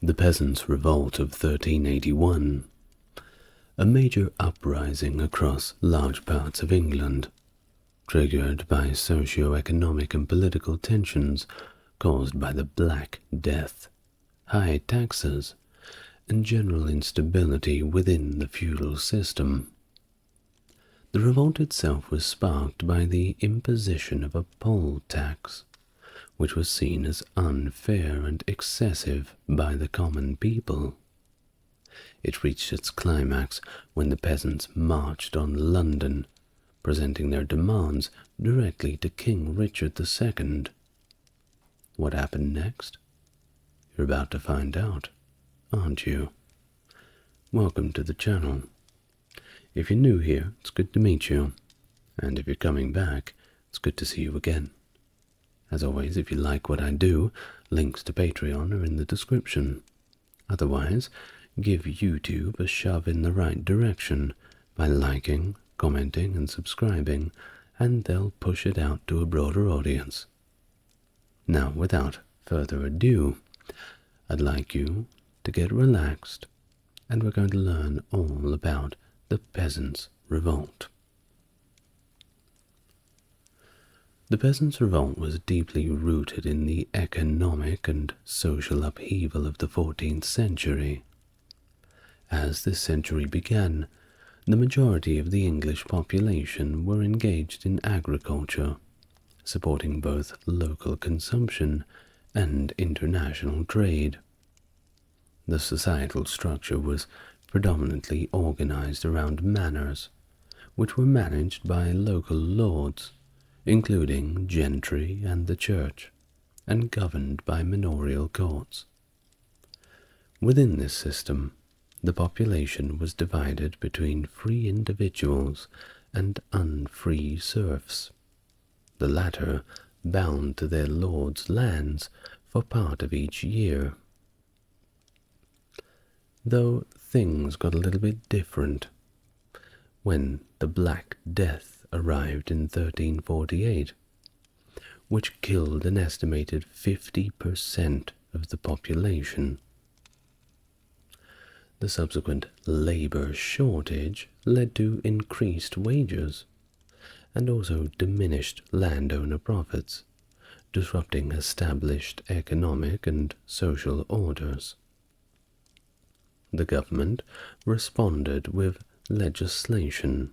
The Peasants' Revolt of 1381, a major uprising across large parts of England, triggered by socio-economic and political tensions caused by the Black Death, high taxes, and general instability within the feudal system. The revolt itself was sparked by the imposition of a poll tax, which was seen as unfair and excessive by the common people. It reached its climax when the peasants marched on London, presenting their demands directly to King Richard II. What happened next? You're about to find out, aren't you? Welcome to the channel. If you're new here, it's good to meet you, and if you're coming back, it's good to see you again. As always, if you like what I do, links to Patreon are in the description. Otherwise, give YouTube a shove in the right direction by liking, commenting, and subscribing, and they'll push it out to a broader audience. Now, without further ado, I'd like you to get relaxed, and we're going to learn all about the Peasants' Revolt. The Peasants' Revolt was deeply rooted in the economic and social upheaval of the 14th century. As this century began, the majority of the English population were engaged in agriculture, supporting both local consumption and international trade. The societal structure was predominantly organized around manors, which were managed by local lords, including gentry and the church, and governed by manorial courts. Within this system, the population was divided between free individuals and unfree serfs, the latter bound to their lords' lands for part of each year. Though things got a little bit different when the Black Death arrived in 1348, which killed an estimated 50% of the population. The subsequent labor shortage led to increased wages and also diminished landowner profits, disrupting established economic and social orders. The government responded with legislation,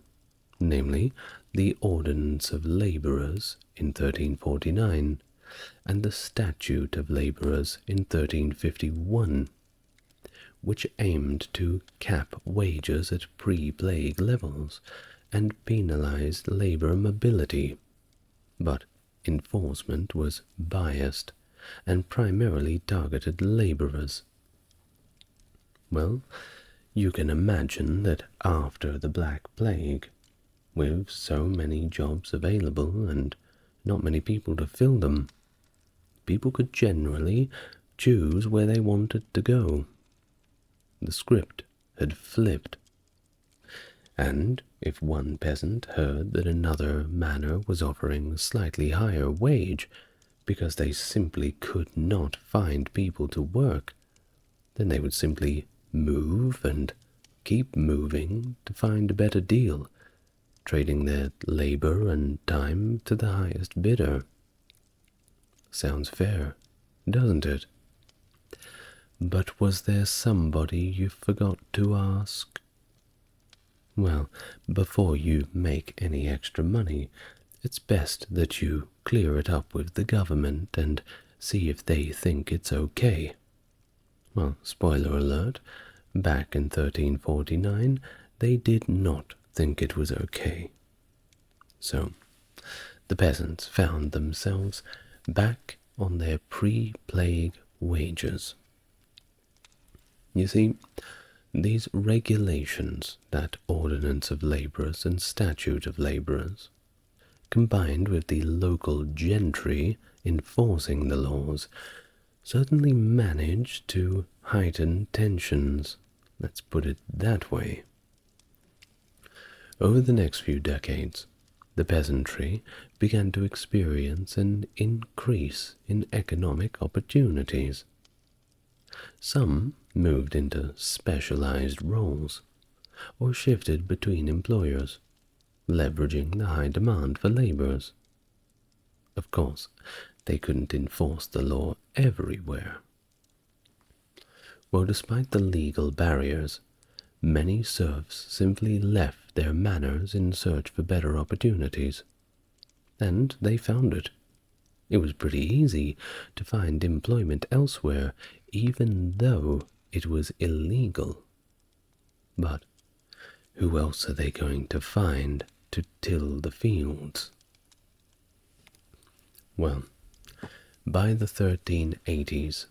namely the Ordinance of Labourers in 1349 and the Statute of Labourers in 1351, which aimed to cap wages at pre-plague levels and penalized labor mobility, but enforcement was biased and primarily targeted laborers. Well, you can imagine that after the Black Plague, with so many jobs available and not many people to fill them, people could generally choose where they wanted to go. The script had flipped. And if one peasant heard that another manor was offering a slightly higher wage because they simply could not find people to work, then they would simply move and keep moving to find a better deal, trading their labor and time to the highest bidder. Sounds fair, doesn't it? But was there somebody you forgot to ask? Well, before you make any extra money, it's best that you clear it up with the government and see if they think it's okay. Well, spoiler alert, back in 1349, they did not think it was okay. So, the peasants found themselves back on their pre-plague wages. You see, these regulations, that Ordinance of Labourers and Statute of Labourers, combined with the local gentry enforcing the laws, certainly managed to heighten tensions, let's put it that way. Over the next few decades, the peasantry began to experience an increase in economic opportunities. Some moved into specialized roles or shifted between employers, leveraging the high demand for laborers. Of course, they couldn't enforce the law everywhere. Well, despite the legal barriers, many serfs simply left their manors in search for better opportunities. And they found it. It was pretty easy to find employment elsewhere, even though it was illegal. But who else are they going to find to till the fields? Well, by the 1380s,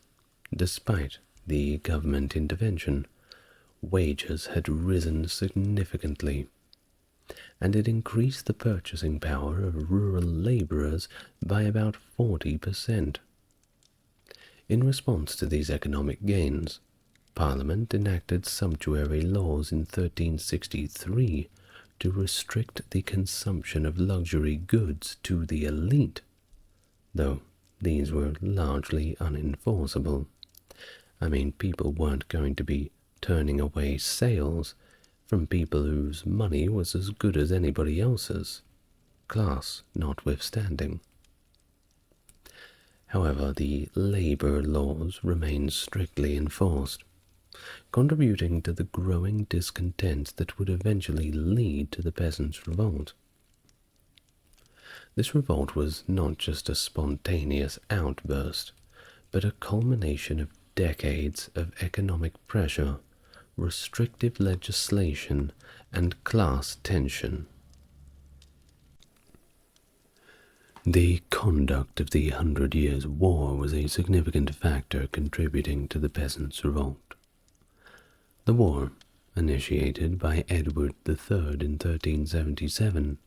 despite the government intervention, wages had risen significantly, and it increased the purchasing power of rural labourers by about 40%. In response to these economic gains, Parliament enacted sumptuary laws in 1363 to restrict the consumption of luxury goods to the elite, though these were largely unenforceable. I mean, people weren't going to be turning away sales from people whose money was as good as anybody else's, class notwithstanding. However, the labour laws remained strictly enforced, contributing to the growing discontent that would eventually lead to the Peasants' Revolt. This revolt was not just a spontaneous outburst, but a culmination of decades of economic pressure, restrictive legislation, and class tension. The conduct of the 100 Years' War was a significant factor contributing to the Peasants' Revolt. The war, initiated by Edward III in 1377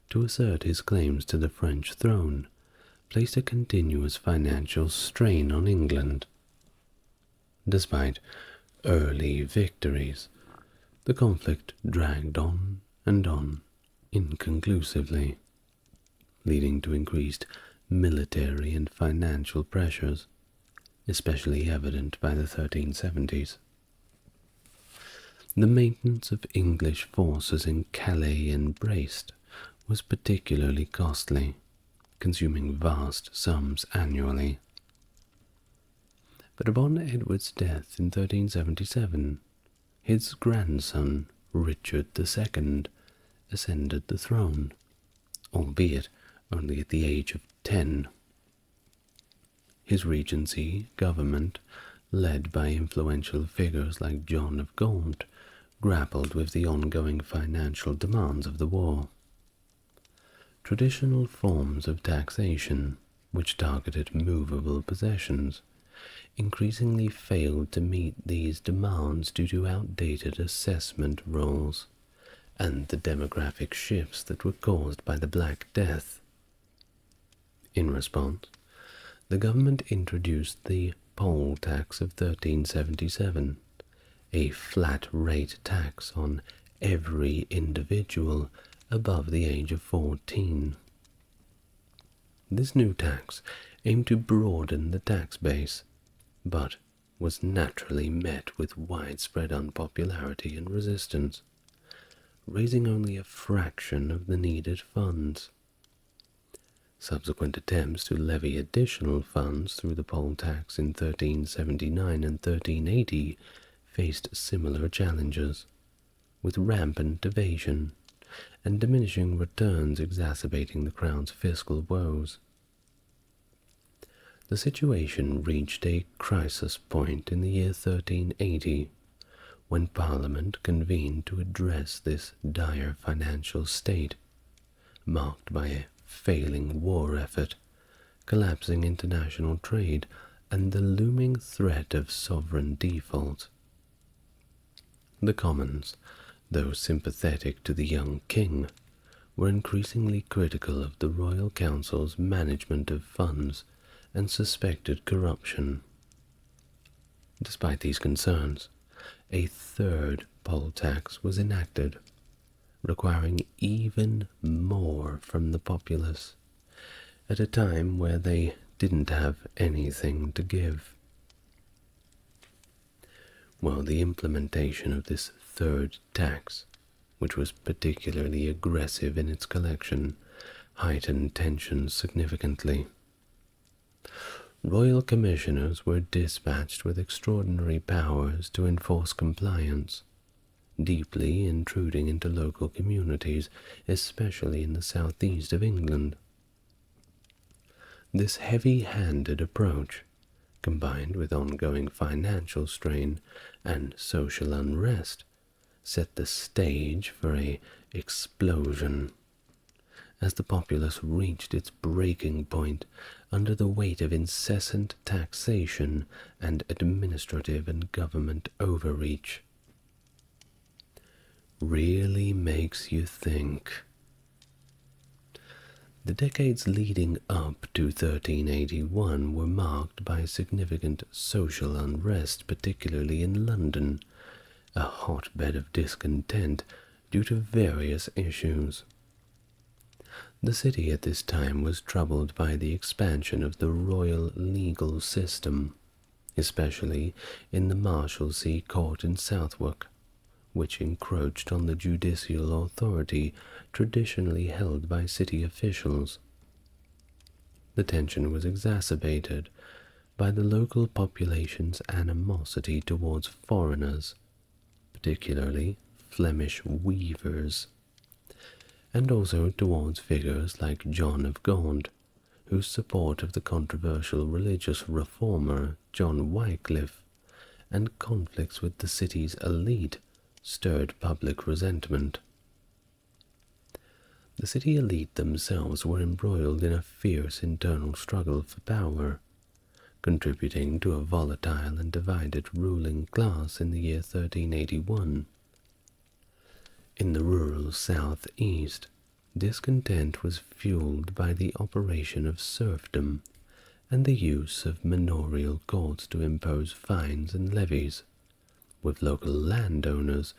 to assert his claims to the French throne, placed a continuous financial strain on England. Despite early victories, the conflict dragged on and on inconclusively, leading to increased military and financial pressures, especially evident by the 1370s. The maintenance of English forces in Calais and Brest was particularly costly, consuming vast sums annually. But upon Edward's death in 1377, his grandson, Richard II, ascended the throne, albeit only at the age of 10. His regency government, led by influential figures like John of Gaunt, grappled with the ongoing financial demands of the war. Traditional forms of taxation, which targeted movable possessions, increasingly failed to meet these demands due to outdated assessment rules and the demographic shifts that were caused by the Black Death. In response, the government introduced the Poll Tax of 1377, a flat-rate tax on every individual above the age of 14. This new tax aimed to broaden the tax base, but was naturally met with widespread unpopularity and resistance, raising only a fraction of the needed funds. Subsequent attempts to levy additional funds through the poll tax in 1379 and 1380 faced similar challenges, with rampant evasion and diminishing returns exacerbating the Crown's fiscal woes. The situation reached a crisis point in the year 1380, when Parliament convened to address this dire financial state, marked by a failing war effort, collapsing international trade, and the looming threat of sovereign default. The Commons, though sympathetic to the young king, were increasingly critical of the Royal Council's management of funds and suspected corruption. Despite these concerns, a third poll tax was enacted, requiring even more from the populace, at a time where they didn't have anything to give. Well, the implementation of this third tax, which was particularly aggressive in its collection, heightened tensions significantly. Royal commissioners were dispatched with extraordinary powers to enforce compliance, deeply intruding into local communities, especially in the southeast of England. This heavy-handed approach, combined with ongoing financial strain and social unrest, set the stage for an explosion. As the populace reached its breaking point under the weight of incessant taxation and administrative and government overreach. Really makes you think. The decades leading up to 1381 were marked by significant social unrest, particularly in London, a hotbed of discontent due to various issues. The city at this time was troubled by the expansion of the royal legal system, especially in the Marshalsea Court in Southwark, which encroached on the judicial authority traditionally held by city officials. The tension was exacerbated by the local population's animosity towards foreigners, particularly Flemish weavers, and also towards figures like John of Gaunt, whose support of the controversial religious reformer John Wycliffe and conflicts with the city's elite stirred public resentment. The city elite themselves were embroiled in a fierce internal struggle for power, contributing to a volatile and divided ruling class in the year 1381. In the rural southeast, discontent was fueled by the operation of serfdom and the use of manorial courts to impose fines and levies, with local landowners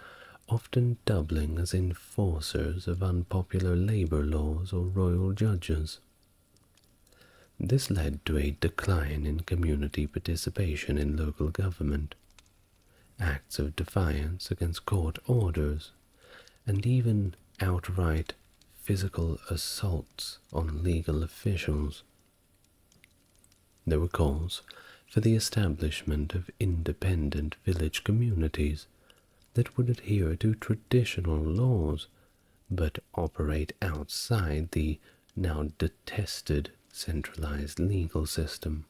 often doubling as enforcers of unpopular labor laws or royal judges. This led to a decline in community participation in local government, acts of defiance against court orders, and even outright physical assaults on legal officials. There were calls for the establishment of independent village communities that would adhere to traditional laws but operate outside the now detested centralized legal system.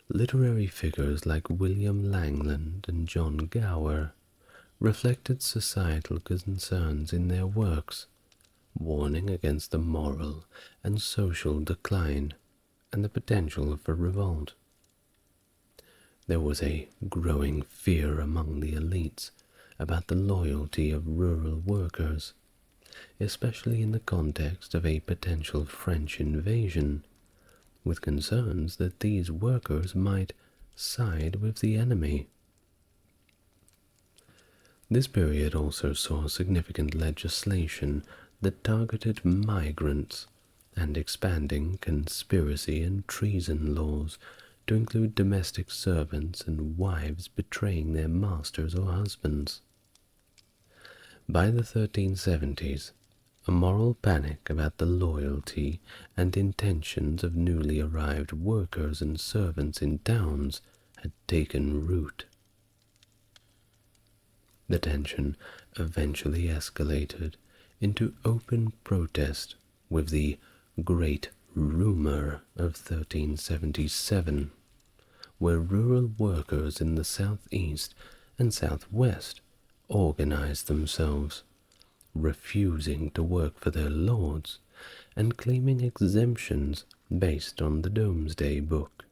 Literary figures like William Langland and John Gower reflected societal concerns in their works, warning against the moral and social decline and the potential for revolt. There was a growing fear among the elites about the loyalty of rural workers, especially in the context of a potential French invasion, with concerns that these workers might side with the enemy. This period also saw significant legislation that targeted migrants and expanding conspiracy and treason laws to include domestic servants and wives betraying their masters or husbands. By the 1370s, a moral panic about the loyalty and intentions of newly arrived workers and servants in towns had taken root. The tension eventually escalated into open protest with the Great Rumour of 1377, where rural workers in the southeast and southwest organized themselves, refusing to work for their lords and claiming exemptions based on the Domesday Book.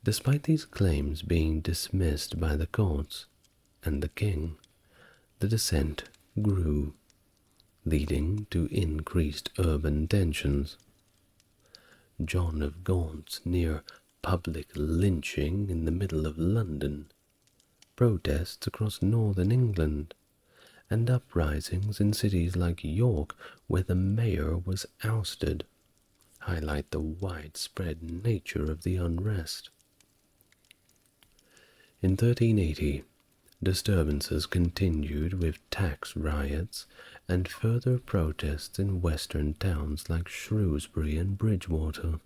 Despite these claims being dismissed by the courts and the king, the dissent grew, leading to increased urban tensions. John of Gaunt's near public lynching in the middle of London, protests across northern England, and uprisings in cities like York where the mayor was ousted highlight the widespread nature of the unrest. In 1380, disturbances continued with tax riots and further protests in western towns like Shrewsbury and Bridgewater.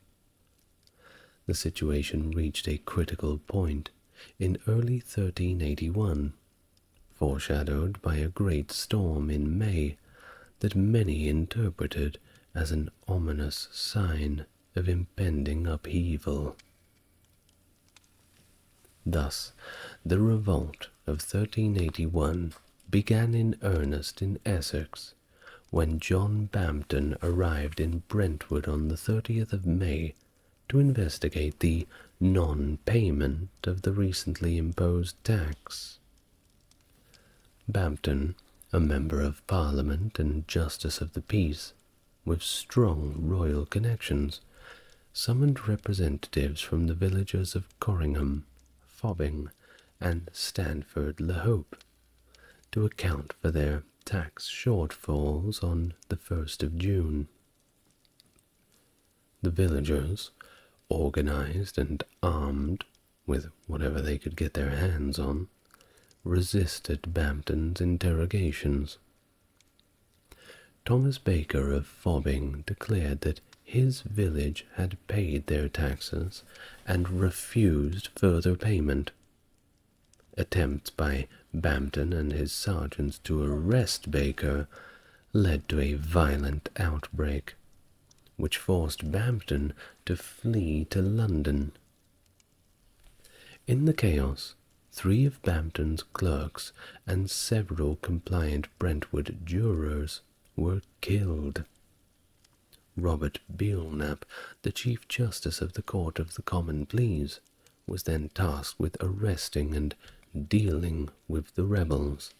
The situation reached a critical point in early 1381, foreshadowed by a great storm in May that many interpreted as an ominous sign of impending upheaval. Thus, the revolt of 1381 began in earnest in Essex when John Bampton arrived in Brentwood on the 30th of May to investigate the non-payment of the recently imposed tax. Bampton, a member of Parliament and Justice of the Peace, with strong royal connections, summoned representatives from the villages of Corringham, Fobbing, and Stanford-le-Hope to account for their tax shortfalls on the 1st of June. The villagers, organized and armed with whatever they could get their hands on, resisted Bampton's interrogations. Thomas Baker of Fobbing declared that his village had paid their taxes and refused further payment. Attempts by Bampton and his sergeants to arrest Baker led to a violent outbreak, which forced Bampton to flee to London. In the chaos, 3 of Bampton's clerks and several compliant Brentwood jurors were killed. Robert Belknap, the Chief Justice of the Court of the Common Pleas, was then tasked with arresting and dealing with the rebels.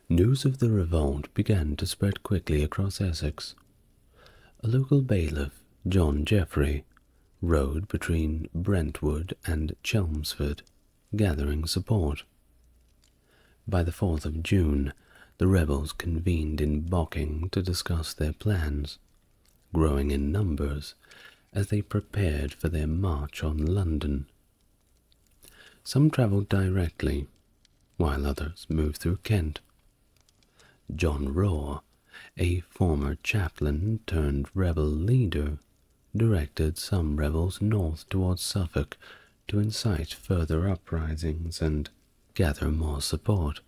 News of the revolt began to spread quickly across Essex. A local bailiff, John Jeffrey, rode between Brentwood and Chelmsford, gathering support. By the 4th of June, the rebels convened in Bocking to discuss their plans, growing in numbers as they prepared for their march on London. Some travelled directly, while others moved through Kent. John Raw, a former chaplain turned rebel leader, directed some rebels north towards Suffolk to incite further uprisings and gather more support.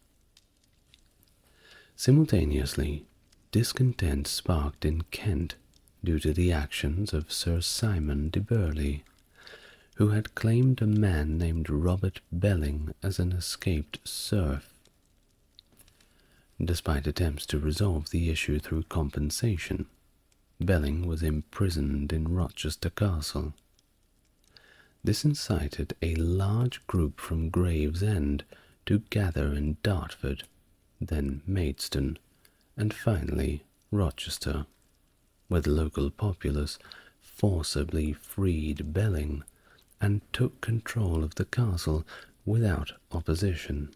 Simultaneously, discontent sparked in Kent due to the actions of Sir Simon de Burghley, who had claimed a man named Robert Belling as an escaped serf. Despite attempts to resolve the issue through compensation, Belling was imprisoned in Rochester Castle. This incited a large group from Gravesend to gather in Dartford, then Maidstone, and finally Rochester, where the local populace forcibly freed Belling and took control of the castle without opposition.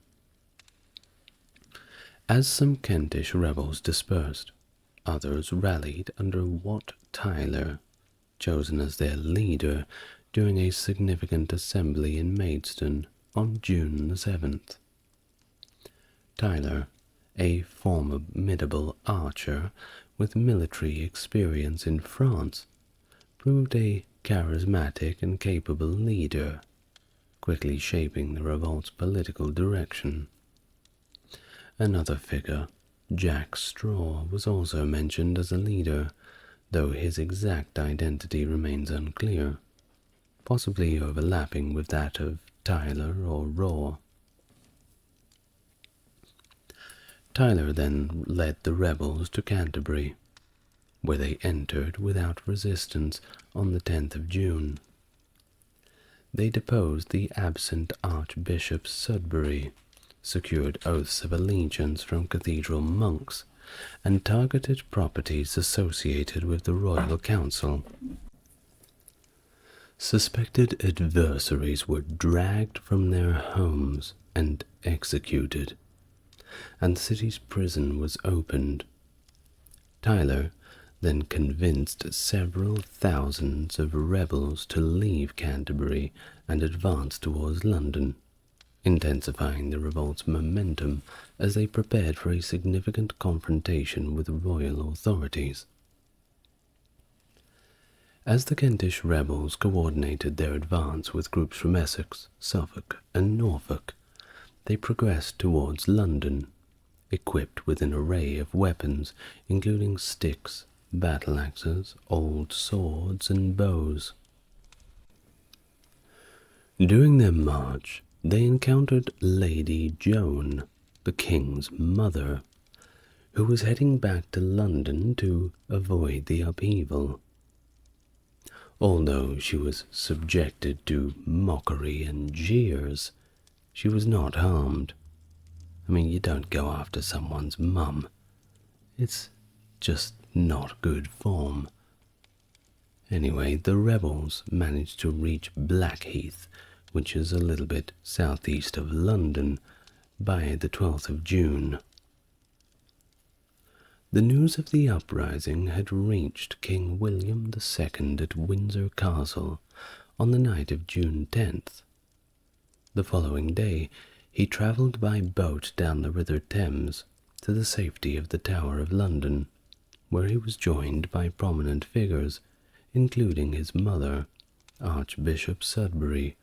As some Kentish rebels dispersed, others rallied under Wat Tyler, chosen as their leader during a significant assembly in Maidstone on June the 7th. Tyler, a formidable archer with military experience in France, proved a charismatic and capable leader, quickly shaping the revolt's political direction. Another figure, Jack Straw, was also mentioned as a leader, though his exact identity remains unclear, possibly overlapping with that of Tyler or Raw. Tyler then led the rebels to Canterbury, where they entered without resistance on the 10th of June. They deposed the absent Archbishop Sudbury, secured oaths of allegiance from cathedral monks, and targeted properties associated with the royal council. Suspected adversaries were dragged from their homes and executed, and the city's prison was opened. Tyler then convinced several thousands of rebels to leave Canterbury and advance towards London, intensifying the revolt's momentum as they prepared for a significant confrontation with royal authorities. As the Kentish rebels coordinated their advance with groups from Essex, Suffolk, and Norfolk, they progressed towards London, equipped with an array of weapons including sticks, battle-axes, old swords, and bows. During their march, they encountered Lady Joan, the king's mother, who was heading back to London to avoid the upheaval. Although she was subjected to mockery and jeers, she was not harmed. I mean, you don't go after someone's mum. It's just not good form. Anyway, the rebels managed to reach Blackheath, which is a little bit southeast of London, by the 12th of June. The news of the uprising had reached King William II at Windsor Castle on the night of June 10th. The following day, he travelled by boat down the River Thames to the safety of the Tower of London, where he was joined by prominent figures, including his mother, Archbishop Sudbury,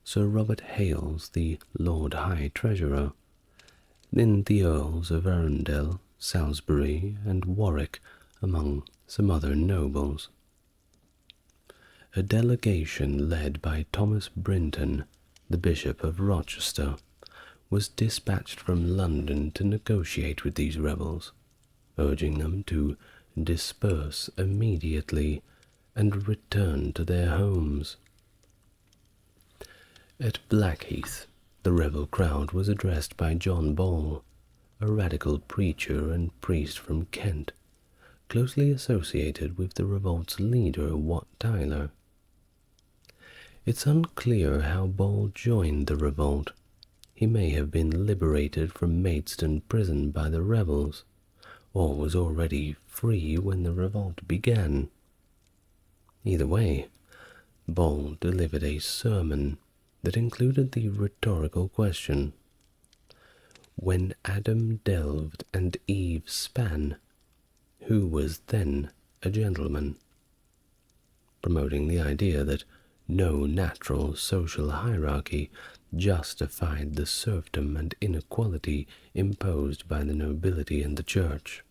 Sir Robert Hales, the Lord High Treasurer, then the Earls of Arundel, Salisbury, and Warwick, among some other nobles. A delegation led by Thomas Brinton, the Bishop of Rochester, was dispatched from London to negotiate with these rebels, urging them to disperse immediately and return to their homes. At Blackheath, the rebel crowd was addressed by John Ball, a radical preacher and priest from Kent, closely associated with the revolt's leader, Wat Tyler. It's unclear how Ball joined the revolt. He may have been liberated from Maidstone prison by the rebels, or was already free when the revolt began. Either way, Ball delivered a sermon that included the rhetorical question, "When Adam delved and Eve span, who was then a gentleman?" promoting the idea that no natural social hierarchy justified the serfdom and inequality imposed by the nobility and the church.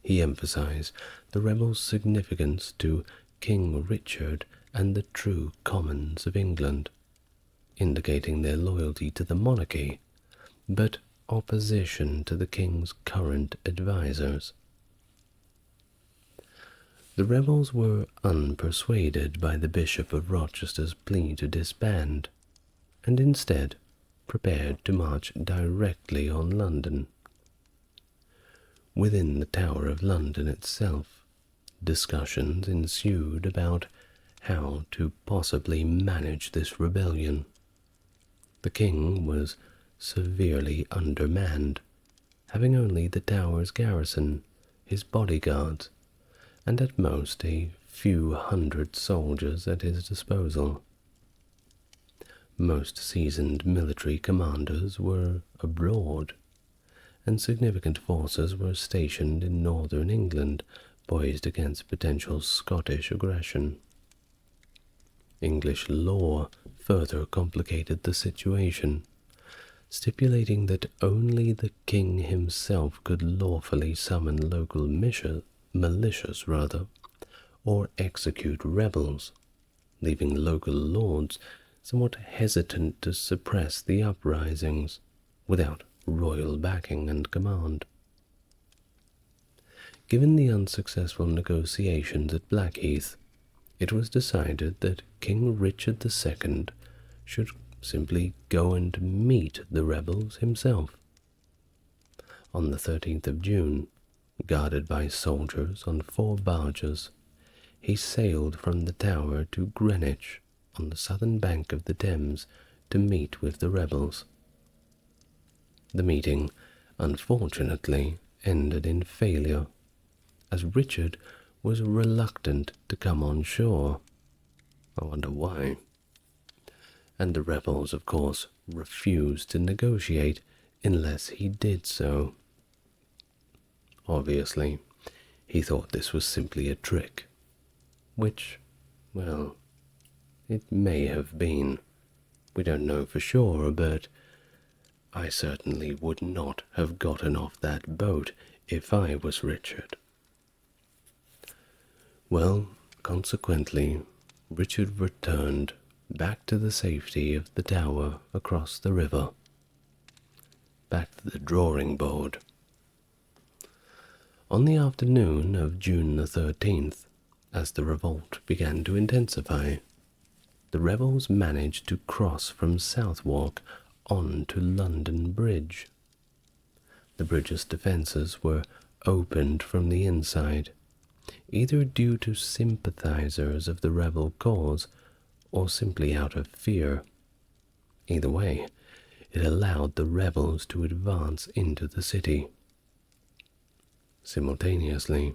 He emphasized the rebels' significance to King Richard and the true commons of England, indicating their loyalty to the monarchy, but opposition to the king's current advisers. The rebels were unpersuaded by the Bishop of Rochester's plea to disband, and instead prepared to march directly on London. Within the Tower of London itself, discussions ensued about how to possibly manage this rebellion. The king was severely undermanned, having only the Tower's garrison, his bodyguards, and at most a few hundred soldiers at his disposal. Most seasoned military commanders were abroad, and significant forces were stationed in northern England, poised against potential Scottish aggression. English law further complicated the situation, stipulating that only the king himself could lawfully summon local militias, or execute rebels, leaving local lords somewhat hesitant to suppress the uprisings without royal backing and command. Given the unsuccessful negotiations at Blackheath, it was decided that King Richard II should simply go and meet the rebels himself. On the 13th of June, guarded by soldiers on 4 barges, he sailed from the Tower to Greenwich on the southern bank of the Thames to meet with the rebels. The meeting, unfortunately, ended in failure, as Richard was reluctant to come on shore. I wonder why. And the rebels, of course, refused to negotiate unless he did so. Obviously, he thought this was simply a trick, which, well, it may have been. We don't know for sure, but I certainly would not have gotten off that boat if I was Richard. Well, consequently, Richard returned back to the safety of the tower across the river. Back to the drawing board. On the afternoon of June the 13th, as the revolt began to intensify, the rebels managed to cross from Southwark on to London Bridge. The bridge's defences were opened from the inside, either due to sympathizers of the rebel cause or simply out of fear. Either way, it allowed the rebels to advance into the city. Simultaneously,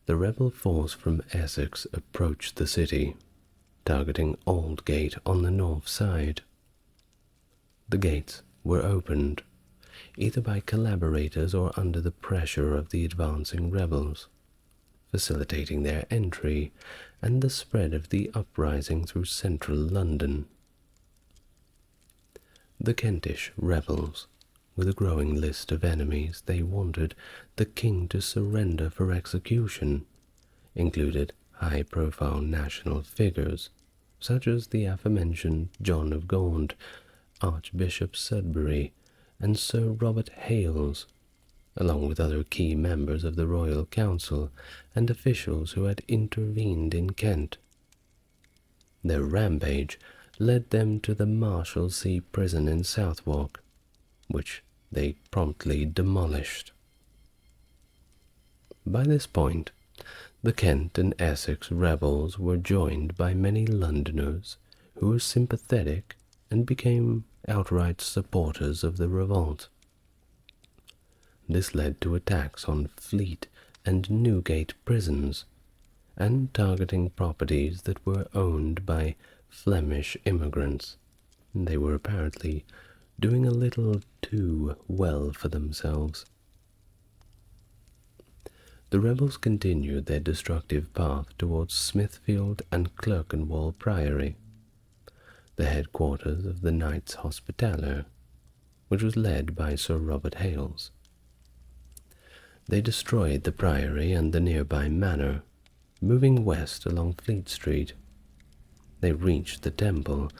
the rebel force from Essex approached the city, targeting Aldgate on the north side. The gates were opened, either by collaborators or under the pressure of the advancing rebels, facilitating their entry and the spread of the uprising through central London. The Kentish rebels, with a growing list of enemies they wanted the king to surrender for execution, included high-profile national figures, such as the aforementioned John of Gaunt, Archbishop Sudbury, and Sir Robert Hales, along with other key members of the Royal Council and officials who had intervened in Kent. Their rampage led them to the Marshalsea prison in Southwark, which they promptly demolished. By this point, the Kent and Essex rebels were joined by many Londoners who were sympathetic and became outright supporters of the revolt. This led to attacks on Fleet and Newgate prisons, and targeting properties that were owned by Flemish immigrants. They were apparently doing a little too well for themselves. The rebels continued their destructive path towards Smithfield and Clerkenwell Priory, the headquarters of the Knights Hospitaller, which was led by Sir Robert Hales. They destroyed the priory and the nearby manor, moving west along Fleet Street. They reached the temple,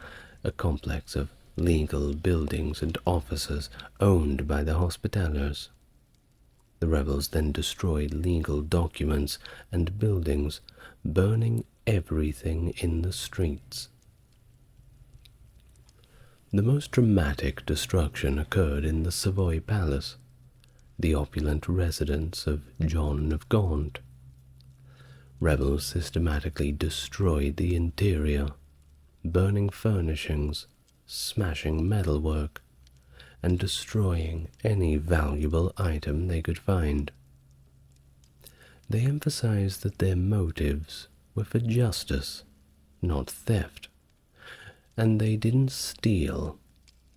a complex of legal buildings and offices owned by the Hospitallers. The rebels then destroyed legal documents and buildings, burning everything in the streets. The most dramatic destruction occurred in the Savoy Palace, the opulent residence of John of Gaunt. Rebels systematically destroyed the interior, burning furnishings, smashing metalwork, and destroying any valuable item they could find. They emphasized that their motives were for justice, not theft, and they didn't steal,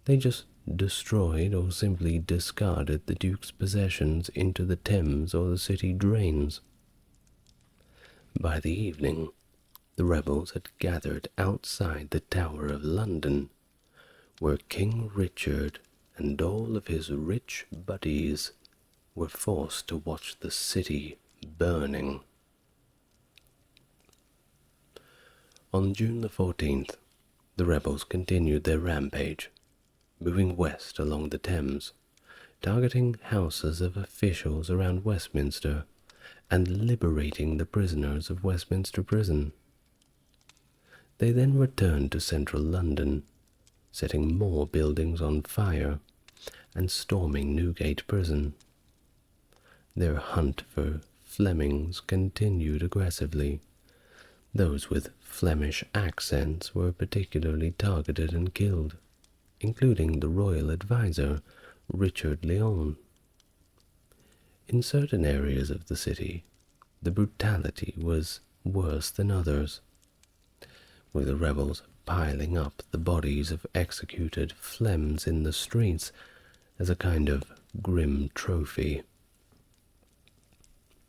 they just destroyed or simply discarded the Duke's possessions into the Thames or the city drains. By the evening, the rebels had gathered outside the Tower of London, where King Richard and all of his rich buddies were forced to watch the city burning. On June the 14th, the rebels continued their rampage, moving west along the Thames, targeting houses of officials around Westminster and liberating the prisoners of Westminster Prison. They then returned to central London, setting more buildings on fire and storming Newgate Prison. Their hunt for Flemings continued aggressively. Those with Flemish accents were particularly targeted and killed, including the royal advisor, Richard Lyon. In certain areas of the city, the brutality was worse than others, with the rebels piling up the bodies of executed flems in the streets as a kind of grim trophy.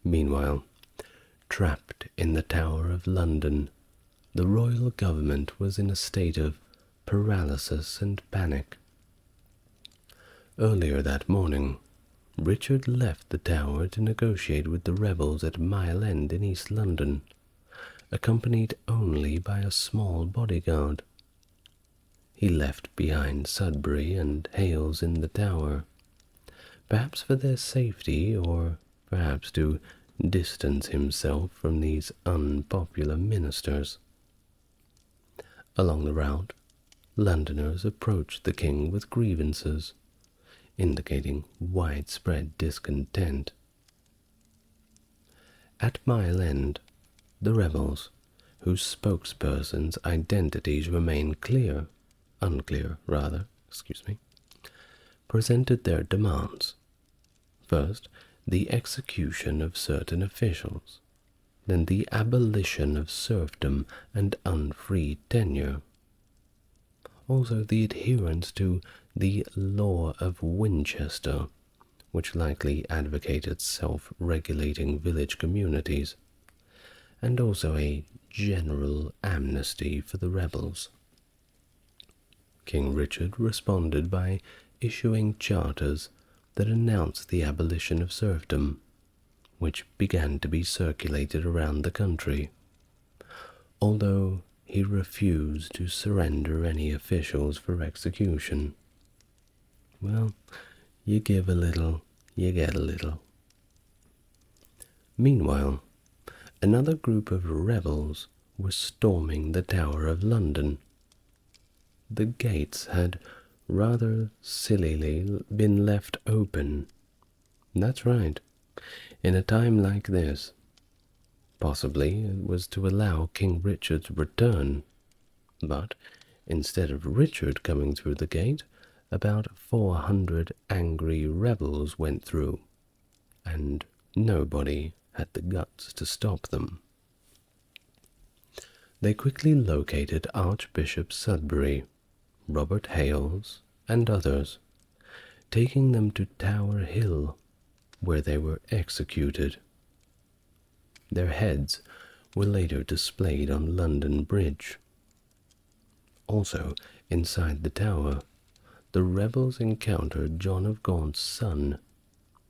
Meanwhile, trapped in the Tower of London, the royal government was in a state of paralysis and panic. Earlier that morning, Richard left the Tower to negotiate with the rebels at Mile End in East London, accompanied only by a small bodyguard. He left behind Sudbury and Hales in the Tower, perhaps for their safety or perhaps to distance himself from these unpopular ministers. Along the route, Londoners approached the king with grievances, indicating widespread discontent. At Mile End, the rebels, whose spokespersons' identities remain unclear, presented their demands. First, the execution of certain officials, then the abolition of serfdom and unfree tenure. Also the adherence to the law of Winchester, which likely advocated self-regulating village communities, and also a general amnesty for the rebels. King Richard responded by issuing charters that announced the abolition of serfdom, which began to be circulated around the country, although he refused to surrender any officials for execution. Well, you give a little, you get a little. Meanwhile, another group of rebels were storming the Tower of London. The gates had rather sillily been left open. That's right, in a time like this. Possibly it was to allow King Richard's return, but instead of Richard coming through the gate, about 400 angry rebels went through, and nobody had the guts to stop them. They quickly located Archbishop Sudbury, Robert Hales, and others, taking them to Tower Hill, where they were executed. Their heads were later displayed on London Bridge. Also, inside the tower, the rebels encountered John of Gaunt's son,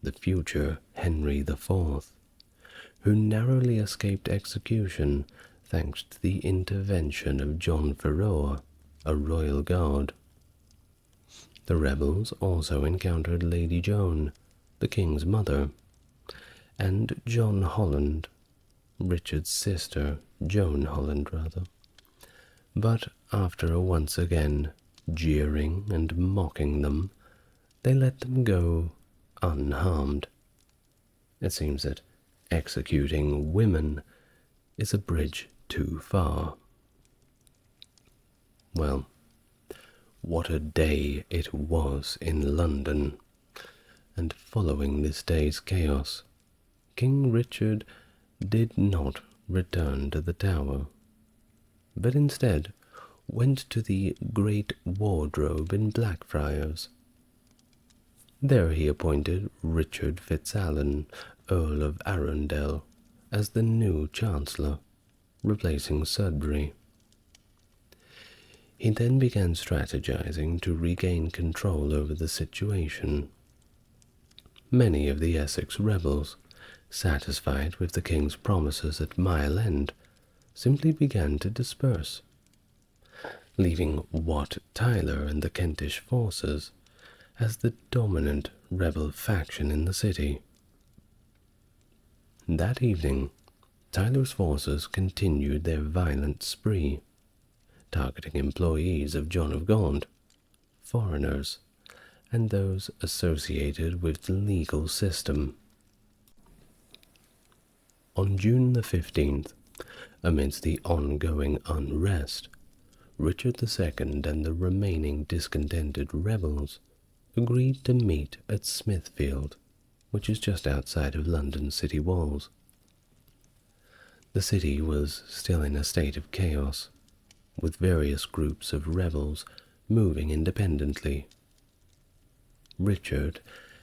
the future Henry IV, who narrowly escaped execution thanks to the intervention of John Ferror, a royal guard. The rebels also encountered Lady Joan, the king's mother, and John Holland, Richard's sister, Joan Holland rather. But after once again jeering and mocking them, they let them go unharmed. It seems that executing women is a bridge too far. Well, what a day it was in London, and following this day's chaos, King Richard did not return to the Tower, but instead went to the Great Wardrobe in Blackfriars. There he appointed Richard Fitzalan, Earl of Arundel, as the new Chancellor, replacing Sudbury. He then began strategizing to regain control over the situation. Many of the Essex rebels, satisfied with the king's promises at Mile End, simply began to disperse, leaving Wat Tyler and the Kentish forces as the dominant rebel faction in the city. That evening, Tyler's forces continued their violent spree, targeting employees of John of Gaunt, foreigners, and those associated with the legal system. On June the 15th, amidst the ongoing unrest, Richard II and the remaining discontented rebels agreed to meet at Smithfield, which is just outside of London city walls. The city was still in a state of chaos, with various groups of rebels moving independently. Richard,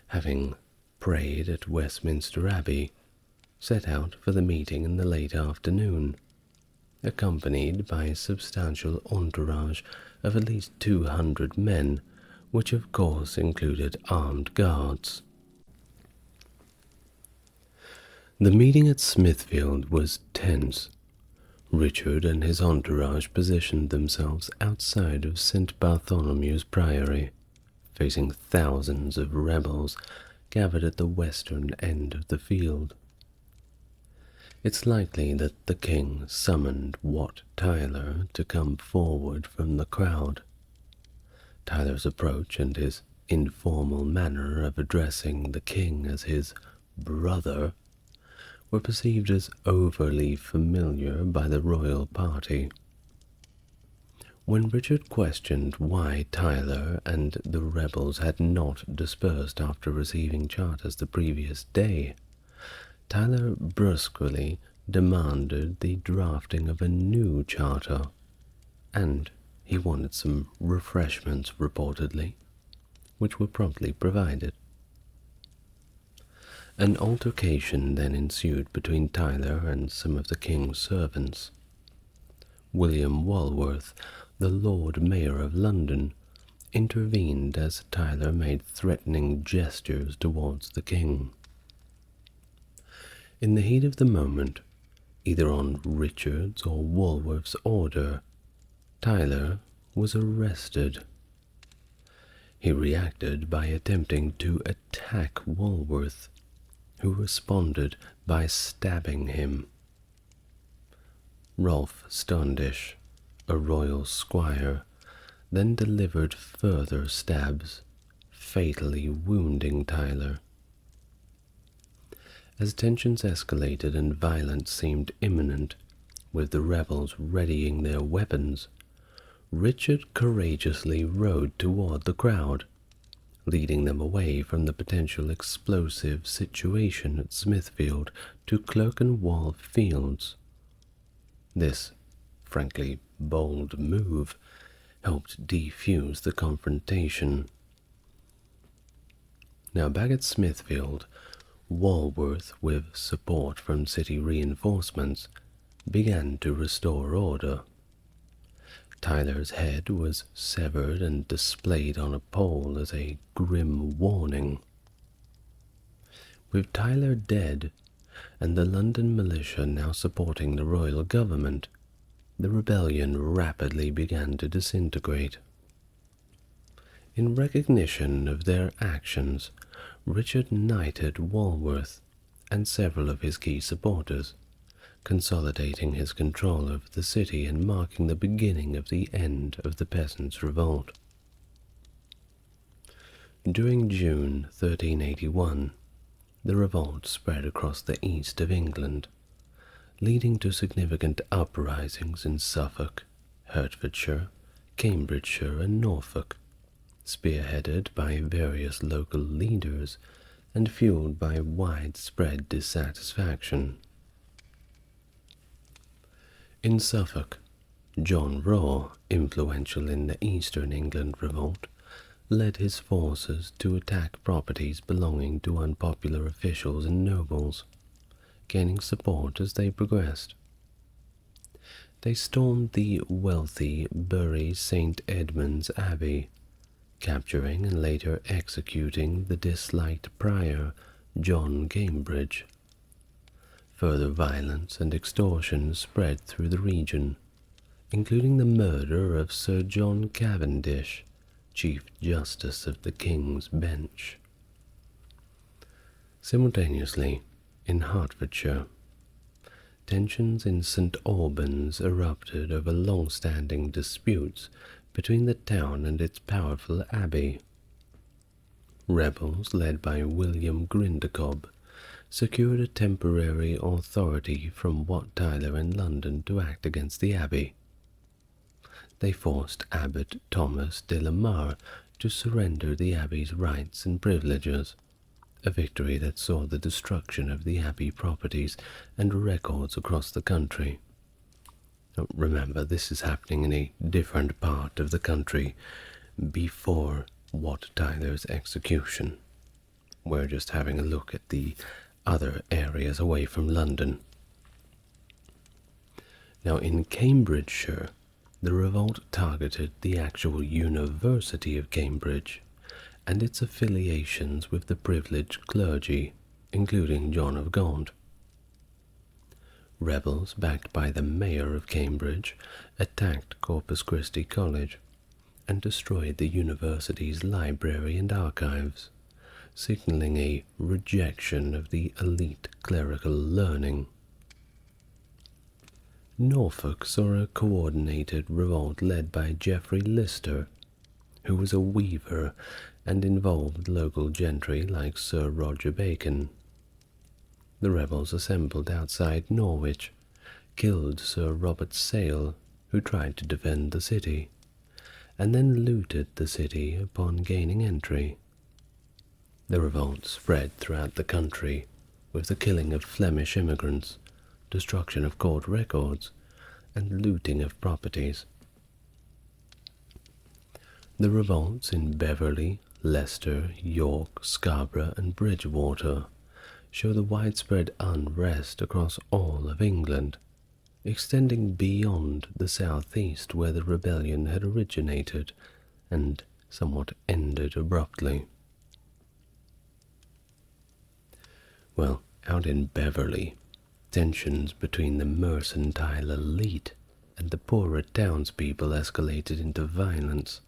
having prayed at Westminster Abbey, set out for the meeting in the late afternoon, accompanied by a substantial entourage of at least 200 men, which of course included armed guards. The meeting at Smithfield was tense. Richard and his entourage positioned themselves outside of St. Bartholomew's Priory, facing thousands of rebels gathered at the western end of the field. It's likely that the king summoned Wat Tyler to come forward from the crowd. Tyler's approach and his informal manner of addressing the king as his brother were perceived as overly familiar by the royal party. When Richard questioned why Tyler and the rebels had not dispersed after receiving charters the previous day, Tyler brusquely demanded the drafting of a new charter, and he wanted some refreshments reportedly, which were promptly provided. An altercation then ensued between Tyler and some of the king's servants. William Walworth, the Lord Mayor of London, intervened as Tyler made threatening gestures towards the king. In the heat of the moment, either on Richard's or Walworth's order, Tyler was arrested. He reacted by attempting to attack Walworth, who responded by stabbing him. Rolf Standish, a royal squire, then delivered further stabs, fatally wounding Tyler. As tensions escalated and violence seemed imminent, with the rebels readying their weapons, Richard courageously rode toward the crowd, leading them away from the potential explosive situation at Smithfield to Clerkenwell Fields. This, frankly, bold move helped defuse the confrontation. Now back at Smithfield, Walworth, with support from city reinforcements, began to restore order. Tyler's head was severed and displayed on a pole as a grim warning. With Tyler dead, and the London militia now supporting the royal government, the rebellion rapidly began to disintegrate. In recognition of their actions, Richard knighted Walworth and several of his key supporters, consolidating his control over the city and marking the beginning of the end of the peasants' revolt. During June 1381, the revolt spread across the east of England, leading to significant uprisings in Suffolk, Hertfordshire, Cambridgeshire, and Norfolk, spearheaded by various local leaders and fueled by widespread dissatisfaction. In Suffolk, John Raw, influential in the Eastern England revolt, led his forces to attack properties belonging to unpopular officials and nobles, gaining support as they progressed. They stormed the wealthy Bury St. Edmund's Abbey, capturing and later executing the disliked prior John Cambridge. Further violence and extortion spread through the region, including the murder of Sir John Cavendish, Chief Justice of the King's Bench. Simultaneously, in Hertfordshire, tensions in St. Albans erupted over long-standing disputes between the town and its powerful abbey. Rebels led by William Grindecob secured a temporary authority from Wat Tyler in London to act against the abbey. They forced Abbot Thomas de la Mare to surrender the abbey's rights and privileges, a victory that saw the destruction of the abbey properties and records across the country. Now, remember, this is happening in a different part of the country before Wat Tyler's execution. We're just having a look at the other areas away from London. Now, in Cambridgeshire, the revolt targeted the actual University of Cambridge and its affiliations with the privileged clergy, including John of Gaunt. Rebels, backed by the mayor of Cambridge, attacked Corpus Christi College and destroyed the university's library and archives, signaling a rejection of the elite clerical learning. Norfolk saw a coordinated revolt led by Geoffrey Lister, who was a weaver and involved local gentry like Sir Roger Bacon. The rebels assembled outside Norwich, killed Sir Robert Sale, who tried to defend the city, and then looted the city upon gaining entry. The revolt spread throughout the country, with the killing of Flemish immigrants, destruction of court records, and looting of properties. The revolts in Beverley, Leicester, York, Scarborough, and Bridgewater show the widespread unrest across all of England, extending beyond the southeast where the rebellion had originated and somewhat ended abruptly. Well, out in Beverley, tensions between the mercantile elite and the poorer townspeople escalated into violence,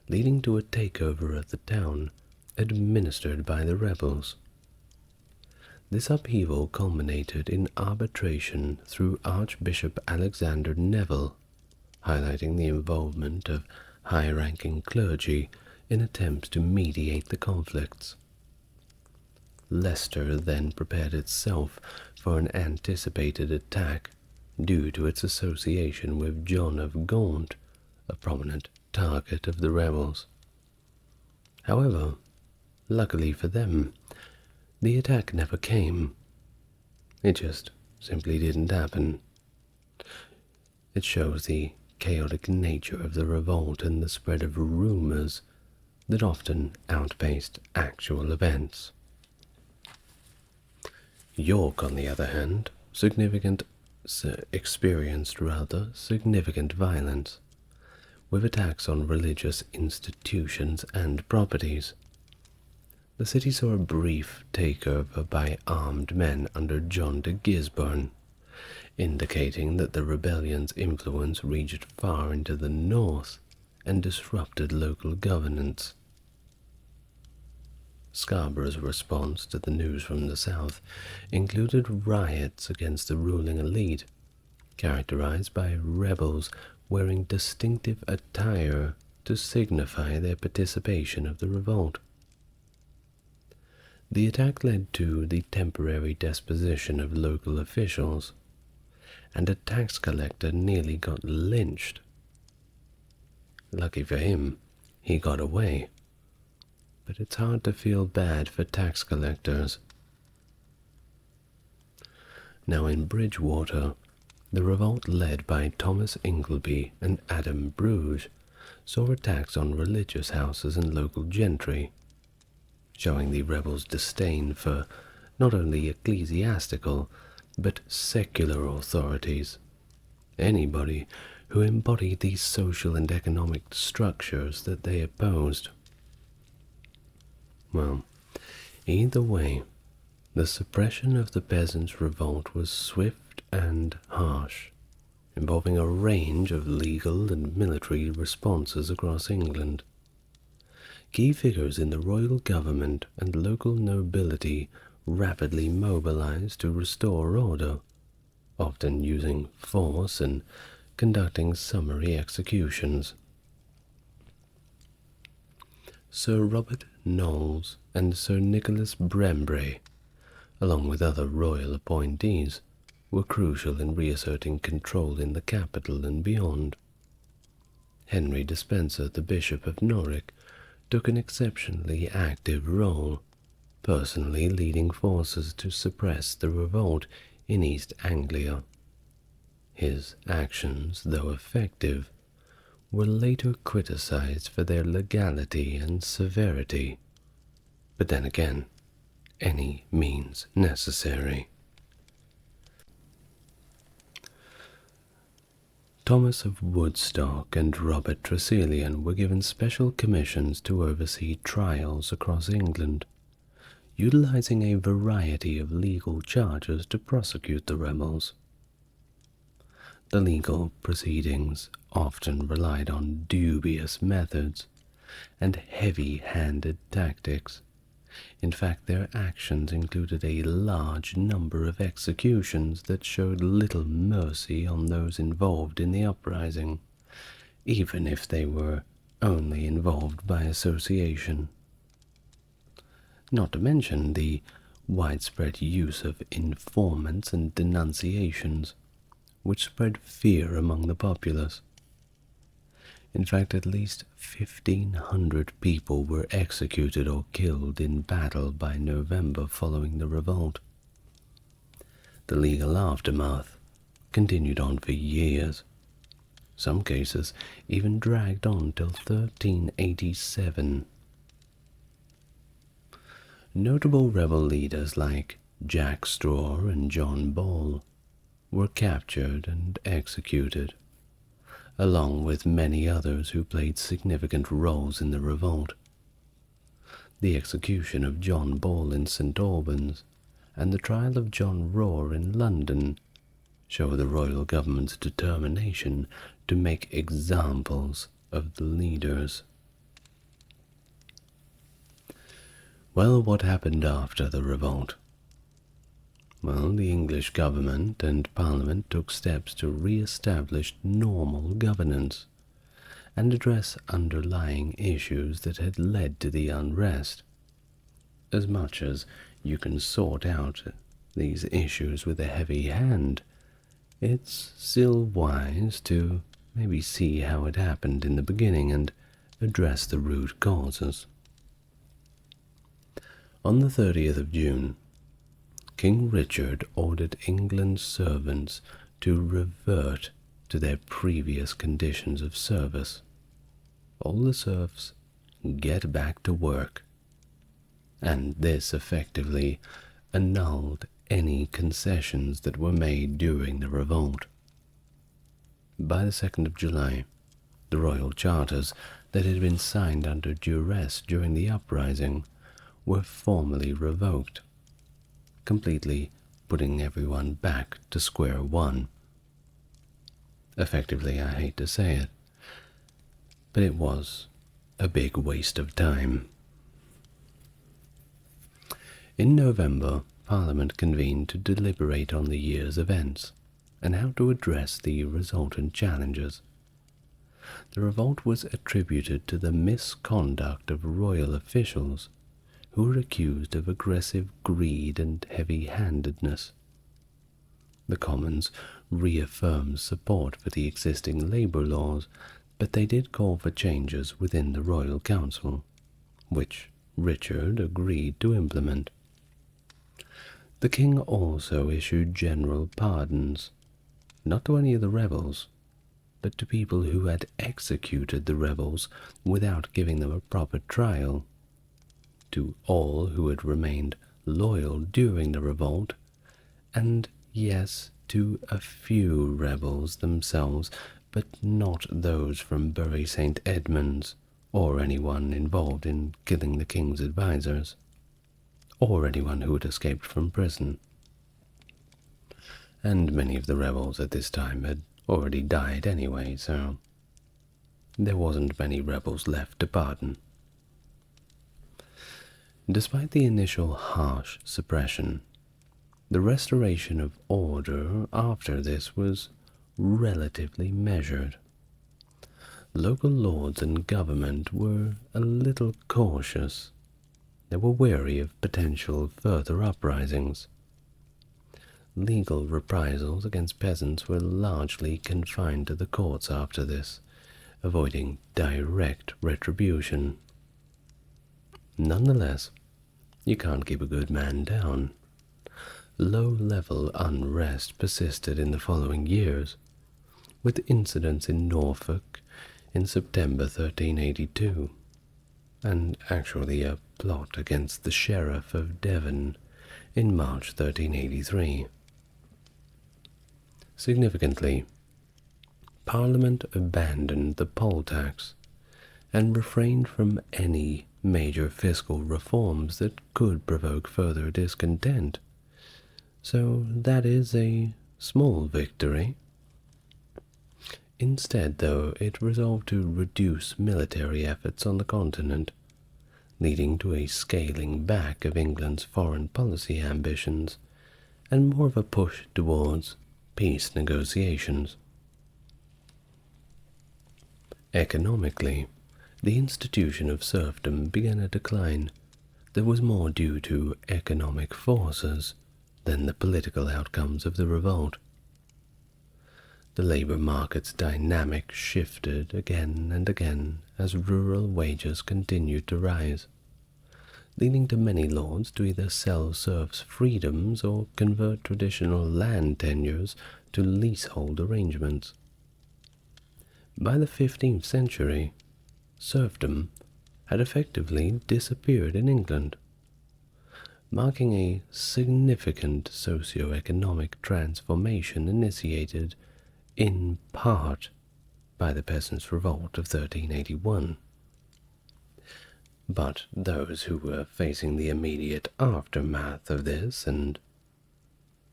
leading to a takeover of the town administered by the rebels. This upheaval culminated in arbitration through Archbishop Alexander Neville, highlighting the involvement of high-ranking clergy in attempts to mediate the conflicts. Leicester then prepared itself for an anticipated attack due to its association with John of Gaunt, a prominent target of the rebels. However, luckily for them, the attack never came. It just simply didn't happen. It shows the chaotic nature of the revolt and the spread of rumors that often outpaced actual events. York, on the other hand, experienced significant violence, with attacks on religious institutions and properties. The city saw a brief takeover by armed men under John de Gisborne, indicating that the rebellion's influence reached far into the north and disrupted local governance. Scarborough's response to the news from the south included riots against the ruling elite, characterized by rebels wearing distinctive attire to signify their participation of the revolt. The attack led to the temporary disposition of local officials, and a tax collector nearly got lynched. Lucky for him, he got away. But it's hard to feel bad for tax collectors. Now in Bridgewater, the revolt led by Thomas Ingleby and Adam Bruges saw attacks on religious houses and local gentry, showing the rebels' disdain for not only ecclesiastical but secular authorities, anybody who embodied these social and economic structures that they opposed. Well, either way, the suppression of the peasants' revolt was swift and harsh, involving a range of legal and military responses across England. Key figures in the royal government and local nobility rapidly mobilized to restore order, often using force and conducting summary executions. Sir Robert Knowles and Sir Nicholas Brembre, along with other royal appointees, were crucial in reasserting control in the capital and beyond. Henry Despenser, the Bishop of Norwich, took an exceptionally active role, personally leading forces to suppress the revolt in East Anglia. His actions, though effective, were later criticized for their legality and severity. But then again, any means necessary. Thomas of Woodstock and Robert Tressilian were given special commissions to oversee trials across England, utilizing a variety of legal charges to prosecute the rebels. The legal proceedings often relied on dubious methods and heavy-handed tactics. In fact, their actions included a large number of executions that showed little mercy on those involved in the uprising, even if they were only involved by association. Not to mention the widespread use of informants and denunciations, which spread fear among the populace. In fact, at least 1,500 people were executed or killed in battle by November following the revolt. The legal aftermath continued on for years. Some cases even dragged on till 1387. Notable rebel leaders like Jack Straw and John Ball were captured and executed, along with many others who played significant roles in the revolt. The execution of John Ball in St. Albans and the trial of John Roar in London show the royal government's determination to make examples of the leaders. Well, what happened after the revolt? Well, the English government and Parliament took steps to re-establish normal governance and address underlying issues that had led to the unrest. As much as you can sort out these issues with a heavy hand, it's still wise to maybe see how it happened in the beginning and address the root causes. On the 30th of June, King Richard ordered England's servants to revert to their previous conditions of service. All the serfs get back to work, and this effectively annulled any concessions that were made during the revolt. By the 2nd of July, the royal charters that had been signed under duress during the uprising were formally revoked, completely putting everyone back to square one. Effectively, I hate to say it, but it was a big waste of time. In November, Parliament convened to deliberate on the year's events and how to address the resultant challenges. The revolt was attributed to the misconduct of royal officials who were accused of aggressive greed and heavy-handedness. The Commons reaffirmed support for the existing labour laws, but they did call for changes within the Royal Council, which Richard agreed to implement. The king also issued general pardons, not to any of the rebels, but to people who had executed the rebels without giving them a proper trial, to all who had remained loyal during the revolt, and yes, to a few rebels themselves, but not those from Bury St. Edmunds, or anyone involved in killing the king's advisors, or anyone who had escaped from prison. And many of the rebels at this time had already died anyway, so there wasn't many rebels left to pardon. Despite the initial harsh suppression, the restoration of order after this was relatively measured. Local lords and government were a little cautious. They were wary of potential further uprisings. Legal reprisals against peasants were largely confined to the courts after this, avoiding direct retribution. Nonetheless, You can't keep a good man down. Low-level unrest persisted in the following years, with incidents in Norfolk in September 1382, and actually a plot against the Sheriff of Devon in March 1383. Significantly, Parliament abandoned the poll tax and refrained from any major fiscal reforms that could provoke further discontent. So that is a small victory. Instead, though, it resolved to reduce military efforts on the continent, leading to a scaling back of England's foreign policy ambitions and more of a push towards peace negotiations. Economically, the institution of serfdom began a decline that was more due to economic forces than the political outcomes of the revolt. The labor market's dynamic shifted again and again as rural wages continued to rise, leading to many lords to either sell serfs' freedoms or convert traditional land tenures to leasehold arrangements. By the 15th century, serfdom had effectively disappeared in England, marking a significant socio-economic transformation initiated in part by the Peasants' Revolt of 1381. But those who were facing the immediate aftermath of this and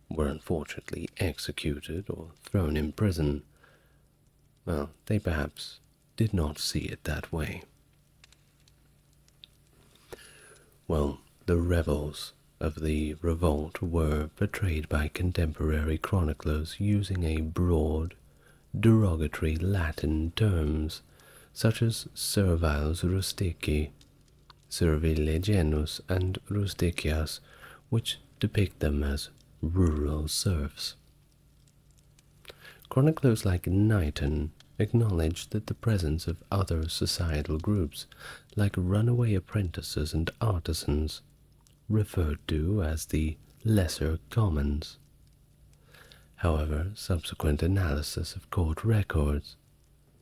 were unfortunately executed or thrown in prison, well, they perhaps did not see it that way. Well, the rebels of the revolt were portrayed by contemporary chroniclers using a broad, derogatory Latin terms such as serviles rustici, servile genus, and rusticias, which depict them as rural serfs. Chroniclers like Knighton acknowledged that the presence of other societal groups, like runaway apprentices and artisans, referred to as the lesser commons. However, subsequent analysis of court records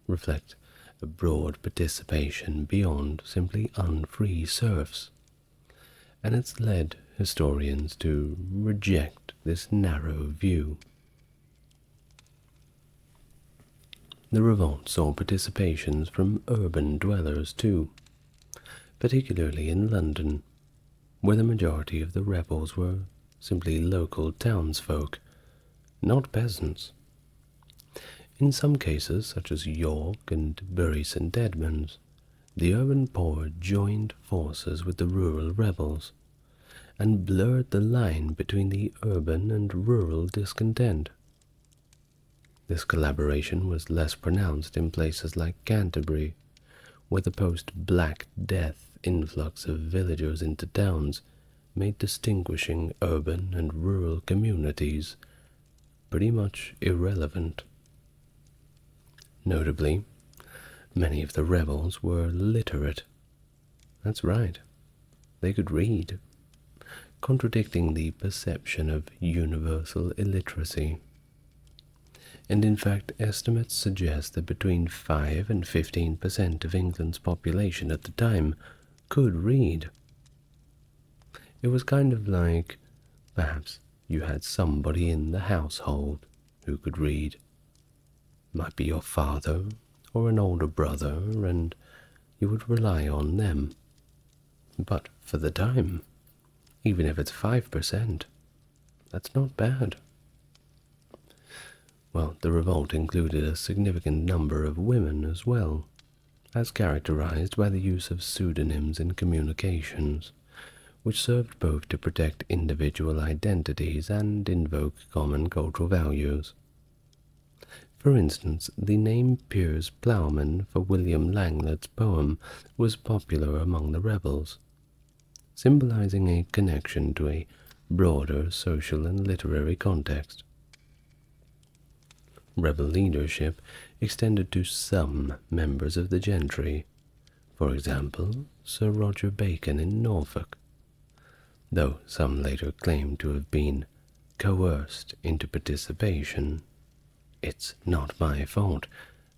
reflect a broad participation beyond simply unfree serfs, and it's led historians to reject this narrow view. The revolt saw participations from urban dwellers too, particularly in London, where the majority of the rebels were simply local townsfolk, not peasants. In some cases, such as York and Bury St. Edmunds, the urban poor joined forces with the rural rebels and blurred the line between the urban and rural discontent. This collaboration was less pronounced in places like Canterbury, where the post-Black Death influx of villagers into towns made distinguishing urban and rural communities pretty much irrelevant. Notably, many of the rebels were literate. That's right, they could read, contradicting the perception of universal illiteracy. And in fact, estimates suggest that between 5 and 15% of England's population at the time could read. It was kind of like, perhaps you had somebody in the household who could read. Might be your father or an older brother, and you would rely on them. But for the time, even if it's 5%, that's not bad. Well, the revolt included a significant number of women as well, as characterized by the use of pseudonyms in communications, which served both to protect individual identities and invoke common cultural values. For instance, the name Piers Plowman for William Langlet's poem was popular among the rebels, symbolizing a connection to a broader social and literary context. Rebel leadership extended to some members of the gentry, for example, Sir Roger Bacon in Norfolk. though some later claimed to have been coerced into participation. It's not my fault.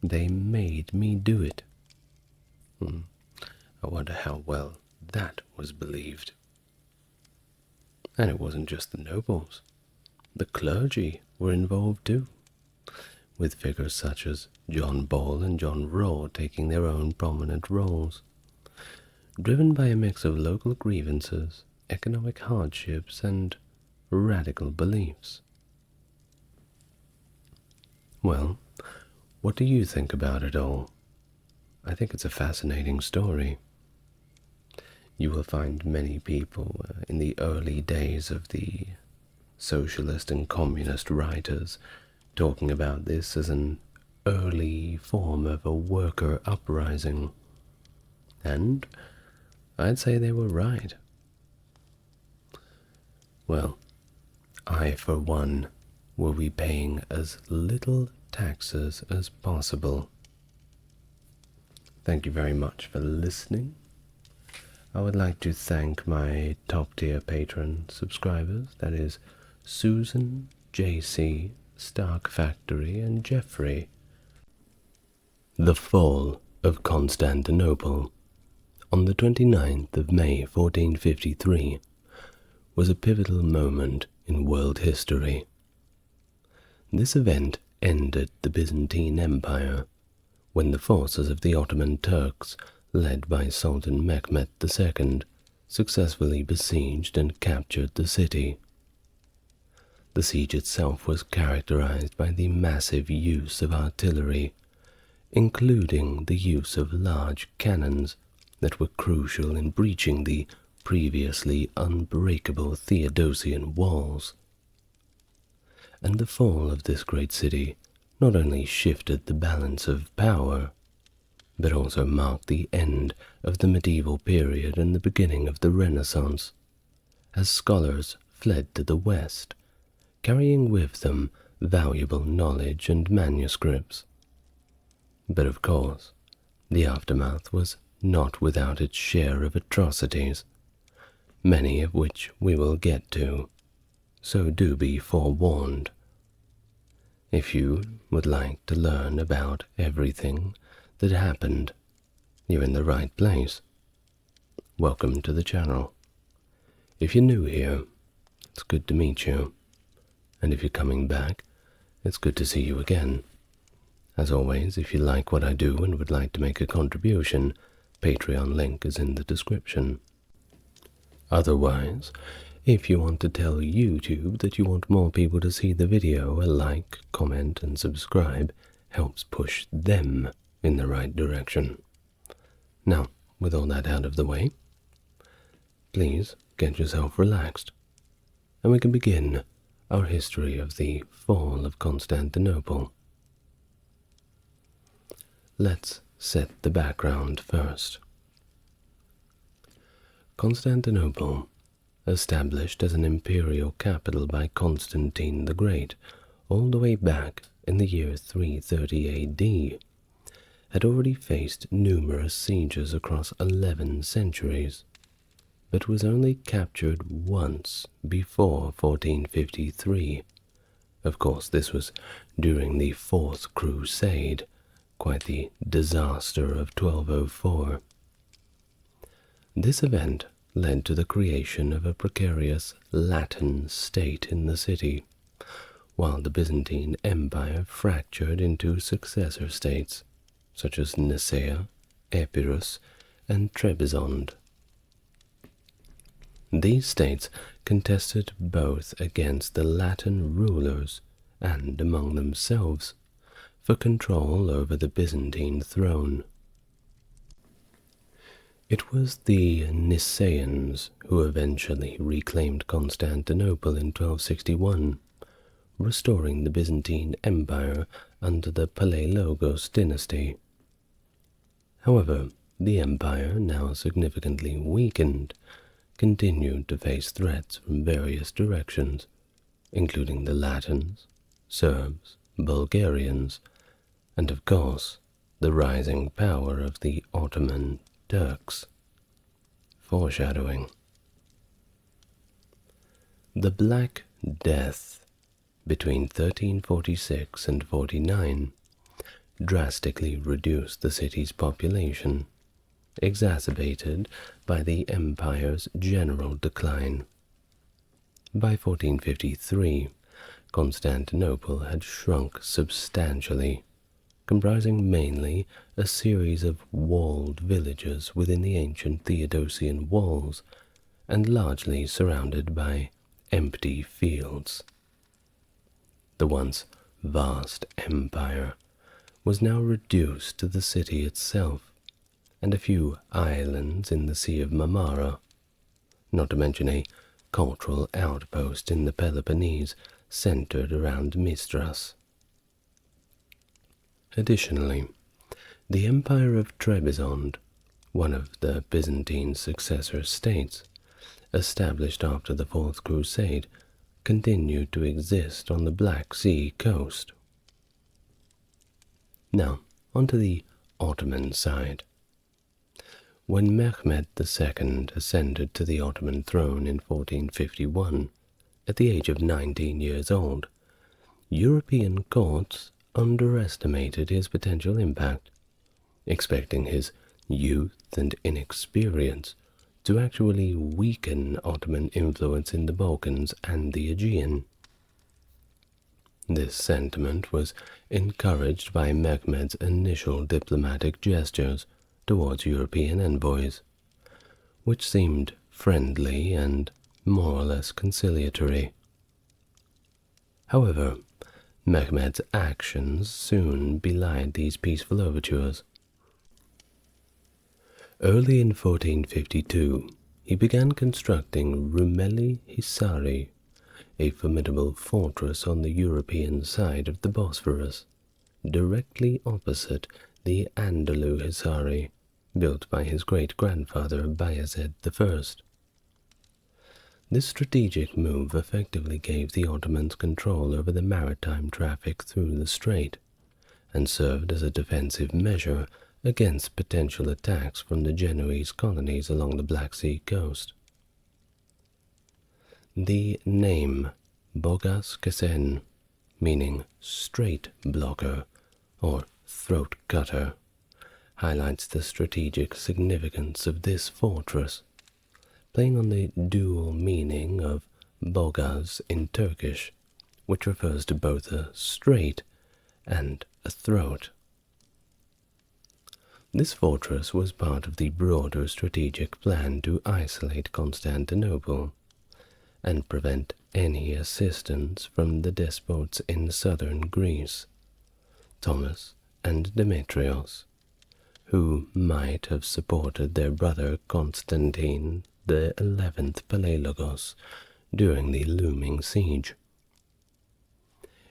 They made me do it. I wonder how well that was believed. And it wasn't just the nobles. The clergy were involved too, with figures such as John Ball and John Raw taking their own prominent roles, driven by a mix of local grievances, economic hardships, and radical beliefs. Well, what do you think about it all? I think it's a fascinating story. You will find many people in the early days of the socialist and communist writers talking about this as an early form of a worker uprising. And I'd say they were right. Well, I, for one, will be paying as little taxes as possible. Thank you very much for listening. I would like to thank my top-tier patron subscribers, that is Susan, JC, Stark Factory, and Jeffrey. The fall of Constantinople on the 29th of May 1453 was a pivotal moment in world history. This event ended the Byzantine Empire when the forces of the Ottoman Turks, led by Sultan Mehmed II, successfully besieged and captured the city. The siege itself was characterized by the massive use of artillery, including the use of large cannons that were crucial in breaching the previously unbreakable Theodosian walls. And the fall of this great city not only shifted the balance of power, but also marked the end of the medieval period and the beginning of the Renaissance, as scholars fled to the west, carrying with them valuable knowledge and manuscripts. But of course, the aftermath was not without its share of atrocities, many of which we will get to, so do be forewarned. If you would like to learn about everything that happened, you're in the right place. Welcome to the channel. If you're new here, it's good to meet you. And if you're coming back, it's good to see you again. As always, if you like what I do and would like to make a contribution, Patreon link is in the description. Otherwise, if you want to tell YouTube that you want more people to see the video, a like, comment, and subscribe helps push them in the right direction. Now, with all that out of the way, please get yourself relaxed, and we can begin our history of the fall of Constantinople. Let's set the background first. Constantinople, established as an imperial capital by Constantine the Great all the way back in the year 330 AD, had already faced numerous sieges across 11 centuries, but was only captured once before 1453. Of course, this was during the Fourth Crusade, quite the disaster of 1204. This event led to the creation of a precarious Latin state in the city, while the Byzantine Empire fractured into successor states, such as Nicaea, Epirus, and Trebizond. These states contested both against the Latin rulers and among themselves for control over the Byzantine throne. It was the Nicaeans who eventually reclaimed Constantinople in 1261, restoring the Byzantine Empire under the Palaiologos dynasty. However, the empire, now significantly weakened, continued to face threats from various directions, including the Latins, Serbs, Bulgarians, and of course, the rising power of the Ottoman Turks. Foreshadowing. The Black Death between 1346 and 49 drastically reduced the city's population, exacerbated by the empire's general decline. By 1453, Constantinople had shrunk substantially, comprising mainly a series of walled villages within the ancient Theodosian walls and largely surrounded by empty fields. The once vast empire was now reduced to the city itself and a few islands in the Sea of Marmara, not to mention a cultural outpost in the Peloponnese centered around Mistras. Additionally, the Empire of Trebizond, one of the Byzantine successor states, established after the Fourth Crusade, continued to exist on the Black Sea coast. Now, onto the Ottoman side. When Mehmed II ascended to the Ottoman throne in 1451, at the age of 19 years old, European courts underestimated his potential impact, expecting his youth and inexperience to actually weaken Ottoman influence in the Balkans and the Aegean. This sentiment was encouraged by Mehmed's initial diplomatic gestures towards European envoys, which seemed friendly and more or less conciliatory. However, Mehmed's actions soon belied these peaceful overtures. Early in 1452, he began constructing Rumeli Hisari, a formidable fortress on the European side of the Bosphorus, directly opposite the Andalu Hisari, built by his great-grandfather Bayezid I. This strategic move effectively gave the Ottomans control over the maritime traffic through the strait, and served as a defensive measure against potential attacks from the Genoese colonies along the Black Sea coast. The name Bogas Kesen, meaning strait blocker or throat cutter, highlights the strategic significance of this fortress, playing on the dual meaning of Bogas in Turkish, which refers to both a strait and a throat. This fortress was part of the broader strategic plan to isolate Constantinople and prevent any assistance from the despots in southern Greece, Thomas and Demetrios, who might have supported their brother Constantine the 11th Palaiologos during the looming siege.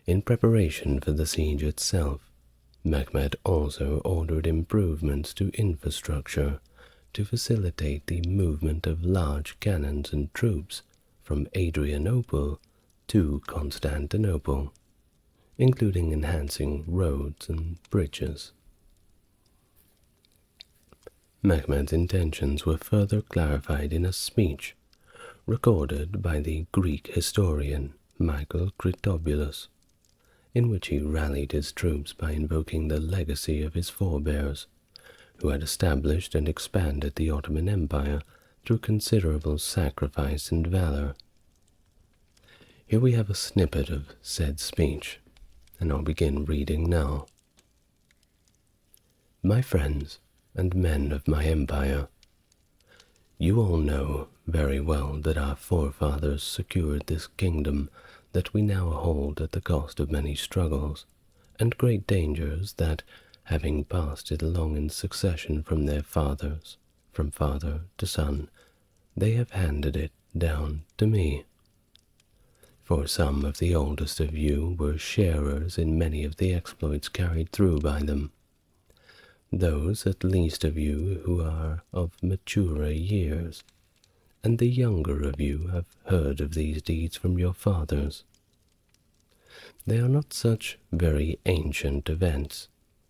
In preparation for the siege itself, Mehmed also ordered improvements to infrastructure to facilitate the movement of large cannons and troops from Adrianople to Constantinople, including enhancing roads and bridges. Mehmed's intentions were further clarified in a speech recorded by the Greek historian Michael Critobulus, in which he rallied his troops by invoking the legacy of his forebears, who had established and expanded the Ottoman Empire through considerable sacrifice and valor. Here we have a snippet of said speech, and I'll begin reading now. My friends and men of my empire, you all know very well that our forefathers secured this kingdom that we now hold at the cost of many struggles and great dangers that, having passed it along in succession from their fathers, from father to son, they have handed it down to me. For some of the oldest of you were sharers in many of the exploits carried through by them. Those at least of you who are of maturer years, and the younger of you have heard of these deeds from your fathers. They are not such very ancient events,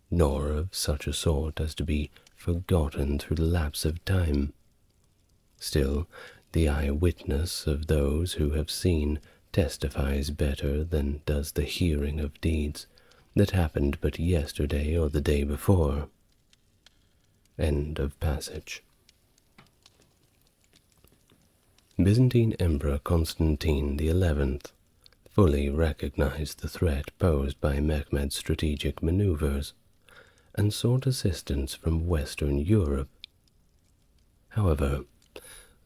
nor of such a sort as to be forgotten through the lapse of time. Still, The eyewitness of those who have seen testifies better than does the hearing of deeds that happened but yesterday or the day before. End of passage. Byzantine Emperor Constantine XI fully recognized the threat posed by Mehmed's strategic maneuvers and sought assistance from Western Europe. However,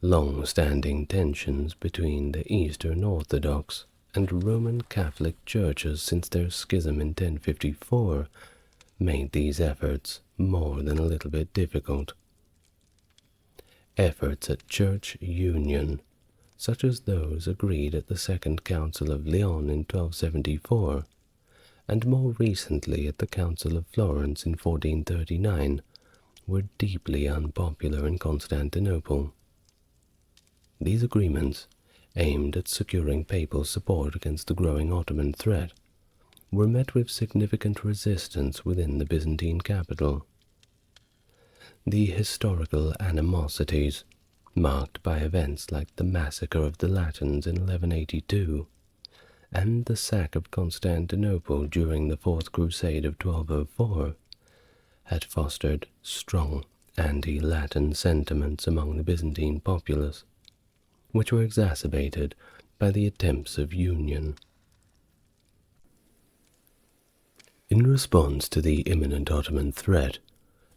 long-standing tensions between the Eastern Orthodox and Roman Catholic churches since their schism in 1054 made these efforts more than a little bit difficult. Efforts at church union, such as those agreed at the Second Council of Lyon in 1274, and more recently at the Council of Florence in 1439, were deeply unpopular in Constantinople. These agreements, aimed at securing papal support against the growing Ottoman threat, were met with significant resistance within the Byzantine capital. The historical animosities, marked by events like the massacre of the Latins in 1182 and the sack of Constantinople during the Fourth Crusade of 1204, had fostered strong anti-Latin sentiments among the Byzantine populace, which were exacerbated by the attempts of union. In response to the imminent Ottoman threat,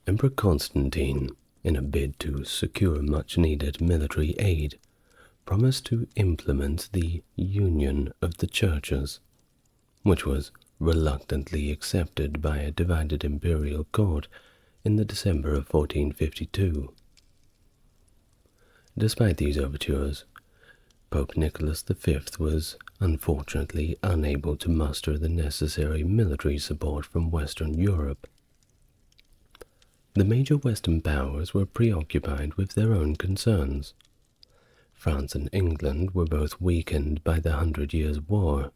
Emperor Constantine, in a bid to secure much-needed military aid, promised to implement the union of the churches, which was reluctantly accepted by a divided imperial court in the December of 1452. Despite these overtures, Pope Nicholas V was unfortunately unable to muster the necessary military support from Western Europe. The major Western powers were preoccupied with their own concerns. France and England were both weakened by the 100 Years' War.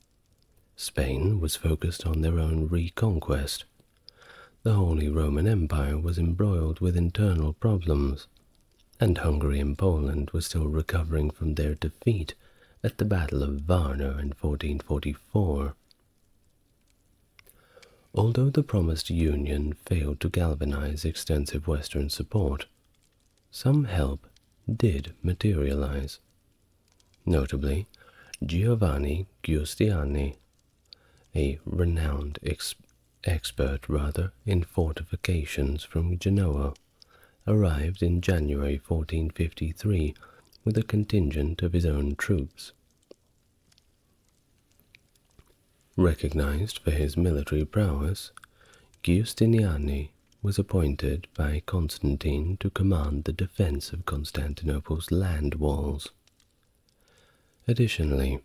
Spain was focused on their own reconquest. The Holy Roman Empire was embroiled with internal problems, and Hungary and Poland were still recovering from their defeat at the Battle of Varna in 1444. Although the promised union failed to galvanize extensive Western support, some help did materialize. Notably, Giovanni Giustiniani, a renowned expert in fortifications from Genoa, arrived in January 1453 with a contingent of his own troops. Recognized for his military prowess, Giustiniani was appointed by Constantine to command the defense of Constantinople's land walls. Additionally,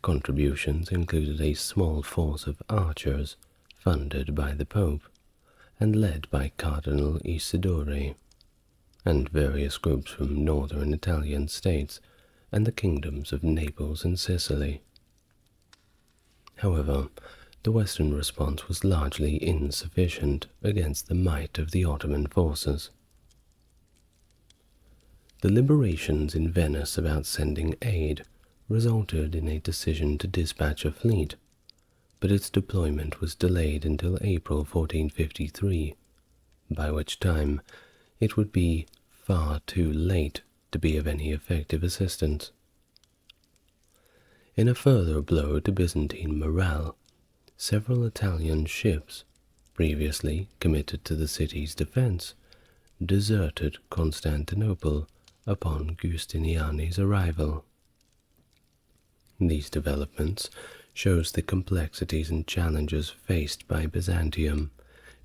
contributions included a small force of archers funded by the Pope and led by Cardinal Isidore, and various groups from northern Italian states and the kingdoms of Naples and Sicily. However, the Western response was largely insufficient against the might of the Ottoman forces. The deliberations in Venice about sending aid resulted in a decision to dispatch a fleet, but its deployment was delayed until April 1453, by which time it would be far too late to be of any effective assistance. In a further blow to Byzantine morale, several Italian ships, previously committed to the city's defense, deserted Constantinople upon Giustiniani's arrival. These developments shows the complexities and challenges faced by Byzantium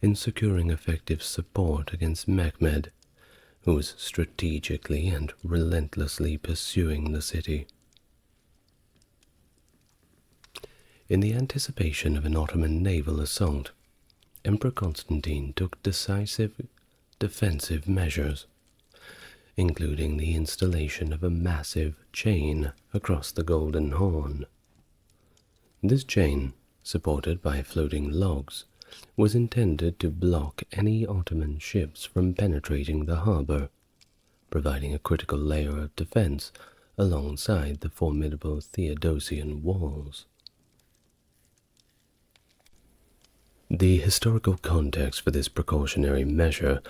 in securing effective support against Mehmed, who was strategically and relentlessly pursuing the city. In the anticipation of an Ottoman naval assault, Emperor Constantine took decisive defensive measures, including the installation of a massive chain across the Golden Horn. This chain, supported by floating logs, was intended to block any Ottoman ships from penetrating the harbor, providing a critical layer of defense alongside the formidable Theodosian walls. The historical context for this precautionary measure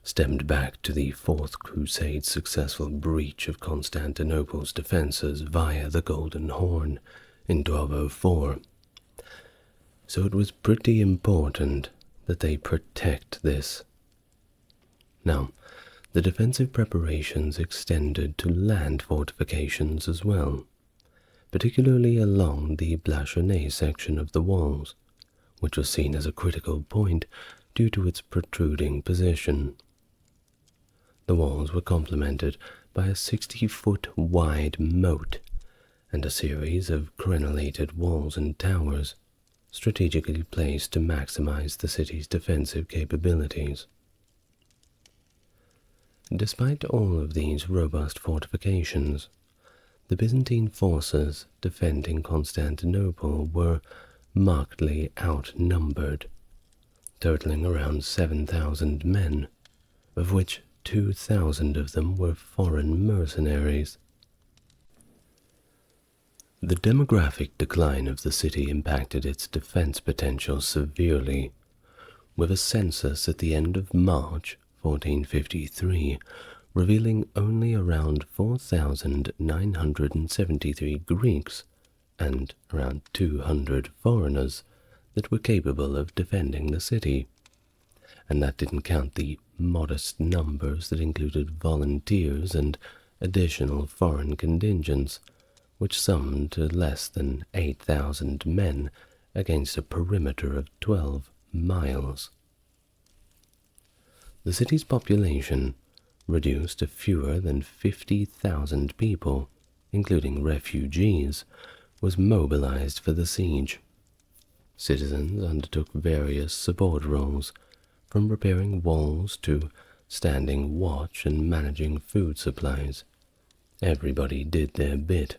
stemmed back to the Fourth Crusade's successful breach of Constantinople's defences via the Golden Horn in 1204. So it was pretty important that they protect this. Now, the defensive preparations extended to land fortifications as well, particularly along the Blachonnet section of the walls, which was seen as a critical point due to its protruding position. The walls were complemented by a 60-foot wide moat and a series of crenellated walls and towers, strategically placed to maximize the city's defensive capabilities. Despite all of these robust fortifications, the Byzantine forces defending Constantinople were markedly outnumbered, totaling around 7,000 men, of which 2,000 of them were foreign mercenaries. The demographic decline of the city impacted its defense potential severely, with a census at the end of March 1453 revealing only around 4,973 Greeks and around 200 foreigners that were capable of defending the city, and that didn't count the modest numbers that included volunteers and additional foreign contingents, which summed to less than 8,000 men against a perimeter of 12 miles. The city's population, reduced to fewer than 50,000 people, including refugees, was mobilized for the siege. Citizens undertook various support roles, from repairing walls to standing watch and managing food supplies. Everybody did their bit.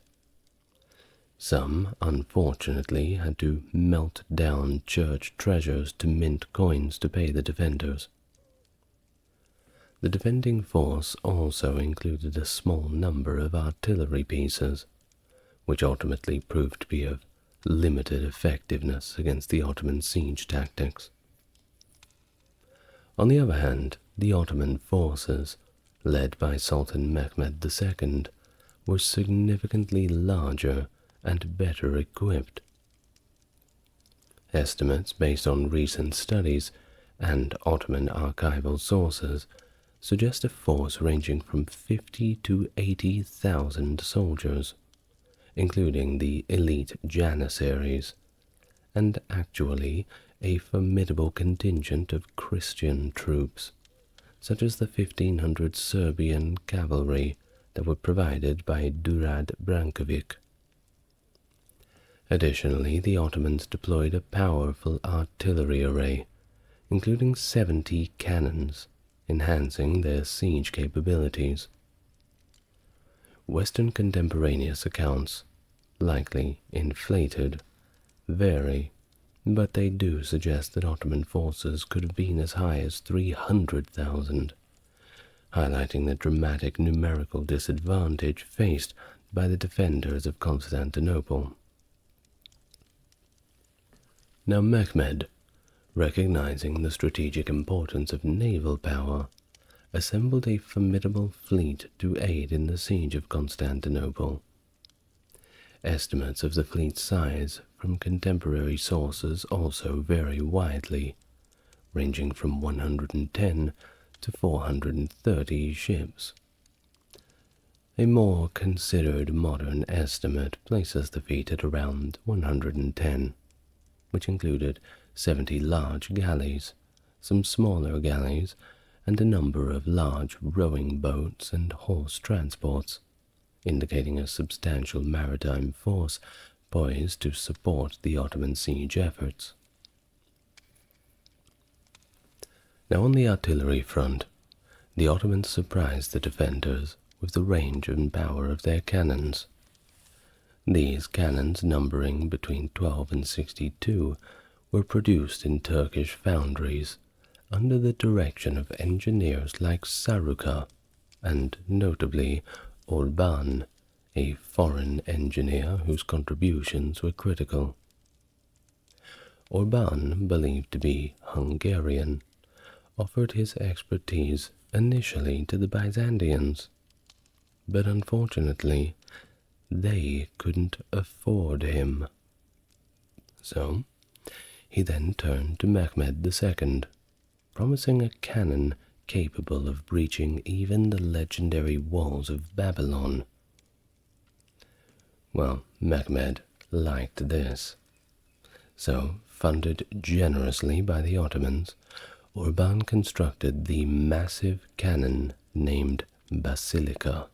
Some, unfortunately, had to melt down church treasures to mint coins to pay the defenders. The defending force also included a small number of artillery pieces, which ultimately proved to be of limited effectiveness against the Ottoman siege tactics. On the other hand, the Ottoman forces, led by Sultan Mehmed II, were significantly larger and better equipped. Estimates based on recent studies and Ottoman archival sources suggest a force ranging from 50 to 80,000 soldiers, including the elite janissaries, and actually a formidable contingent of Christian troops, such as the 1,500 Serbian cavalry that were provided by Durad Brankovic. Additionally, the Ottomans deployed a powerful artillery array, including 70 cannons, enhancing their siege capabilities. Western contemporaneous accounts, likely inflated, vary, but they do suggest that Ottoman forces could have been as high as 300,000, highlighting the dramatic numerical disadvantage faced by the defenders of Constantinople. Now Mehmed, recognizing the strategic importance of naval power, assembled a formidable fleet to aid in the siege of Constantinople. Estimates of the fleet's size from contemporary sources also vary widely, ranging from 110 to 430 ships. A more considered modern estimate places the fleet at around 110, which included 70 large galleys, some smaller galleys, and a number of large rowing boats and horse transports, indicating a substantial maritime force poised to support the Ottoman siege efforts. Now on the artillery front, the Ottomans surprised the defenders with the range and power of their cannons. These cannons, numbering between 12 and 62, were produced in Turkish foundries under the direction of engineers like Saruka and, notably, Orban, a foreign engineer whose contributions were critical. Orban, believed to be Hungarian, offered his expertise initially to the Byzantians, but unfortunately they couldn't afford him. So he then turned to Mehmed II, promising a cannon capable of breaching even the legendary walls of Babylon. Well, Mehmed liked this. So, funded generously by the Ottomans, Orban constructed the massive cannon named Basilica,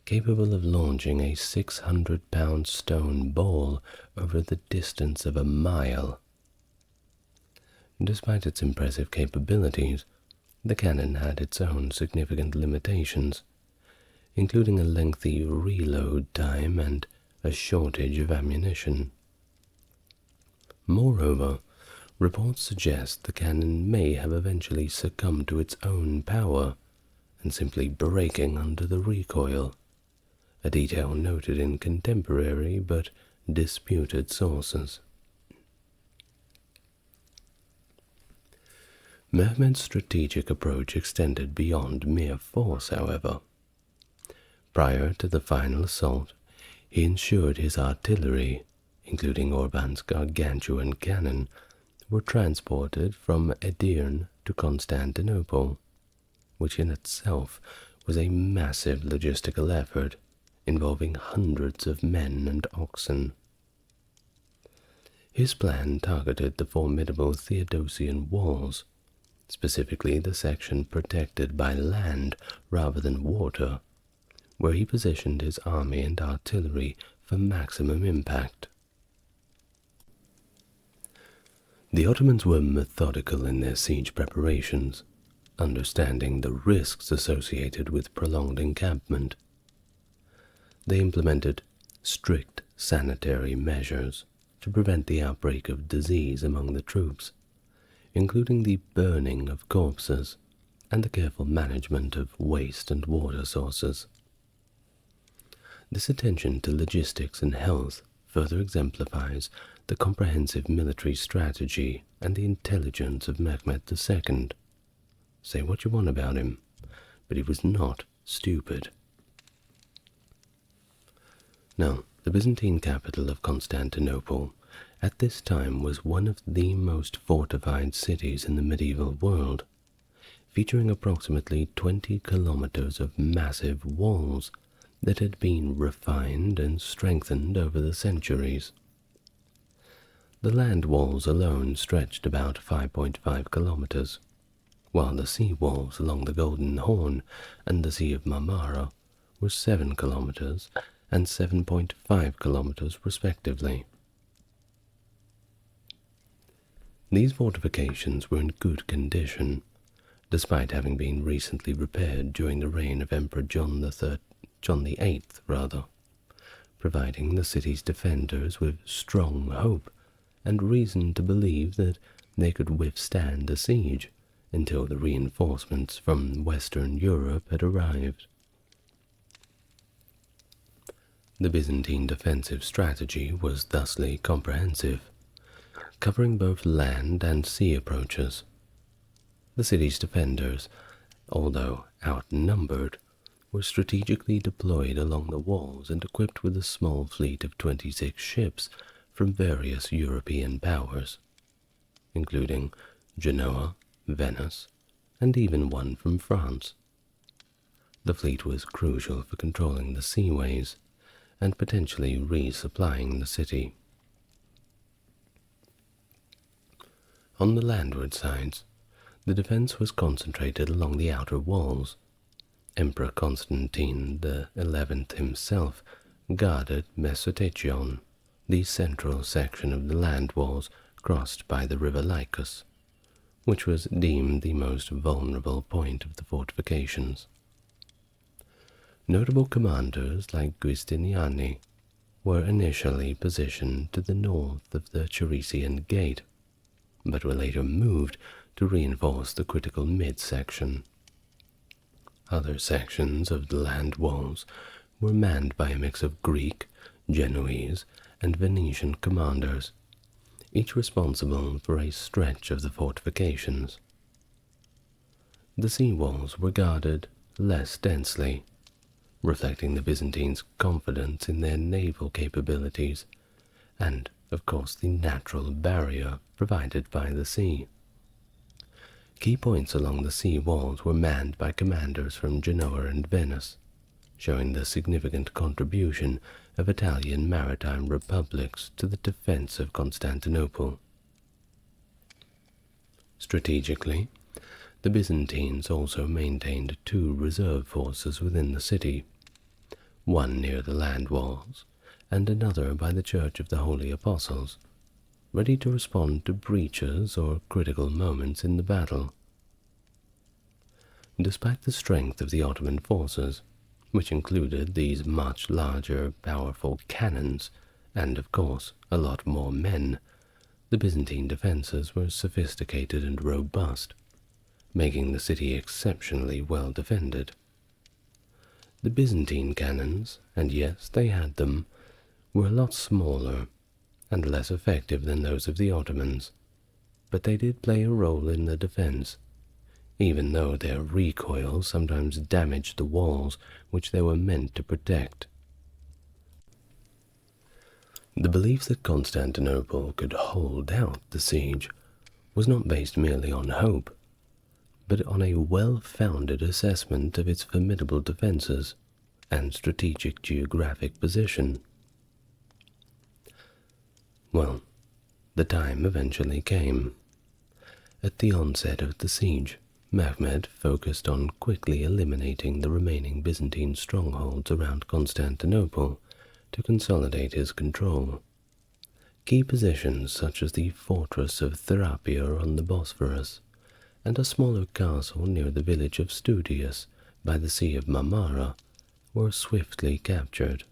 capable of launching a 600-pound stone ball over the distance of a mile. Despite its impressive capabilities, the cannon had its own significant limitations, including a lengthy reload time and a shortage of ammunition. Moreover, reports suggest the cannon may have eventually succumbed to its own power and simply breaking under the recoil, a detail noted in contemporary but disputed sources. Mehmed's strategic approach extended beyond mere force, however. Prior to the final assault, he ensured his artillery, including Orban's gargantuan cannon, were transported from Edirne to Constantinople, which in itself was a massive logistical effort involving hundreds of men and oxen. His plan targeted the formidable Theodosian walls, specifically the section protected by land rather than water, where he positioned his army and artillery for maximum impact. The Ottomans were methodical in their siege preparations, understanding the risks associated with prolonged encampment. They implemented strict sanitary measures to prevent the outbreak of disease among the troops, including the burning of corpses and the careful management of waste and water sources. This attention to logistics and health further exemplifies the comprehensive military strategy and the intelligence of Mehmed II. Say what you want about him, but he was not stupid. Now, the Byzantine capital of Constantinople at this time was one of the most fortified cities in the medieval world, featuring approximately 20 kilometers of massive walls that had been refined and strengthened over the centuries. The land walls alone stretched about 5.5 kilometers, while the sea walls along the Golden Horn and the Sea of Marmara were 7 kilometers and 7.5 kilometers respectively. These fortifications were in good condition, despite having been recently repaired during the reign of Emperor John VIII, providing the city's defenders with strong hope and reason to believe that they could withstand a siege until the reinforcements from Western Europe had arrived. The Byzantine defensive strategy was thusly comprehensive, covering both land and sea approaches. The city's defenders, although outnumbered, were strategically deployed along the walls and equipped with a small fleet of 26 ships from various European powers, including Genoa, Venice, and even one from France. The fleet was crucial for controlling the seaways and potentially resupplying the city. On the landward sides, the defense was concentrated along the outer walls. Emperor Constantine XI himself guarded Mesotechion, the central section of the land walls crossed by the river Lycus, which was deemed the most vulnerable point of the fortifications. Notable commanders like Giustiniani were initially positioned to the north of the Charician Gate, but were later moved to reinforce the critical midsection. Other sections of the land walls were manned by a mix of Greek, Genoese, and Venetian commanders, each responsible for a stretch of the fortifications. The sea walls were guarded less densely, reflecting the Byzantines' confidence in their naval capabilities and, of course, the natural barrier provided by the sea. Key points along the sea walls were manned by commanders from Genoa and Venice, showing the significant contribution of Italian maritime republics to the defense of Constantinople. Strategically, the Byzantines also maintained two reserve forces within the city, one near the land walls and another by the Church of the Holy Apostles, ready to respond to breaches or critical moments in the battle. Despite the strength of the Ottoman forces, which included these much larger, powerful cannons, and of course a lot more men, the Byzantine defenses were sophisticated and robust, making the city exceptionally well defended. The Byzantine cannons, and yes, they had them, were a lot smaller and less effective than those of the Ottomans, but they did play a role in the defense, even though their recoil sometimes damaged the walls which they were meant to protect. The belief that Constantinople could hold out the siege was not based merely on hope, but on a well-founded assessment of its formidable defenses and strategic geographic position. Well, the time eventually came. At the onset of the siege, Mehmed focused on quickly eliminating the remaining Byzantine strongholds around Constantinople to consolidate his control. Key positions such as the fortress of Therapia on the Bosphorus and a smaller castle near the village of Studius by the Sea of Marmara were swiftly captured.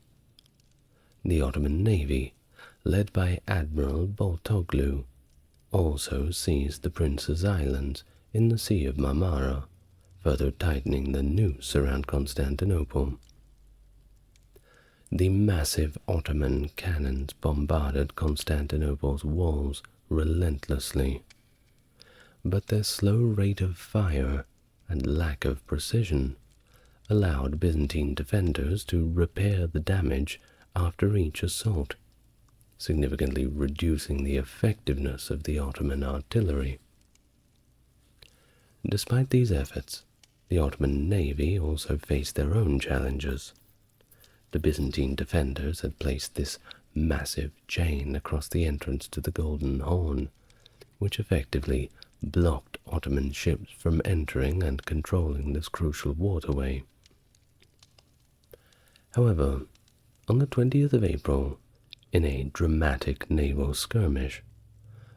The Ottoman navy, led by Admiral Boltoglu, also seized the Prince's Islands in the Sea of Marmara, further tightening the noose around Constantinople. The massive Ottoman cannons bombarded Constantinople's walls relentlessly, but their slow rate of fire and lack of precision allowed Byzantine defenders to repair the damage after each assault, significantly reducing the effectiveness of the Ottoman artillery. Despite these efforts, the Ottoman navy also faced their own challenges. The Byzantine defenders had placed this massive chain across the entrance to the Golden Horn, which effectively blocked Ottoman ships from entering and controlling this crucial waterway. However, on the 20th of April, in a dramatic naval skirmish,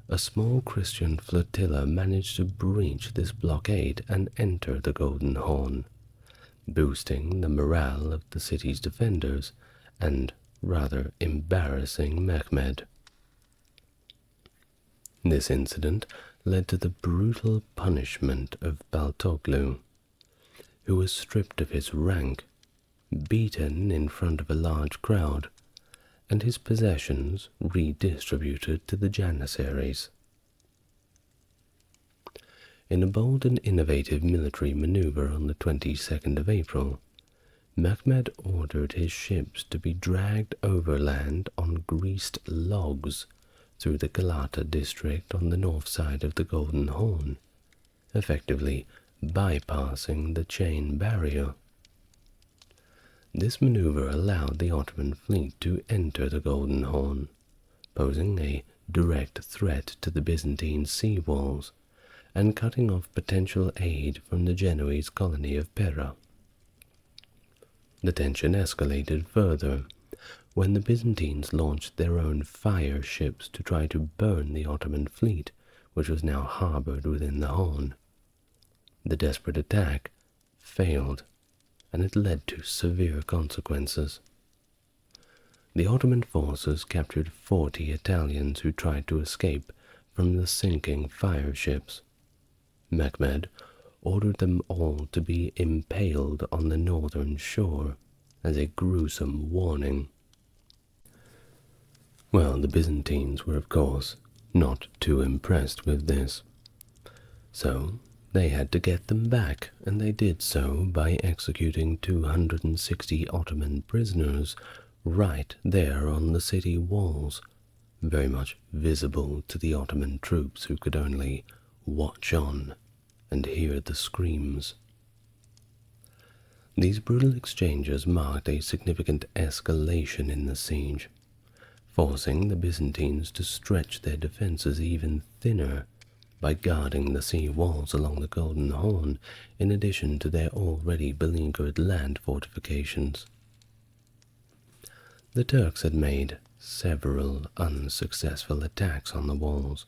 a small Christian flotilla managed to breach this blockade and enter the Golden Horn, boosting the morale of the city's defenders and rather embarrassing Mehmed. This incident led to the brutal punishment of Baltoglu, who was stripped of his rank, beaten in front of a large crowd, and his possessions redistributed to the Janissaries. In a bold and innovative military maneuver on the 22nd of April, Mehmed ordered his ships to be dragged overland on greased logs through the Galata district on the north side of the Golden Horn, effectively bypassing the chain barrier. This maneuver allowed the Ottoman fleet to enter the Golden Horn, posing a direct threat to the Byzantine sea walls and cutting off potential aid from the Genoese colony of Pera. The tension escalated further when the Byzantines launched their own fire ships to try to burn the Ottoman fleet, which was now harbored within the Horn. The desperate attack failed, and it led to severe consequences. The Ottoman forces captured 40 Italians who tried to escape from the sinking fire ships. Mehmed ordered them all to be impaled on the northern shore, as a gruesome warning. Well, the Byzantines were, of course, not too impressed with this. So they had to get them back, and they did so by executing 260 Ottoman prisoners right there on the city walls, very much visible to the Ottoman troops who could only watch on and hear the screams. These brutal exchanges marked a significant escalation in the siege, forcing the Byzantines to stretch their defenses even thinner by guarding the sea walls along the Golden Horn in addition to their already beleaguered land fortifications. The Turks had made several unsuccessful attacks on the walls,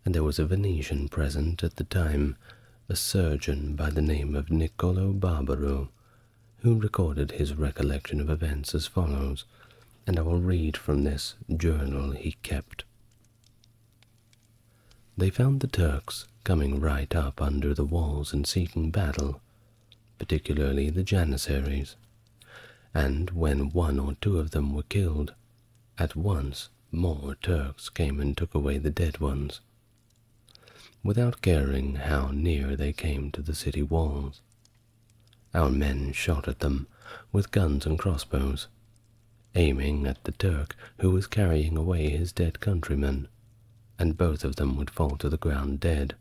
and there was a Venetian present at the time, a surgeon by the name of Niccolo Barbaro, who recorded his recollection of events as follows, and I will read from this journal he kept. They found the Turks coming right up under the walls and seeking battle, particularly the Janissaries, and when one or two of them were killed, at once more Turks came and took away the dead ones, without caring how near they came to the city walls. Our men shot at them with guns and crossbows, aiming at the Turk who was carrying away his dead countrymen, and both of them would fall to the ground dead.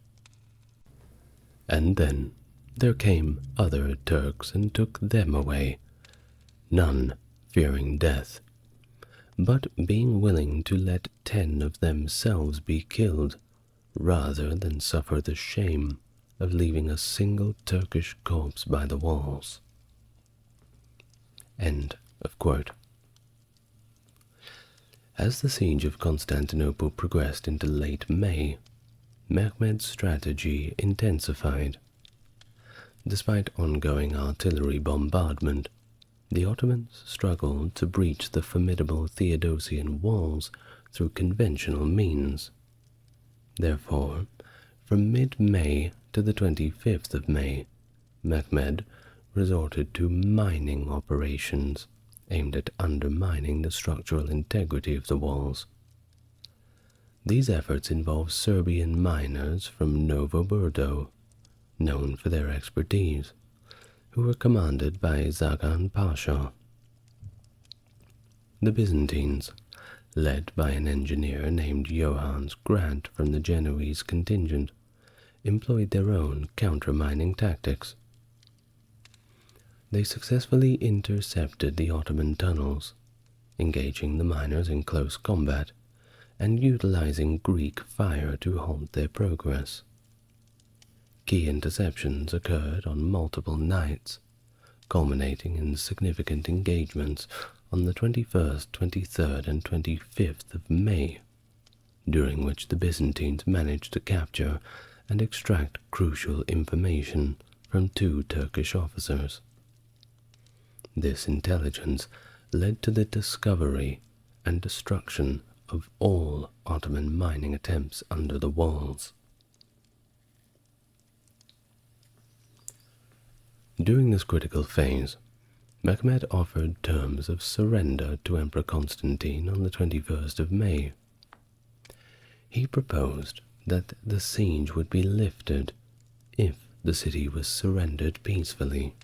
And then there came other Turks and took them away, none fearing death, but being willing to let 10 of themselves be killed, rather than suffer the shame of leaving a single Turkish corpse by the walls. End of quote. As the siege of Constantinople progressed into late May, Mehmed's strategy intensified. Despite ongoing artillery bombardment, the Ottomans struggled to breach the formidable Theodosian walls through conventional means. Therefore, from mid-May to the 25th of May, Mehmed resorted to mining operations aimed at undermining the structural integrity of the walls. These efforts involved Serbian miners from Novo Brdo, known for their expertise, who were commanded by Zagan Pasha. The Byzantines, led by an engineer named Johannes Grant from the Genoese contingent, employed their own counter-mining tactics. They successfully intercepted the Ottoman tunnels, engaging the miners in close combat and utilizing Greek fire to halt their progress. Key interceptions occurred on multiple nights, culminating in significant engagements on the 21st, 23rd, and 25th of May, during which the Byzantines managed to capture and extract crucial information from 2 Turkish officers. This intelligence led to the discovery and destruction of all Ottoman mining attempts under the walls. During this critical phase, Mehmed offered terms of surrender to Emperor Constantine on the 21st of May. He proposed that the siege would be lifted if the city was surrendered peacefully.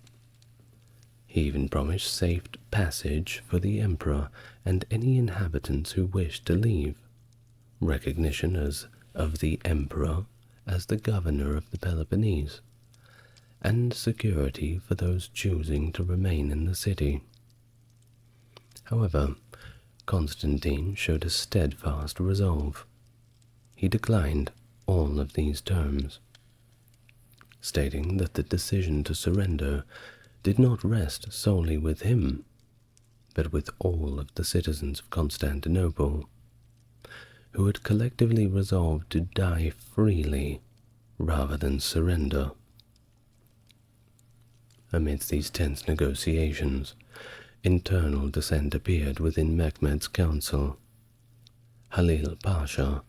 He even promised safe passage for the emperor and any inhabitants who wished to leave, recognition of the emperor as the governor of the Peloponnese, and security for those choosing to remain in the city. However, Constantine showed a steadfast resolve. He declined all of these terms, stating that the decision to surrender did not rest solely with him, but with all of the citizens of Constantinople, who had collectively resolved to die freely rather than surrender. Amidst these tense negotiations, internal dissent appeared within Mehmed's council. Halil Pasha,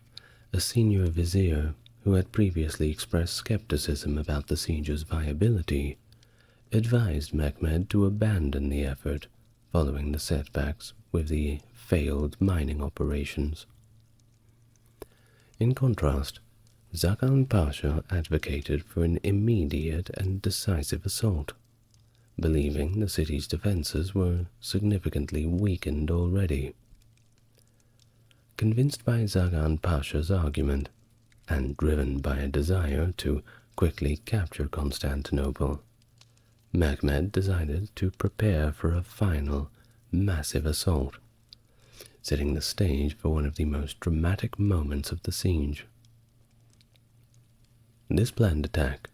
a senior vizier who had previously expressed skepticism about the siege's viability, advised Mehmed to abandon the effort following the setbacks with the failed mining operations. In contrast, Zagan Pasha advocated for an immediate and decisive assault, believing the city's defenses were significantly weakened already. Convinced by Zagan Pasha's argument, and driven by a desire to quickly capture Constantinople, Mehmed decided to prepare for a final, massive assault, setting the stage for one of the most dramatic moments of the siege. This planned attack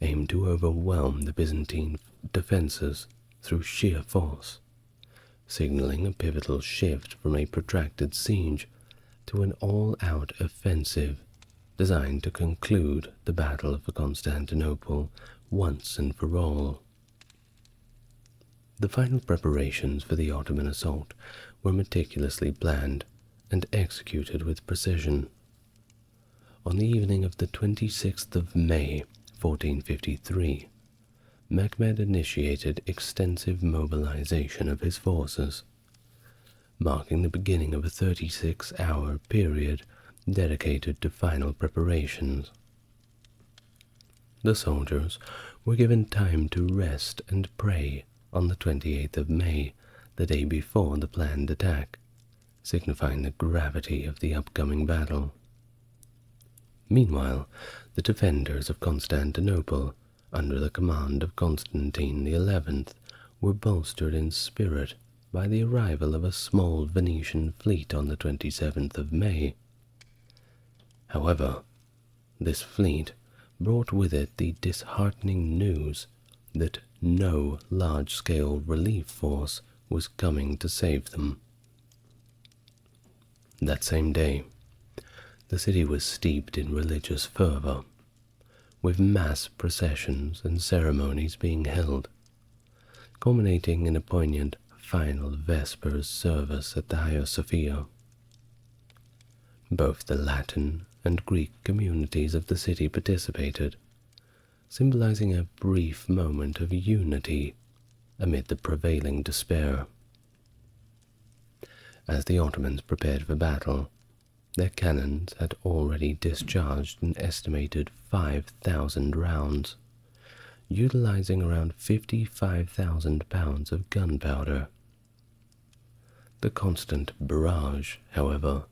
aimed to overwhelm the Byzantine defenses through sheer force, signaling a pivotal shift from a protracted siege to an all-out offensive designed to conclude the Battle of Constantinople once and for all. The final preparations for the Ottoman assault were meticulously planned and executed with precision. On the evening of the 26th of May, 1453, Mehmed initiated extensive mobilization of his forces, marking the beginning of a 36-hour period dedicated to final preparations. The soldiers were given time to rest and pray on the 28th of May, the day before the planned attack, signifying the gravity of the upcoming battle. Meanwhile, the defenders of Constantinople, under the command of Constantine XI, were bolstered in spirit by the arrival of a small Venetian fleet on the 27th of May. However, this fleet brought with it the disheartening news that no large-scale relief force was coming to save them. That same day, the city was steeped in religious fervor, with mass processions and ceremonies being held, culminating in a poignant final Vespers service at the Hagia Sophia. Both the Latin and Greek communities of the city participated, symbolizing a brief moment of unity amid the prevailing despair. As the Ottomans prepared for battle, their cannons had already discharged an estimated 5,000 rounds, utilizing around 55,000 pounds of gunpowder. The constant barrage, however,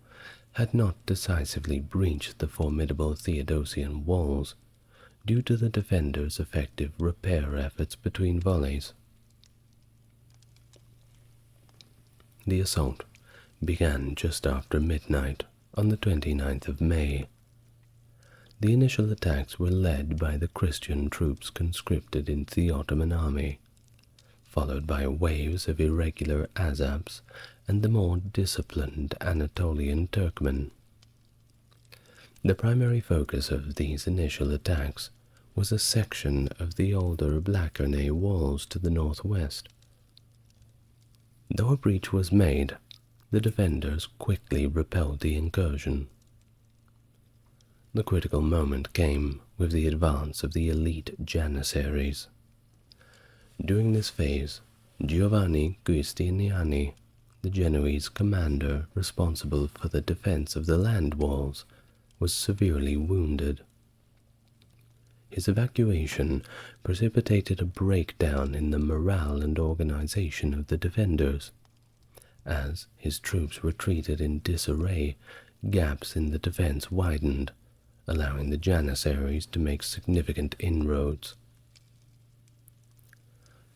had not decisively breached the formidable Theodosian walls due to the defenders' effective repair efforts between volleys. The assault began just after midnight on the 29th of May. The initial attacks were led by the Christian troops conscripted into the Ottoman army, followed by waves of irregular Azabs and the more disciplined Anatolian Turkmen. The primary focus of these initial attacks was a section of the older Blachernae walls to the northwest. Though a breach was made, the defenders quickly repelled the incursion. The critical moment came with the advance of the elite Janissaries. During this phase, Giovanni Giustiniani, the Genoese commander responsible for the defense of the land walls, was severely wounded. His evacuation precipitated a breakdown in the morale and organization of the defenders. As his troops retreated in disarray, gaps in the defense widened, allowing the Janissaries to make significant inroads.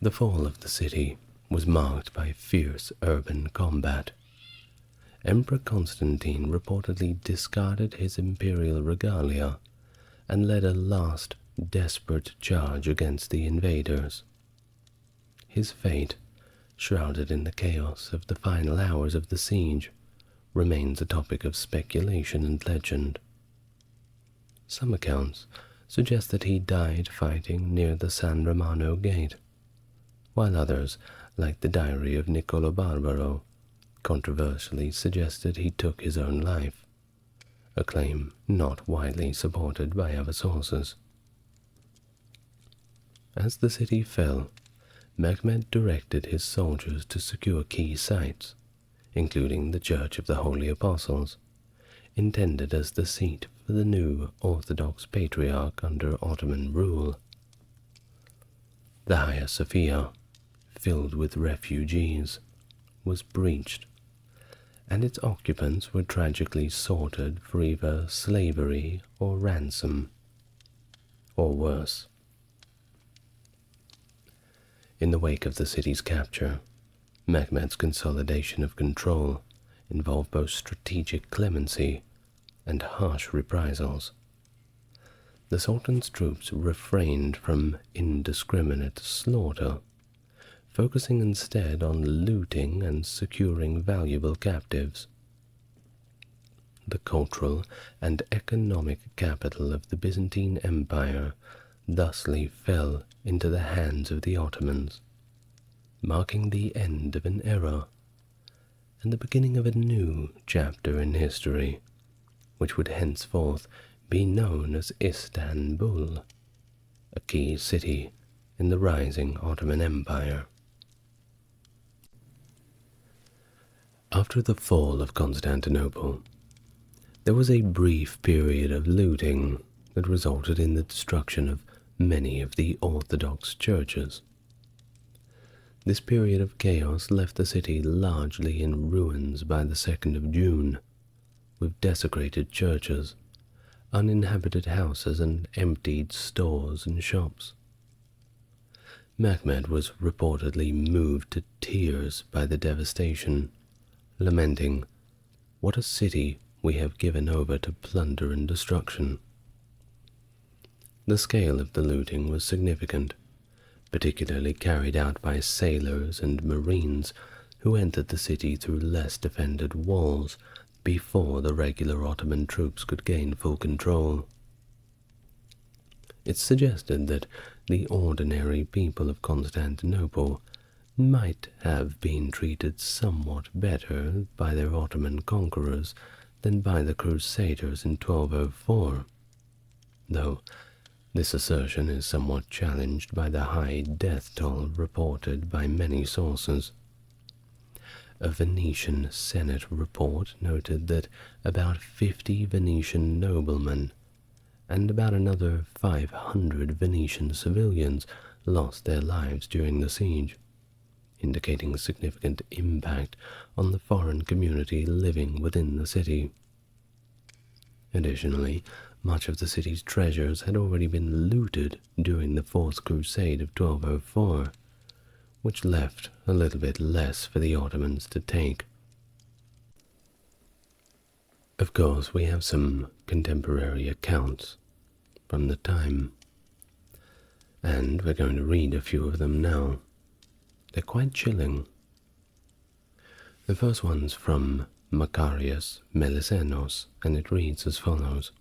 The fall of the city was marked by fierce urban combat. Emperor Constantine reportedly discarded his imperial regalia and led a last desperate charge against the invaders. His fate, shrouded in the chaos of the final hours of the siege, remains a topic of speculation and legend. Some accounts suggest that he died fighting near the San Romano Gate, while others, like the diary of Niccolo Barbaro, controversially suggested he took his own life, a claim not widely supported by other sources. As the city fell, Mehmed directed his soldiers to secure key sites, including the Church of the Holy Apostles, intended as the seat for the new Orthodox Patriarch under Ottoman rule. The Hagia Sophia, filled with refugees, was breached, and its occupants were tragically sorted for either slavery or ransom, or worse. In the wake of the city's capture, Mehmed's consolidation of control involved both strategic clemency and harsh reprisals. The Sultan's troops refrained from indiscriminate slaughter, focusing instead on looting and securing valuable captives. The cultural and economic capital of the Byzantine Empire thusly fell into the hands of the Ottomans, marking the end of an era and the beginning of a new chapter in history, which would henceforth be known as Istanbul, a key city in the rising Ottoman Empire. After the fall of Constantinople, there was a brief period of looting that resulted in the destruction of many of the Orthodox churches. This period of chaos left the city largely in ruins by the 2nd of June, with desecrated churches, uninhabited houses, and emptied stores and shops. Mehmed was reportedly moved to tears by the devastation, lamenting, "What a city we have given over to plunder and destruction." The scale of the looting was significant, particularly carried out by sailors and marines who entered the city through less defended walls before the regular Ottoman troops could gain full control. It's suggested that the ordinary people of Constantinople might have been treated somewhat better by their Ottoman conquerors than by the Crusaders in 1204, though this assertion is somewhat challenged by the high death toll reported by many sources. A Venetian Senate report noted that about 50 Venetian noblemen and about another 500 Venetian civilians lost their lives during the siege, indicating a significant impact on the foreign community living within the city. Additionally, much of the city's treasures had already been looted during the Fourth Crusade of 1204, which left a little bit less for the Ottomans to take. Of course, we have some contemporary accounts from the time, and we're going to read a few of them now. They're quite chilling. The first one's from Macarius Melisenos, and it reads as follows.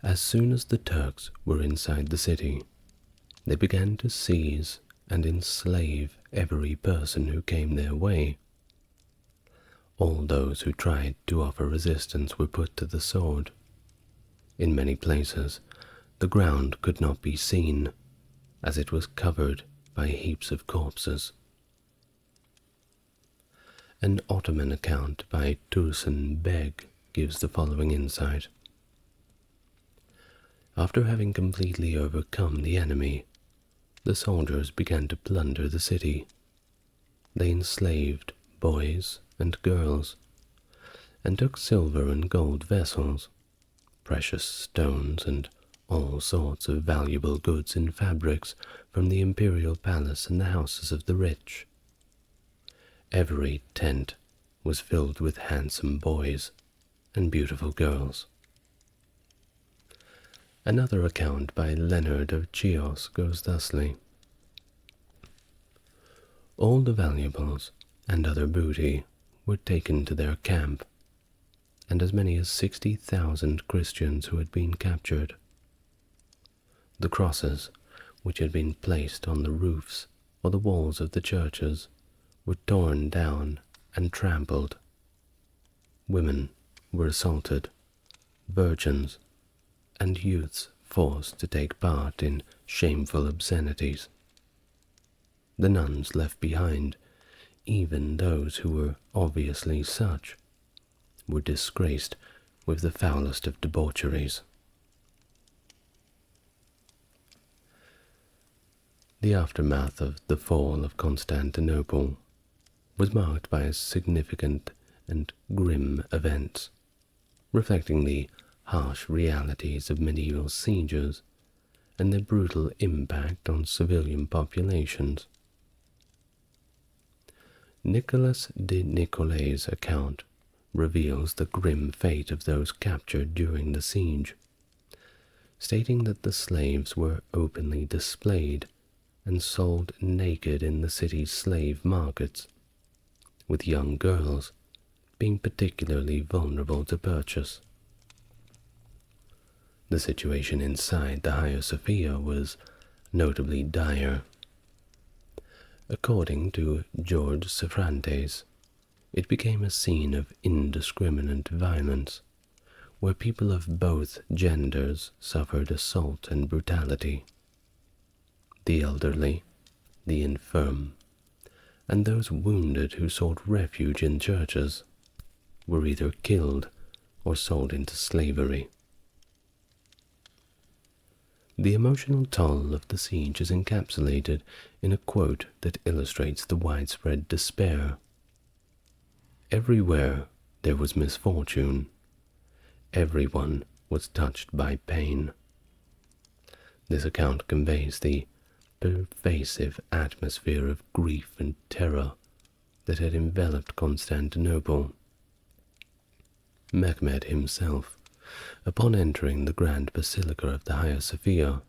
As soon as the Turks were inside the city, they began to seize and enslave every person who came their way. All those who tried to offer resistance were put to the sword. In many places, the ground could not be seen, as it was covered by heaps of corpses. An Ottoman account by Tursun Beg gives the following insight. After having completely overcome the enemy, the soldiers began to plunder the city. They enslaved boys and girls, and took silver and gold vessels, precious stones, and all sorts of valuable goods and fabrics from the imperial palace and the houses of the rich. Every tent was filled with handsome boys and beautiful girls. Another account by Leonard of Chios goes thusly. All the valuables and other booty were taken to their camp, and as many as 60,000 Christians who had been captured. The crosses, which had been placed on the roofs or the walls of the churches, were torn down and trampled. Women were assaulted, virgins and youths forced to take part in shameful obscenities. The nuns left behind, even those who were obviously such, were disgraced with the foulest of debaucheries. The aftermath of the fall of Constantinople was marked by significant and grim events, reflecting the harsh realities of medieval sieges and their brutal impact on civilian populations. Nicholas de Nicolet's account reveals the grim fate of those captured during the siege, stating that the slaves were openly displayed and sold naked in the city's slave markets, with young girls being particularly vulnerable to purchase. The situation inside the Hagia Sophia was notably dire. According to George Safrantes, it became a scene of indiscriminate violence, where people of both genders suffered assault and brutality. The elderly, the infirm, and those wounded who sought refuge in churches were either killed or sold into slavery. The emotional toll of the siege is encapsulated in a quote that illustrates the widespread despair. Everywhere there was misfortune. Everyone was touched by pain. This account conveys the pervasive atmosphere of grief and terror that had enveloped Constantinople. Mehmed himself, upon entering the Grand Basilica of the Hagia Sophia,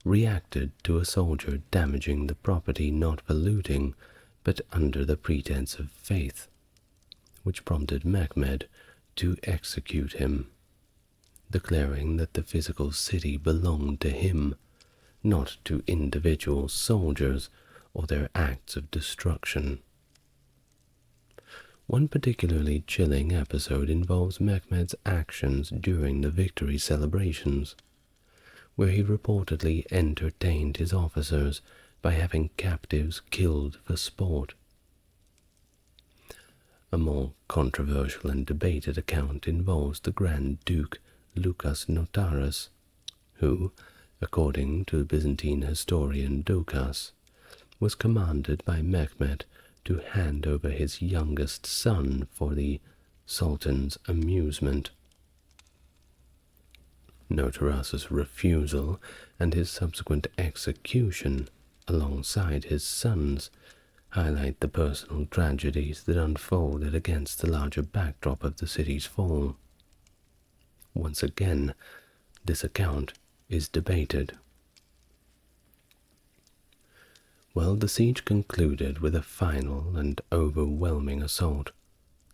reacted to a soldier damaging the property not for looting, but under the pretense of faith, which prompted Mehmed to execute him, declaring that the physical city belonged to him, not to individual soldiers or their acts of destruction. One particularly chilling episode involves Mehmed's actions during the victory celebrations, where he reportedly entertained his officers by having captives killed for sport. A more controversial and debated account involves the Grand Duke Lucas Notaras, who, according to Byzantine historian Ducas, was commanded by Mehmed to hand over his youngest son for the Sultan's amusement. Notaras's refusal and his subsequent execution alongside his sons highlight the personal tragedies that unfolded against the larger backdrop of the city's fall. Once again, this account is debated. Well, the siege concluded with a final and overwhelming assault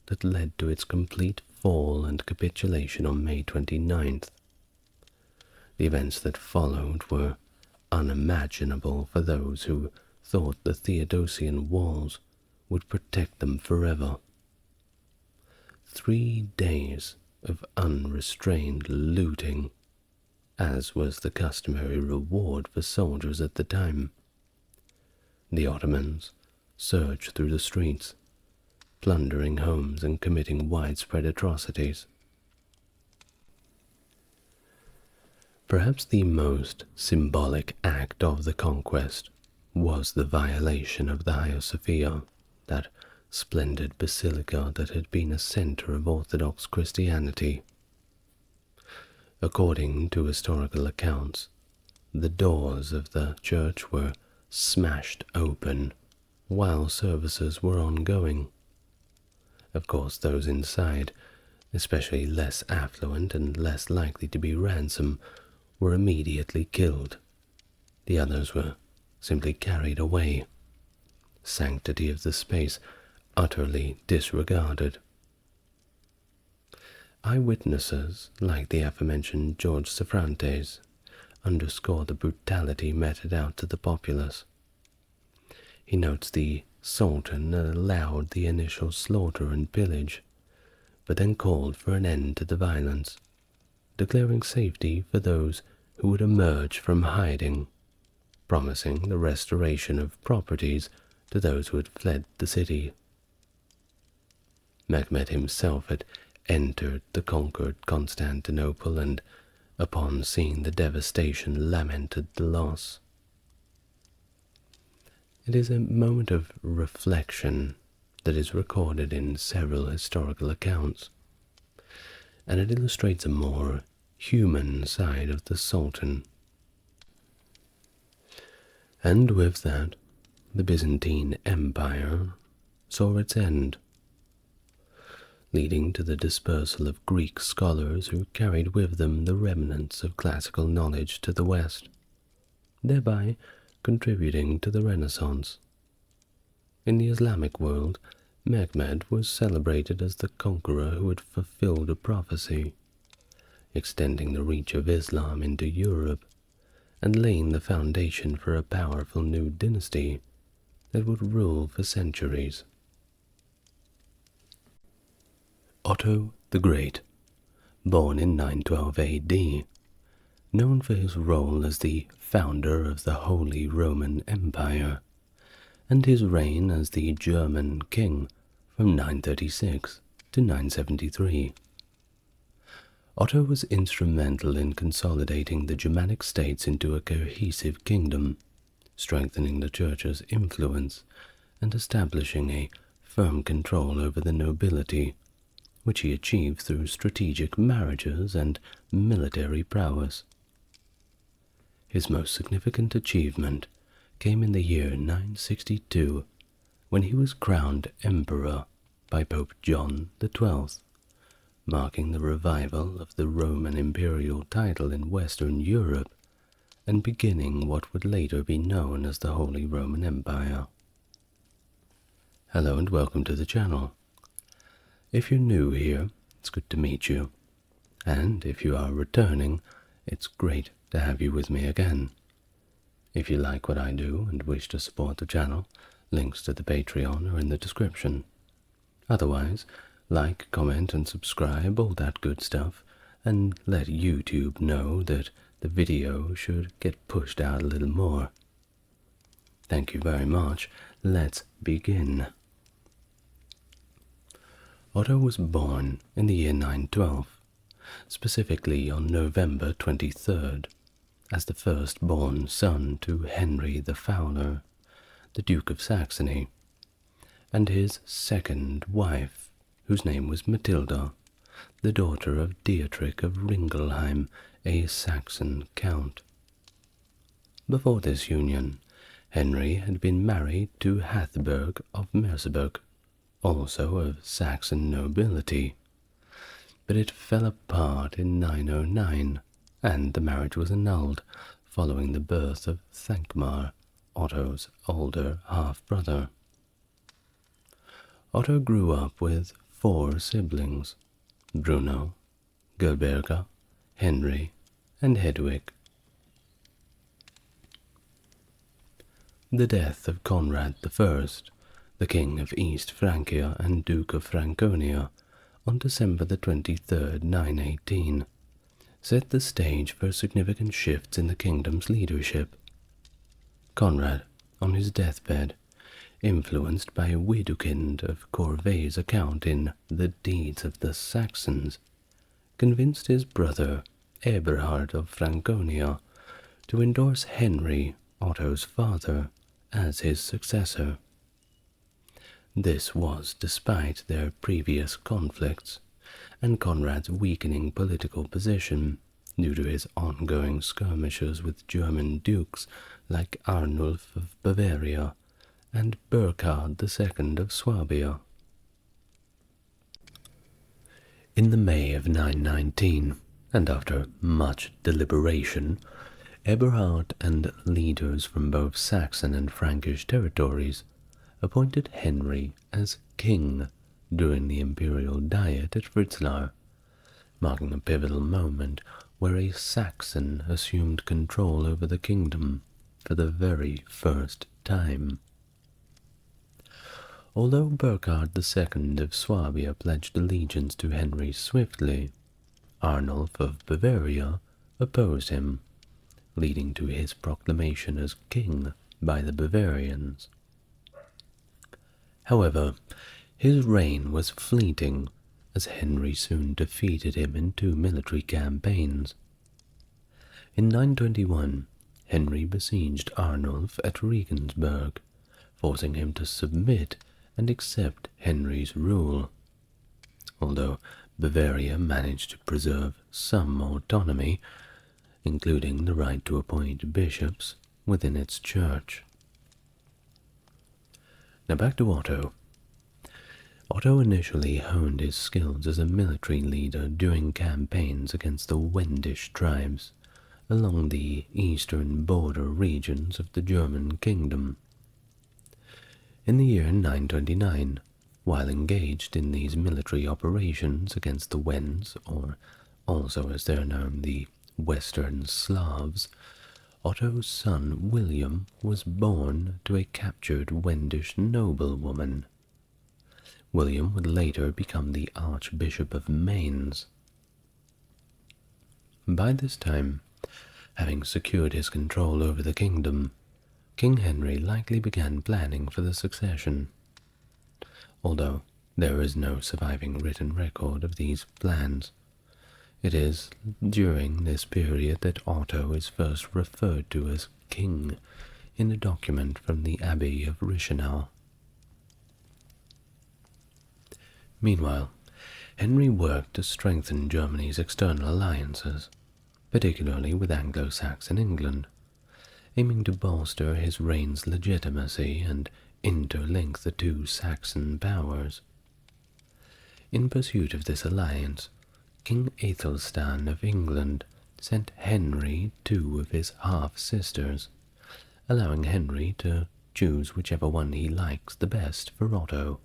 that led to its complete fall and capitulation on May 29th. The events that followed were unimaginable for those who thought the Theodosian walls would protect them forever. 3 days of unrestrained looting, as was the customary reward for soldiers at the time. The Ottomans surged through the streets, plundering homes and committing widespread atrocities. Perhaps the most symbolic act of the conquest was the violation of the Hagia Sophia, that splendid basilica that had been a center of Orthodox Christianity. According to historical accounts, the doors of the church were smashed open while services were ongoing. Of course, those inside, especially less affluent and less likely to be ransomed, were immediately killed. The others were simply carried away, sanctity of the space utterly disregarded. Eyewitnesses, like the aforementioned George Safrantes, underscore the brutality meted out to the populace. He notes the Sultan allowed the initial slaughter and pillage, but then called for an end to the violence, declaring safety for those who would emerge from hiding, promising the restoration of properties to those who had fled the city. Mehmed himself had entered the conquered Constantinople and, upon seeing the devastation, lamented the loss. It is a moment of reflection that is recorded in several historical accounts, and it illustrates a more human side of the Sultan. And with that, the Byzantine Empire saw its end, leading to the dispersal of Greek scholars who carried with them the remnants of classical knowledge to the West, thereby contributing to the Renaissance. In the Islamic world, Mehmed was celebrated as the conqueror who had fulfilled a prophecy, extending the reach of Islam into Europe and laying the foundation for a powerful new dynasty that would rule for centuries. Otto the Great, born in 912 AD, known for his role as the founder of the Holy Roman Empire, and his reign as the German king from 936 to 973. Otto was instrumental in consolidating the Germanic states into a cohesive kingdom, strengthening the Church's influence and establishing a firm control over the nobility, which he achieved through strategic marriages and military prowess. His most significant achievement came in the year 962, when he was crowned emperor by Pope John XII, marking the revival of the Roman imperial title in Western Europe and beginning what would later be known as the Holy Roman Empire. Hello and welcome to the channel. If you're new here, it's good to meet you, and if you are returning, it's great to have you with me again. If you like what I do and wish to support the channel, links to the Patreon are in the description. Otherwise, like, comment and subscribe, all that good stuff, and let YouTube know that the video should get pushed out a little more. Thank you very much. Let's begin. Otto was born in the year 912, specifically on November 23rd, as the firstborn son to Henry the Fowler, the Duke of Saxony, and his second wife, whose name was Matilda, the daughter of Dietrich of Ringelheim, a Saxon count. Before this union, Henry had been married to Hathburg of Merseburg, also of Saxon nobility, but it fell apart in 909, and the marriage was annulled following the birth of Thankmar, Otto's older half-brother. Otto grew up with 4 siblings: Bruno, Gerberga, Henry, and Hedwig. The death of Conrad I, the King of East Francia and Duke of Franconia, on December the 23rd, 918, set the stage for significant shifts in the kingdom's leadership. Conrad, on his deathbed, influenced by Widukind of Corvey's account in The Deeds of the Saxons, convinced his brother Eberhard of Franconia to endorse Henry, Otto's father, as his successor. This was despite their previous conflicts and Conrad's weakening political position due to his ongoing skirmishes with German dukes like Arnulf of Bavaria and Burkhard II of Swabia. In the May of 919, and after much deliberation, Eberhard and leaders from both Saxon and Frankish territories appointed Henry as king during the imperial diet at Fritzlar, marking a pivotal moment where a Saxon assumed control over the kingdom for the very first time. Although Burkhard II of Swabia pledged allegiance to Henry swiftly, Arnulf of Bavaria opposed him leading to his proclamation as king by the Bavarians. However, his reign was fleeting, as Henry soon defeated him in 2 military campaigns. In 921, Henry besieged Arnulf at Regensburg, forcing him to submit and accept Henry's rule. Although Bavaria managed to preserve some autonomy, including the right to appoint bishops within its church. Now back to Otto. Otto initially honed his skills as a military leader during campaigns against the Wendish tribes along the eastern border regions of the German kingdom. In the year 929, while engaged in these military operations against the Wends, or also as they're known, the Western Slavs, Otto's son William was born to a captured Wendish noblewoman. William would later become the Archbishop of Mainz. By this time, having secured his control over the kingdom, King Henry likely began planning for the succession. Although there is no surviving written record of these plans, it is during this period that Otto is first referred to as king in a document from the Abbey of Reichenau. Meanwhile, Henry worked to strengthen Germany's external alliances, particularly with Anglo-Saxon England, aiming to bolster his reign's legitimacy and interlink the two Saxon powers. In pursuit of this alliance, King Aethelstan of England sent Henry 2 of his half-sisters, allowing Henry to choose whichever one he likes the best for Otto.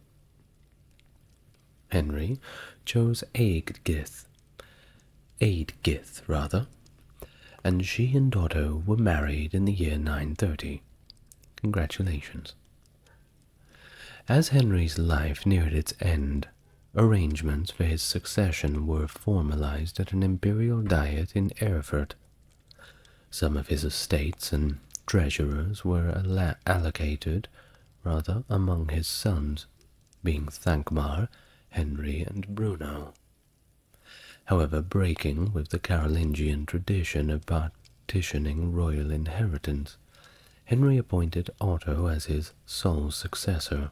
Henry chose Eadgith, and she and Otto were married in the year 930. Congratulations. As Henry's life neared its end, arrangements for his succession were formalized at an imperial diet in Erfurt. Some of his estates and treasurers were allocated among his sons, being Thankmar, Henry, and Bruno. However, breaking with the Carolingian tradition of partitioning royal inheritance, Henry appointed Otto as his sole successor,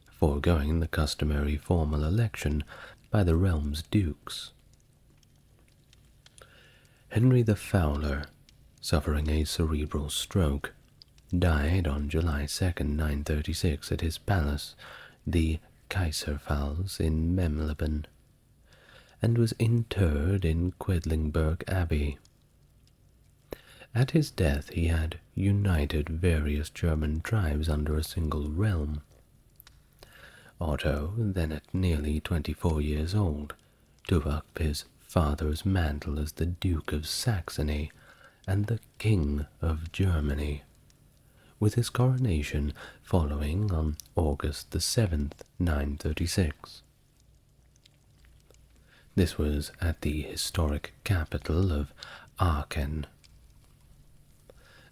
foregoing the customary formal election by the realm's dukes. Henry the Fowler, suffering a cerebral stroke, died on July 2nd, 936 at his palace, the Kaiserpfalz in Memleben, and was interred in Quedlinburg Abbey. At his death he had united various German tribes under a single realm. Otto, then at nearly 24 years old, took up his father's mantle as the Duke of Saxony and the King of Germany, with his coronation following on August the 7th, 936. This was at the historic capital of Aachen.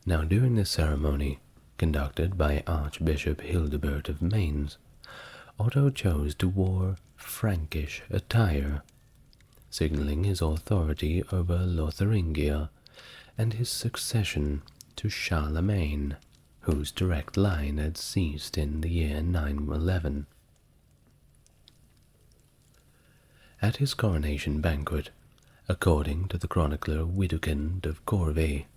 Now during this ceremony, conducted by Archbishop Hildebert of Mainz, Otto chose to wear Frankish attire, signaling his authority over Lotharingia and his succession to Charlemagne, whose direct line had ceased in the year 911. At his coronation banquet, according to the chronicler Widukind of Corvey,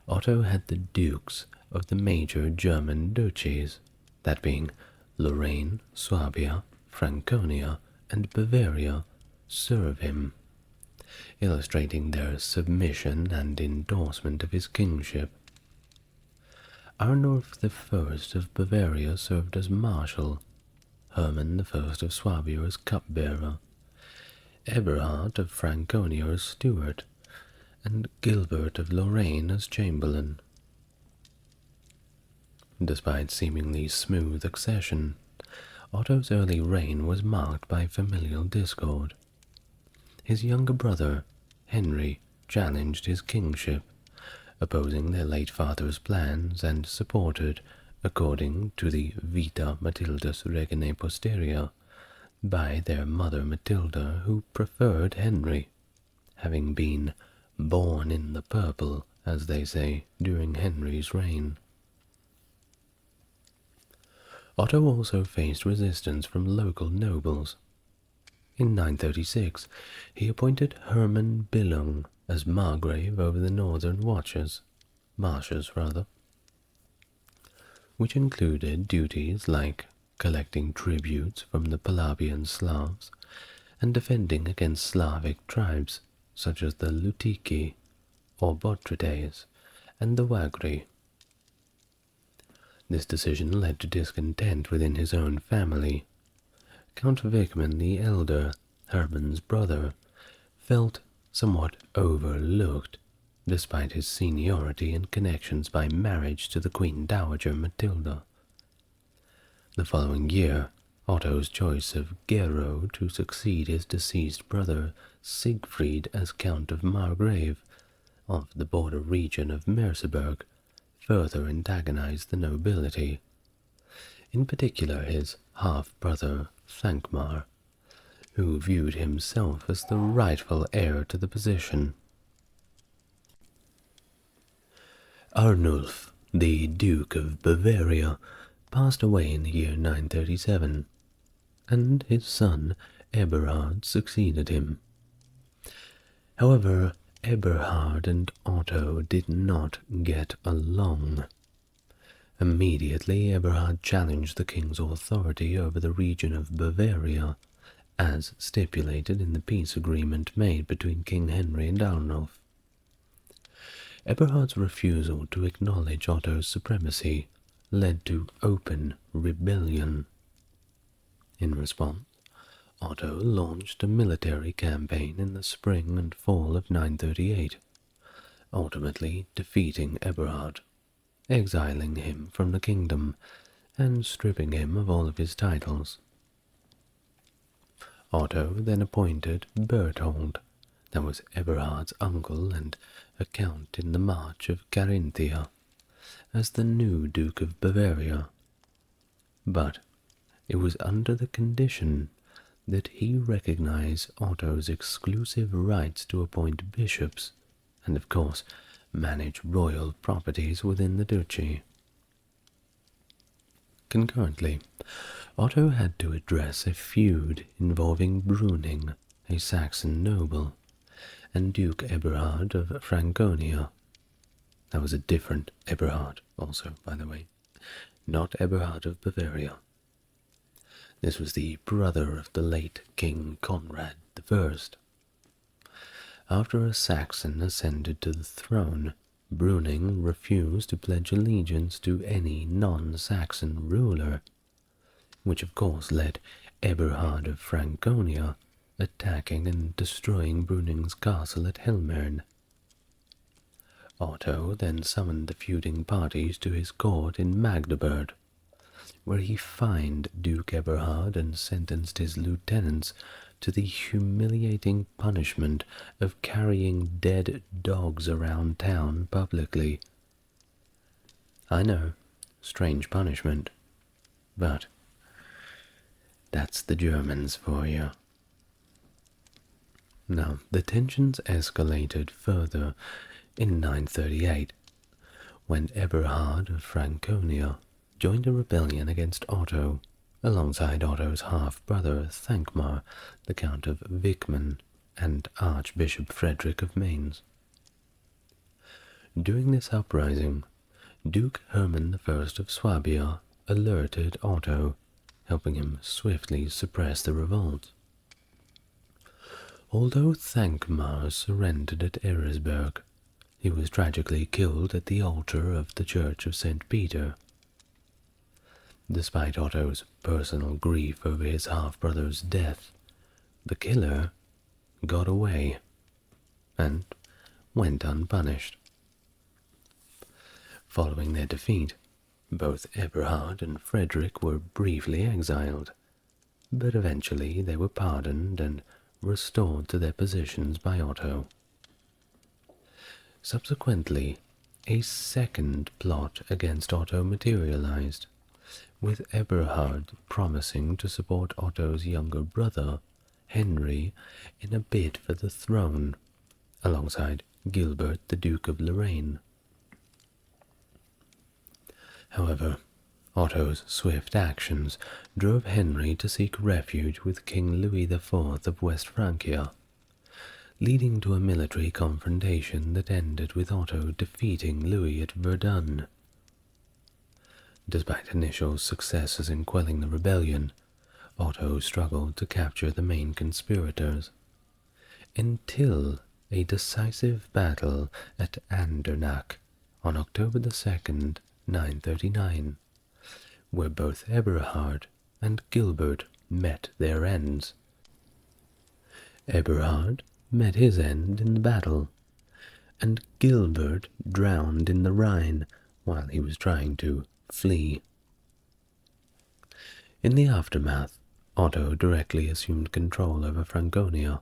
Otto had the dukes of the major German duchies, that being Lorraine, Swabia, Franconia, and Bavaria, serve him, illustrating their submission and endorsement of his kingship. Arnulf I of Bavaria served as marshal, Hermann I of Swabia as cupbearer, Eberhard of Franconia as steward, and Gilbert of Lorraine as chamberlain. Despite seemingly smooth accession, Otto's early reign was marked by familial discord. His younger brother, Henry, challenged his kingship, opposing their late father's plans and supported, according to the Vita Matildus Reginae Posterior, by their mother Matilda, who preferred Henry, having been born in the purple, as they say, during Henry's reign. Otto also faced resistance from local nobles. In 936, he appointed Hermann Billung as margrave over the northern marshes, which included duties like collecting tributes from the Palabian Slavs and defending against Slavic tribes such as the Lutiki or Botrides and the Wagri. This decision led to discontent within his own family. Count Wichmann the Elder, Hermann's brother, felt somewhat overlooked, despite his seniority and connections by marriage to the Queen Dowager Matilda. The following year, Otto's choice of Gero to succeed his deceased brother Siegfried as Count of Margrave of the border region of Merseburg further antagonized the nobility, in particular his half-brother Thankmar, who viewed himself as the rightful heir to the position. Arnulf, the Duke of Bavaria, passed away in the year 937, and his son Eberhard succeeded him. However, Eberhard and Otto did not get along. Immediately, Eberhard challenged the king's authority over the region of Bavaria, as stipulated in the peace agreement made between King Henry and Arnulf. Eberhard's refusal to acknowledge Otto's supremacy led to open rebellion. In response, Otto launched a military campaign in the spring and fall of 938, ultimately defeating Eberhard, exiling him from the kingdom, and stripping him of all of his titles. Otto then appointed Berthold, that was Eberhard's uncle and a count in the March of Carinthia, as the new Duke of Bavaria. But it was under the condition that he recognize Otto's exclusive rights to appoint bishops and, of course, manage royal properties within the duchy. Concurrently, Otto had to address a feud involving Bruning, a Saxon noble, and Duke Eberhard of Franconia. That was a different Eberhard, also, by the way, not Eberhard of Bavaria. This was the brother of the late King Conrad I. After a Saxon ascended to the throne, Bruning refused to pledge allegiance to any non-Saxon ruler, which of course led Eberhard of Franconia attacking and destroying Bruning's castle at Helmern. Otto then summoned the feuding parties to his court in Magdeburg, where he fined Duke Eberhard and sentenced his lieutenants to the humiliating punishment of carrying dead dogs around town publicly. I know, strange punishment, but that's the Germans for you. Now, the tensions escalated further in 938, when Eberhard of Franconia joined a rebellion against Otto, alongside Otto's half-brother Thankmar, the Count of Wichmann, and Archbishop Frederick of Mainz. During this uprising, Duke Hermann I of Swabia alerted Otto, helping him swiftly suppress the revolt. Although Thankmar surrendered at Eresburg, he was tragically killed at the altar of the Church of St. Peter. Despite Otto's personal grief over his half-brother's death, the killer got away and went unpunished. Following their defeat, both Eberhard and Frederick were briefly exiled, but eventually they were pardoned and restored to their positions by Otto. Subsequently, a second plot against Otto materialized, with Eberhard promising to support Otto's younger brother, Henry, in a bid for the throne, alongside Gilbert, the Duke of Lorraine. However, Otto's swift actions drove Henry to seek refuge with King Louis IV of West Francia, leading to a military confrontation that ended with Otto defeating Louis at Verdun. Despite initial successes in quelling the rebellion, Otto struggled to capture the main conspirators, until a decisive battle at Andernach on October 2nd, 939, where both Eberhard and Gilbert met their ends. Eberhard met his end in the battle, and Gilbert drowned in the Rhine while he was trying to flee. In the aftermath, Otto directly assumed control over Franconia,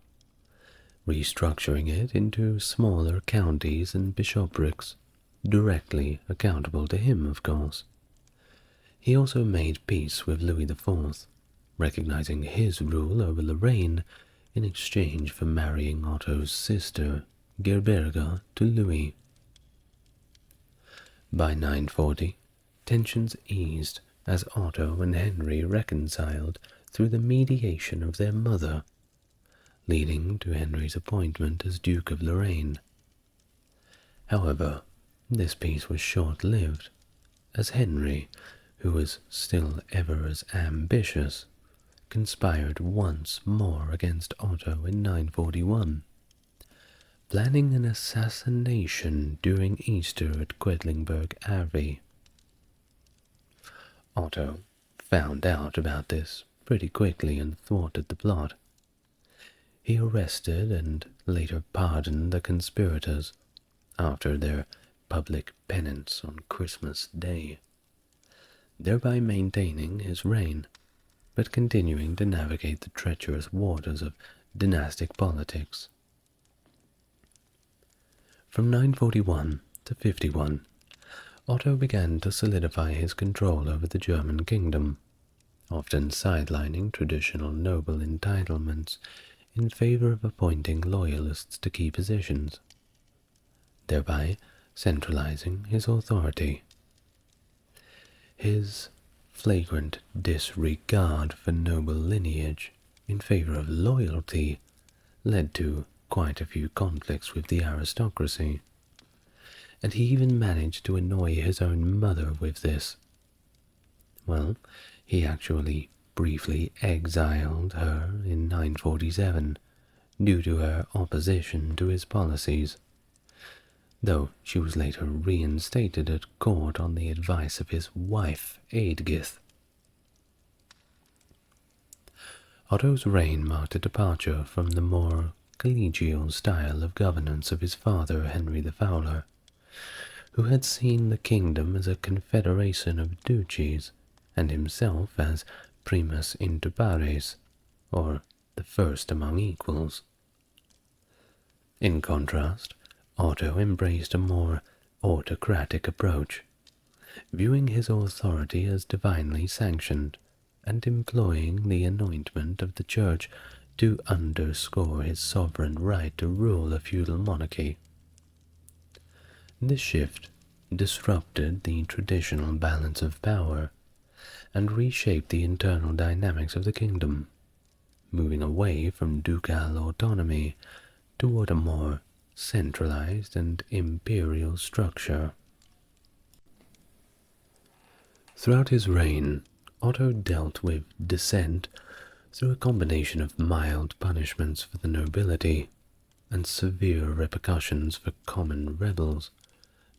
restructuring it into smaller counties and bishoprics, directly accountable to him, of course. He also made peace with Louis IV, recognizing his rule over Lorraine in exchange for marrying Otto's sister, Gerberga, to Louis. By 940, tensions eased as Otto and Henry reconciled through the mediation of their mother, leading to Henry's appointment as Duke of Lorraine. However, this peace was short-lived, as Henry, who was still ever as ambitious, conspired once more against Otto in 941, planning an assassination during Easter at Quedlinburg Abbey. Otto found out about this pretty quickly and thwarted the plot. He arrested and later pardoned the conspirators after their public penance on Christmas Day, thereby maintaining his reign, but continuing to navigate the treacherous waters of dynastic politics. From 941 to 51, Otto began to solidify his control over the German kingdom, often sidelining traditional noble entitlements in favor of appointing loyalists to key positions, thereby centralizing his authority. His flagrant disregard for noble lineage in favor of loyalty led to quite a few conflicts with the aristocracy, and he even managed to annoy his own mother with this. Well, he actually briefly exiled her in 947 due to her opposition to his policies, though she was later reinstated at court on the advice of his wife, Eadgith. Otto's reign marked a departure from the more collegial style of governance of his father, Henry the Fowler, who had seen the kingdom as a confederation of duchies and himself as primus inter pares, or the first among equals. In contrast, Otto embraced a more autocratic approach, viewing his authority as divinely sanctioned and employing the anointment of the church to underscore his sovereign right to rule a feudal monarchy. This shift disrupted the traditional balance of power and reshaped the internal dynamics of the kingdom, moving away from ducal autonomy toward a more centralized and imperial structure. Throughout his reign, Otto dealt with dissent through a combination of mild punishments for the nobility and severe repercussions for common rebels,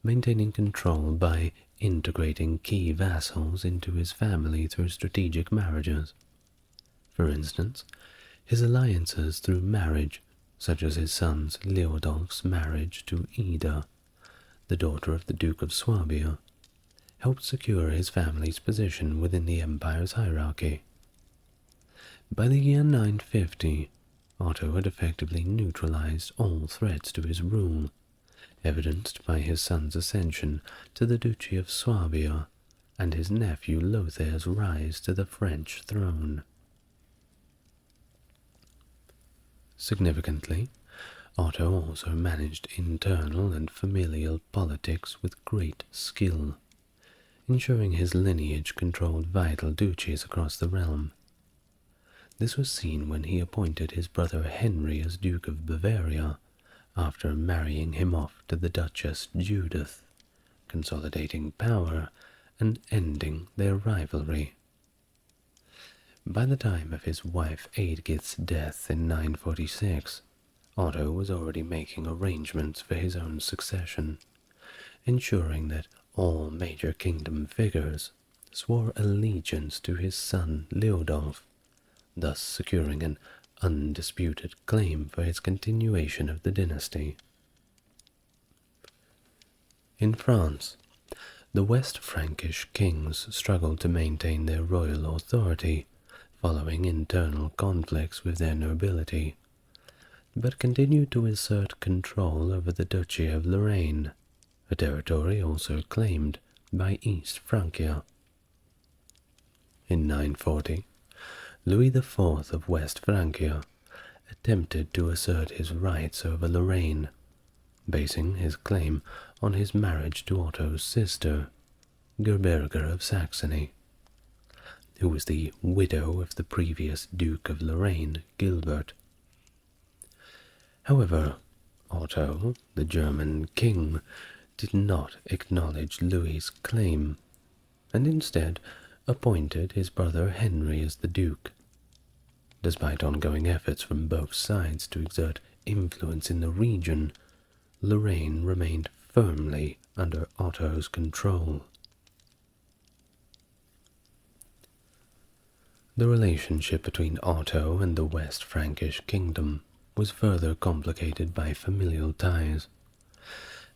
maintaining control by integrating key vassals into his family through strategic marriages. For instance, his alliances through marriage, such as his son Leodolf's marriage to Ida, the daughter of the Duke of Swabia, helped secure his family's position within the empire's hierarchy. By the year 950, Otto had effectively neutralized all threats to his rule, evidenced by his son's ascension to the Duchy of Swabia and his nephew Lothair's rise to the French throne. Significantly, Otto also managed internal and familial politics with great skill, ensuring his lineage controlled vital duchies across the realm. This was seen when he appointed his brother Henry as Duke of Bavaria, after marrying him off to the Duchess Judith, consolidating power and ending their rivalry. By the time of his wife Eadgith's death in 946, Otto was already making arrangements for his own succession, ensuring that all major kingdom figures swore allegiance to his son Leodolf, thus securing an undisputed claim for his continuation of the dynasty. In France, the West Frankish kings struggled to maintain their royal authority following internal conflicts with their nobility, but continued to assert control over the Duchy of Lorraine, a territory also claimed by East Francia. In 940, Louis IV of West Francia attempted to assert his rights over Lorraine, basing his claim on his marriage to Otto's sister, Gerberga of Saxony, who was the widow of the previous Duke of Lorraine, Gilbert. However, Otto, the German king, did not acknowledge Louis's claim, and instead appointed his brother Henry as the duke. Despite ongoing efforts from both sides to exert influence in the region, Lorraine remained firmly under Otto's control. The relationship between Otto and the West Frankish kingdom was further complicated by familial ties,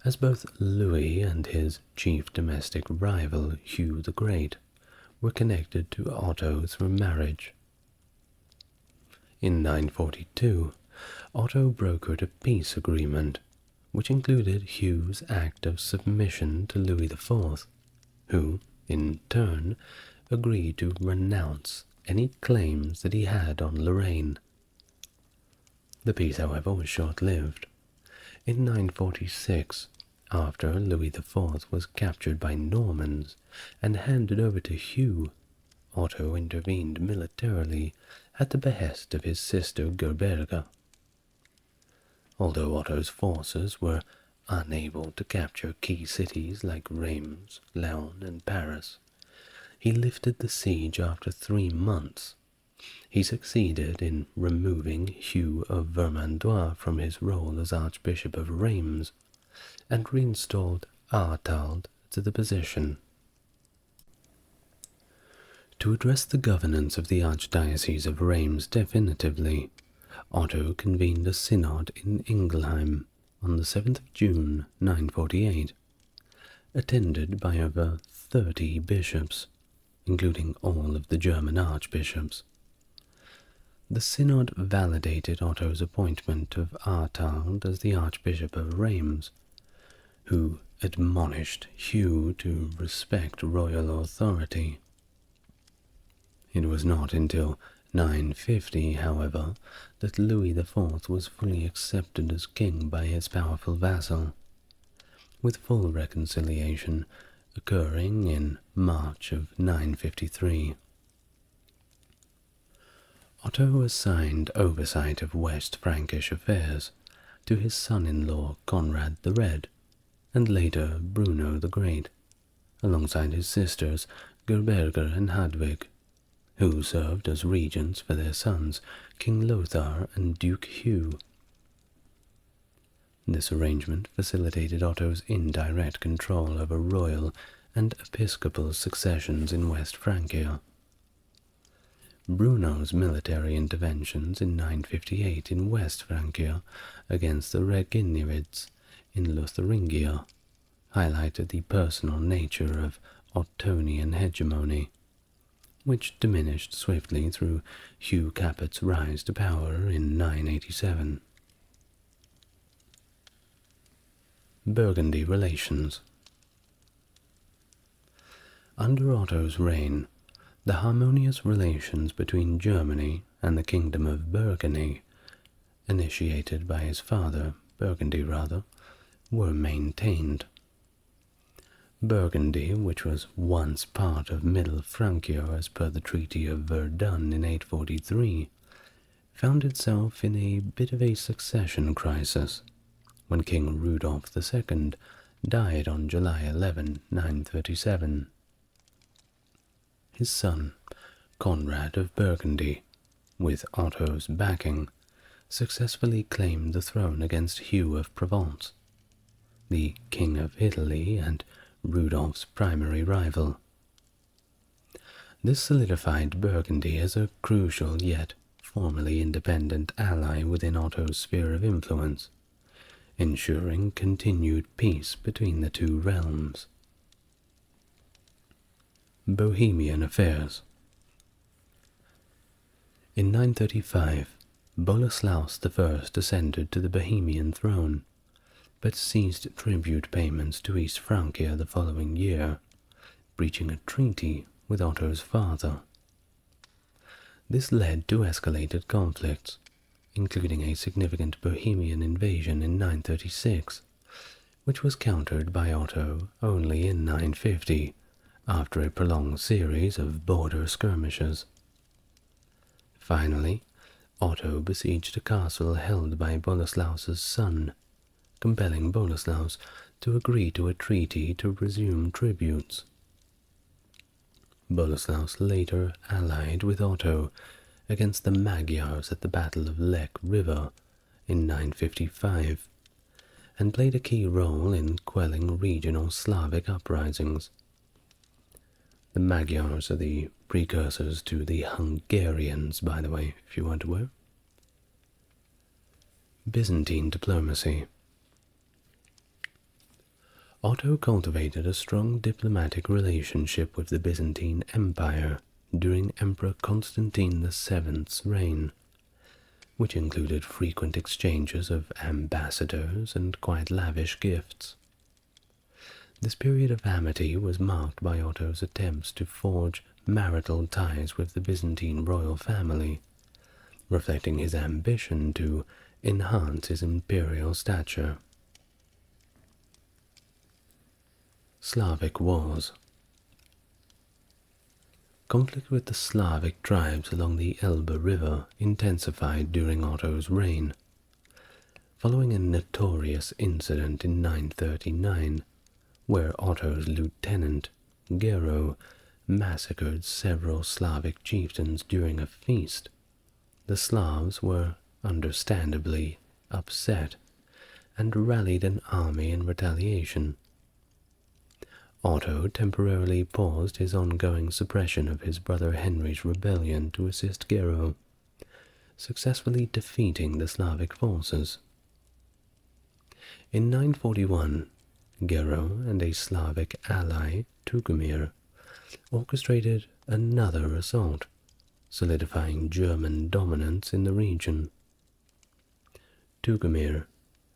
as both Louis and his chief domestic rival, Hugh the Great, were connected to Otto through marriage. In 942, Otto brokered a peace agreement, which included Hugh's act of submission to Louis IV, who, in turn, agreed to renounce any claims that he had on Lorraine. The peace, however, was short-lived. In 946, after Louis IV was captured by Normans and handed over to Hugh, Otto intervened militarily at the behest of his sister Gerberga. Although Otto's forces were unable to capture key cities like Reims, Laon, and Paris, he lifted the siege after 3 months. He succeeded in removing Hugh of Vermandois from his role as Archbishop of Reims and reinstalled Artald to the position. To address the governance of the Archdiocese of Reims definitively, Otto convened a synod in Ingelheim on the 7th of June 948, attended by over 30 bishops, including all of the German archbishops. The synod validated Otto's appointment of Artald as the Archbishop of Reims, who admonished Hugh to respect royal authority. It was not until 950, however, that Louis IV was fully accepted as king by his powerful vassal, with full reconciliation occurring in March of 953. Otto assigned oversight of West Frankish affairs to his son-in-law Conrad the Red, and later Bruno the Great, alongside his sisters Gerberga and Hadwig, who served as regents for their sons, King Lothar and Duke Hugh. This arrangement facilitated Otto's indirect control over royal and episcopal successions in West Francia. Bruno's military interventions in 958 in West Francia against the Reginivids in Lotharingia highlighted the personal nature of Ottonian hegemony, which diminished swiftly through Hugh Capet's rise to power in 987. Burgundy relations. Under Otto's reign, the harmonious relations between Germany and the Kingdom of Burgundy, initiated by his father, were maintained. Burgundy, which was once part of Middle Francia as per the Treaty of Verdun in 843, found itself in a bit of a succession crisis when King Rudolf II died on July 11, 937. His son, Conrad of Burgundy, with Otto's backing, successfully claimed the throne against Hugh of Provence, the King of Italy and Rudolf's primary rival. This solidified Burgundy as a crucial yet formally independent ally within Otto's sphere of influence, ensuring continued peace between the two realms. Bohemian affairs. In 935, Boleslaus I ascended to the Bohemian throne, but ceased tribute payments to East Francia the following year, breaching a treaty with Otto's father. This led to escalated conflicts, including a significant Bohemian invasion in 936, which was countered by Otto only in 950, after a prolonged series of border skirmishes. Finally, Otto besieged a castle held by Boleslaus's son, compelling Boleslaus to agree to a treaty to resume tributes. Boleslaus later allied with Otto against the Magyars at the Battle of Lech River in 955, and played a key role in quelling regional Slavic uprisings. The Magyars are the precursors to the Hungarians, by the way, if you weren't aware. Byzantine diplomacy. Otto cultivated a strong diplomatic relationship with the Byzantine Empire during Emperor Constantine VII's reign, which included frequent exchanges of ambassadors and quite lavish gifts. This period of amity was marked by Otto's attempts to forge marital ties with the Byzantine royal family, reflecting his ambition to enhance his imperial stature. Slavic wars. Conflict with the Slavic tribes along the Elbe River intensified during Otto's reign. Following a notorious incident in 939, where Otto's lieutenant, Gero, massacred several Slavic chieftains during a feast, the Slavs were understandably upset and rallied an army in retaliation. Otto temporarily paused his ongoing suppression of his brother Henry's rebellion to assist Gero, successfully defeating the Slavic forces. In 941, Gero and a Slavic ally, Tugomir, orchestrated another assault, solidifying German dominance in the region. Tugomir,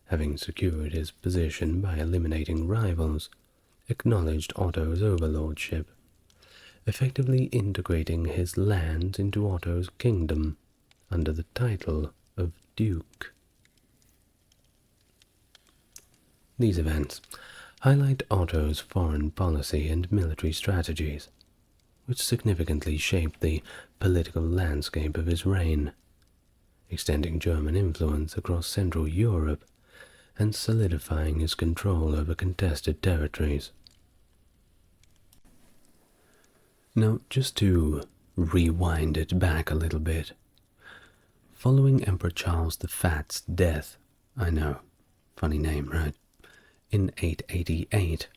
having secured his position by eliminating rivals, acknowledged Otto's overlordship, effectively integrating his lands into Otto's kingdom under the title of Duke. These events highlight Otto's foreign policy and military strategies, which significantly shaped the political landscape of his reign, extending German influence across Central Europe and solidifying his control over contested territories. Now, just to rewind it back a little bit, following Emperor Charles the Fat's death, I know, funny name, right? In 888,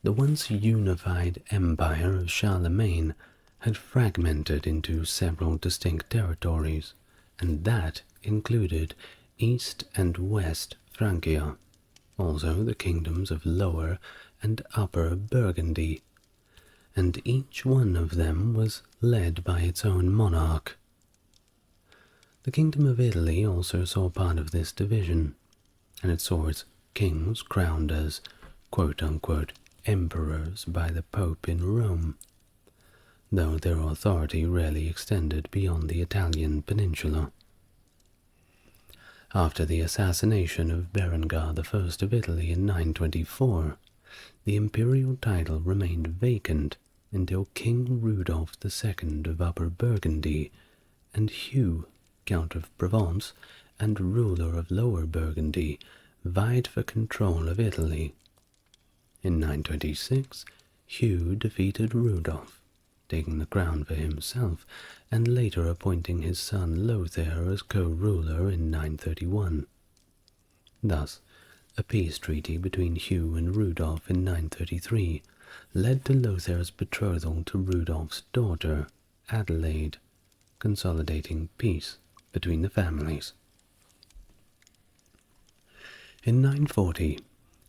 the once unified empire of Charlemagne had fragmented into several distinct territories, and that included East and West Francia, also the kingdoms of Lower and Upper Burgundy, and each one of them was led by its own monarch. The Kingdom of Italy also saw part of this division, and it saw its kings crowned as quote-unquote emperors by the Pope in Rome, though their authority rarely extended beyond the Italian peninsula. After the assassination of Berengar I of Italy in 924, the imperial title remained vacant until King Rudolph II of Upper Burgundy and Hugh, Count of Provence and ruler of Lower Burgundy, vied for control of Italy. In 926, Hugh defeated Rudolph, taking the crown for himself and later appointing his son Lothair as co-ruler in 931. Thus, a peace treaty between Hugh and Rudolph in 933 led to Lothair's betrothal to Rudolph's daughter, Adelaide, consolidating peace between the families. In 940,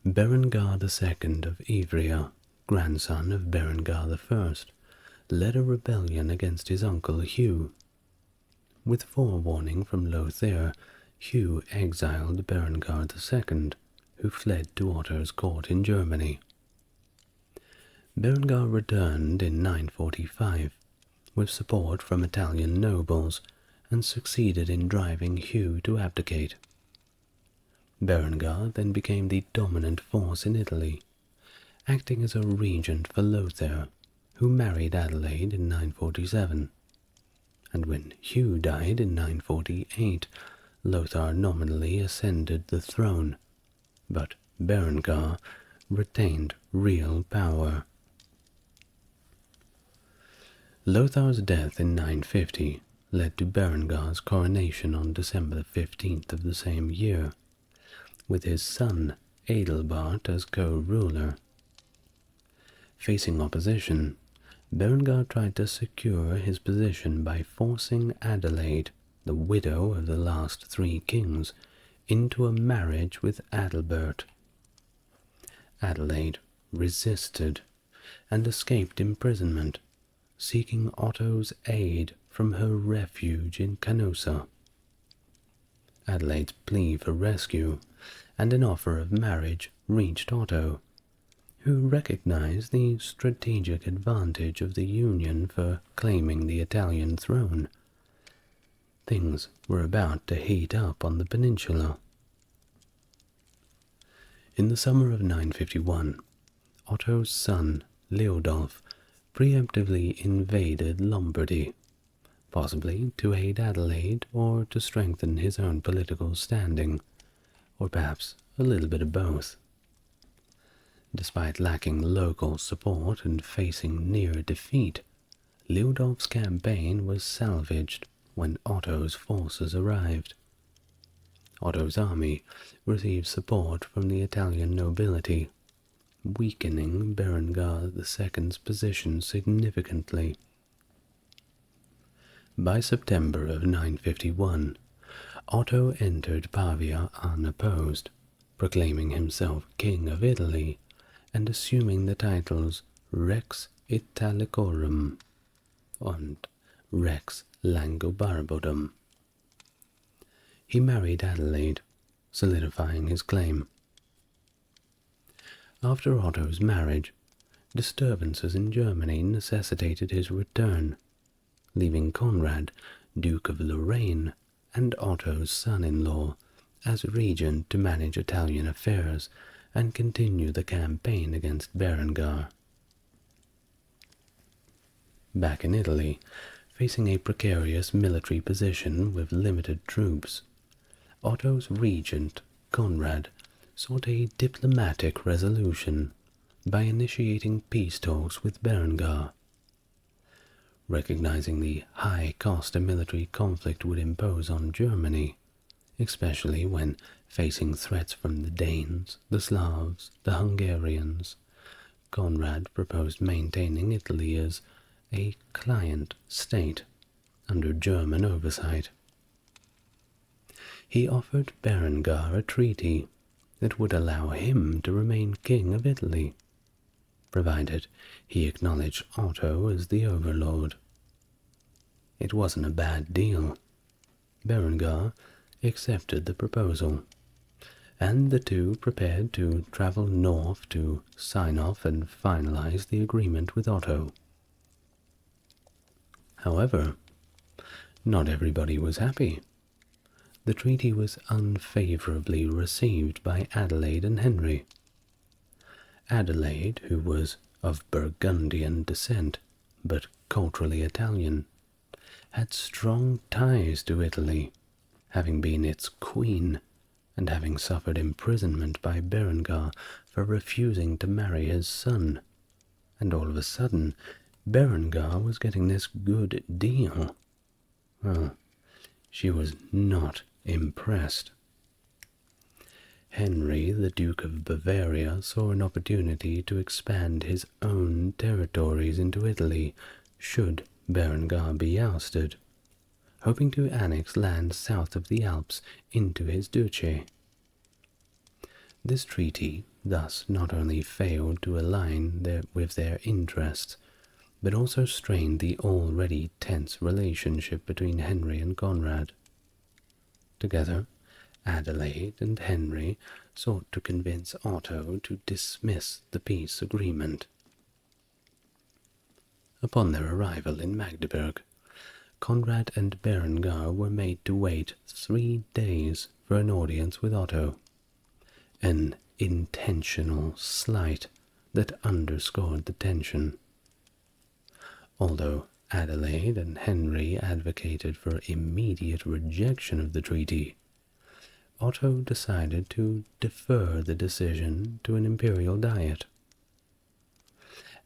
Berengar II of Ivrea, grandson of Berengar I, led a rebellion against his uncle Hugh. With forewarning from Lothair, Hugh exiled Berengar II, who fled to Otto's court in Germany. Berengar returned in 945, with support from Italian nobles, and succeeded in driving Hugh to abdicate. Berengar then became the dominant force in Italy, acting as a regent for Lothair, who married Adelaide in 947. And when Hugh died in 948, Lothar nominally ascended the throne, but Berengar retained real power. Lothar's death in 950 led to Berengar's coronation on December 15th of the same year, with his son Adalbert as co-ruler. Facing opposition, Berengar tried to secure his position by forcing Adelaide, the widow of the last three kings, into a marriage with Adalbert. Adelaide resisted and escaped imprisonment, seeking Otto's aid from her refuge in Canossa. Adelaide's plea for rescue and an offer of marriage reached Otto, who recognized the strategic advantage of the union for claiming the Italian throne. Things were about to heat up on the peninsula. In the summer of 951, Otto's son, Leodolf, preemptively invaded Lombardy, possibly to aid Adelaide or to strengthen his own political standing, or perhaps a little bit of both. Despite lacking local support and facing near defeat, Leodolf's campaign was salvaged when Otto's forces arrived. Otto's army received support from the Italian nobility, weakening Berengar II's position significantly. By September of 951, Otto entered Pavia unopposed, proclaiming himself King of Italy and assuming the titles Rex Italicorum and Rex Langobardum. He married Adelaide, solidifying his claim. After Otto's marriage, disturbances in Germany necessitated his return, leaving Conrad, Duke of Lorraine, and Otto's son-in-law as regent to manage Italian affairs and continue the campaign against Berengar. Back in Italy, facing a precarious military position with limited troops, Otto's regent, Conrad, sought a diplomatic resolution by initiating peace talks with Berengar. Recognizing the high cost a military conflict would impose on Germany, especially when facing threats from the Danes, the Slavs, the Hungarians, Conrad proposed maintaining Italy as a client state under German oversight. He offered Berengar a treaty that would allow him to remain king of Italy, provided he acknowledged Otto as the overlord. It wasn't a bad deal. Berengar accepted the proposal, and the two prepared to travel north to sign off and finalize the agreement with Otto. However, not everybody was happy. The treaty was unfavorably received by Adelaide and Henry. Adelaide, who was of Burgundian descent, but culturally Italian, had strong ties to Italy, having been its queen, and having suffered imprisonment by Berengar for refusing to marry his son. And all of a sudden, Berengar was getting this good deal. Well, she was not impressed. Henry, the Duke of Bavaria, saw an opportunity to expand his own territories into Italy, should Berengar be ousted, hoping to annex land south of the Alps into his duchy. This treaty thus not only failed to align with their interests, but also strained the already tense relationship between Henry and Conrad. Together, Adelaide and Henry sought to convince Otto to dismiss the peace agreement. Upon their arrival in Magdeburg, Conrad and Berengar were made to wait 3 days for an audience with Otto, an intentional slight that underscored the tension. Although Adelaide and Henry advocated for immediate rejection of the treaty, Otto decided to defer the decision to an imperial diet.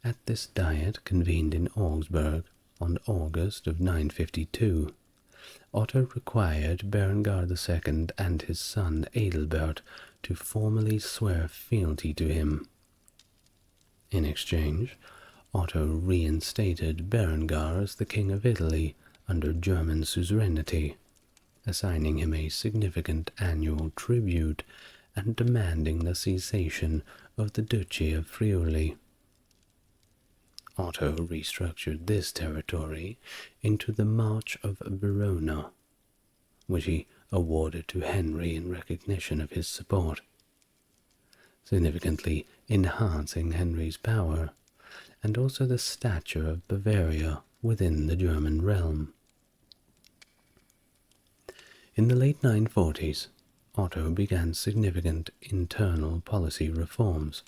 At this diet, convened in Augsburg on August of 952, Otto required Berengar II and his son Adalbert to formally swear fealty to him. In exchange, Otto reinstated Berengar as the King of Italy under German suzerainty, assigning him a significant annual tribute and demanding the cessation of the Duchy of Friuli. Otto restructured this territory into the March of Verona, which he awarded to Henry in recognition of his support, significantly enhancing Henry's power and also the stature of Bavaria within the German realm. In the late 940s, Otto began significant internal policy reforms,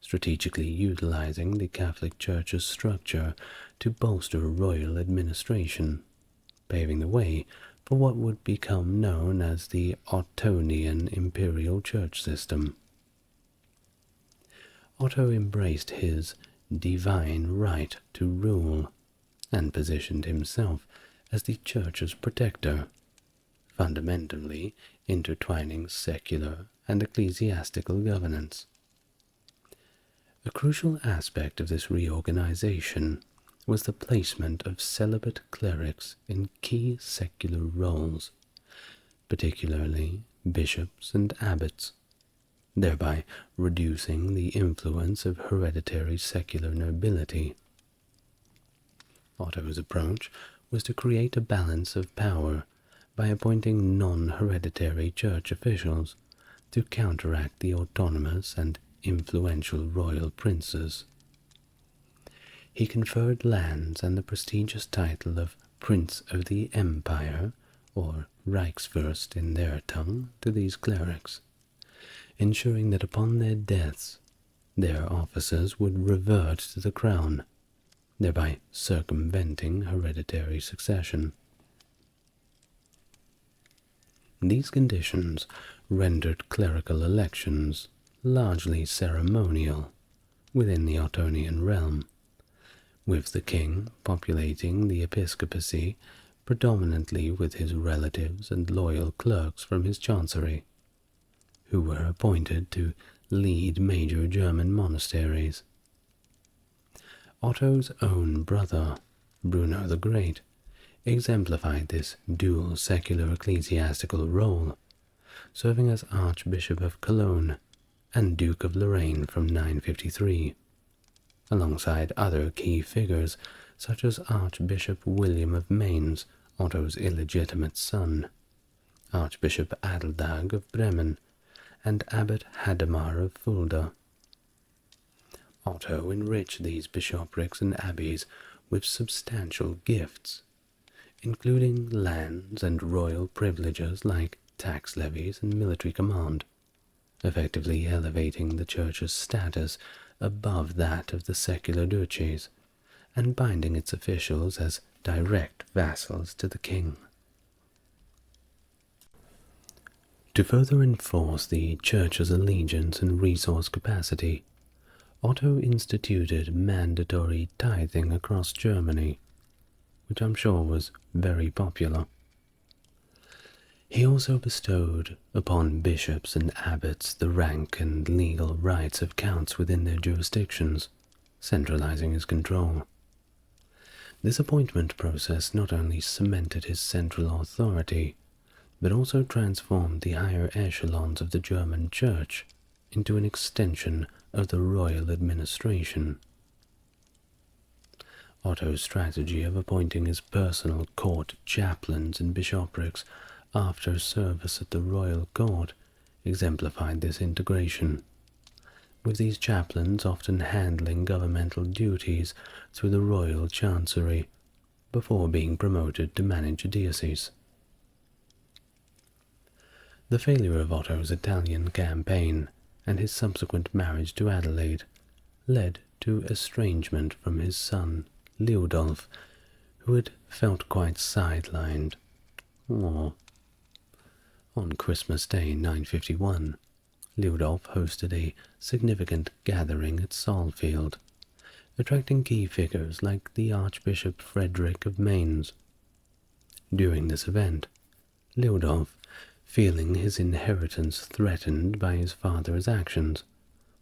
strategically utilizing the Catholic Church's structure to bolster royal administration, paving the way for what would become known as the Ottonian imperial church system. Otto embraced his divine right to rule and positioned himself as the Church's protector, fundamentally intertwining secular and ecclesiastical governance. A crucial aspect of this reorganization was the placement of celibate clerics in key secular roles, particularly bishops and abbots, thereby reducing the influence of hereditary secular nobility. Otto's approach was to create a balance of power by appointing non-hereditary church officials to counteract the autonomous and influential royal princes. He conferred lands and the prestigious title of Prince of the Empire, or Reichsfürst in their tongue, to these clerics, ensuring that upon their deaths their offices would revert to the crown, thereby circumventing hereditary succession. These conditions rendered clerical elections largely ceremonial within the Ottonian realm, with the king populating the episcopacy predominantly with his relatives and loyal clerks from his chancery, who were appointed to lead major German monasteries. Otto's own brother, Bruno the Great, exemplified this dual secular ecclesiastical role, serving as Archbishop of Cologne and Duke of Lorraine from 953, alongside other key figures such as Archbishop William of Mainz, Otto's illegitimate son, Archbishop Adeldag of Bremen, and Abbot Hadamar of Fulda. Otto enriched these bishoprics and abbeys with substantial gifts, including lands and royal privileges like tax levies and military command, effectively elevating the church's status above that of the secular duchies, and binding its officials as direct vassals to the king. To further enforce the church's allegiance and resource capacity, Otto instituted mandatory tithing across Germany, which I'm sure was very popular. He also bestowed upon bishops and abbots the rank and legal rights of counts within their jurisdictions, centralizing his control. This appointment process not only cemented his central authority, but also transformed the higher echelons of the German Church into an extension of the royal administration. Otto's strategy of appointing his personal court chaplains and bishoprics after service at the royal court exemplified this integration, with these chaplains often handling governmental duties through the royal chancery before being promoted to manage a diocese. The failure of Otto's Italian campaign and his subsequent marriage to Adelaide led to estrangement from his son, Liudolf, who had felt quite sidelined. On Christmas Day 951, Liudolf hosted a significant gathering at Saalfeld, attracting key figures like the Archbishop Frederick of Mainz. During this event, Liudolf, feeling his inheritance threatened by his father's actions,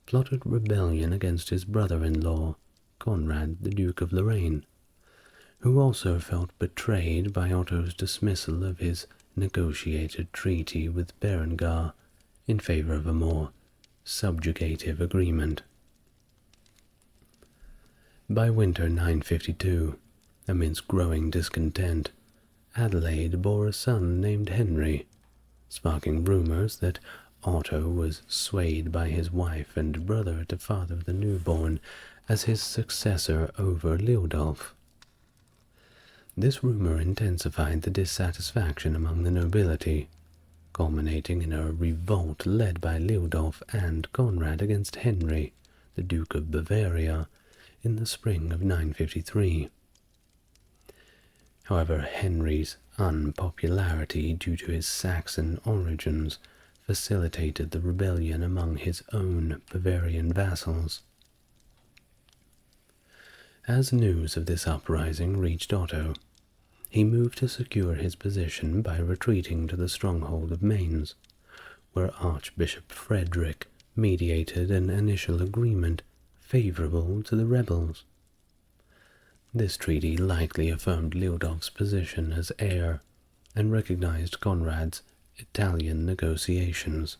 plotted rebellion against his brother-in-law, Conrad, the Duke of Lorraine, who also felt betrayed by Otto's dismissal of his negotiated treaty with Berengar in favor of a more subjugative agreement. By winter 952, amidst growing discontent, Adelaide bore a son named Henry, sparking rumors that Otto was swayed by his wife and brother to father the newborn as his successor over Liudolf. This rumor intensified the dissatisfaction among the nobility, culminating in a revolt led by Liudolf and Conrad against Henry, the Duke of Bavaria, in the spring of 953. However, Henry's unpopularity due to his Saxon origins facilitated the rebellion among his own Bavarian vassals. As news of this uprising reached Otto, he moved to secure his position by retreating to the stronghold of Mainz, where Archbishop Frederick mediated an initial agreement favorable to the rebels. This treaty likely affirmed Liudolf's position as heir and recognized Conrad's Italian negotiations.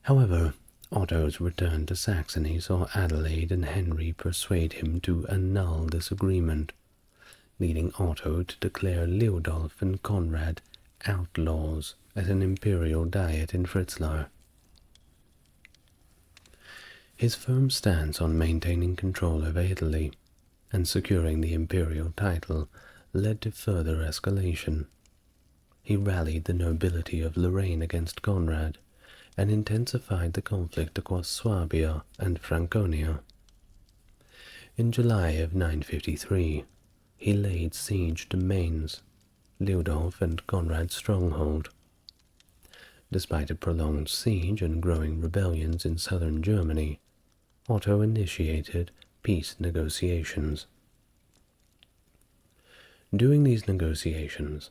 However, Otto's return to Saxony saw Adelaide and Henry persuade him to annul this agreement, leading Otto to declare Liudolf and Conrad outlaws at an imperial diet in Fritzlar. His firm stance on maintaining control over Italy and securing the imperial title led to further escalation. He rallied the nobility of Lorraine against Conrad and intensified the conflict across Swabia and Franconia. In July of 953, he laid siege to Mainz, Liudolf and Conrad's stronghold. Despite a prolonged siege and growing rebellions in southern Germany, Otto initiated peace negotiations. During these negotiations,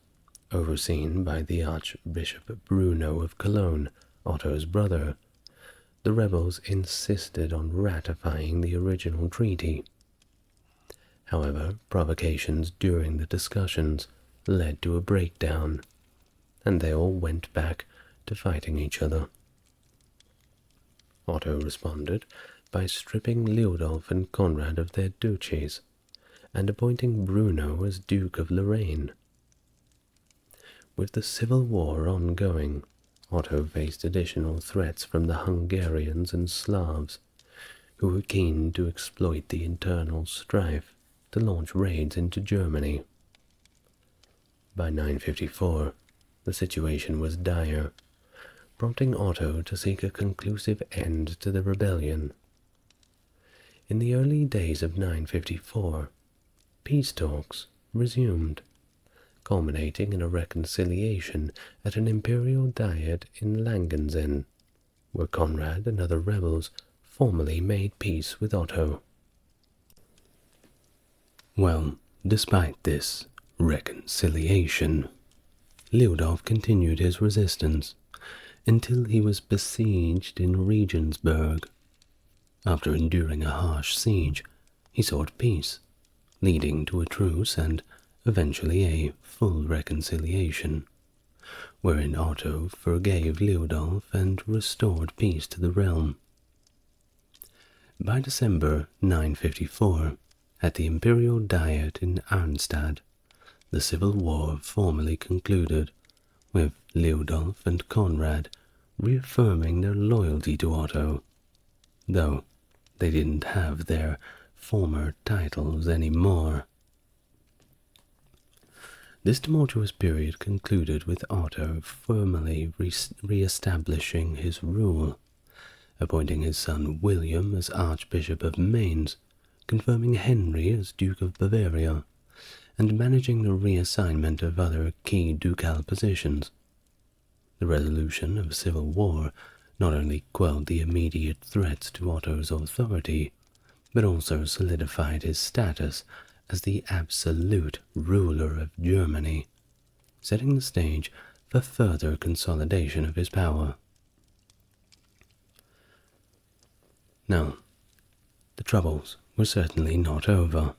overseen by the Archbishop Bruno of Cologne, Otto's brother, the rebels insisted on ratifying the original treaty. However, provocations during the discussions led to a breakdown, and they all went back to fighting each other. Otto responded by stripping Liudolf and Conrad of their duchies and appointing Bruno as Duke of Lorraine. With the civil war ongoing, Otto faced additional threats from the Hungarians and Slavs, who were keen to exploit the internal strife to launch raids into Germany. By 954, the situation was dire, prompting Otto to seek a conclusive end to the rebellion. In the early days of 954, peace talks resumed, culminating in a reconciliation at an imperial diet in Langenzenn, where Conrad and other rebels formally made peace with Otto. Well, despite this reconciliation, Liudolf continued his resistance until he was besieged in Regensburg. After enduring a harsh siege, he sought peace, leading to a truce and eventually a full reconciliation, wherein Otto forgave Liudolf and restored peace to the realm. By December 954, at the imperial diet in Arnstadt, the civil war formally concluded, with Liudolf and Conrad reaffirming their loyalty to Otto, though they didn't have their former titles anymore. This tumultuous period concluded with Otto firmly re-establishing his rule, appointing his son William as Archbishop of Mainz, confirming Henry as Duke of Bavaria, and managing the reassignment of other key ducal positions. The resolution of civil war not only quelled the immediate threats to Otto's authority, but also solidified his status as the absolute ruler of Germany, setting the stage for further consolidation of his power. Now, the troubles were certainly not over.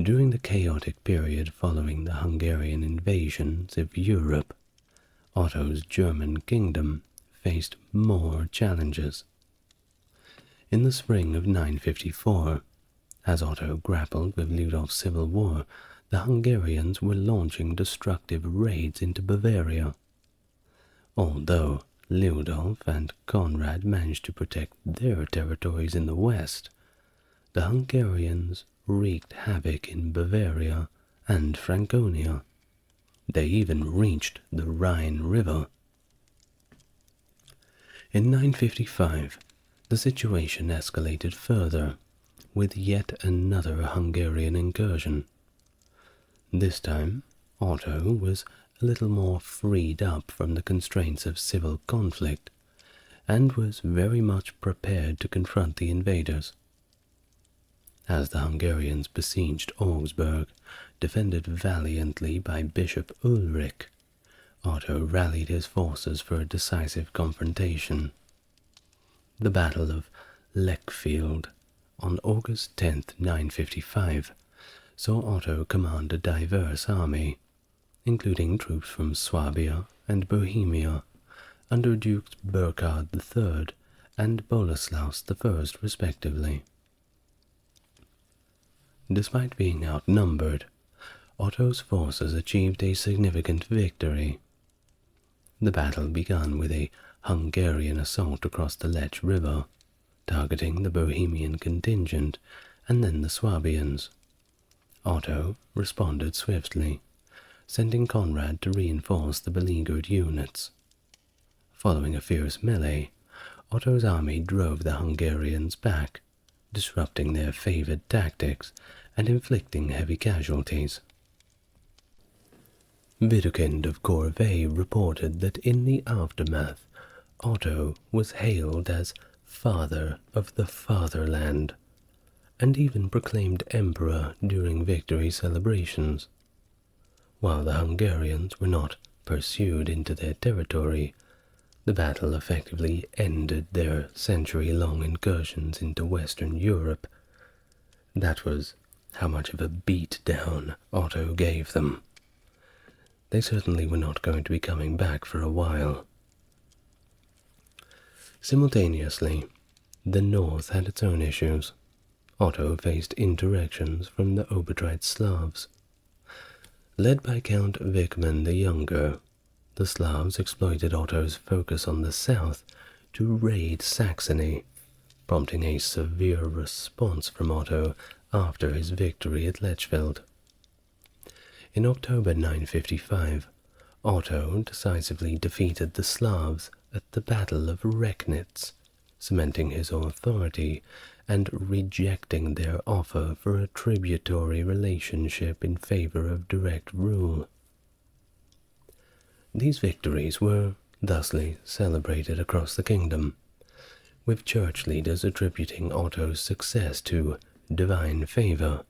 During the chaotic period following the Hungarian invasions of Europe, Otto's German kingdom faced more challenges. In the spring of 954, as Otto grappled with Liudolf's civil war, the Hungarians were launching destructive raids into Bavaria. Although Liudolf and Conrad managed to protect their territories in the west, the Hungarians wreaked havoc in Bavaria and Franconia. They even reached the Rhine River. In 955, the situation escalated further, with yet another Hungarian incursion. This time, Otto was a little more freed up from the constraints of civil conflict, and was very much prepared to confront the invaders. As the Hungarians besieged Augsburg, defended valiantly by Bishop Ulrich, Otto rallied his forces for a decisive confrontation. The Battle of Lechfeld on August 10, 955, saw Otto command a diverse army, including troops from Swabia and Bohemia, under Dukes Burkhard III and Boleslaus I respectively. Despite being outnumbered, Otto's forces achieved a significant victory. The battle began with a Hungarian assault across the Lech River, targeting the Bohemian contingent and then the Swabians. Otto responded swiftly, sending Conrad to reinforce the beleaguered units. Following a fierce melee, Otto's army drove the Hungarians back, disrupting their favored tactics and inflicting heavy casualties. Widukind of Corvey reported that in the aftermath, Otto was hailed as Father of the Fatherland, and even proclaimed emperor during victory celebrations. While the Hungarians were not pursued into their territory, the battle effectively ended their century-long incursions into Western Europe. That was how much of a beat-down Otto gave them. They certainly were not going to be coming back for a while. Simultaneously, the north had its own issues. Otto faced insurrections from the Obotrite Slavs. Led by Count Wichman the Younger, the Slavs exploited Otto's focus on the south to raid Saxony, prompting a severe response from Otto after his victory at Lechfeld. In October 955, Otto decisively defeated the Slavs at the Battle of Recknitz, cementing his authority and rejecting their offer for a tributary relationship in favor of direct rule. These victories were thusly celebrated across the kingdom, with church leaders attributing Otto's success to divine favor,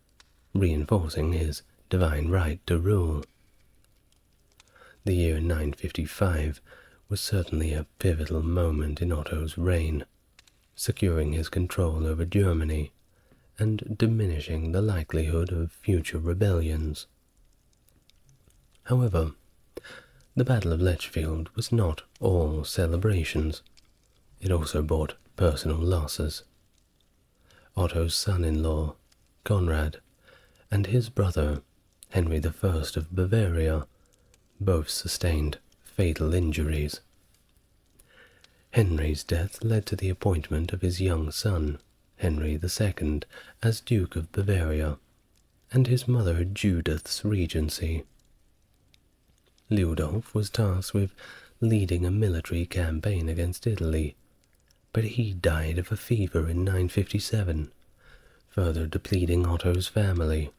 reinforcing his divine right to rule. The year 955 was certainly a pivotal moment in Otto's reign, securing his control over Germany and diminishing the likelihood of future rebellions. However, the Battle of Lechfeld was not all celebrations. It also brought personal losses. Otto's son-in-law, Conrad, and his brother, Henry I of Bavaria, both sustained fatal injuries. Henry's death led to the appointment of his young son, Henry II, as Duke of Bavaria, and his mother Judith's regency. Liudolf was tasked with leading a military campaign against Italy, but he died of a fever in 957, further depleting Otto's family,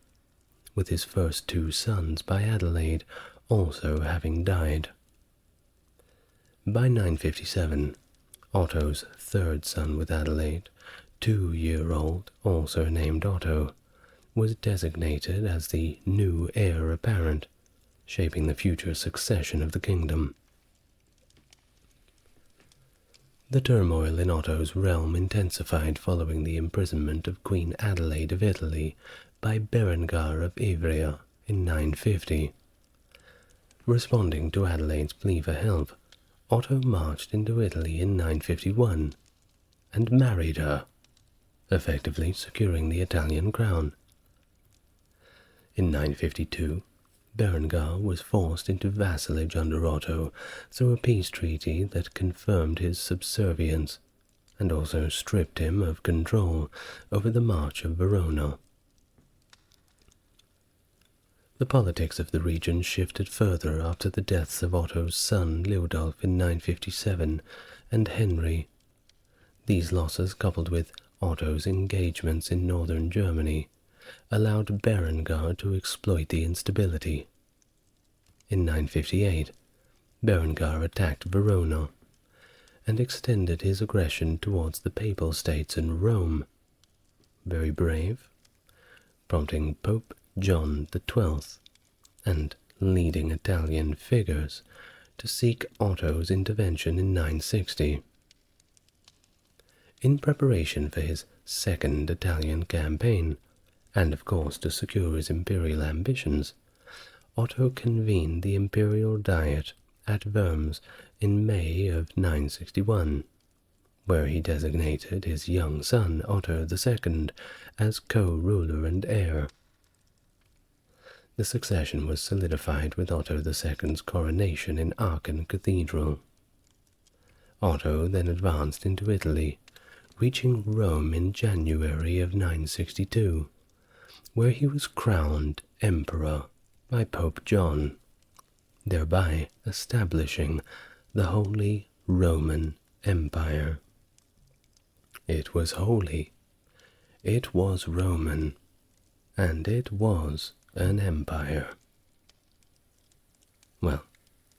with his first two sons by Adelaide also having died. By 957, Otto's third son with Adelaide, 2-year-old, also named Otto, was designated as the new heir apparent, shaping the future succession of the kingdom. The turmoil in Otto's realm intensified following the imprisonment of Queen Adelaide of Italy by Berengar of Ivrea in 950. Responding to Adelaide's plea for help, Otto marched into Italy in 951 and married her, effectively securing the Italian crown. In 952, Berengar was forced into vassalage under Otto through a peace treaty that confirmed his subservience and also stripped him of control over the March of Verona. The politics of the region shifted further after the deaths of Otto's son Liudolf in 957 and Henry. These losses, coupled with Otto's engagements in northern Germany, allowed Berengar to exploit the instability. In 958, Berengar attacked Verona and extended his aggression towards the Papal States and Rome. Very brave, prompting Pope John XII and leading Italian figures to seek Otto's intervention in 960. In preparation for his second Italian campaign, and of course to secure his imperial ambitions, Otto convened the imperial diet at Worms in May of 961, where he designated his young son Otto II as co-ruler and heir. The succession was solidified with Otto II's coronation in Aachen Cathedral. Otto then advanced into Italy, reaching Rome in January of 962, where he was crowned emperor by Pope John, thereby establishing the Holy Roman Empire. It was holy, it was Roman, and it was an empire. Well,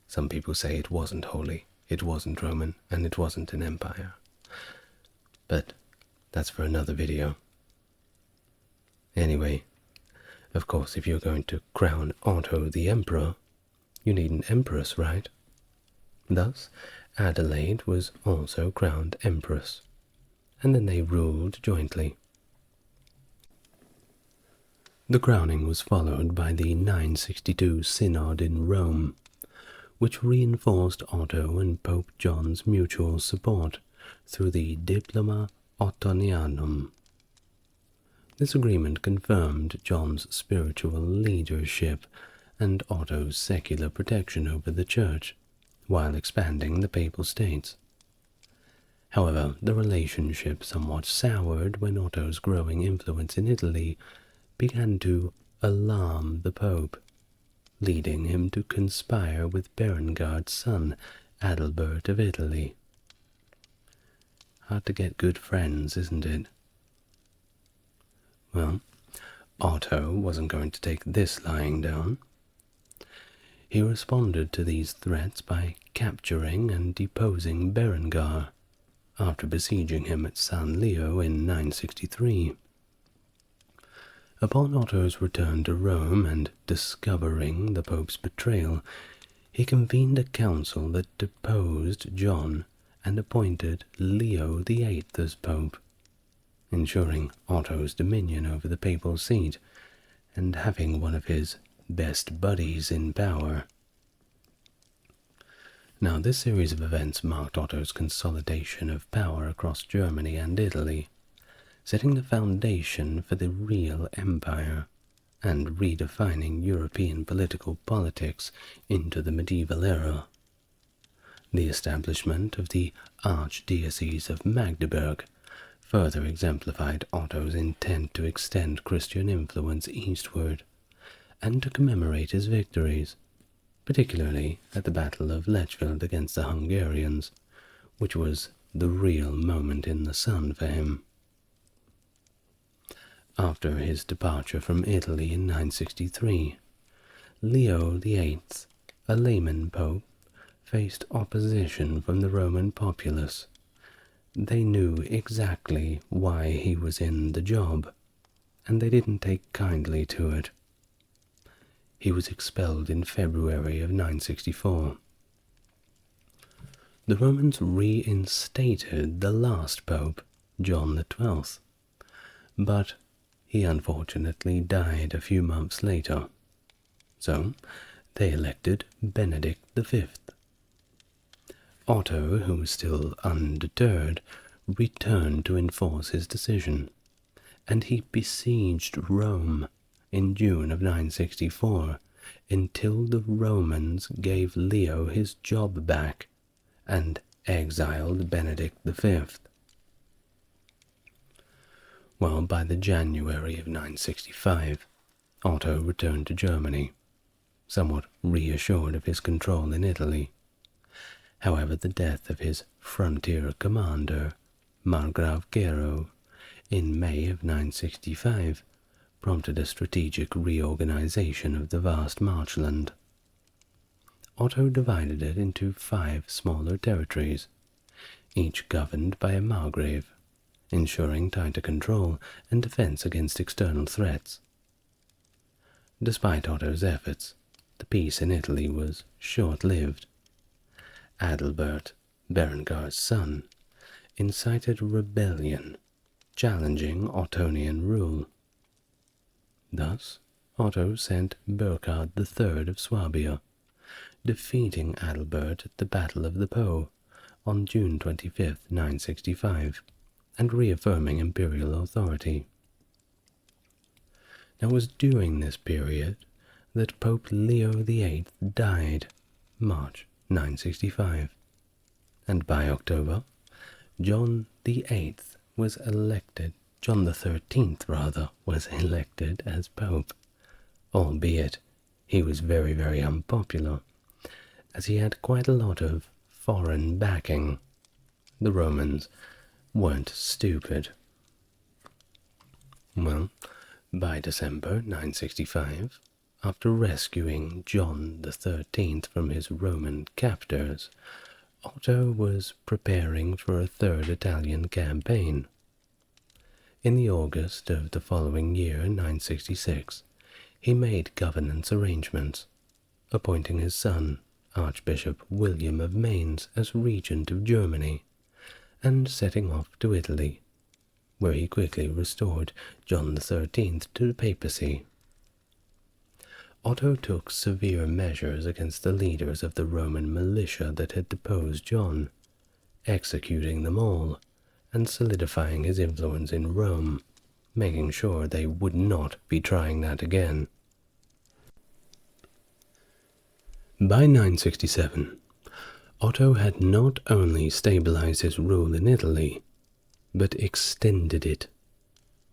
some people say it wasn't holy, it wasn't Roman, and it wasn't an empire. But that's for another video. Anyway, of course, if you're going to crown Otto the Emperor, you need an empress, right? Thus, Adelaide was also crowned empress, and then they ruled jointly. The crowning was followed by the 962 Synod in Rome, which reinforced Otto and Pope John's mutual support through the Diploma Ottonianum. This agreement confirmed John's spiritual leadership and Otto's secular protection over the Church, while expanding the Papal States. However, the relationship somewhat soured when Otto's growing influence in Italy began to alarm the Pope, leading him to conspire with Berengard's son, Adalbert of Italy. Hard to get good friends, isn't it? Well, Otto wasn't going to take this lying down. He responded to these threats by capturing and deposing Berengar, after besieging him at San Leo in 963. Upon Otto's return to Rome and discovering the Pope's betrayal, he convened a council that deposed John and appointed Leo VIII as Pope, ensuring Otto's dominion over the papal seat and having one of his best buddies in power. Now, this series of events marked Otto's consolidation of power across Germany and Italy, setting the foundation for the real empire and redefining European political politics into the medieval era. The establishment of the Archdiocese of Magdeburg further exemplified Otto's intent to extend Christian influence eastward and to commemorate his victories, particularly at the Battle of Lechfeld against the Hungarians, which was the real moment in the sun for him. After his departure from Italy in 963, Leo VIII, a layman pope, faced opposition from the Roman populace. They knew exactly why he was in the job, and they didn't take kindly to it. He was expelled in February of 964. The Romans reinstated the last pope, John XII, but he unfortunately died a few months later, so they elected Benedict V. Otto, who was still undeterred, returned to enforce his decision, and he besieged Rome in June of 964 until the Romans gave Leo his job back and exiled Benedict V. Well, by the January of 965, Otto returned to Germany, somewhat reassured of his control in Italy. However, the death of his frontier commander, Margrave Gero, in May of 965, prompted a strategic reorganization of the vast marchland. Otto divided it into 5 smaller territories, each governed by a margrave, ensuring tighter control and defense against external threats. Despite Otto's efforts, the peace in Italy was short-lived. Adalbert, Berengar's son, incited rebellion, challenging Ottonian rule. Thus, Otto sent Burkhard III of Swabia, defeating Adalbert at the Battle of the Po on June 25, 965, and reaffirming imperial authority. Now, it was during this period that Pope Leo VIII died, March 965, and by October, John XIII was elected, John XIII was elected as Pope, albeit he was very, very unpopular, as he had quite a lot of foreign backing. The Romans weren't stupid. Well, by December 965, after rescuing John XIII from his Roman captors, Otto was preparing for a third Italian campaign. In the August of the following year, 966, he made governance arrangements, appointing his son, Archbishop William of Mainz, as regent of Germany, and setting off to Italy, where he quickly restored John XIII to the papacy. Otto took severe measures against the leaders of the Roman militia that had deposed John, executing them all and solidifying his influence in Rome, making sure they would not be trying that again. By 967, Otto had not only stabilized his rule in Italy, but extended it,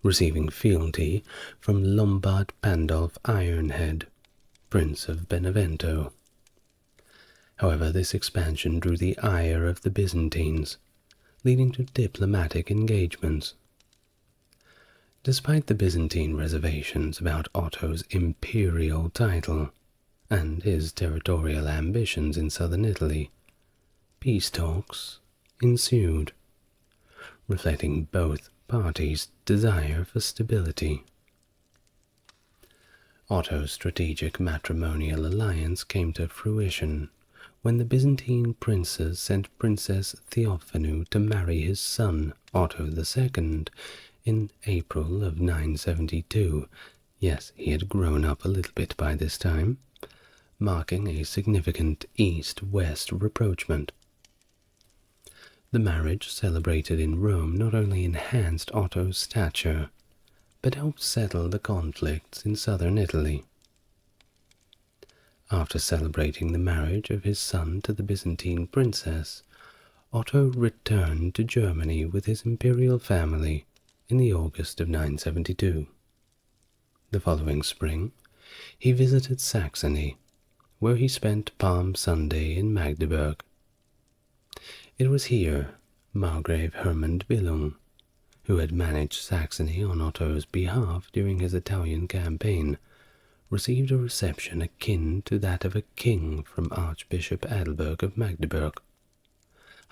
receiving fealty from Lombard Pandulf Ironhead, Prince of Benevento. However, this expansion drew the ire of the Byzantines, leading to diplomatic engagements. Despite the Byzantine reservations about Otto's imperial title and his territorial ambitions in southern Italy, peace talks ensued, reflecting both parties' desire for stability. Otto's strategic matrimonial alliance came to fruition when the Byzantine princes sent Princess Theophanu to marry his son Otto II in April of 972. Yes, he had grown up a little bit by this time, marking a significant east-west rapprochement. The marriage, celebrated in Rome, not only enhanced Otto's stature, but helped settle the conflicts in southern Italy. After celebrating the marriage of his son to the Byzantine princess, Otto returned to Germany with his imperial family in the August of 972. The following spring, he visited Saxony, where he spent Palm Sunday in Magdeburg. It was here Margrave Hermann Billung, who had managed Saxony on Otto's behalf during his Italian campaign, received a reception akin to that of a king from Archbishop Adalberg of Magdeburg,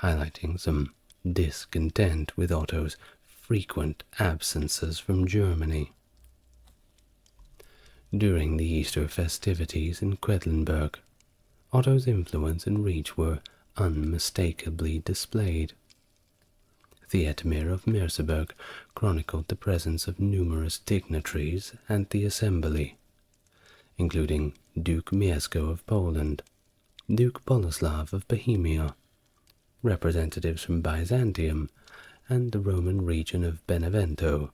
highlighting some discontent with Otto's frequent absences from Germany. During the Easter festivities in Quedlinburg, Otto's influence and reach were unmistakably displayed. Theodemir of Merseburg chronicled the presence of numerous dignitaries at the assembly, including Duke Mieszko of Poland, Duke Boleslav of Bohemia, representatives from Byzantium and the Roman region of Benevento,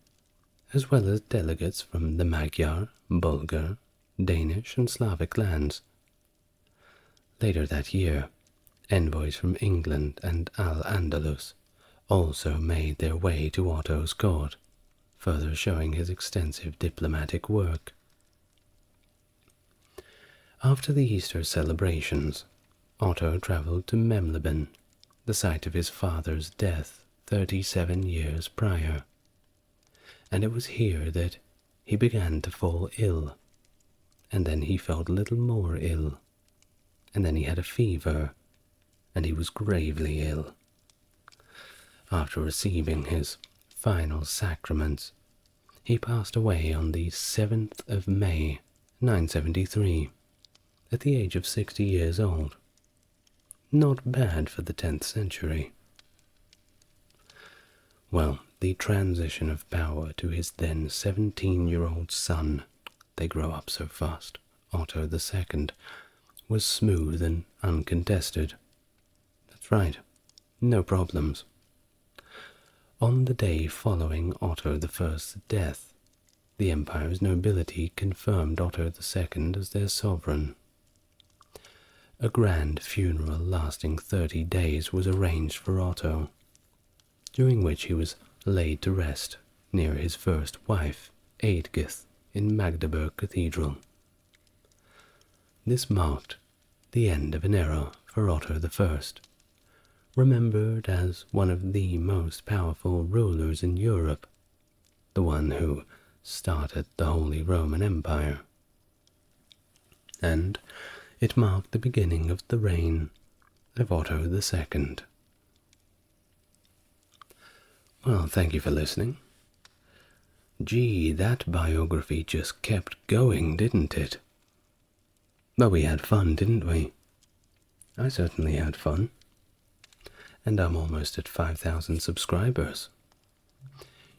as well as delegates from the Magyar, Bulgar, Danish, and Slavic lands. Later that year, envoys from England and Al-Andalus also made their way to Otto's court, further showing his extensive diplomatic work. After the Easter celebrations, Otto traveled to Memleben, the site of his father's death 37 years prior, and it was here that he began to fall ill, and then he felt a little more ill, and then he had a fever, and he was gravely ill. After receiving his final sacraments, he passed away on the 7th of May, 973, at the age of 60 years old. Not bad for the 10th century. Well, the transition of power to his then 17-year-old son, they grow up so fast, Otto II, was smooth and uncontested. That's right, no problems. On the day following Otto I's death, the empire's nobility confirmed Otto II as their sovereign. A grand funeral lasting 30 days was arranged for Otto, during which he was laid to rest near his first wife, Eadgith, in Magdeburg Cathedral. This marked the end of an era for Otto I, remembered as one of the most powerful rulers in Europe, the one who started the Holy Roman Empire. And it marked the beginning of the reign of Otto II. Well, thank you for listening. Gee, that biography just kept going, didn't it? But we had fun, didn't we? I certainly had fun. And I'm almost at 5,000 subscribers.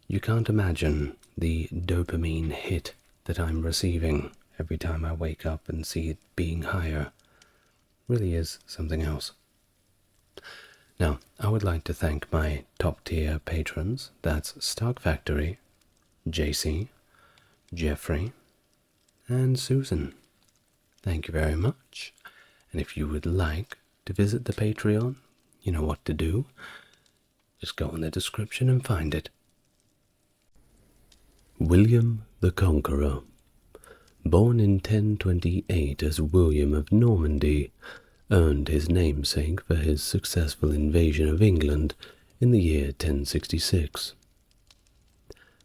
You can't imagine the dopamine hit that I'm receiving every time I wake up and see it being higher. Really is something else. Now, I would like to thank my top-tier patrons. That's Stark Factory, JC, Jeffrey, and Susan. Thank you very much. And if you would like to to visit the Patreon, you know what to do. Just go in the description and find it. William the Conqueror. Born in 1028 as William of Normandy, earned his namesake for his successful invasion of England in the year 1066.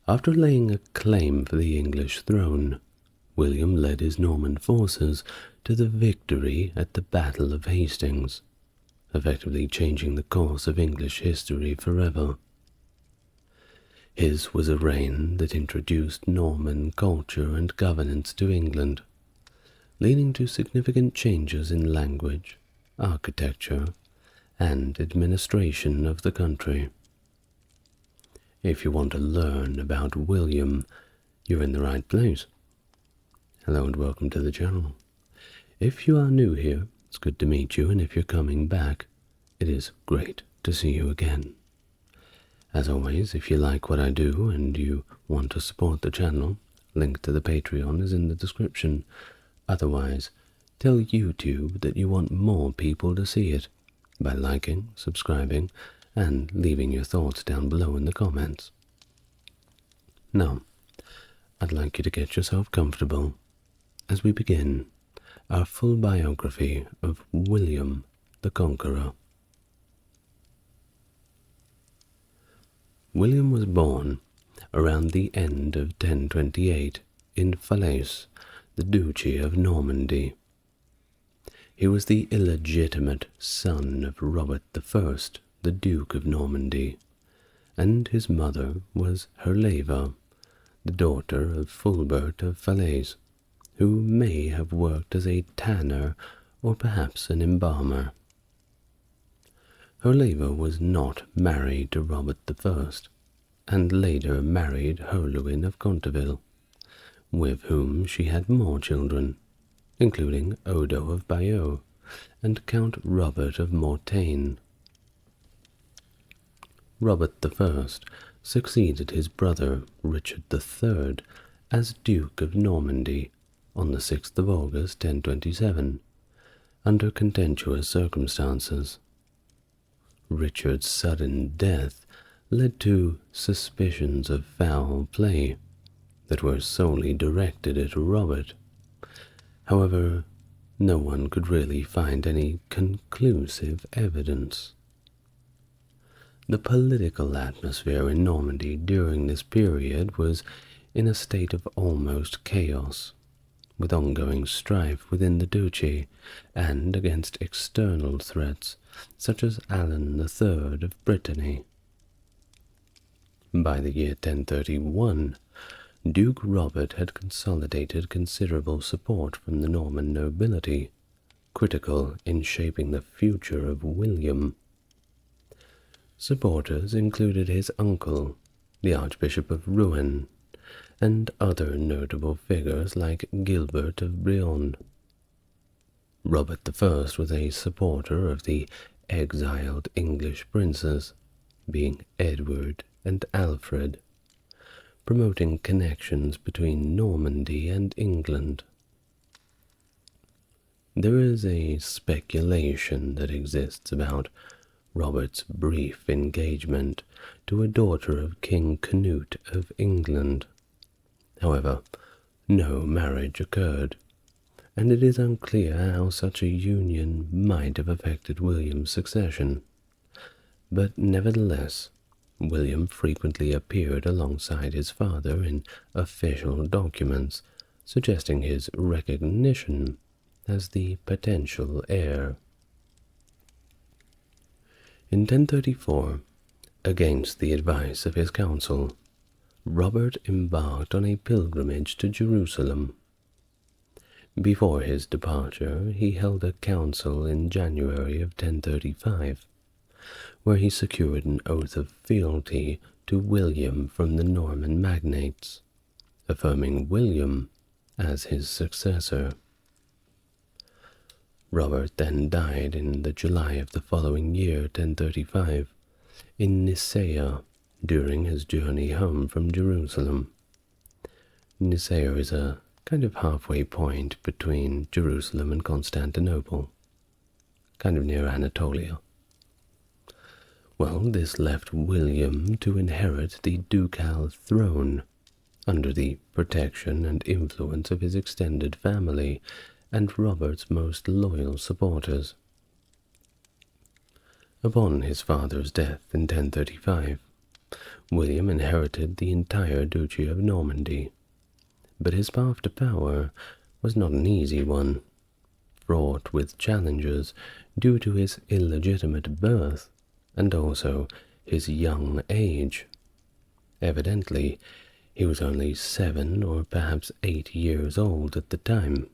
After laying a claim for the English throne, William led his Norman forces to the victory at the Battle of Hastings, effectively changing the course of English history forever. His was a reign that introduced Norman culture and governance to England, leading to significant changes in language, architecture, and administration of the country. If you want to learn about William, you're in the right place. Hello and welcome to the channel. If you are new here, it's good to meet you, and if you're coming back, it is great to see you again. As always, if you like what I do and you want to support the channel, link to the Patreon is in the description. Otherwise, tell YouTube that you want more people to see it by liking, subscribing, and leaving your thoughts down below in the comments. Now, I'd like you to get yourself comfortable as we begin our full biography of William the Conqueror. William was born around the end of 1028 in Falaise, the Duchy of Normandy. He was the illegitimate son of Robert I, the Duke of Normandy, and his mother was Herleva, the daughter of Fulbert of Falaise, who may have worked as a tanner or perhaps an embalmer. Herleva was not married to Robert I, and later married Herluin of Conteville, with whom she had more children, including Otto of Bayeux and Count Robert of Mortain. Robert I succeeded his brother Richard III as Duke of Normandy on the 6th of August 1027, under contentious circumstances. Richard's sudden death led to suspicions of foul play that were solely directed at Robert. However, no one could really find any conclusive evidence. The political atmosphere in Normandy during this period was in a state of almost chaos, with ongoing strife within the duchy and against external threats such as Alan III of Brittany. By the year 1031, Duke Robert had consolidated considerable support from the Norman nobility, critical in shaping the future of William. Supporters included his uncle, the Archbishop of Rouen, and other notable figures like Gilbert of Brion. Robert I was a supporter of the exiled English princes, being Edward and Alfred, promoting connections between Normandy and England. There is a speculation that exists about Robert's brief engagement to a daughter of King Canute of England. However, no marriage occurred, and it is unclear how such a union might have affected William's succession. But nevertheless, William frequently appeared alongside his father in official documents, suggesting his recognition as the potential heir. In 1034, against the advice of his council, Robert embarked on a pilgrimage to Jerusalem. Before his departure, he held a council in January of 1035, where he secured an oath of fealty to William from the Norman magnates, affirming William as his successor. Robert then died in the July of the following year, 1035, in Nicaea during his journey home from Jerusalem. Nicaea is a kind of halfway point between Jerusalem and Constantinople. kind of near Anatolia. Well, this left William to inherit the ducal throne under the protection and influence of his extended family and Robert's most loyal supporters. Upon his father's death in 1035, William inherited the entire Duchy of Normandy, but his path to power was not an easy one, fraught with challenges due to his illegitimate birth and also his young age. Evidently, he was only 7 or perhaps 8 years old at the time,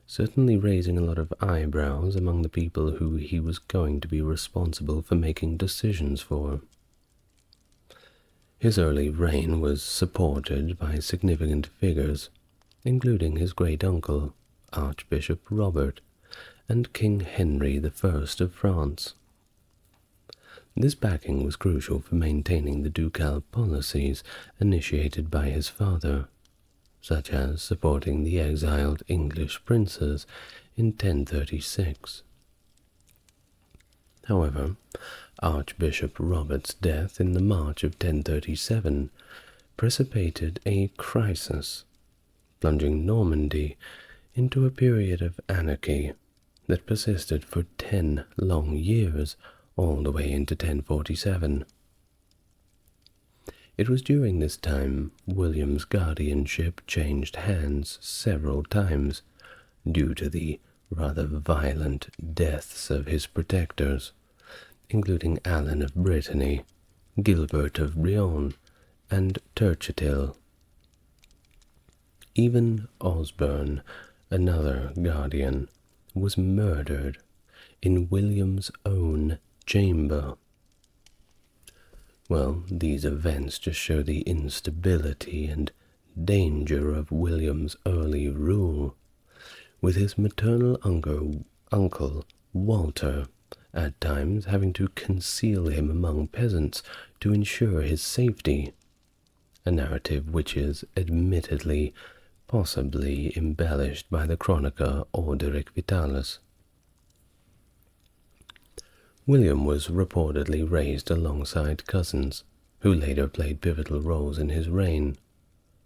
certainly raising a lot of eyebrows among the people who he was going to be responsible for making decisions for. His early reign was supported by significant figures, including his great-uncle, Archbishop Robert, and King Henry I of France. This backing was crucial for maintaining the ducal policies initiated by his father, such as supporting the exiled English princes in 1036. However, Archbishop Robert's death in the March of 1037 precipitated a crisis, plunging Normandy into a period of anarchy that persisted for 10 long years, all the way into 1047. It was during this time William's guardianship changed hands several times due to the rather violent deaths of his protectors, including Alan of Brittany, Gilbert of Brionne, and Turchitil. Even Osberne, another guardian, was murdered in William's own chamber. Well, these events just show the instability and danger of William's early rule, with his maternal uncle Walter at times having to conceal him among peasants to ensure his safety, a narrative which is admittedly possibly embellished by the chronicler Orderic Vitalis. William was reportedly raised alongside cousins, who later played pivotal roles in his reign,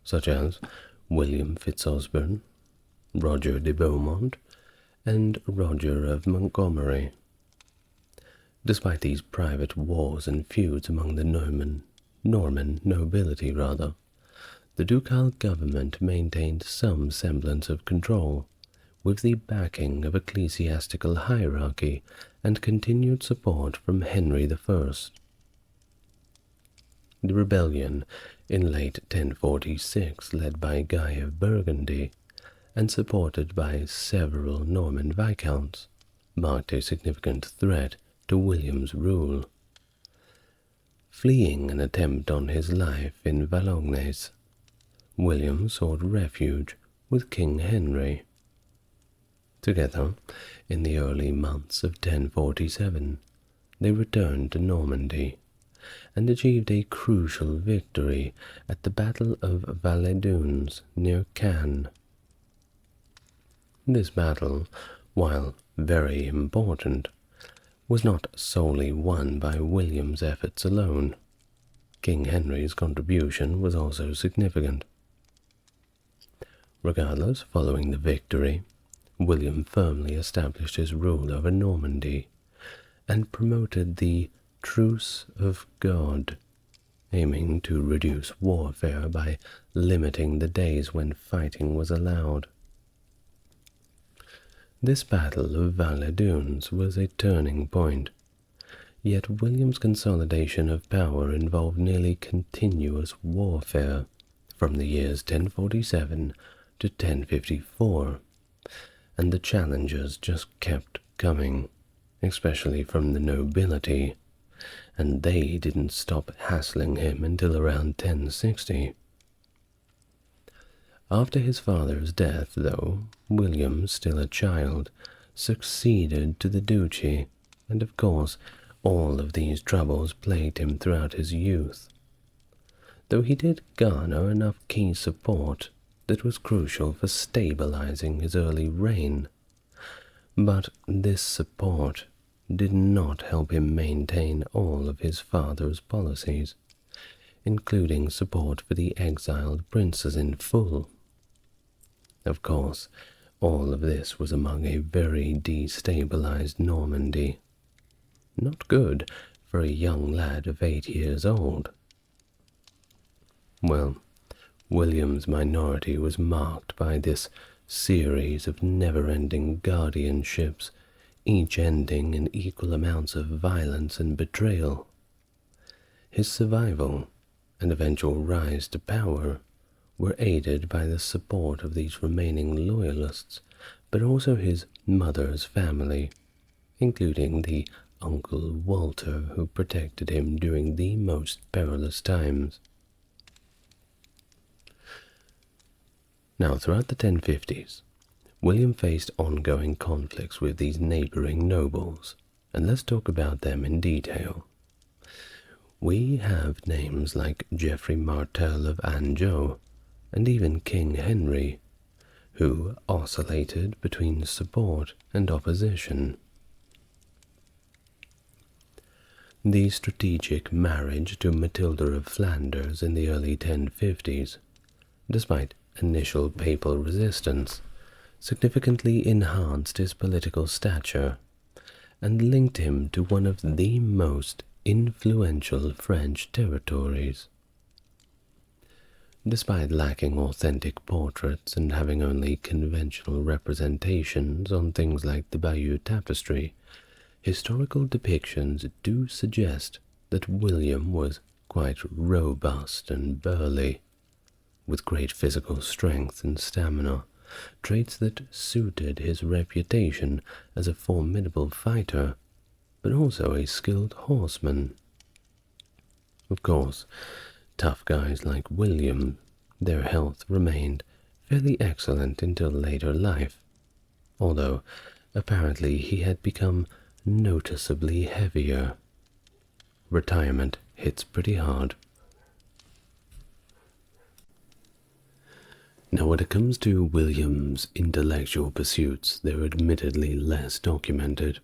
such as William Fitzosborne, Roger de Beaumont, and Roger of Montgomery. Despite these private wars and feuds among the Norman nobility, the ducal government maintained some semblance of control, with the backing of ecclesiastical hierarchy and continued support from Henry I. The rebellion in late 1046, led by Guy of Burgundy and supported by several Norman viscounts, marked a significant threat to William's rule. Fleeing an attempt on his life in Valognes, William sought refuge with King Henry. Together, in the early months of 1047, they returned to Normandy and achieved a crucial victory at the Battle of Valais-Dunes near Caen. This battle, while very important, was not solely won by William's efforts alone. King Henry's contribution was also significant. Regardless, following the victory, William firmly established his rule over Normandy and promoted the Truce of God, aiming to reduce warfare by limiting the days when fighting was allowed. This Battle of Valais-Dunes was a turning point, yet William's consolidation of power involved nearly continuous warfare from the years 1047 to 1054, and the challenges just kept coming, especially from the nobility, and they didn't stop hassling him until around 1060. After his father's death, though, William, still a child, succeeded to the duchy, and of course all of these troubles plagued him throughout his youth, though he did garner enough key support that was crucial for stabilizing his early reign. But this support did not help him maintain all of his father's policies, including support for the exiled princes in full. Of course, all of this was among a very destabilized Normandy. Not good for a young lad of 8 years old. Well, William's minority was marked by this series of never-ending guardianships, each ending in equal amounts of violence and betrayal. His survival and eventual rise to power were aided by the support of these remaining loyalists, but also his mother's family, including the Uncle Walter who protected him during the most perilous times. Now, throughout the 1050s, William faced ongoing conflicts with these neighboring nobles, and let's talk about them in detail. We have names like Geoffrey Martel of Anjou, and even King Henry, who oscillated between support and opposition. The strategic marriage to Matilda of Flanders in the early 1050s, despite initial papal resistance, significantly enhanced his political stature and linked him to one of the most influential French territories. Despite lacking authentic portraits and having only conventional representations on things like the Bayeux Tapestry, historical depictions do suggest that William was quite robust and burly, with great physical strength and stamina, traits that suited his reputation as a formidable fighter, but also a skilled horseman. Of course, tough guys like William, their health remained fairly excellent until later life, although apparently he had become noticeably heavier. Retirement hits pretty hard. Now, when it comes to William's intellectual pursuits, they're admittedly less documented,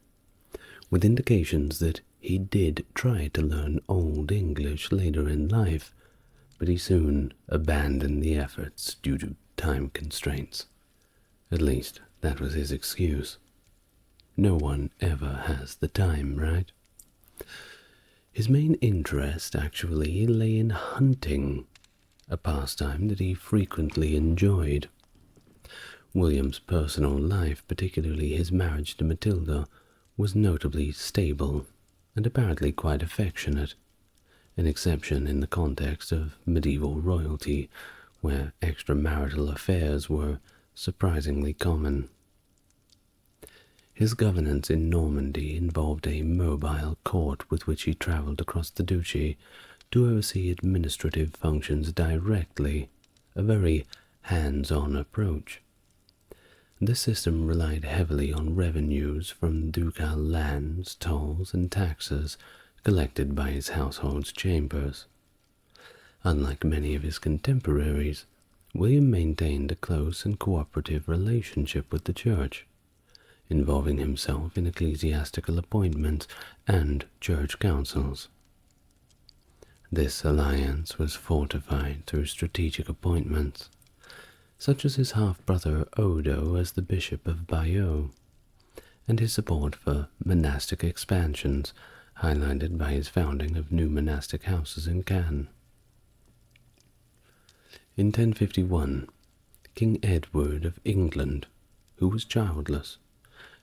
with indications that he did try to learn Old English later in life, but he soon abandoned the efforts due to time constraints. At least, that was his excuse. No one ever has the time, right? His main interest actually lay in hunting, a pastime that he frequently enjoyed. William's personal life, particularly his marriage to Matilda, was notably stable and apparently quite affectionate, an exception in the context of medieval royalty, where extramarital affairs were surprisingly common. His governance in Normandy involved a mobile court with which he travelled across the duchy to oversee administrative functions directly, a very hands-on approach. This system relied heavily on revenues from ducal lands, tolls, and taxes collected by his household's chambers. Unlike many of his contemporaries, William maintained a close and cooperative relationship with the church, involving himself in ecclesiastical appointments and church councils. This alliance was fortified through strategic appointments, such as his half-brother Otto as the Bishop of Bayeux, and his support for monastic expansions, highlighted by his founding of new monastic houses in Caen. In 1051, King Edward of England, who was childless,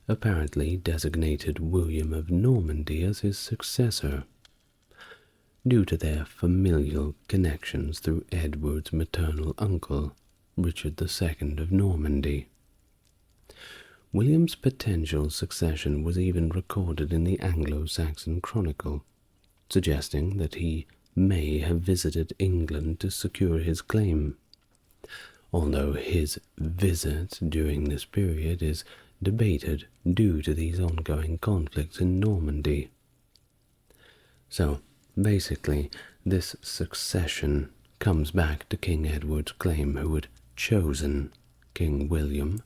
apparently designated William of Normandy as his successor, due to their familial connections through Edward's maternal uncle, Richard II of Normandy. William's potential succession was even recorded in the Anglo-Saxon Chronicle, suggesting that he may have visited England to secure his claim, although his visit during this period is debated due to these ongoing conflicts in Normandy. So, basically, this succession comes back to King Edward's claim, who had chosen King William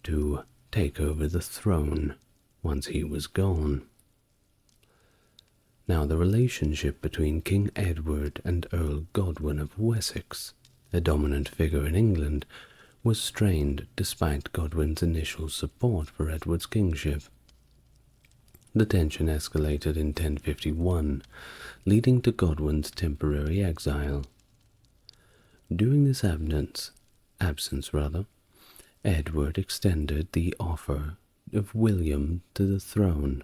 to take over the throne once he was gone. Now, the relationship between King Edward and Earl Godwin of Wessex, a dominant figure in England, was strained despite Godwin's initial support for Edward's kingship. The tension escalated in 1051, leading to Godwin's temporary exile. During this absence, Edward extended the offer of William to the throne,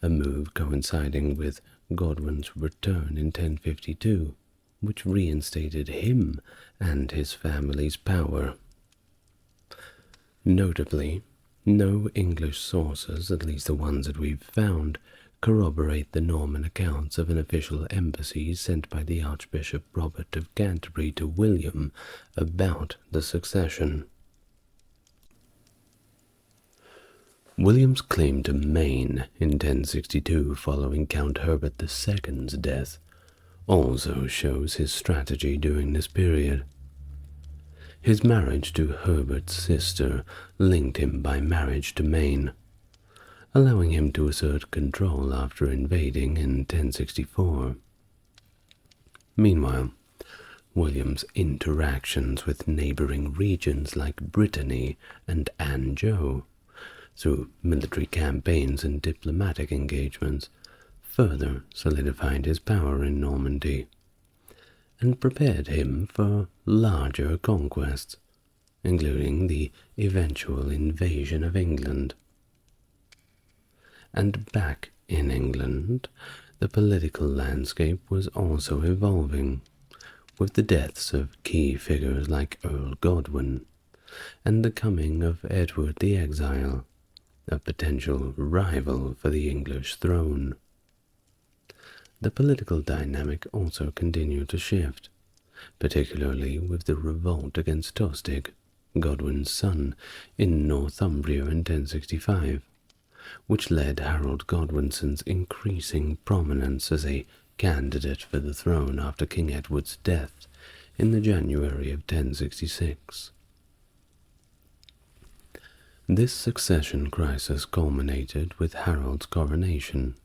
a move coinciding with Godwin's return in 1052, which reinstated him and his family's power. Notably, no English sources, at least the ones that we've found, corroborate the Norman accounts of an official embassy sent by the Archbishop Robert of Canterbury to William about the succession. William's claim to Maine in 1062 following Count Herbert II's death also shows his strategy during this period. His marriage to Herbert's sister linked him by marriage to Maine, allowing him to assert control after invading in 1064. Meanwhile, William's interactions with neighboring regions like Brittany and Anjou, through military campaigns and diplomatic engagements, further solidified his power in Normandy and prepared him for larger conquests, including the eventual invasion of England. And back in England, the political landscape was also evolving, with the deaths of key figures like Earl Godwin and the coming of Edward the Exile, a potential rival for the English throne. The political dynamic also continued to shift, particularly with the revolt against Tostig, Godwin's son, in Northumbria in 1065, which led Harold Godwinson's increasing prominence as a candidate for the throne after King Edward's death in the January of 1066. This succession crisis culminated with Harold's coronation,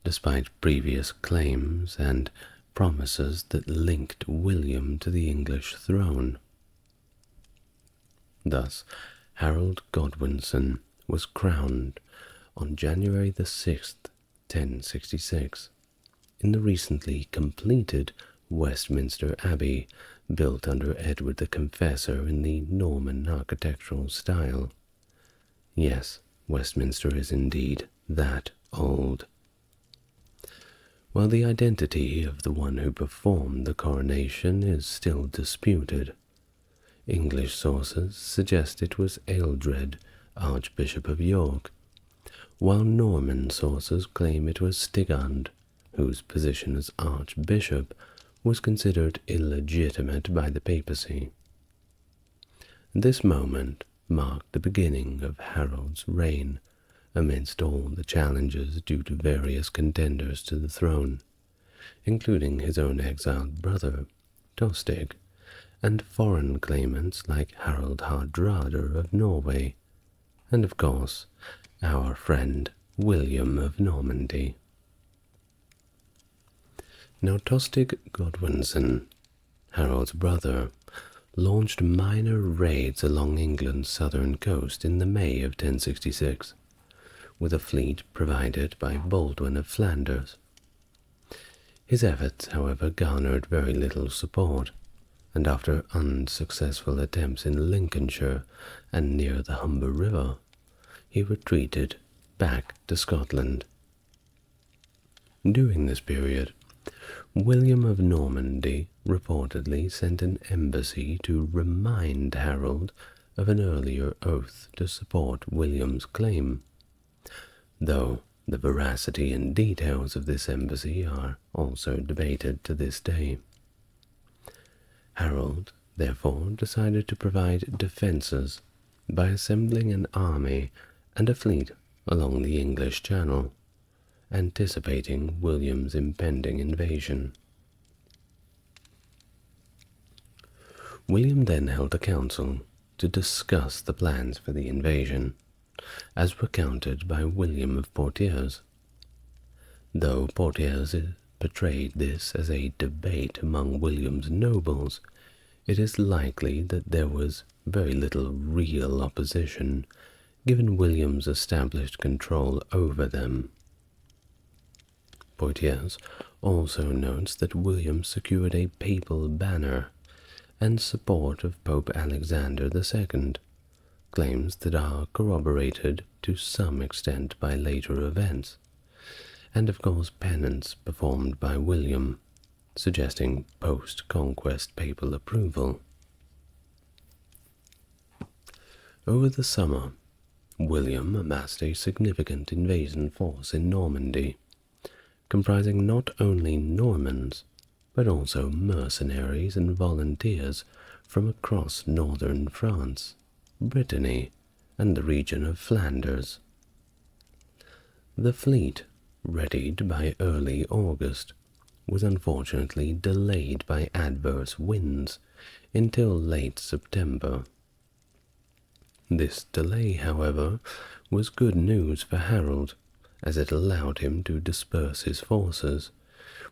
despite previous claims and promises that linked William to the English throne. Thus, Harold Godwinson was crowned on January the 6th, 1066, in the recently completed Westminster Abbey, built under Edward the Confessor in the Norman architectural style. Yes, Westminster is indeed that old. While the identity of the one who performed the coronation is still disputed, English sources suggest it was Ealdred, Archbishop of York, while Norman sources claim it was Stigand, whose position as Archbishop was considered illegitimate by the papacy. This moment marked the beginning of Harold's reign, amidst all the challenges due to various contenders to the throne, including his own exiled brother, Tostig, and foreign claimants like Harald Hardrada of Norway, and of course, our friend William of Normandy. Now Tostig Godwinson, Harold's brother, launched minor raids along England's southern coast in the May of 1066, with a fleet provided by Baldwin of Flanders. His efforts, however, garnered very little support, and after unsuccessful attempts in Lincolnshire and near the Humber River, he retreated back to Scotland. During this period, William of Normandy reportedly sent an embassy to remind Harold of an earlier oath to support William's claim, though the veracity and details of this embassy are also debated to this day. Harold, therefore, decided to provide defences by assembling an army and a fleet along the English Channel, anticipating William's impending invasion. William then held a council to discuss the plans for the invasion, as recounted by William of Poitiers. Though Poitiers portrayed this as a debate among William's nobles, it is likely that there was very little real opposition, given William's established control over them. Poitiers also notes that William secured a papal banner and support of Pope Alexander II, claims that are corroborated to some extent by later events, and of course penance performed by William, suggesting post-conquest papal approval. Over the summer, William amassed a significant invasion force in Normandy, comprising not only Normans, but also mercenaries and volunteers from across northern France, Brittany, and the region of Flanders. The fleet, readied by early August, was unfortunately delayed by adverse winds until late September. This delay, however, was good news for Harold, as it allowed him to disperse his forces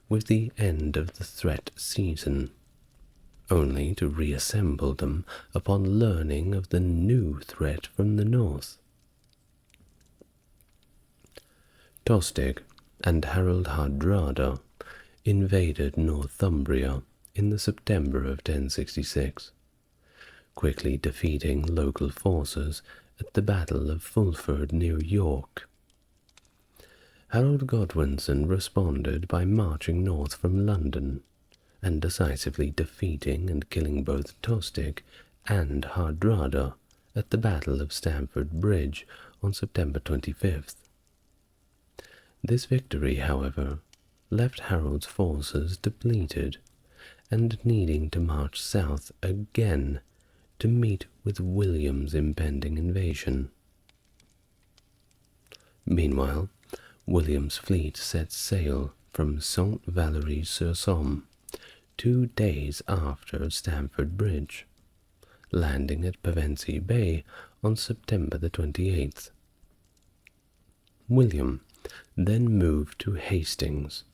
with the end of the threat season, only to reassemble them upon learning of the new threat from the north. Tostig and Harold Hardrada invaded Northumbria in the September of 1066, quickly defeating local forces at the Battle of Fulford near York. Harold Godwinson responded by marching north from London and decisively defeating and killing both Tostig and Hardrada at the Battle of Stamford Bridge on September 25th. This victory, however, left Harold's forces depleted and needing to march south again to meet with William's impending invasion. Meanwhile, William's fleet set sail from Saint-Valery-sur-Somme 2 days after Stamford Bridge, landing at Pevensey Bay on September the 28th. William then moved to Hastings,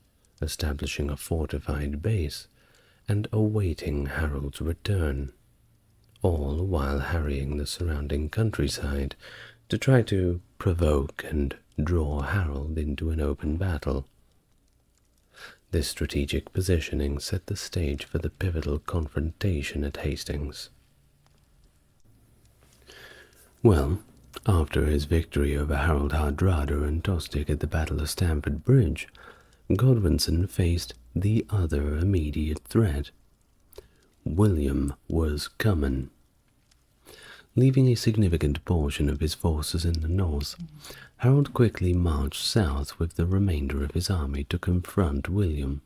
establishing a fortified base and awaiting Harold's return, all while harrying the surrounding countryside to try to provoke and draw Harold into an open battle. This strategic positioning set the stage for the pivotal confrontation at Hastings. Well, after his victory over Harold Hardrada and Tostig at the Battle of Stamford Bridge, Godwinson faced the other immediate threat. William was coming. Leaving a significant portion of his forces in the north, Harold quickly marched south with the remainder of his army to confront William.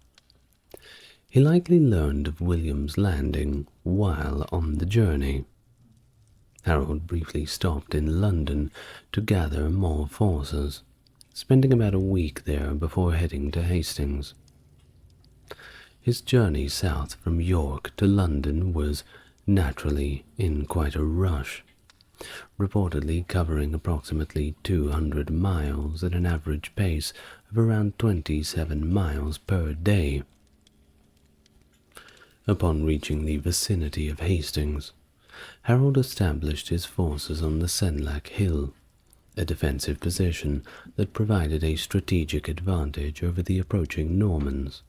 He likely learned of William's landing while on the journey. Harold briefly stopped in London to gather more forces, spending about a week there before heading to Hastings. His journey south from York to London was naturally in quite a rush, reportedly covering approximately 200 miles at an average pace of around 27 miles per day. Upon reaching the vicinity of Hastings, Harold established his forces on the Senlac Hill, a defensive position that provided a strategic advantage over the approaching Normans.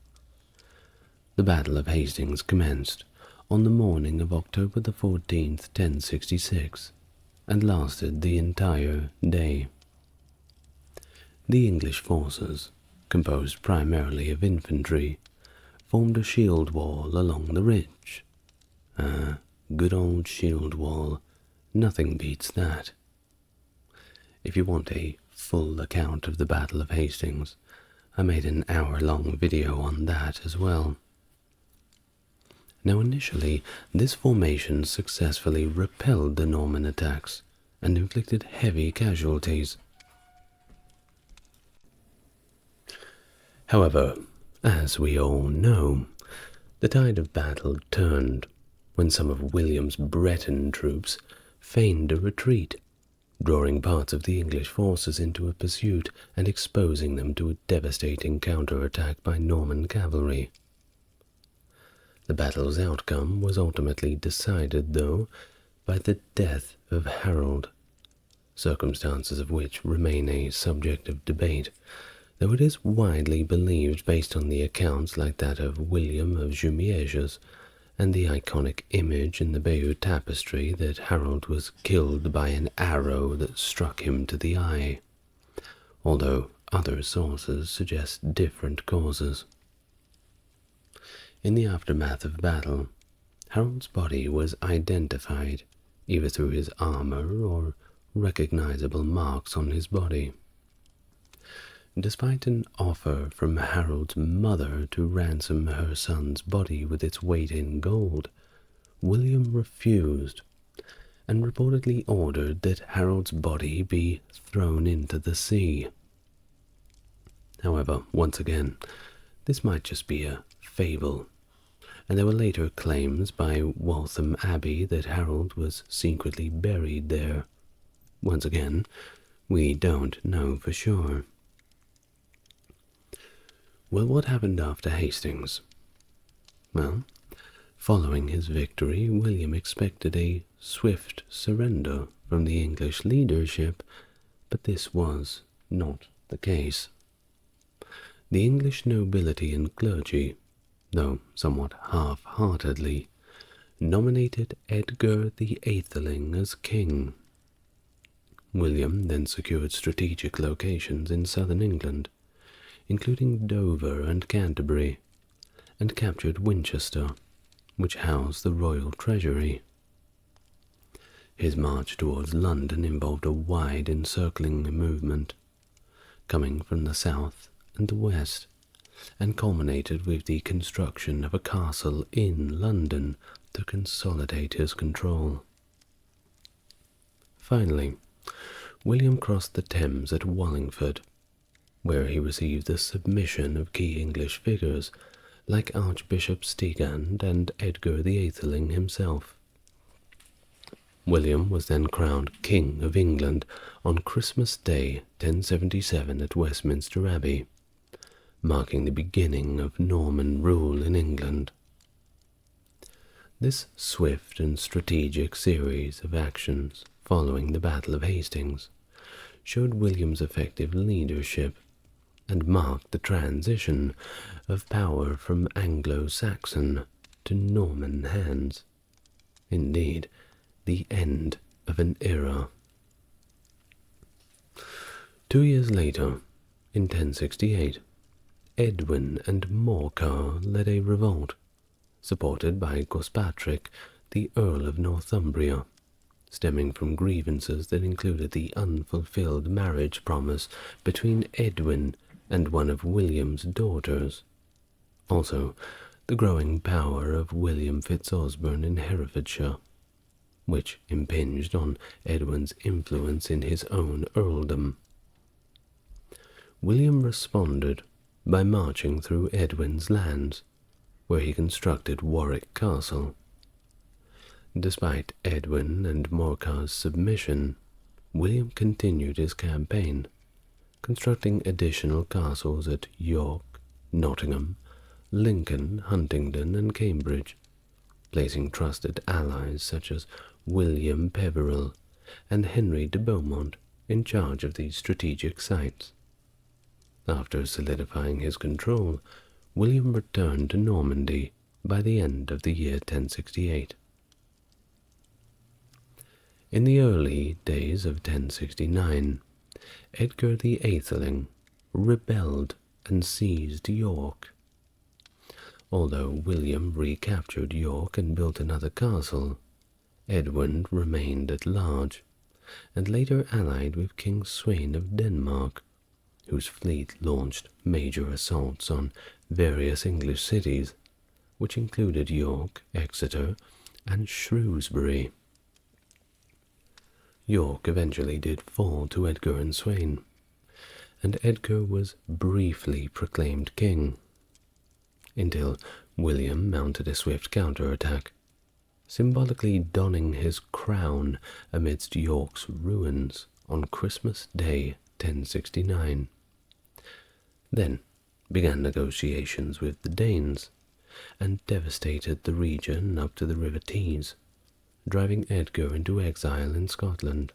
The Battle of Hastings commenced on the morning of October the 14th, 1066, and lasted the entire day. The English forces, composed primarily of infantry, formed a shield wall along the ridge. Good old shield wall, nothing beats that. If you want a full account of the Battle of Hastings, I made an hour-long video on that as well. Now initially, this formation successfully repelled the Norman attacks and inflicted heavy casualties. However, as we all know, the tide of battle turned when some of William's Breton troops feigned a retreat, drawing parts of the English forces into a pursuit and exposing them to a devastating counterattack by Norman cavalry. The battle's outcome was ultimately decided, though, by the death of Harold, circumstances of which remain a subject of debate, though it is widely believed, based on the accounts like that of William of Jumièges and the iconic image in the Bayeux tapestry, that Harold was killed by an arrow that struck him to the eye, although other sources suggest different causes. In the aftermath of battle, Harold's body was identified either through his armor or recognizable marks on his body. Despite an offer from Harold's mother to ransom her son's body with its weight in gold, William refused and reportedly ordered that Harold's body be thrown into the sea. However, once again, this might just be a fable, and there were later claims by Waltham Abbey that Harold was secretly buried there. Once again, we don't know for sure. Well, what happened after Hastings? Well, following his victory, William expected a swift surrender from the English leadership, but this was not the case. The English nobility and clergy, though somewhat half-heartedly, nominated Edgar the Atheling as king. William then secured strategic locations in southern England, including Dover and Canterbury, and captured Winchester, which housed the royal treasury. His march towards London involved a wide encircling movement, coming from the south and the west, and culminated with the construction of a castle in London to consolidate his control. Finally, William crossed the Thames at Wallingford, where he received the submission of key English figures like Archbishop Stigand and Edgar the Atheling himself. William was then crowned King of England on Christmas Day 1077 at Westminster Abbey, marking the beginning of Norman rule in England. This swift and strategic series of actions following the Battle of Hastings showed William's effective leadership and marked the transition of power from Anglo-Saxon to Norman hands. Indeed, the end of an era. 2 years later, in 1068, Edwin and Morcar led a revolt, supported by Gospatric, the Earl of Northumbria, stemming from grievances that included the unfulfilled marriage promise between Edwin and one of William's daughters. Also, the growing power of William Fitzosborne in Herefordshire, which impinged on Edwin's influence in his own earldom. William responded by marching through Edwin's lands, where he constructed Warwick Castle. Despite Edwin and Morcar's submission, William continued his campaign, constructing additional castles at York, Nottingham, Lincoln, Huntingdon, and Cambridge, placing trusted allies such as William Peveril and Henry de Beaumont in charge of these strategic sites. After solidifying his control, William returned to Normandy by the end of the year 1068. In the early days of 1069, Edgar the Atheling rebelled and seized York. Although William recaptured York and built another castle, Edwin remained at large, and later allied with King Sweyn of Denmark, whose fleet launched major assaults on various English cities, which included York, Exeter, and Shrewsbury. York eventually did fall to Edgar and Sweyn, and Edgar was briefly proclaimed king, until William mounted a swift counterattack, symbolically donning his crown amidst York's ruins on Christmas Day 1069. Then began negotiations with the Danes, and devastated the region up to the River Tees, driving Edgar into exile in Scotland.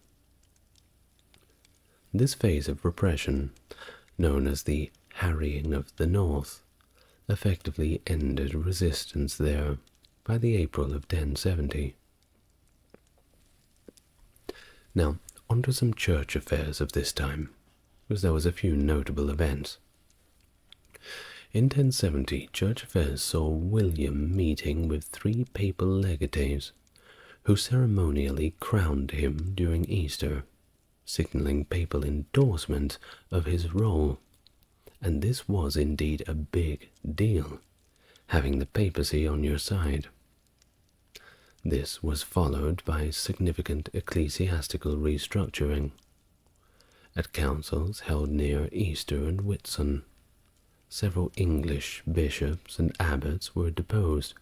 This phase of repression, known as the Harrying of the North, effectively ended resistance there by the April of 1070. Now, onto some church affairs of this time, because there was a few notable events. In 1070, church affairs saw William meeting with 3 papal legates, who ceremonially crowned him during Easter, signalling papal endorsement of his role. And this was indeed a big deal, having the papacy on your side. This was followed by significant ecclesiastical restructuring. At councils held near Easter and Whitsun, several English bishops and abbots were deposed,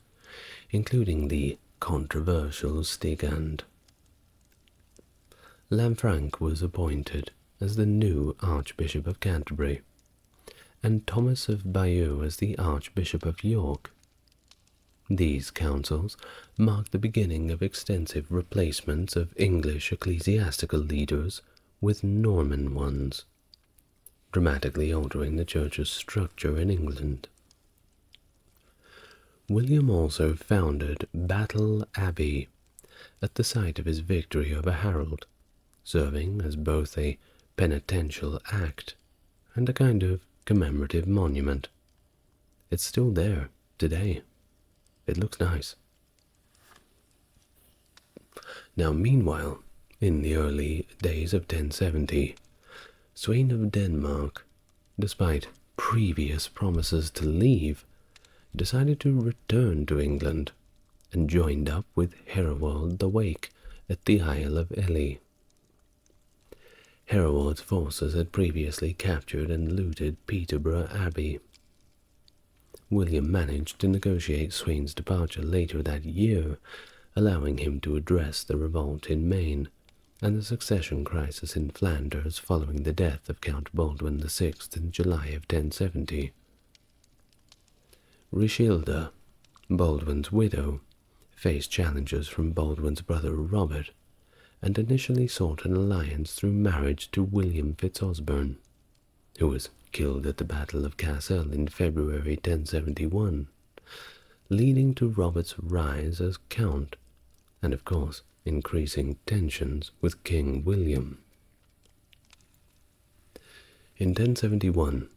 including the controversial Stigand. Lanfranc was appointed as the new Archbishop of Canterbury, and Thomas of Bayeux as the Archbishop of York. These councils marked the beginning of extensive replacements of English ecclesiastical leaders with Norman ones, dramatically altering the church's structure in England. William also founded Battle Abbey at the site of his victory over Harold, serving as both a penitential act and a kind of commemorative monument. It's still there today. It looks nice. Now, meanwhile, in the early days of 1070, Sweyn of Denmark, despite previous promises to leave, decided to return to England and joined up with Hereward the Wake at the Isle of Ely. Hereward's forces had previously captured and looted Peterborough Abbey. William managed to negotiate Sweyn's departure later that year, allowing him to address the revolt in Maine and the succession crisis in Flanders following the death of Count Baldwin VI in July of 1070. Richilda, Baldwin's widow, faced challenges from Baldwin's brother Robert, and initially sought an alliance through marriage to William Fitzosborne, who was killed at the Battle of Cassel in February 1071, leading to Robert's rise as Count, and of course increasing tensions with King William. In 1071,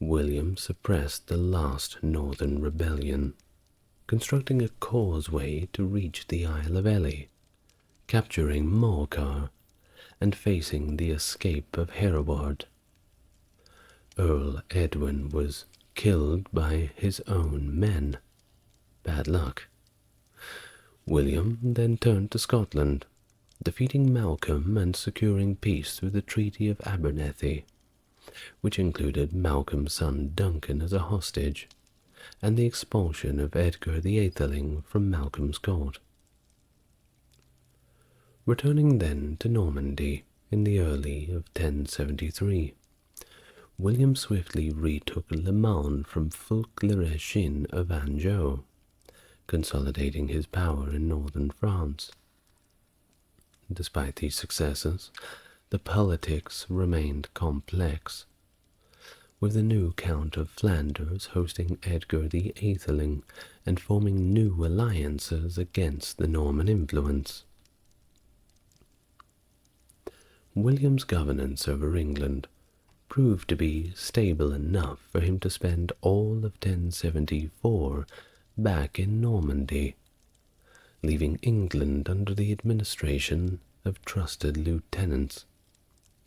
William suppressed the last northern rebellion, constructing a causeway to reach the Isle of Ely, capturing Morcar, and facing the escape of Hereward. Earl Edwin was killed by his own men. Bad luck. William then turned to Scotland, defeating Malcolm and securing peace through the Treaty of Abernethy, which included Malcolm's son Duncan as a hostage, and the expulsion of Edgar the Aetheling from Malcolm's court. Returning then to Normandy in the early of 1073, William swiftly retook Le Mans from Fulk le Réchin of Anjou, consolidating his power in northern France. Despite these successes, the politics remained complex, with the new Count of Flanders hosting Edgar the Aetheling and forming new alliances against the Norman influence. William's governance over England proved to be stable enough for him to spend all of 1074 back in Normandy, leaving England under the administration of trusted lieutenants,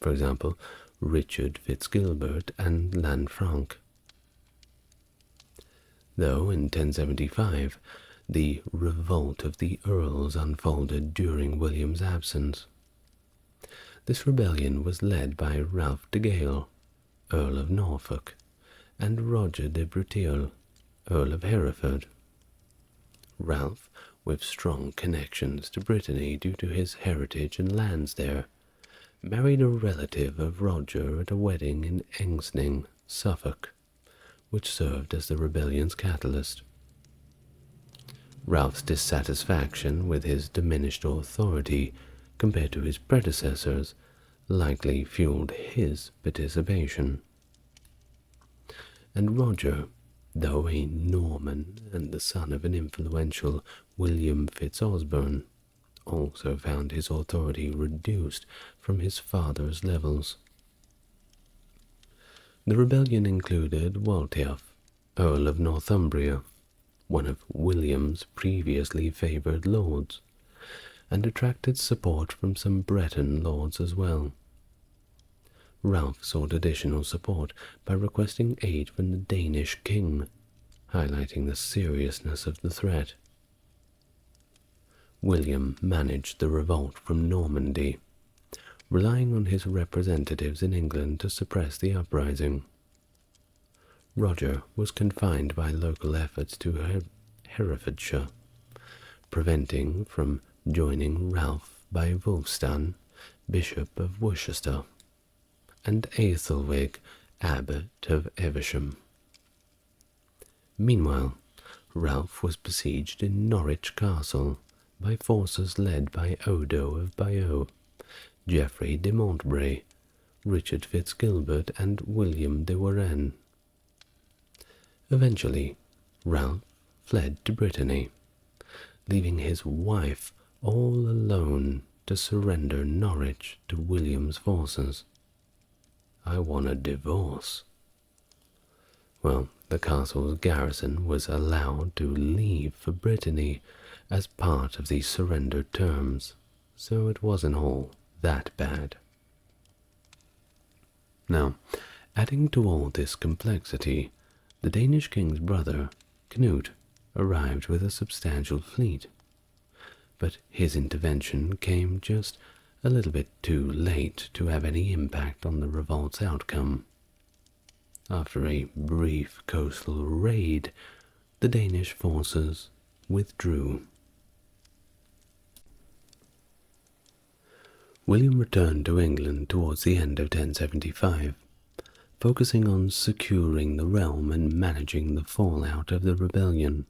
for example, Richard Fitzgilbert and Lanfranc. Though in 1075, the Revolt of the Earls unfolded during William's absence. This rebellion was led by Ralph de Gale, Earl of Norfolk, and Roger de Breteuil, Earl of Hereford. Ralph with strong connections to Brittany due to his heritage and lands there, married a relative of Roger at a wedding in Engsning, Suffolk, which served as the rebellion's catalyst. Ralph's dissatisfaction with his diminished authority compared to his predecessors likely fueled his participation. And Roger, though a Norman and the son of an influential William Fitzosborne, also found his authority reduced from his father's levels. The rebellion included Waltheof, Earl of Northumbria, one of William's previously favoured lords, and attracted support from some Breton lords as well. Ralph sought additional support by requesting aid from the Danish king, highlighting the seriousness of the threat. William managed the revolt from Normandy, relying on his representatives in England to suppress the uprising. Roger was confined by local efforts to Herefordshire, preventing from joining Ralph by Wulfstan, Bishop of Worcester, and Aethelwig, Abbot of Evesham. Meanwhile, Ralph was besieged in Norwich Castle by forces led by Odo of Bayeux, Geoffrey de Montbray, Richard Fitzgilbert, and William de Warenne. Eventually, Ralph fled to Brittany, leaving his wife all alone to surrender Norwich to William's forces. "I want a divorce." Well, the castle's garrison was allowed to leave for Brittany as part of the surrender terms, so it wasn't all that bad. Now, adding to all this complexity, the Danish king's brother, Knut, arrived with a substantial fleet, but his intervention came just a little bit too late to have any impact on the revolt's outcome. After a brief coastal raid, the Danish forces withdrew. William returned to England towards the end of 1075, focusing on securing the realm and managing the fallout of the rebellion.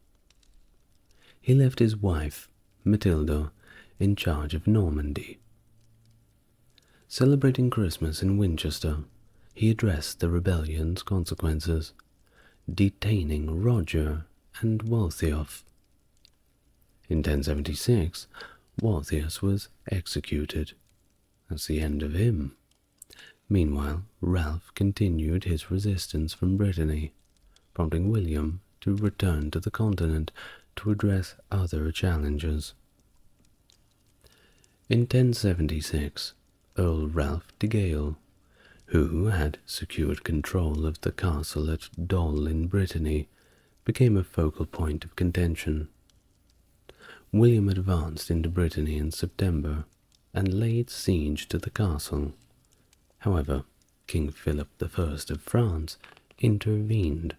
He left his wife, Matilda, in charge of Normandy. Celebrating Christmas in Winchester, he addressed the rebellion's consequences, detaining Roger and Waltheof. In 1076, Waltheof was executed. That's the end of him. Meanwhile, Ralph continued his resistance from Brittany, prompting William to return to the continent to address other challenges. In 1076, Earl Ralph de Gale, who had secured control of the castle at Dol in Brittany, became a focal point of contention. William advanced into Brittany in September and laid siege to the castle. However, King Philip I of France intervened,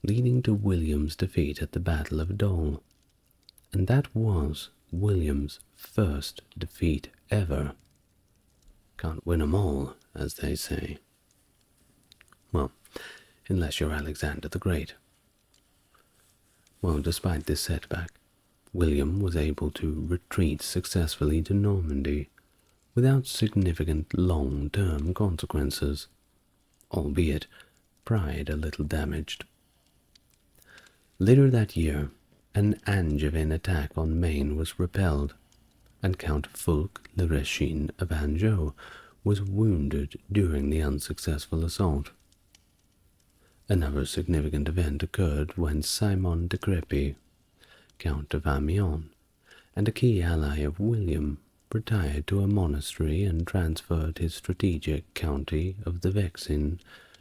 leading to William's defeat at the Battle of Dol, and that was William's first defeat ever. Can't win 'em all, as they say. Well, unless you're Alexander the Great. Well, despite this setback, William was able to retreat successfully to Normandy without significant long-term consequences, albeit pride a little damaged. Later that year, an Angevin attack on Maine was repelled, and Count Fulk le Rechine of Anjou was wounded during the unsuccessful assault. Another significant event occurred when Simon de Crepy, Count of Amiens, and a key ally of William, retired to a monastery and transferred his strategic county of the Vexin,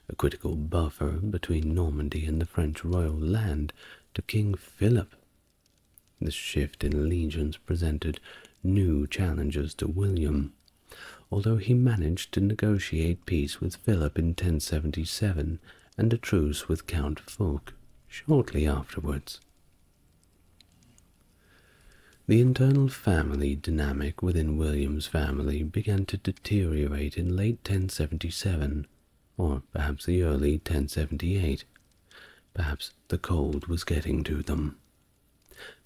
a critical buffer between Normandy and the French royal land, to King Philip. This shift in allegiance presented new challenges to William, although he managed to negotiate peace with Philip in 1077 and a truce with Count Fulk shortly afterwards. The internal family dynamic within William's family began to deteriorate in late 1077, or perhaps the early 1078. Perhaps the cold was getting to them,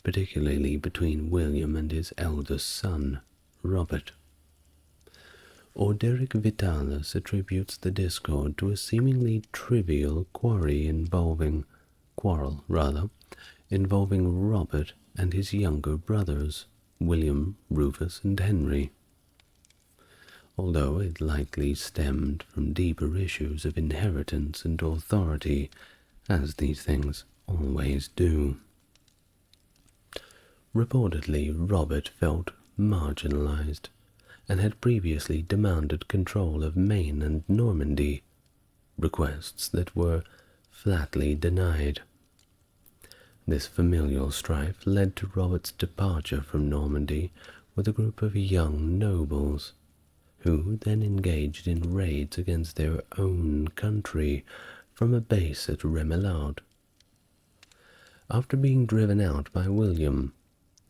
particularly between William and his eldest son, Robert. Orderic Vitalis attributes the discord to a seemingly trivial quarrel involving Robert and his younger brothers, William, Rufus, and Henry, although it likely stemmed from deeper issues of inheritance and authority, as these things always do. Reportedly, Robert felt marginalized and had previously demanded control of Maine and Normandy, requests that were flatly denied. This familial strife led to Robert's departure from Normandy with a group of young nobles, who then engaged in raids against their own country from a base at Remoulade. After being driven out by William,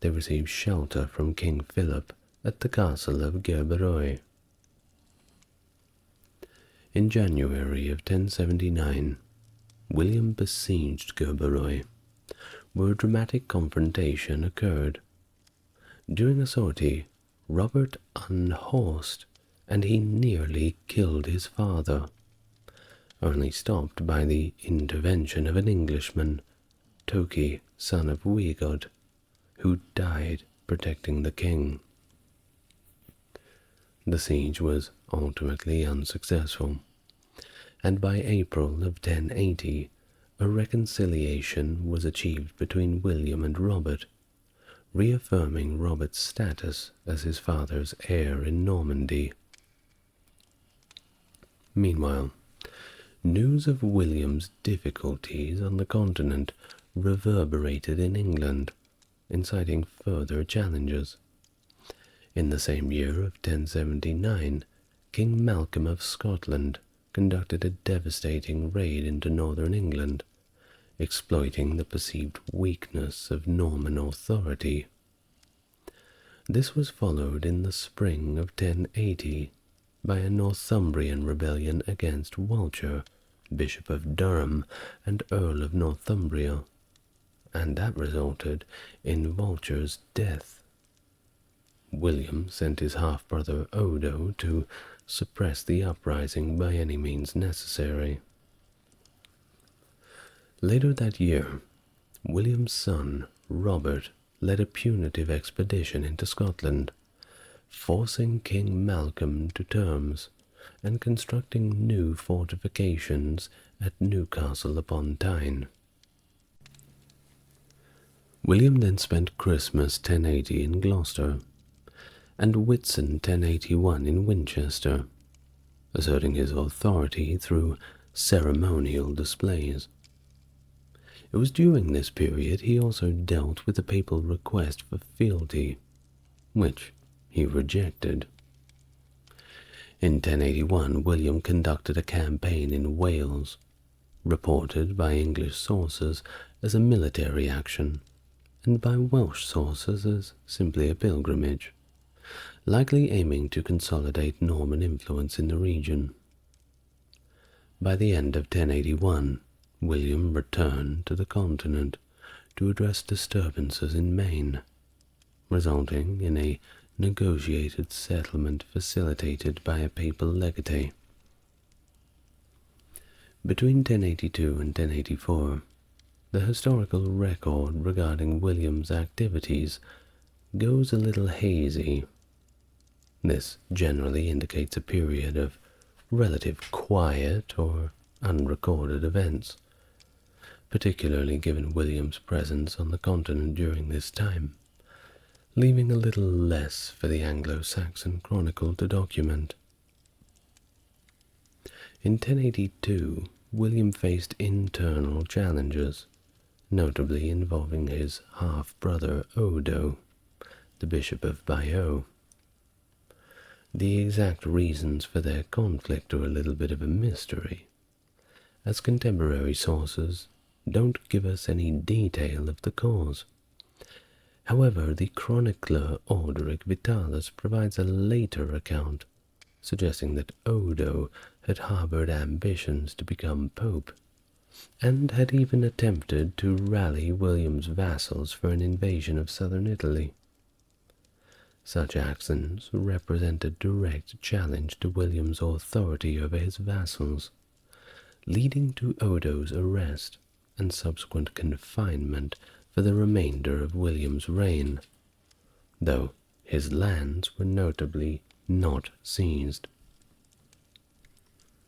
they received shelter from King Philip at the castle of Gerberoi. In January of 1079, William besieged Gerberoi, where a dramatic confrontation occurred. During a sortie, Robert unhorsed, and he nearly killed his father, only stopped by the intervention of an Englishman, Toki, son of Wigod, who died protecting the king. The siege was ultimately unsuccessful, and by April of 1080, a reconciliation was achieved between William and Robert, reaffirming Robert's status as his father's heir in Normandy. Meanwhile, news of William's difficulties on the continent reverberated in England, inciting further challenges. In the same year of 1079, King Malcolm of Scotland conducted a devastating raid into northern England, exploiting the perceived weakness of Norman authority. This was followed in the spring of 1080 by a Northumbrian rebellion against Walcher, Bishop of Durham and Earl of Northumbria, and that resulted in Walcher's death. William sent his half-brother Otto to suppress the uprising by any means necessary. Later that year, William's son, Robert, led a punitive expedition into Scotland, forcing King Malcolm to terms and constructing new fortifications at Newcastle upon Tyne. William then spent Christmas 1080 in Gloucester, and Whitsun 1081 in Winchester, asserting his authority through ceremonial displays. It was during this period he also dealt with the papal request for fealty, which he rejected. In 1081, William conducted a campaign in Wales, reported by English sources as a military action, and by Welsh sources as simply a pilgrimage, likely aiming to consolidate Norman influence in the region. By the end of 1081, William returned to the continent to address disturbances in Maine, resulting in a negotiated settlement facilitated by a papal legatee. Between 1082 and 1084, the historical record regarding William's activities goes a little hazy. This generally indicates a period of relative quiet or unrecorded events, particularly given William's presence on the continent during this time, leaving a little less for the Anglo-Saxon chronicle to document. In 1082, William faced internal challenges, notably involving his half-brother Odo, the Bishop of Bayeux. The exact reasons for their conflict are a little bit of a mystery, as contemporary sources don't give us any detail of the cause, However, the chronicler Orderic Vitalis provides a later account, suggesting that Odo had harbored ambitions to become pope, and had even attempted to rally William's vassals for an invasion of southern Italy. Such actions represent a direct challenge to William's authority over his vassals, leading to Odo's arrest and subsequent confinement for the remainder of William's reign, though his lands were notably not seized.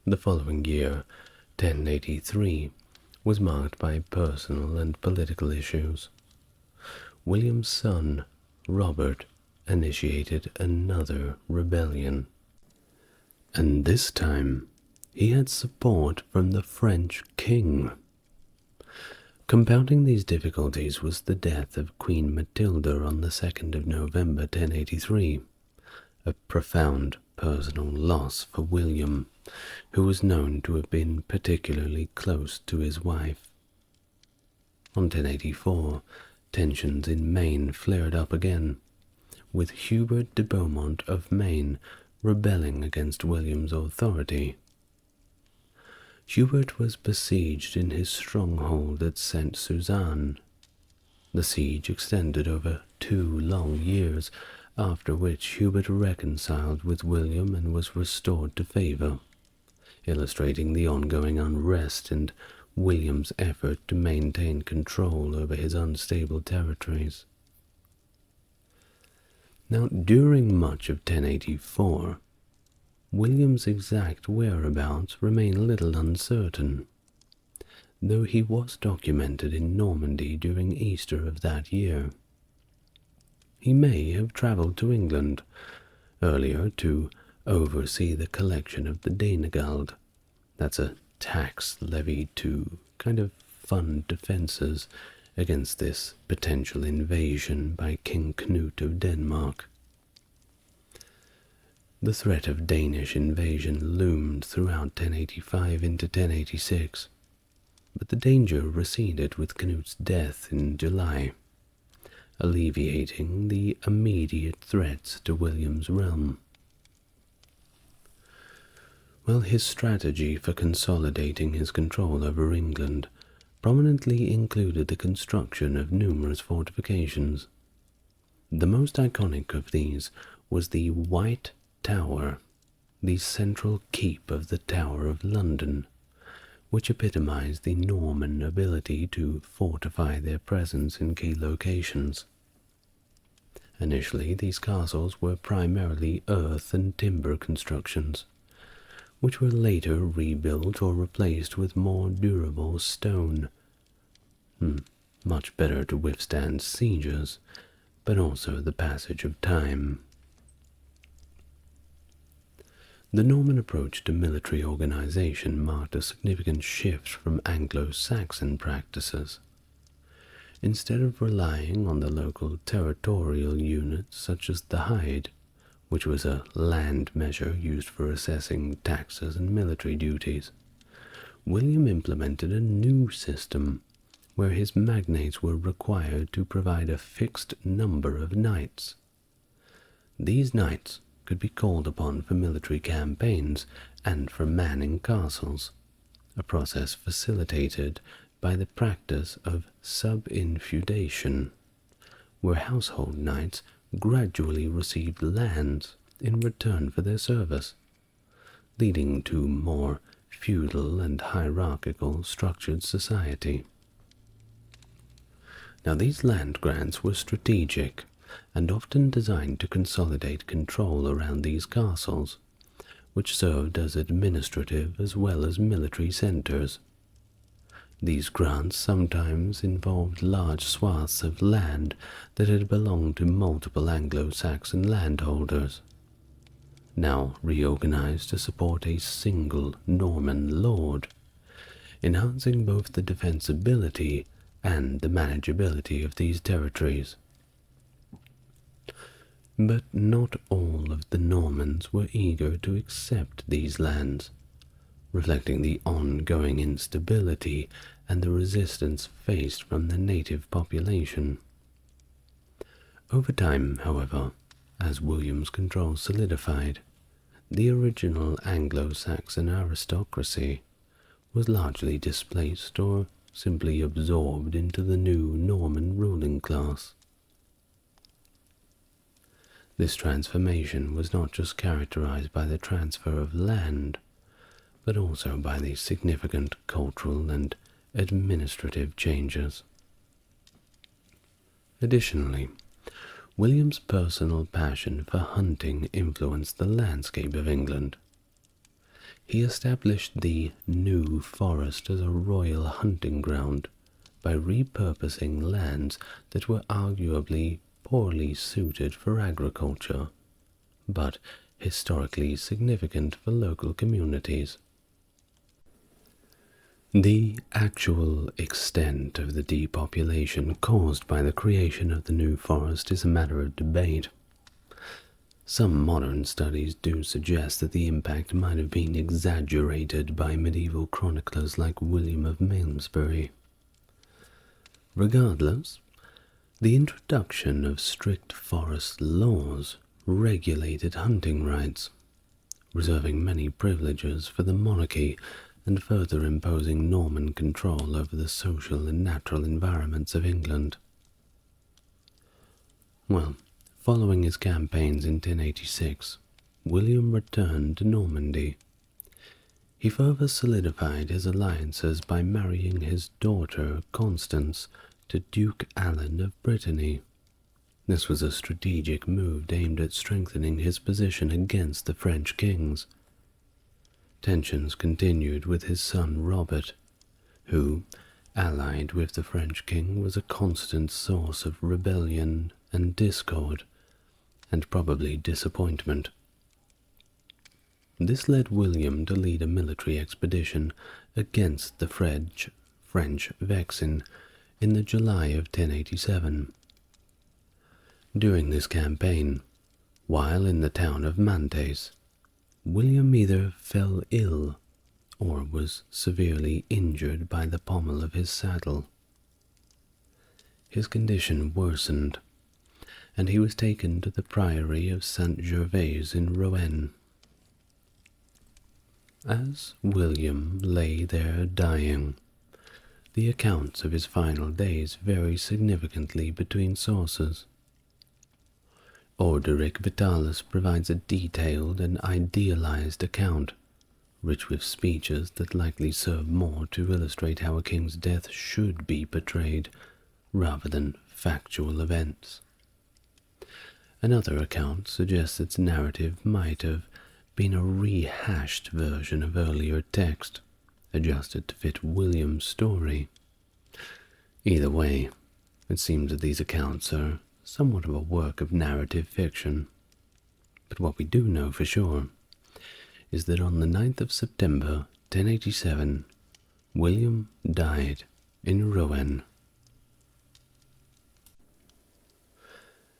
The following year, 1083, was marked by personal and political issues. William's son, Robert, initiated another rebellion, and this time he had support from the French king. Compounding these difficulties was the death of Queen Matilda on the 2nd of November 1083, a profound personal loss for William, who was known to have been particularly close to his wife. On 1084, tensions in Maine flared up again, with Hubert de Beaumont of Maine rebelling against William's authority. Hubert was besieged in his stronghold at Saint Suzanne. The siege extended over 2 long years, after which Hubert reconciled with William and was restored to favor, illustrating the ongoing unrest and William's effort to maintain control over his unstable territories. Now, during much of 1084, William's exact whereabouts remain a little uncertain, though he was documented in Normandy during Easter of that year. He may have travelled to England earlier to oversee the collection of the Danegeld. That's a tax levied to kind of fund defences against this potential invasion by King Knut of Denmark. The threat of Danish invasion loomed throughout 1085 into 1086, but the danger receded with Knut's death in July, alleviating the immediate threats to William's realm. Well, his strategy for consolidating his control over England prominently included the construction of numerous fortifications. The most iconic of these was the White Tower, the central keep of the Tower of London, which epitomized the Norman ability to fortify their presence in key locations. Initially, these castles were primarily earth and timber constructions, which were later rebuilt or replaced with more durable stone. Much better to withstand sieges, but also the passage of time. The Norman approach to military organization marked a significant shift from Anglo-Saxon practices. Instead of relying on the local territorial units such as the Hyde, which was a land measure used for assessing taxes and military duties, William implemented a new system where his magnates were required to provide a fixed number of knights. These knights could be called upon for military campaigns and for manning castles, a process facilitated by the practice of sub-infeudation, where household knights gradually received lands in return for their service, leading to more feudal and hierarchical structured society. Now, these land grants were strategic and often designed to consolidate control around these castles, which served as administrative as well as military centers. These grants sometimes involved large swaths of land that had belonged to multiple Anglo-Saxon landholders, now reorganized to support a single Norman lord, enhancing both the defensibility and the manageability of these territories. But not all of the Normans were eager to accept these lands, reflecting the ongoing instability and the resistance faced from the native population. Over time, however, as William's control solidified, the original Anglo-Saxon aristocracy was largely displaced or simply absorbed into the new Norman ruling class. This transformation was not just characterized by the transfer of land, but also by the significant cultural and administrative changes. Additionally, William's personal passion for hunting influenced the landscape of England. He established the New Forest as a royal hunting ground by repurposing lands that were arguably poorly suited for agriculture, but historically significant for local communities. The actual extent of the depopulation caused by the creation of the New Forest is a matter of debate. Some modern studies do suggest that the impact might have been exaggerated by medieval chroniclers like William of Malmesbury. Regardless, the introduction of strict forest laws regulated hunting rights, reserving many privileges for the monarchy and further imposing Norman control over the social and natural environments of England. Well, following his campaigns in 1086, William returned to Normandy. He further solidified his alliances by marrying his daughter Constance to Duke Alan of Brittany. This was a strategic move aimed at strengthening his position against the French kings. Tensions continued with his son Robert, who, allied with the French king, was a constant source of rebellion and discord, and probably disappointment. This led William to lead a military expedition against the French Vexin in the July of 1087. During this campaign, while in the town of Mantes, William either fell ill or was severely injured by the pommel of his saddle. His condition worsened, and he was taken to the priory of Saint Gervais in Rouen. As William lay there dying, the accounts of his final days vary significantly between sources. Orderic Vitalis provides a detailed and idealized account, rich with speeches that likely serve more to illustrate how a king's death should be portrayed, rather than factual events. Another account suggests its narrative might have been a rehashed version of earlier text, adjusted to fit William's story. Either way, it seems that these accounts are somewhat of a work of narrative fiction. But what we do know for sure is that on the 9th of September 1087, William died in Rouen.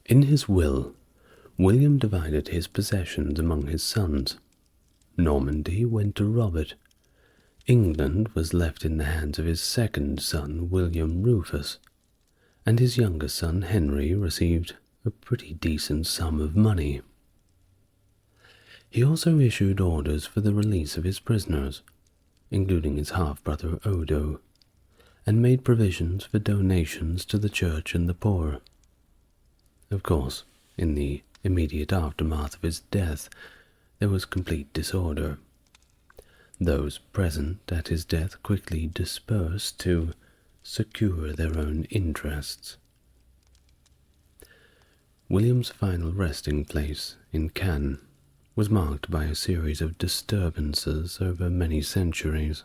In his will, William divided his possessions among his sons. Normandy went to Robert. England was left in the hands of his second son, William Rufus, and his younger son, Henry, received a pretty decent sum of money. He also issued orders for the release of his prisoners, including his half-brother Otto, and made provisions for donations to the church and the poor. Of course, in the immediate aftermath of his death, there was complete disorder. Those present at his death quickly dispersed to secure their own interests. William's final resting place in Cannes was marked by a series of disturbances over many centuries.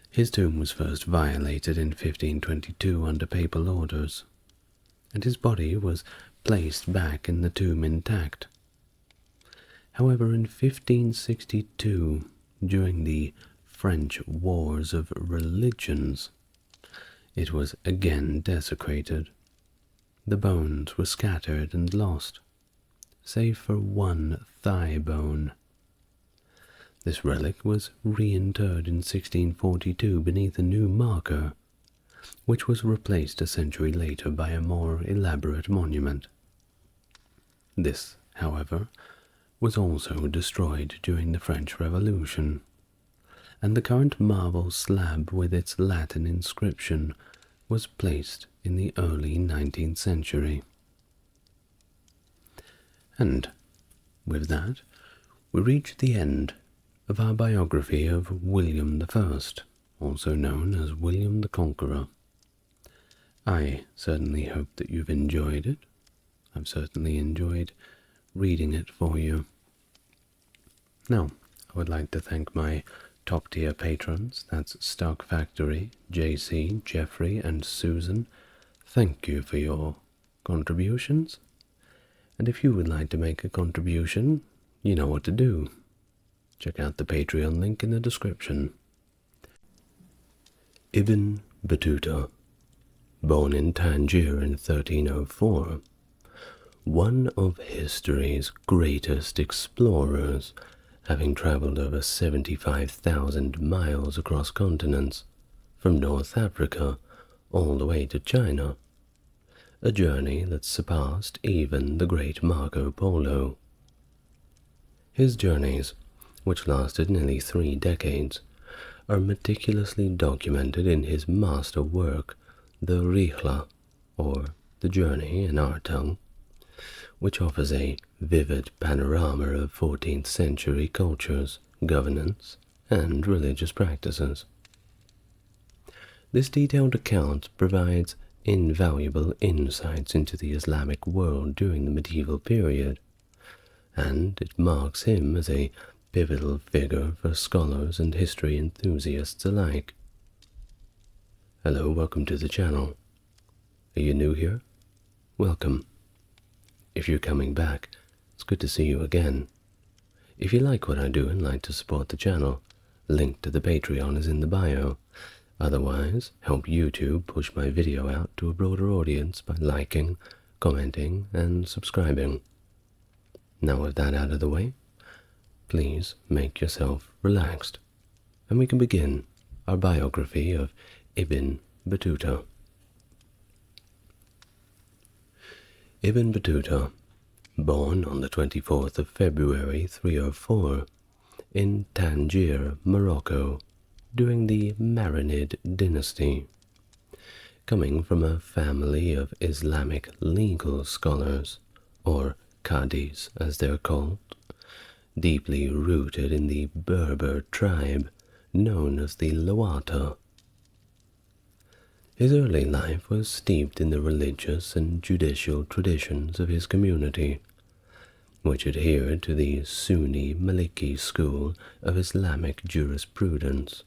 His tomb was first violated in 1522 under papal orders, and his body was placed back in the tomb intact. However, in 1562, during the French Wars of Religions, it was again desecrated. The bones were scattered and lost, save for one thigh bone. This relic was reinterred in 1642 beneath a new marker, which was replaced a century later by a more elaborate monument. This, however, was also destroyed during the French Revolution, and the current marble slab with its Latin inscription was placed in the early 19th century. And with that, we reach the end of our biography of William I, also known as William the Conqueror. I certainly hope that you've enjoyed it. I've certainly enjoyed reading it for you. Now, I would like to thank my top-tier patrons. That's Stark Factory, JC, Jeffrey, and Susan. Thank you for your contributions. And if you would like to make a contribution, you know what to do. Check out the Patreon link in the description. Ibn Battuta, born in Tangier in 1304, one of history's greatest explorers, having traveled over 75,000 miles across continents, from North Africa all the way to China, a journey that surpassed even the great Marco Polo. His journeys, which lasted nearly 3 decades, are meticulously documented in his master work, the Rihla, or the Journey in our tongue, which offers a vivid panorama of 14th century cultures, governance, and religious practices. This detailed account provides invaluable insights into the Islamic world during the medieval period, and it marks him as a pivotal figure for scholars and history enthusiasts alike. Hello, welcome to the channel. Are you new here? Welcome. If you're coming back, it's good to see you again. If you like what I do and like to support the channel, link to the Patreon is in the bio. Otherwise, help YouTube push my video out to a broader audience by liking, commenting, and subscribing. Now with that out of the way, please make yourself relaxed, and we can begin our biography of Ibn Battuta. Ibn Battuta, born on the 24th of February 304 in Tangier, Morocco, during the Marinid dynasty, coming from a family of Islamic legal scholars, or Qadis as they're called, deeply rooted in the Berber tribe known as the Lawata. His early life was steeped in the religious and judicial traditions of his community, which adhered to the Sunni Maliki school of Islamic jurisprudence.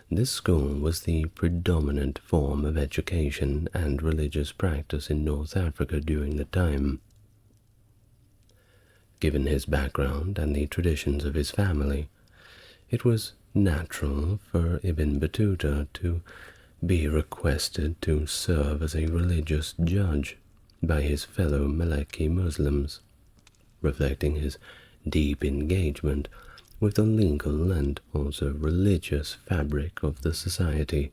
This school was the predominant form of education and religious practice in North Africa during the time. Given his background and the traditions of his family, it was natural for Ibn Battuta to be requested to serve as a religious judge by his fellow Maliki Muslims, reflecting his deep engagement with the legal and also religious fabric of the society.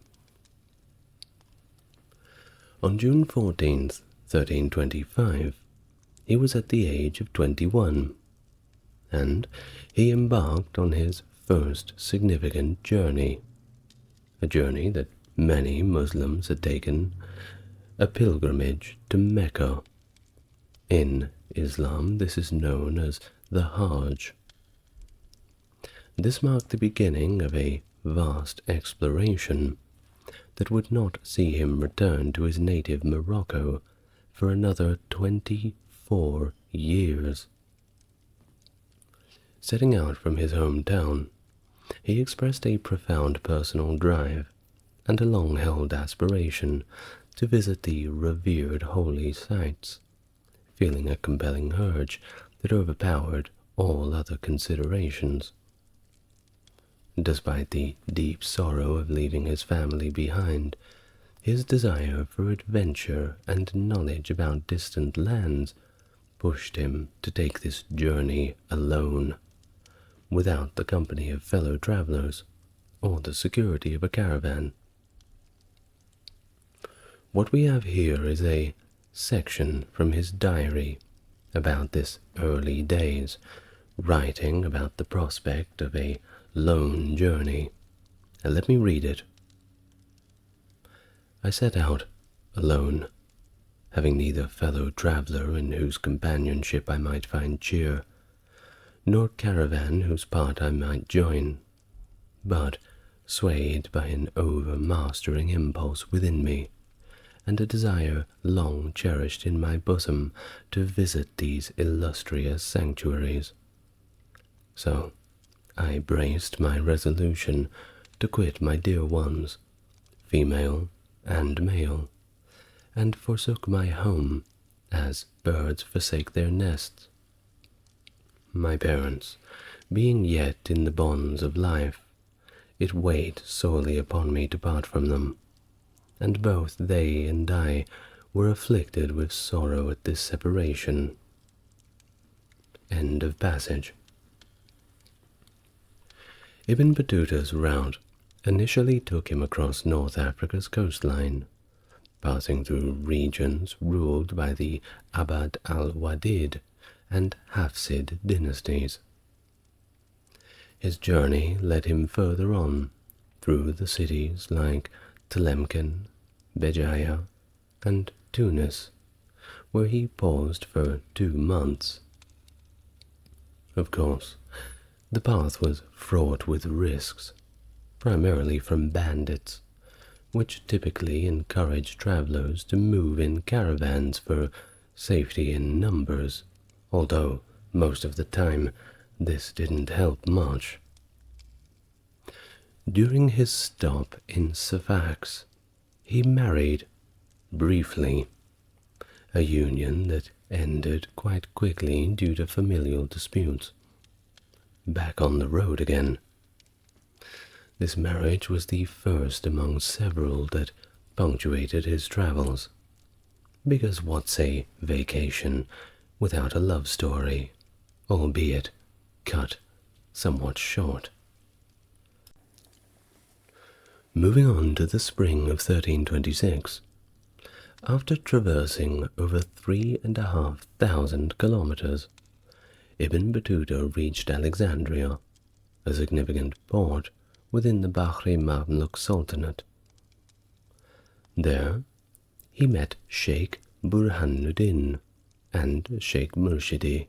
On June 14th, 1325, he was at the age of 21, and he embarked on his first significant journey, a journey that many Muslims had taken, a pilgrimage to Mecca. In Islam, this is known as the Hajj. This marked the beginning of a vast exploration that would not see him return to his native Morocco for another 24 years. Setting out from his hometown, he expressed a profound personal drive and a long-held aspiration to visit the revered holy sites, feeling a compelling urge that overpowered all other considerations. Despite the deep sorrow of leaving his family behind, his desire for adventure and knowledge about distant lands pushed him to take this journey alone, without the company of fellow travelers or the security of a caravan. What we have here is a section from his diary about this early days, writing about the prospect of a lone journey. Let me read it. I set out alone, having neither fellow traveller in whose companionship I might find cheer, nor caravan whose part I might join, but swayed by an overmastering impulse within me, and a desire long cherished in my bosom to visit these illustrious sanctuaries. So I braced my resolution to quit my dear ones, female and male, and forsook my home as birds forsake their nests. My parents, being yet in the bonds of life, it weighed sorely upon me to part from them, and both they and I were afflicted with sorrow at this separation. End of passage. Ibn Battuta's route initially took him across North Africa's coastline, passing through regions ruled by the Abd al-Wadid and Hafsid dynasties. His journey led him further on, through the cities like Tlemcen, Béjaia, and Tunis, where he paused for 2 months. Of course, the path was fraught with risks, primarily from bandits, which typically encourage travelers to move in caravans for safety in numbers, although most of the time this didn't help much. During his stop in Sfax, he married, briefly, a union that ended quite quickly due to familial disputes. Back on the road again. This marriage was the first among several that punctuated his travels, because what's a vacation without a love story, albeit cut somewhat short? Moving on to the spring of 1326, after traversing over 3,500 kilometers, Ibn Battuta reached Alexandria, a significant port within the Bahri Mamluk Sultanate. There, he met Sheikh Burhanuddin and Sheikh Murshidi,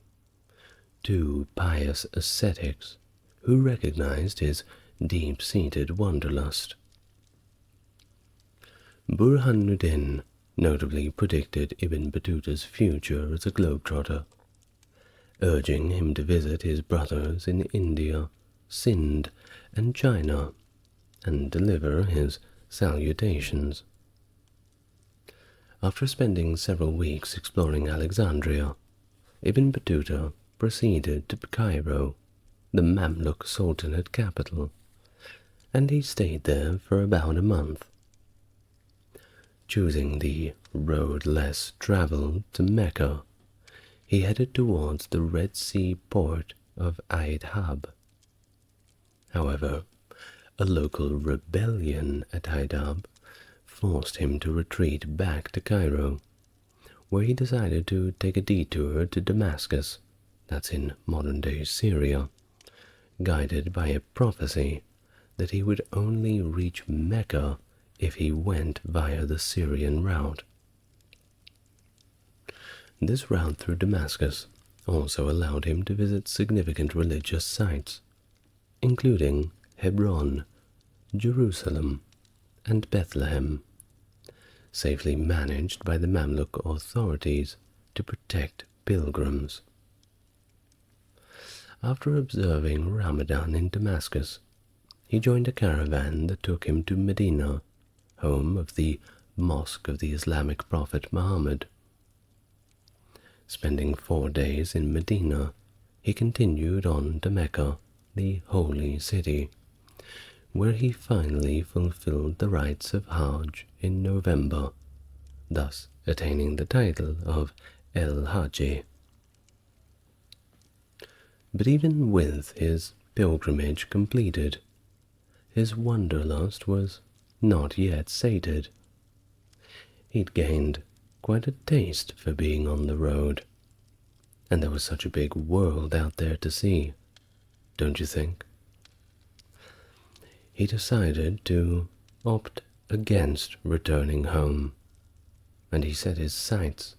2 pious ascetics who recognized his deep-seated wanderlust. Burhanuddin notably predicted Ibn Battuta's future as a globetrotter, urging him to visit his brothers in India, Sind, and China, and deliver his salutations. After spending several weeks exploring Alexandria, Ibn Battuta proceeded to Cairo, the Mamluk Sultanate capital, and he stayed there for about a month. Choosing the road less traveled to Mecca, he headed towards the Red Sea port of Aidhab. However, a local rebellion at Aidhab forced him to retreat back to Cairo, where he decided to take a detour to Damascus, that's in modern-day Syria, guided by a prophecy that he would only reach Mecca if he went via the Syrian route. This route through Damascus also allowed him to visit significant religious sites, including Hebron, Jerusalem, and Bethlehem, safely managed by the Mamluk authorities to protect pilgrims. After observing Ramadan in Damascus, he joined a caravan that took him to Medina, home of the Mosque of the Islamic prophet Muhammad. Spending 4 days in Medina, he continued on to Mecca, the holy city, where he finally fulfilled the rites of Hajj in November, thus attaining the title of El Haji. But even with his pilgrimage completed, his wanderlust was not yet sated. he'd gained quite a taste for being on the road, and there was such a big world out there to see, don't you think? He decided to opt against returning home, and he set his sights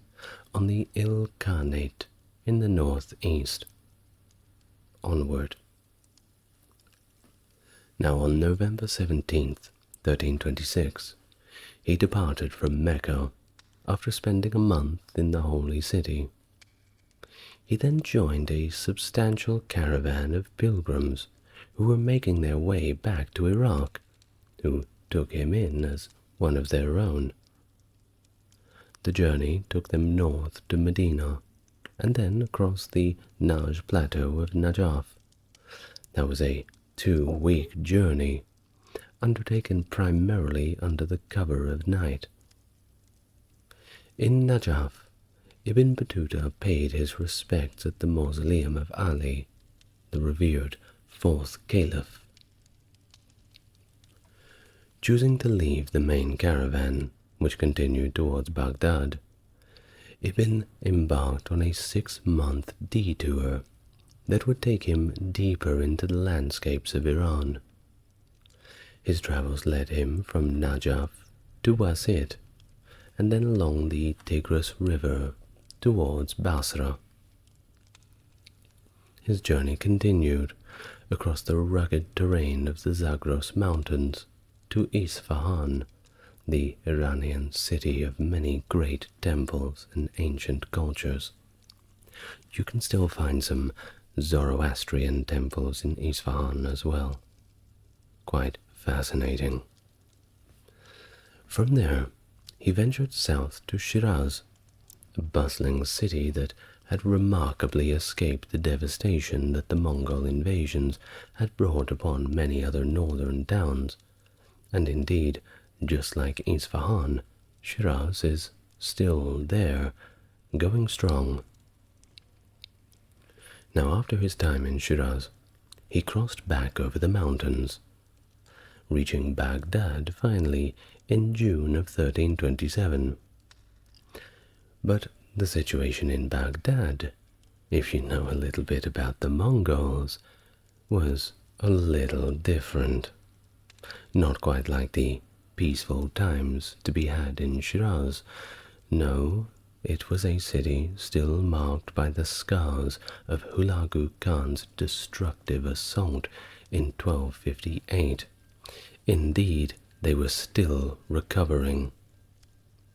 on the Ilkhanate in the northeast. Onward. Now on November 17th, 1326, he departed from Mecca after spending a month in the Holy City. He then joined a substantial caravan of pilgrims who were making their way back to Iraq, who took him in as one of their own. The journey took them north to Medina, and then across the Najd plateau of Najaf. That was a 2-week journey, undertaken primarily under the cover of night. In Najaf, Ibn Battuta paid his respects at the mausoleum of Ali, the revered fourth caliph. Choosing to leave the main caravan, which continued towards Baghdad, Ibn embarked on a 6-month detour that would take him deeper into the landscapes of Iran. His travels led him from Najaf to Wasit, and then along the Tigris River towards Basra. His journey continued across the rugged terrain of the Zagros Mountains to Isfahan, the Iranian city of many great temples and ancient cultures. You can still find some Zoroastrian temples in Isfahan as well. Quite fascinating. From there, he ventured south to Shiraz, a bustling city that had remarkably escaped the devastation that the Mongol invasions had brought upon many other northern towns, and indeed, just like Isfahan, Shiraz is still there, going strong. Now after his time in Shiraz, he crossed back over the mountains, reaching Baghdad finally in June of 1327. But the situation in Baghdad, if you know a little bit about the Mongols, was a little different. Not quite like the peaceful times to be had in Shiraz. No, it was a city still marked by the scars of Hulagu Khan's destructive assault in 1258. Indeed, they were still recovering,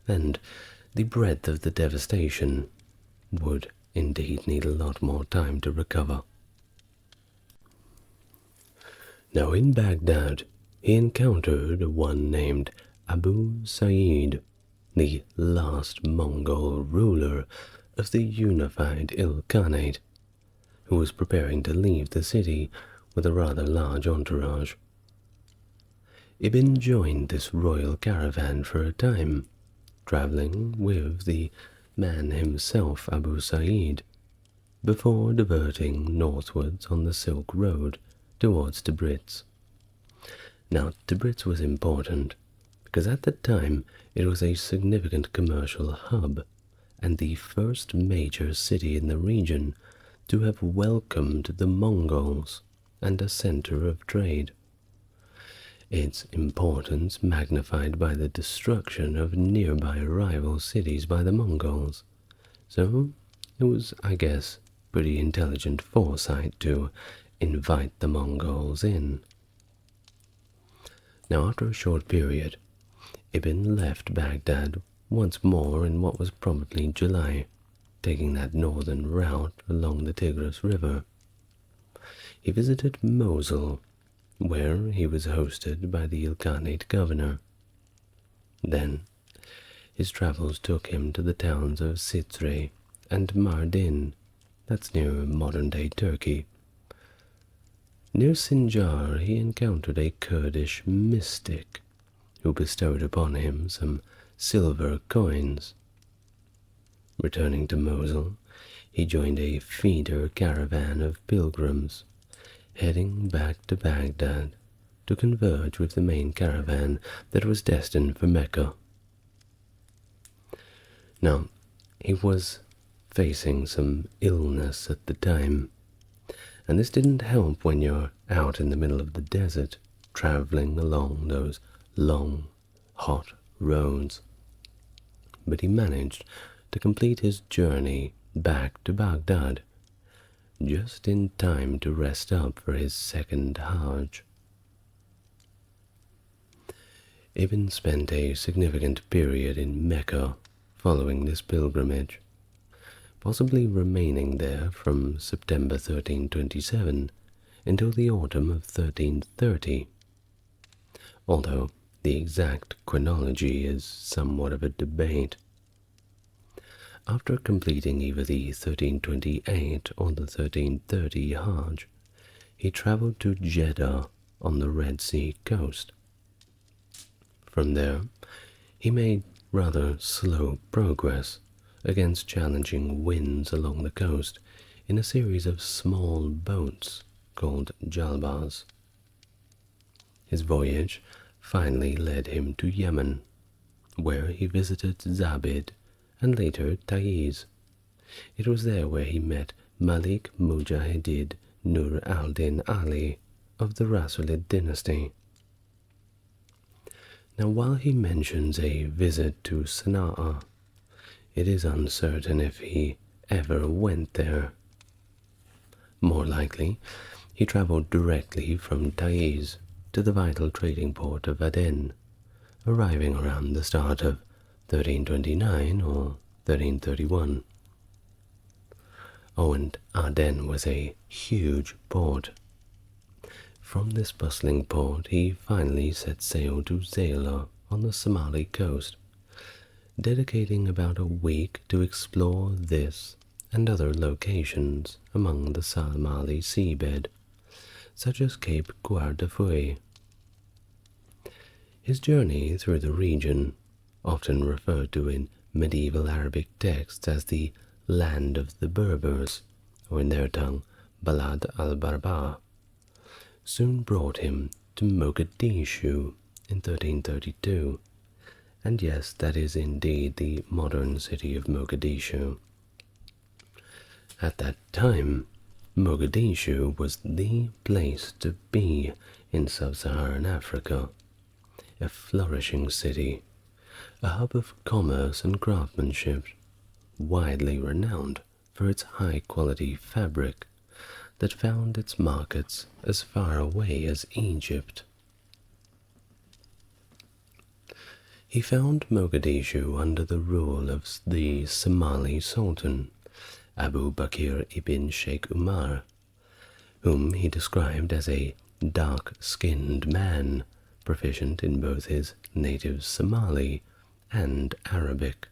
and the breadth of the devastation would indeed need a lot more time to recover. Now in Baghdad, he encountered one named Abu Sa'id, the last Mongol ruler of the unified Ilkhanate, who was preparing to leave the city with a rather large entourage. Ibn joined this royal caravan for a time, traveling with the man himself, Abu Sa'id, before diverting northwards on the Silk Road towards Tabriz. Now, Tabriz was important because at the time it was a significant commercial hub and the first major city in the region to have welcomed the Mongols and a center of trade. Its importance magnified by the destruction of nearby rival cities by the Mongols. So it was, I guess, pretty intelligent foresight to invite the Mongols in. Now after a short period, Ibn left Baghdad once more in what was probably July, taking that northern route along the Tigris River. He visited Mosul, where he was hosted by the Ilkhanate governor. Then, his travels took him to the towns of Sitre and Mardin, that's near modern-day Turkey. Near Sinjar he encountered a Kurdish mystic who bestowed upon him some silver coins. Returning to Mosul, he joined a feeder caravan of pilgrims, heading back to Baghdad to converge with the main caravan that was destined for Mecca. Now, he was facing some illness at the time, and this didn't help when you're out in the middle of the desert, traveling along those long, hot roads. But he managed to complete his journey back to Baghdad, just in time to rest up for his second Hajj. Ibn spent a significant period in Mecca following this pilgrimage, possibly remaining there from September 1327 until the autumn of 1330, although the exact chronology is somewhat of a debate. After completing either the 1328 or the 1330 Hajj, he traveled to Jeddah on the Red Sea coast. From there, he made rather slow progress against challenging winds along the coast in a series of small boats called jalbas. His voyage finally led him to Yemen, where he visited Zabid and later Taiz. It was there where he met Malik Mujahidid Nur al-Din Ali of the Rasulid dynasty. Now, while he mentions a visit to Sana'a, it is uncertain if he ever went there. More likely, he traveled directly from Taiz to the vital trading port of Aden, arriving around the start of 1329 or 1331. Oh, and Aden was a huge port. From this bustling port, he finally set sail to Zayla on the Somali coast, dedicating about a week to explore this and other locations among the Somali seabed, such as Cape Guardafui. His journey through the region, often referred to in medieval Arabic texts as the Land of the Berbers, or in their tongue, Balad al-Barba, soon brought him to Mogadishu in 1332, and yes, that is indeed the modern city of Mogadishu. At that time, Mogadishu was the place to be in sub-Saharan Africa, a flourishing city, a hub of commerce and craftsmanship, widely renowned for its high-quality fabric that found its markets as far away as Egypt. He found Mogadishu under the rule of the Somali Sultan, Abu Bakr ibn Sheikh Umar, whom he described as a dark-skinned man, proficient in both his native Somali and Arabic.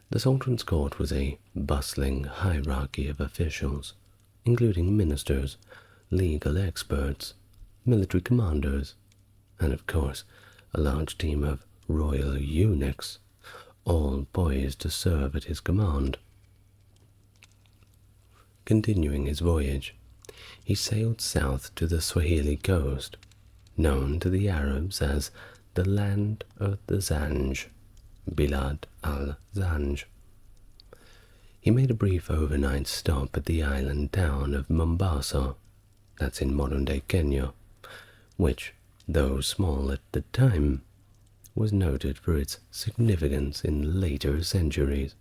The Sultan's court was a bustling hierarchy of officials, including ministers, legal experts, military commanders, and of course, a large team of royal eunuchs, all poised to serve at his command. Continuing his voyage, he sailed south to the Swahili coast, known to the Arabs as the Land of the Zanj, Bilad al-Zanj. He made a brief overnight stop at the island town of Mombasa, that's in modern-day Kenya, which, though small at the time, was noted for its significance in later centuries.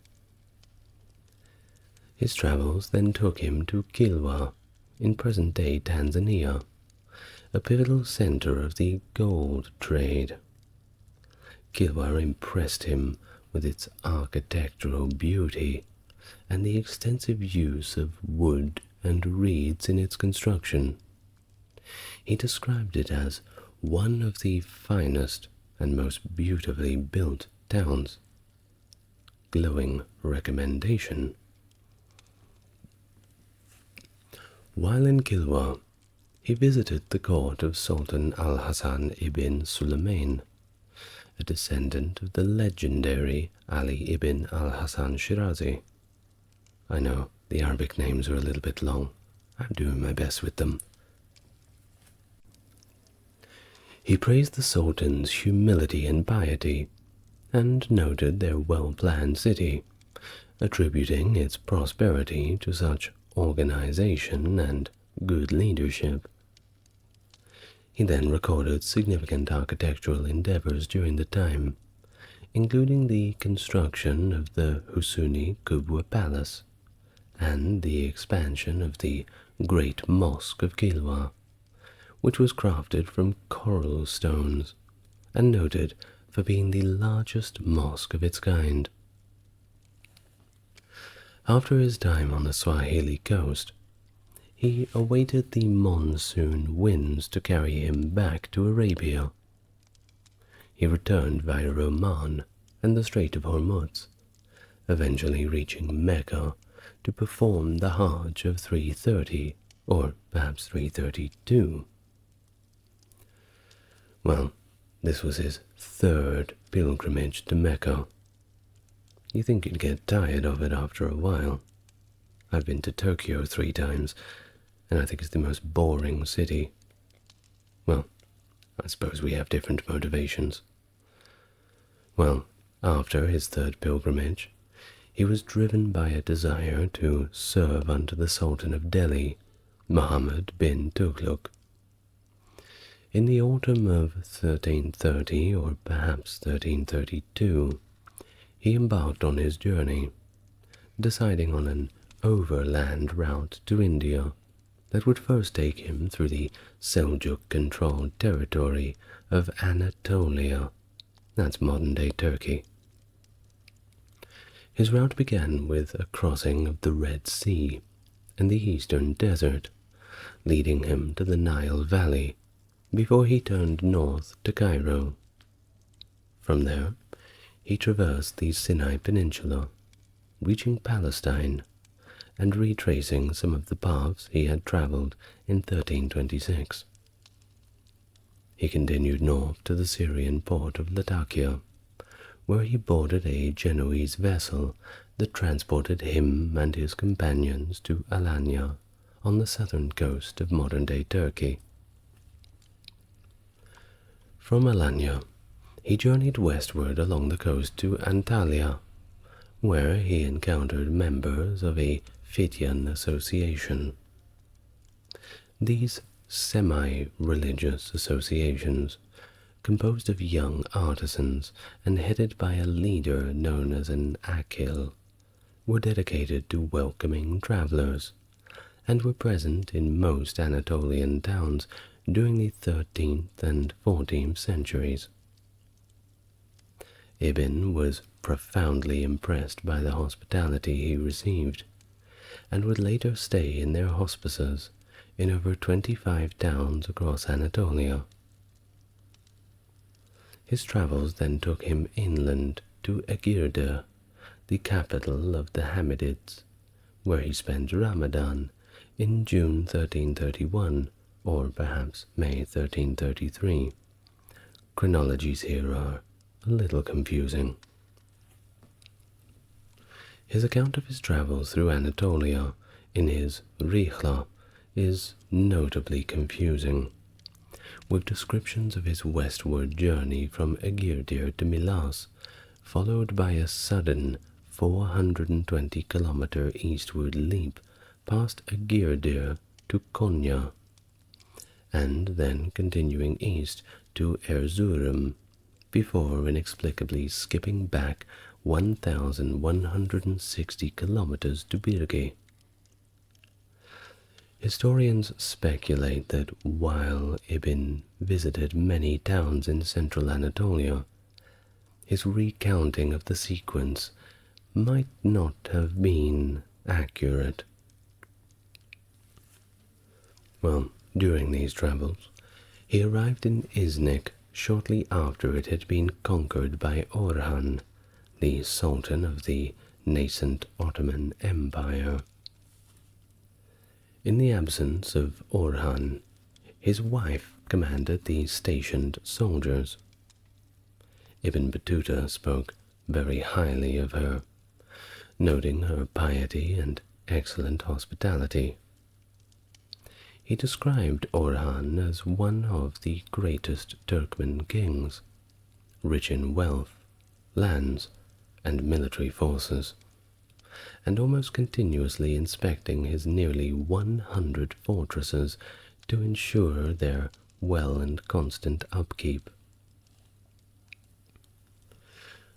His travels then took him to Kilwa, in present-day Tanzania, a pivotal center of the gold trade. Kilwa impressed him with its architectural beauty and the extensive use of wood and reeds in its construction. He described it as one of the finest and most beautifully built towns. Glowing recommendation. While in Kilwa, he visited the court of Sultan al-Hasan ibn Sulayman, a descendant of the legendary Ali ibn al-Hasan Shirazi. I know, the Arabic names are a little bit long. I'm doing my best with them. He praised the Sultan's humility and piety, and noted their well-planned city, attributing its prosperity to such organization and good leadership. He then recorded significant architectural endeavors during the time, including the construction of the Husuni Kubwa Palace and the expansion of the Great Mosque of Kilwa, which was crafted from coral stones and noted for being the largest mosque of its kind. After his time on the Swahili coast, he awaited the monsoon winds to carry him back to Arabia. He returned via Oman and the Strait of Hormuz, eventually reaching Mecca to perform the Hajj of 330, or perhaps 332. Well, this was his third pilgrimage to Mecca. You think you'd get tired of it after a while. I've been to Tokyo 3 times, and I think it's the most boring city. Well, I suppose we have different motivations. Well, after his third pilgrimage, he was driven by a desire to serve under the Sultan of Delhi, Muhammad bin Tughlaq. In the autumn of 1330, or perhaps 1332, he embarked on his journey, deciding on an overland route to India that would first take him through the Seljuk-controlled territory of Anatolia. That's modern-day Turkey. His route began with a crossing of the Red Sea and the Eastern Desert, leading him to the Nile Valley before he turned north to Cairo. From there, he traversed the Sinai Peninsula, reaching Palestine and retracing some of the paths he had traveled in 1326. He continued north to the Syrian port of Latakia, where he boarded a Genoese vessel that transported him and his companions to Alanya on the southern coast of modern-day Turkey. From Alanya, he journeyed westward along the coast to Antalya, where he encountered members of a Fityan association. These semi-religious associations, composed of young artisans and headed by a leader known as an akil, were dedicated to welcoming travelers, and were present in most Anatolian towns during the 13th and 14th centuries. Ibn was profoundly impressed by the hospitality he received, and would later stay in their hospices in over 25 towns across Anatolia. His travels then took him inland to Agirda, the capital of the Hamidids, where he spent Ramadan in June 1331, or perhaps May 1333. Chronologies here are a little confusing. His account of his travels through Anatolia in his Rihla is notably confusing, with descriptions of his westward journey from Agirdir to Milas, followed by a sudden 420-kilometer eastward leap past Agirdir to Konya, and then continuing east to Erzurum, before inexplicably skipping back 1,160 kilometers to Birgi. Historians speculate that while Ibn visited many towns in central Anatolia, his recounting of the sequence might not have been accurate. Well, during these travels, he arrived in Iznik shortly after it had been conquered by Orhan, the Sultan of the nascent Ottoman Empire. In the absence of Orhan, his wife commanded the stationed soldiers. Ibn Battuta spoke very highly of her, noting her piety and excellent hospitality. He described Orhan as one of the greatest Turkmen kings, rich in wealth, lands, and military forces, and almost continuously inspecting his nearly 100 fortresses to ensure their well and constant upkeep.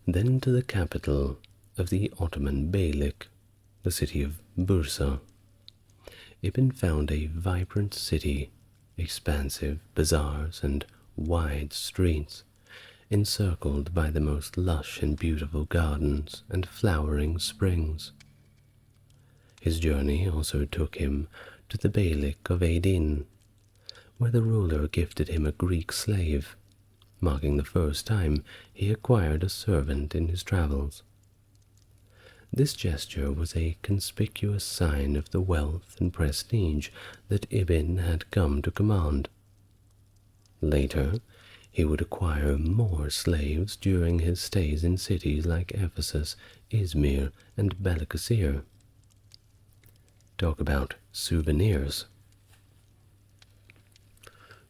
Then to the capital of the Ottoman Beylik, the city of Bursa. Ibn found a vibrant city, expansive bazaars and wide streets, encircled by the most lush and beautiful gardens and flowering springs. His journey also took him to the Beylik of Aydin, where the ruler gifted him a Greek slave, marking the first time he acquired a servant in his travels. This gesture was a conspicuous sign of the wealth and prestige that Ibn had come to command. Later, he would acquire more slaves during his stays in cities like Ephesus, Izmir, and Balıkesir. Talk about souvenirs.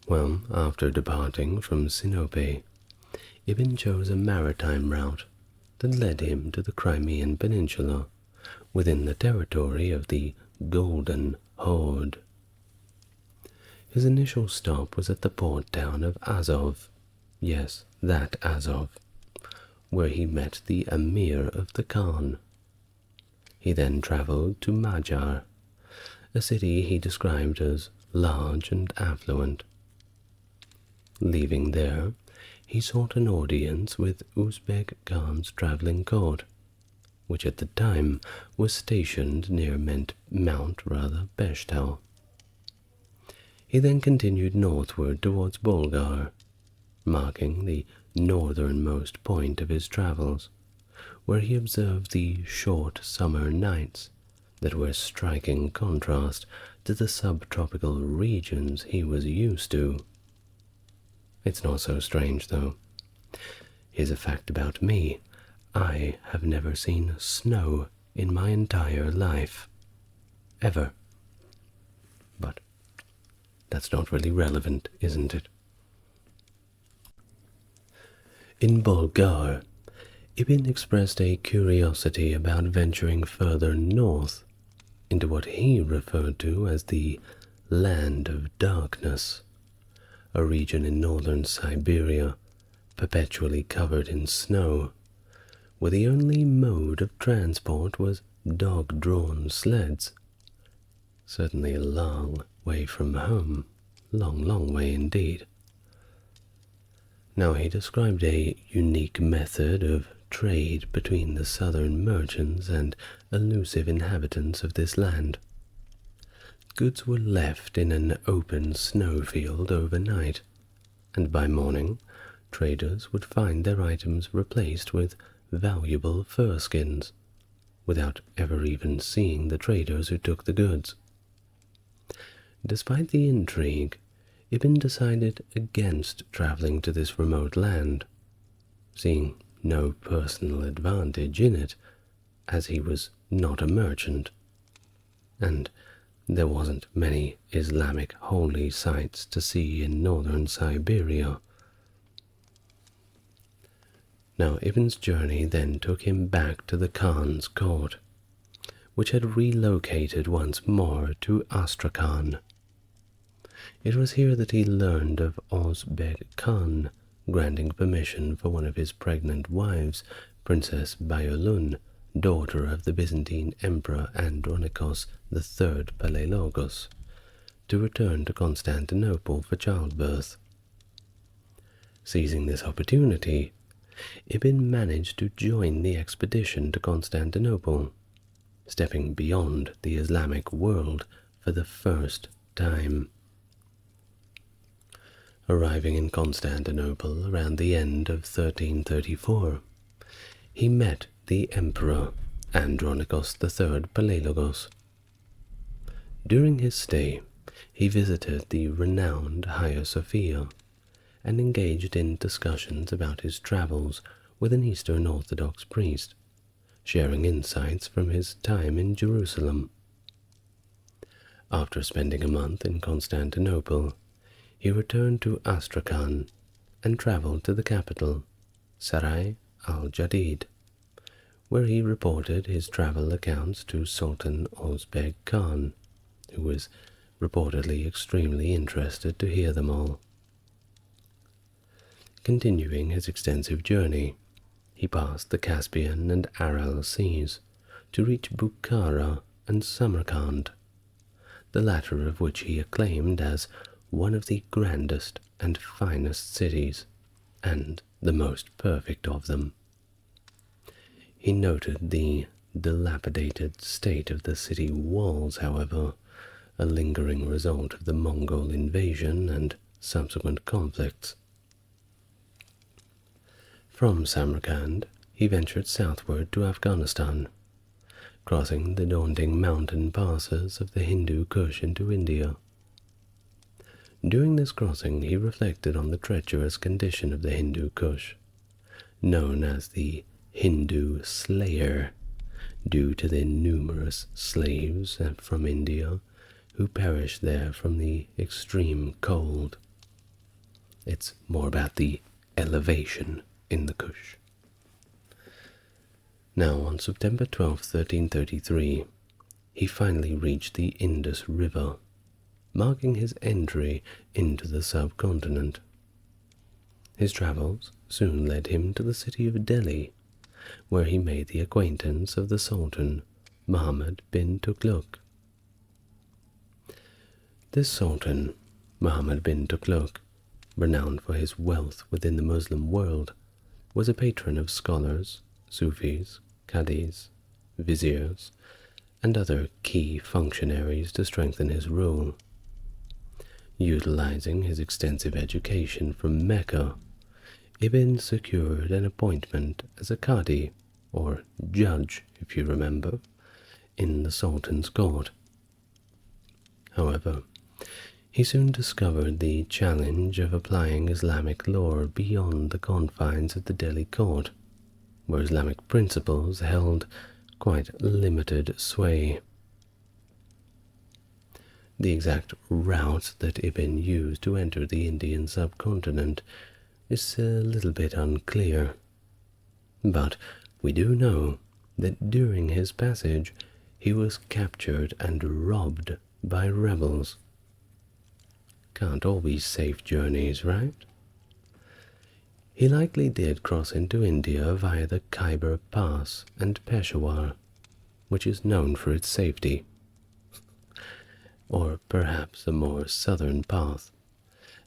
Well, after departing from Sinope, Ibn chose a maritime route that led him to the Crimean Peninsula, within the territory of the Golden Horde. His initial stop was at the port town of Azov, yes, that Azov, where he met the Emir of the Khan. He then travelled to Majar, a city he described as large and affluent. Leaving there, he sought an audience with Uzbek Khan's travelling court, which at the time was stationed near Mount Beshtal. He then continued northward towards Bulgar, marking the northernmost point of his travels, where he observed the short summer nights that were striking contrast to the subtropical regions he was used to. It's not so strange, though. Here's a fact about me. I have never seen snow in my entire life. Ever. But that's not really relevant, isn't it? In Bulgar, Ibn expressed a curiosity about venturing further north into what he referred to as the Land of Darkness, a region in northern Siberia, perpetually covered in snow, where the only mode of transport was dog-drawn sleds. Certainly a long way from home, long way indeed. Now he described a unique method of trade between the southern merchants and elusive inhabitants of this land. Goods were left in an open snowfield overnight, and by morning traders would find their items replaced with valuable fur skins, without ever even seeing the traders who took the goods. Despite the intrigue, Ibn decided against traveling to this remote land, seeing no personal advantage in it, as he was not a merchant, and there wasn't many Islamic holy sites to see in northern Siberia. Now Ibn's journey then took him back to the Khan's court, which had relocated once more to Astrakhan. It was here that he learned of Ozbek Khan granting permission for one of his pregnant wives, Princess Bayolun, daughter of the Byzantine Emperor Andronikos III Palaiologos, to return to Constantinople for childbirth. Seizing this opportunity, Ibn managed to join the expedition to Constantinople, stepping beyond the Islamic world for the first time. Arriving in Constantinople around the end of 1334, he met the Emperor Andronikos III Palaiologos. During his stay, he visited the renowned Hagia Sophia and engaged in discussions about his travels with an Eastern Orthodox priest, sharing insights from his time in Jerusalem. After spending a month in Constantinople, he returned to Astrakhan and traveled to the capital, Sarai al-Jadid, where he reported his travel accounts to Sultan Ozbeg Khan, who was reportedly extremely interested to hear them all. Continuing his extensive journey, he passed the Caspian and Aral seas to reach Bukhara and Samarkand, the latter of which he acclaimed as one of the grandest and finest cities, and the most perfect of them. He noted the dilapidated state of the city walls, however, a lingering result of the Mongol invasion and subsequent conflicts. From Samarkand, he ventured southward to Afghanistan, crossing the daunting mountain passes of the Hindu Kush into India. During this crossing, he reflected on the treacherous condition of the Hindu Kush, known as the Hindu Slayer, due to the numerous slaves from India who perished there from the extreme cold. It's more about the elevation in the Kush. Now, on September 12, 1333, he finally reached the Indus River, marking his entry into the subcontinent. His travels soon led him to the city of Delhi, where he made the acquaintance of the Sultan Muhammad bin Tughlaq. This Sultan, Muhammad bin Tughlaq, renowned for his wealth within the Muslim world, was a patron of scholars, Sufis, Qadis, viziers, and other key functionaries to strengthen his rule. Utilizing his extensive education from Mecca, Ibn secured an appointment as a Qadi, or judge, if you remember, in the Sultan's court. However, he soon discovered the challenge of applying Islamic law beyond the confines of the Delhi court, where Islamic principles held quite limited sway. The exact route that Ibn used to enter the Indian subcontinent is a little bit unclear, but we do know that during his passage he was captured and robbed by rebels. Can't all be safe journeys, right? He likely did cross into India via the Khyber Pass and Peshawar, which is known for its safety, or perhaps a more southern path,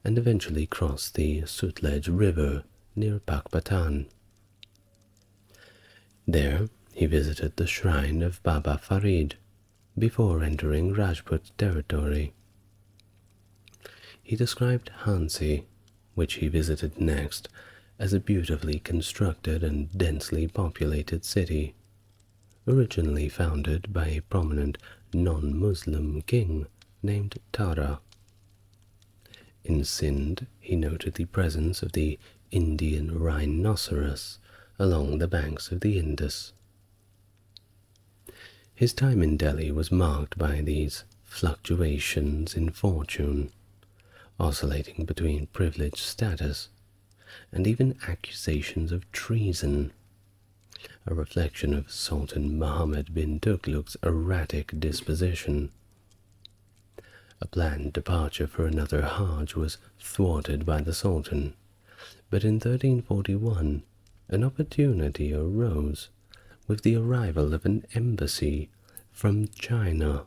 and eventually crossed the Sutlej River near Pakpatan. There he visited the shrine of Baba Farid before entering Rajput territory. He described Hansi, which he visited next, as a beautifully constructed and densely populated city, originally founded by a prominent non-Muslim king named Tara. In Sindh, he noted the presence of the Indian rhinoceros along the banks of the Indus. His time in Delhi was marked by these fluctuations in fortune, oscillating between privileged status and even accusations of treason, a reflection of Sultan Muhammad bin Tughlaq's erratic disposition. A planned departure for another Hajj was thwarted by the Sultan, but in 1341 an opportunity arose with the arrival of an embassy from China,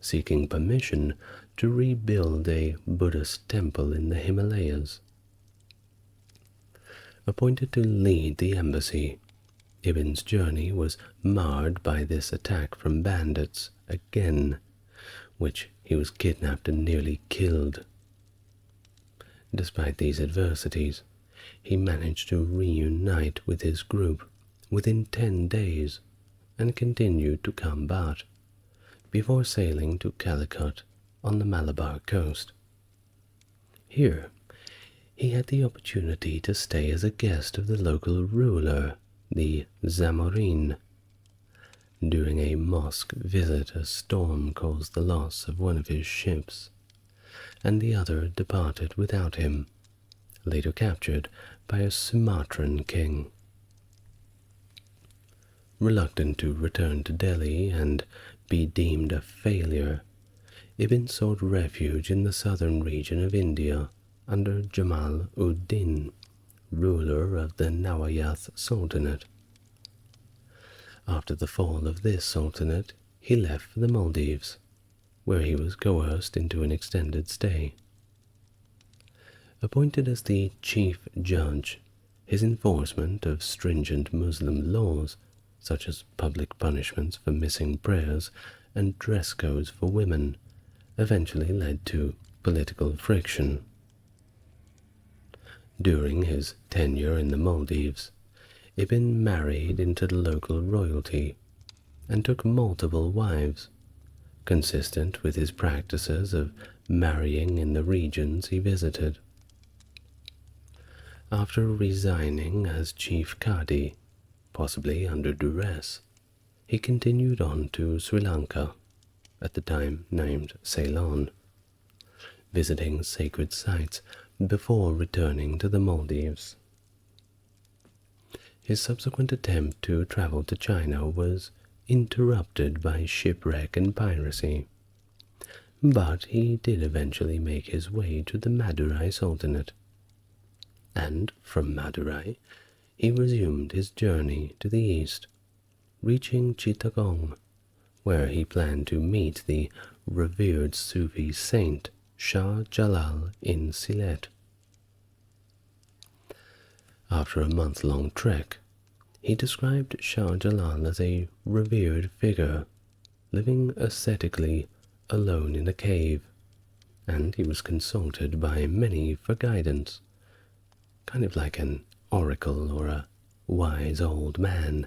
seeking permission to rebuild a Buddhist temple in the Himalayas. Appointed to lead the embassy, Ibn's journey was marred by this attack from bandits again, which he was kidnapped and nearly killed. Despite these adversities, he managed to reunite with his group within 10 days and continued to combat before sailing to Calicut on the Malabar coast. Here, he had the opportunity to stay as a guest of the local ruler, the Zamorin. During a mosque visit, a storm caused the loss of one of his ships, and the other departed without him, later captured by a Sumatran king, reluctant to return to Delhi and be deemed a failure, Ibn sought refuge in the southern region of India under Jamal ud-Din, ruler of the Nawayth Sultanate. After the fall of this sultanate, he left for the Maldives, where he was coerced into an extended stay. Appointed as the chief judge, his enforcement of stringent Muslim laws, such as public punishments for missing prayers and dress codes for women, eventually led to political friction. During his tenure in the Maldives, Ibn married into the local royalty and took multiple wives, consistent with his practices of marrying in the regions he visited. After resigning as chief Qadi, possibly under duress, he continued on to Sri Lanka, at the time named Ceylon, visiting sacred sites before returning to the Maldives. His subsequent attempt to travel to China was interrupted by shipwreck and piracy, but he did eventually make his way to the Madurai Sultanate, and from Madurai he resumed his journey to the east, reaching Chittagong, where he planned to meet the revered Sufi saint Shah Jalal in Sylhet. After a month-long trek, he described Shah Jalal as a revered figure, living ascetically alone in a cave, and he was consulted by many for guidance, kind of like an oracle or a wise old man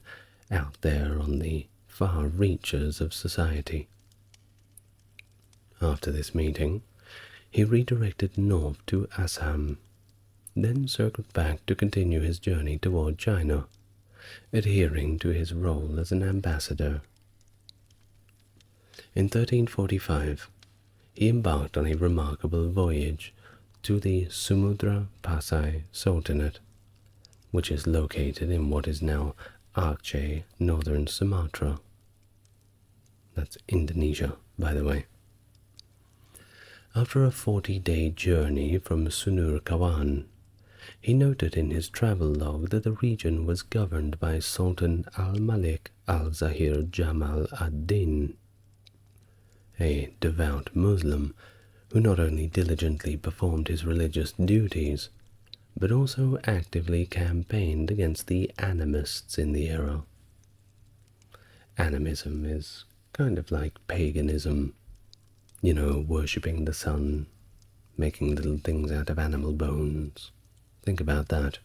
out there on the far reaches of society. After this meeting, he redirected north to Assam, then circled back to continue his journey toward China, adhering to his role as an ambassador. In 1345, he embarked on a remarkable voyage to the Sumudra Pasai Sultanate, which is located in what is now Aceh, northern Sumatra. That's Indonesia, by the way. After a 40-day journey from Sunur Kawan, he noted in his travel log that the region was governed by Sultan al-Malik al-Zahir Jamal ad-Din, a devout Muslim who not only diligently performed his religious duties, but also actively campaigned against the animists in the era. Animism is kind of like paganism, worshipping the sun, making little things out of animal bones. Think about that.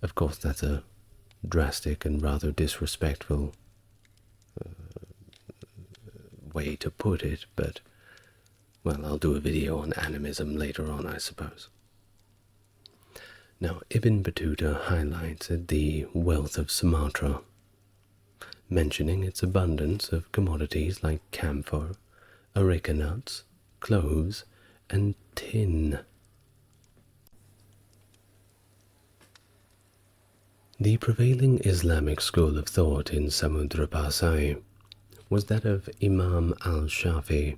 Of course, that's a drastic and rather disrespectful way to put it, but, well, I'll do a video on animism later on, I suppose. Now, Ibn Battuta highlights the wealth of Sumatra, mentioning its abundance of commodities like camphor, areca nuts, cloves, and tin. The prevailing Islamic school of thought in Samudra Pasai was that of Imam al-Shafi,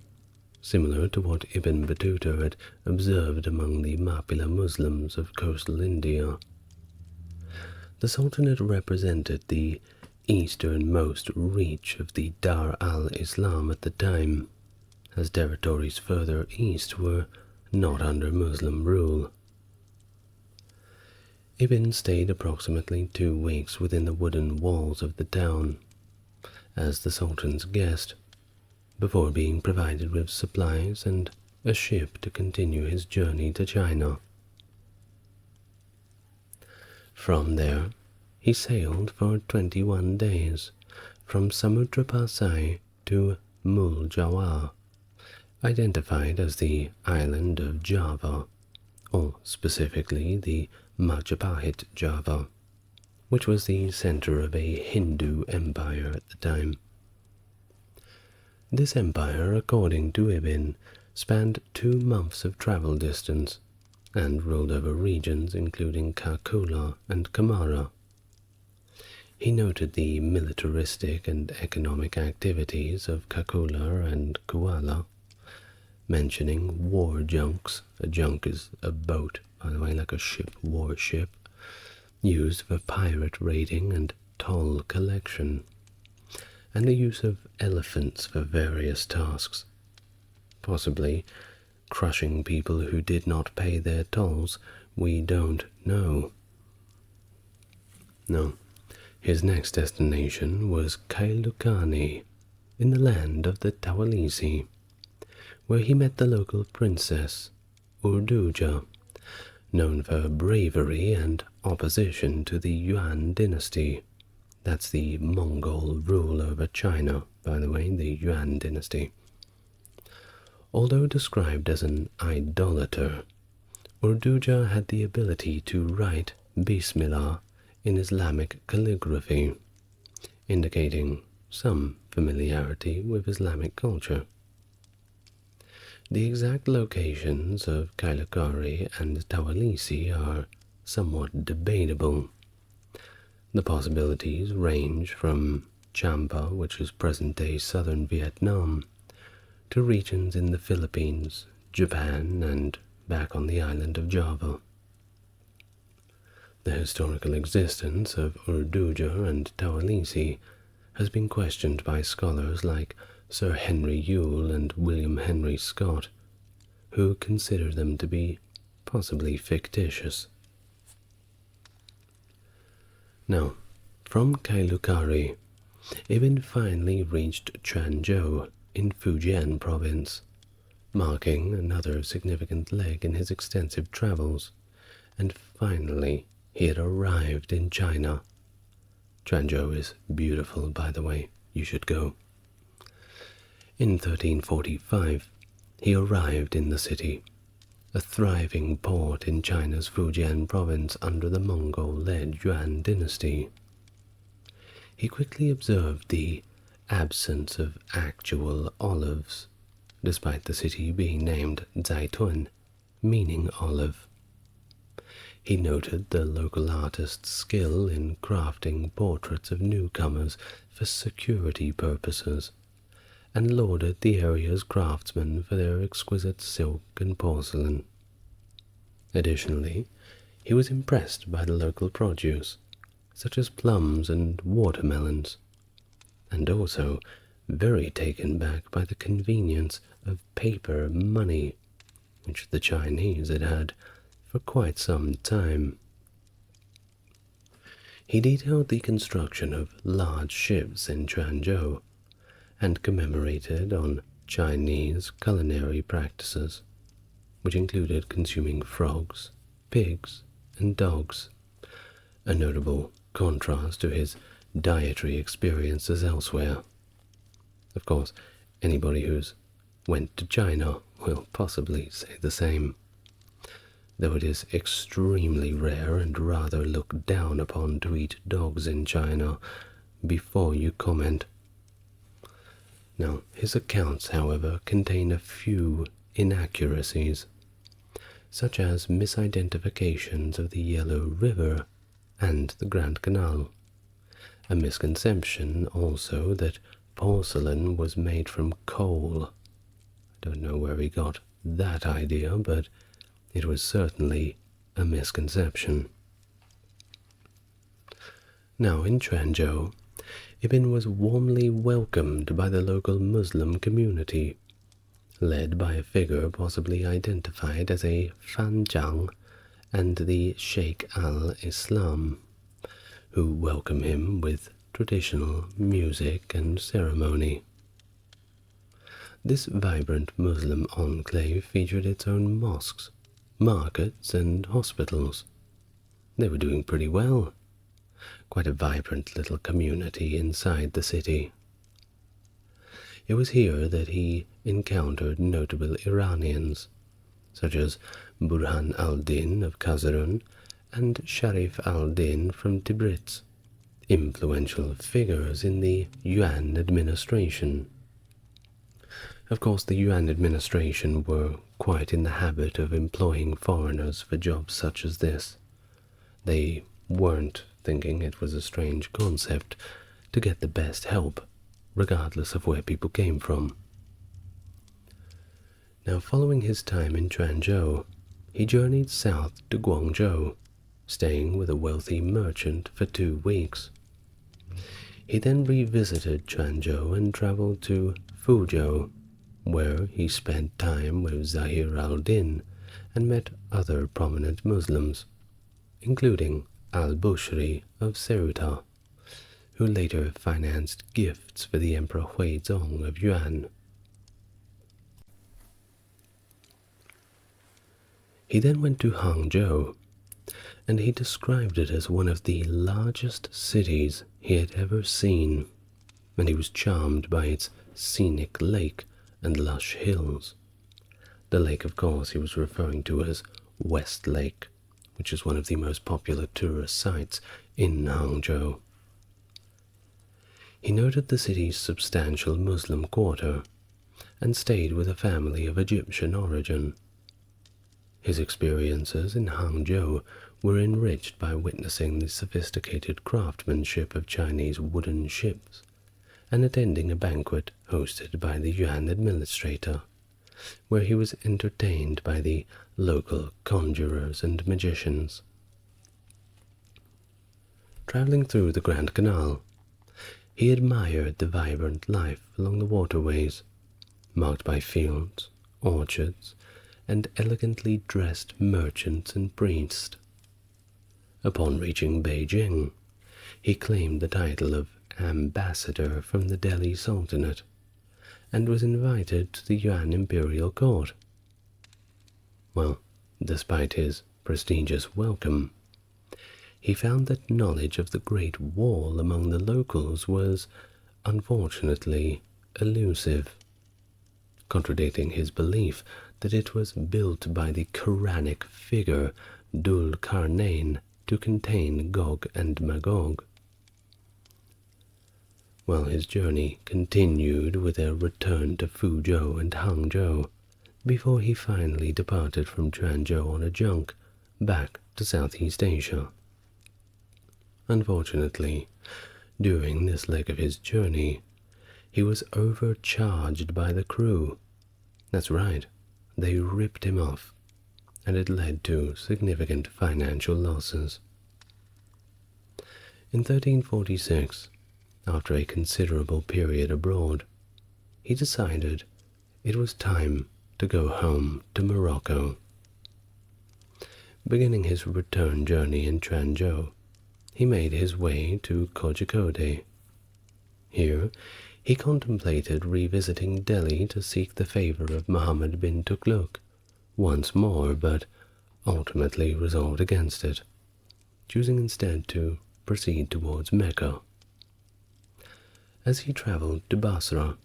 similar to what Ibn Battuta had observed among the Mapila Muslims of coastal India. The Sultanate represented the easternmost reach of the Dar al-Islam at the time, as territories further east were not under Muslim rule. Ibn stayed approximately 2 weeks within the wooden walls of the town, as the Sultan's guest, before being provided with supplies and a ship to continue his journey to China. From there, he sailed for 21 days from Samudra Pasai to Mul Jawar, identified as the island of Java, or specifically the Majapahit Java, which was the center of a Hindu empire at the time. This empire, according to Ibn, spanned 2 months of travel distance and ruled over regions including Kakula and Kamara. He noted the militaristic and economic activities of Kakula and Kuala, mentioning war junks. A junk is a boat, by the way, like a ship, warship, used for pirate raiding and toll collection, and the use of elephants for various tasks, possibly crushing people who did not pay their tolls. We don't know. No, his next destination was Kailukani, in the land of the Tawalisi, where he met the local princess, Urduja, known for bravery and opposition to the Yuan dynasty. That's the Mongol rule over China, by the way, the Yuan dynasty. Although described as an idolater, Urduja had the ability to write Bismillah in Islamic calligraphy, indicating some familiarity with Islamic culture. The exact locations of Kailukari and Tawalisi are somewhat debatable. The possibilities range from Champa, which is present-day southern Vietnam, to regions in the Philippines, Japan, and back on the island of Java. The historical existence of Urduja and Tawalisi has been questioned by scholars like Sir Henry Yule and William Henry Scott, who consider them to be possibly fictitious. Now, from Kailukari, Ibn finally reached Quanzhou in Fujian province, marking another significant leg in his extensive travels, and finally he had arrived in China. Quanzhou is beautiful, by the way, you should go. In 1345, he arrived in the city, a thriving port in China's Fujian province under the Mongol-led Yuan dynasty. He quickly observed the absence of actual olives, despite the city being named Zaitun, meaning olive. He noted the local artist's skill in crafting portraits of newcomers for security purposes, and lauded the area's craftsmen for their exquisite silk and porcelain. Additionally, he was impressed by the local produce, such as plums and watermelons, and also very taken back by the convenience of paper money, which the Chinese had had for quite some time. He detailed the construction of large ships in Quanzhou, and commemorated on Chinese culinary practices, which included consuming frogs, pigs, and dogs, a notable contrast to his dietary experiences elsewhere. Of course, anybody who's went to China will possibly say the same, though it is extremely rare and rather looked down upon to eat dogs in China before you comment. Now, his accounts, however, contain a few inaccuracies, such as misidentifications of the Yellow River and the Grand Canal, a misconception also that porcelain was made from coal. I don't know where he got that idea, but it was certainly a misconception. Now, in Quanzhou, Ibn was warmly welcomed by the local Muslim community, led by a figure possibly identified as a Fanjiang and the Sheikh al-Islam, who welcome him with traditional music and ceremony. This vibrant Muslim enclave featured its own mosques, markets, and hospitals. They were doing pretty well. Quite a vibrant little community inside the city. It was here that he encountered notable Iranians, such as Burhan al-Din of Khazarun and Sharif al-Din from Tibrit, influential figures in the Yuan administration. Of course, the Yuan administration were quite in the habit of employing foreigners for jobs such as this. They weren't thinking it was a strange concept to get the best help, regardless of where people came from. Now, following his time in Quanzhou, he journeyed south to Guangzhou, staying with a wealthy merchant for 2 weeks. He then revisited Quanzhou and traveled to Fuzhou, where he spent time with Zahir al-Din and met other prominent Muslims, including al-Bushri of Ceuta, who later financed gifts for the Emperor Huizong of Yuan. He then went to Hangzhou, and he described it as one of the largest cities he had ever seen, and he was charmed by its scenic lake and lush hills. The lake, of course, he was referring to as West Lake, which is one of the most popular tourist sites in Hangzhou. He noted the city's substantial Muslim quarter and stayed with a family of Egyptian origin. His experiences in Hangzhou were enriched by witnessing the sophisticated craftsmanship of Chinese wooden ships and attending a banquet hosted by the Yuan administrator, where he was entertained by the local conjurers and magicians. Traveling through the Grand Canal, he admired the vibrant life along the waterways, marked by fields, orchards, and elegantly dressed merchants and priests. Upon reaching Beijing, he claimed the title of ambassador from the Delhi Sultanate and was invited to the Yuan imperial court. Well, despite his prestigious welcome, he found that knowledge of the Great Wall among the locals was, unfortunately, elusive, contradicting his belief that it was built by the Quranic figure Dhul Qarnayn to contain Gog and Magog. Well, his journey continued with a return to Fuzhou and Hangzhou, before he finally departed from Quanzhou on a junk back to Southeast Asia. Unfortunately, during this leg of his journey, he was overcharged by the crew. That's right, they ripped him off, and it led to significant financial losses. In 1346, after a considerable period abroad, he decided it was time to go home to Morocco. Beginning his return journey in Quanzhou, he made his way to Kozhikode. Here, he contemplated revisiting Delhi to seek the favor of Muhammad bin Tughlaq once more, but ultimately resolved against it, choosing instead to proceed towards Mecca. As he traveled to Basra,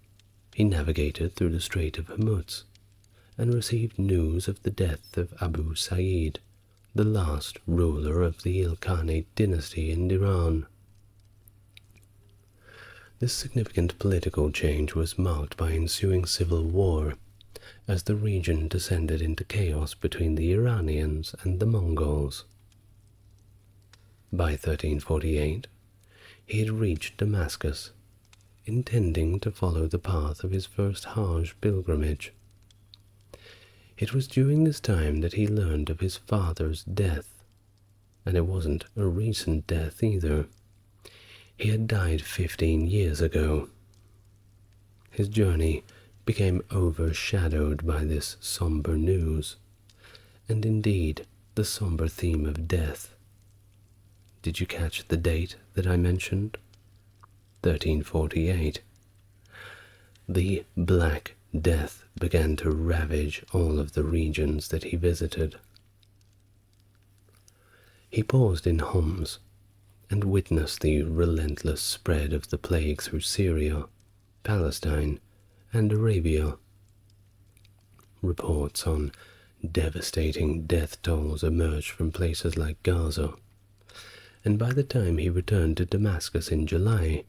he navigated through the Strait of Hormuz and received news of the death of Abu Sa'id, the last ruler of the Ilkhanate dynasty in Iran. This significant political change was marked by ensuing civil war, as the region descended into chaos between the Iranians and the Mongols. By 1348, he had reached Damascus, intending to follow the path of his first Hajj pilgrimage. It was during this time that he learned of his father's death, and it wasn't a recent death either. He had died 15 years ago. His journey became overshadowed by this somber news, and indeed the somber theme of death. Did you catch the date that I mentioned? 1348. The Black Death began to ravage all of the regions that he visited. He paused in Homs and witnessed the relentless spread of the plague through Syria, Palestine, and Arabia. Reports on devastating death tolls emerged from places like Gaza, and by the time he returned to Damascus in July,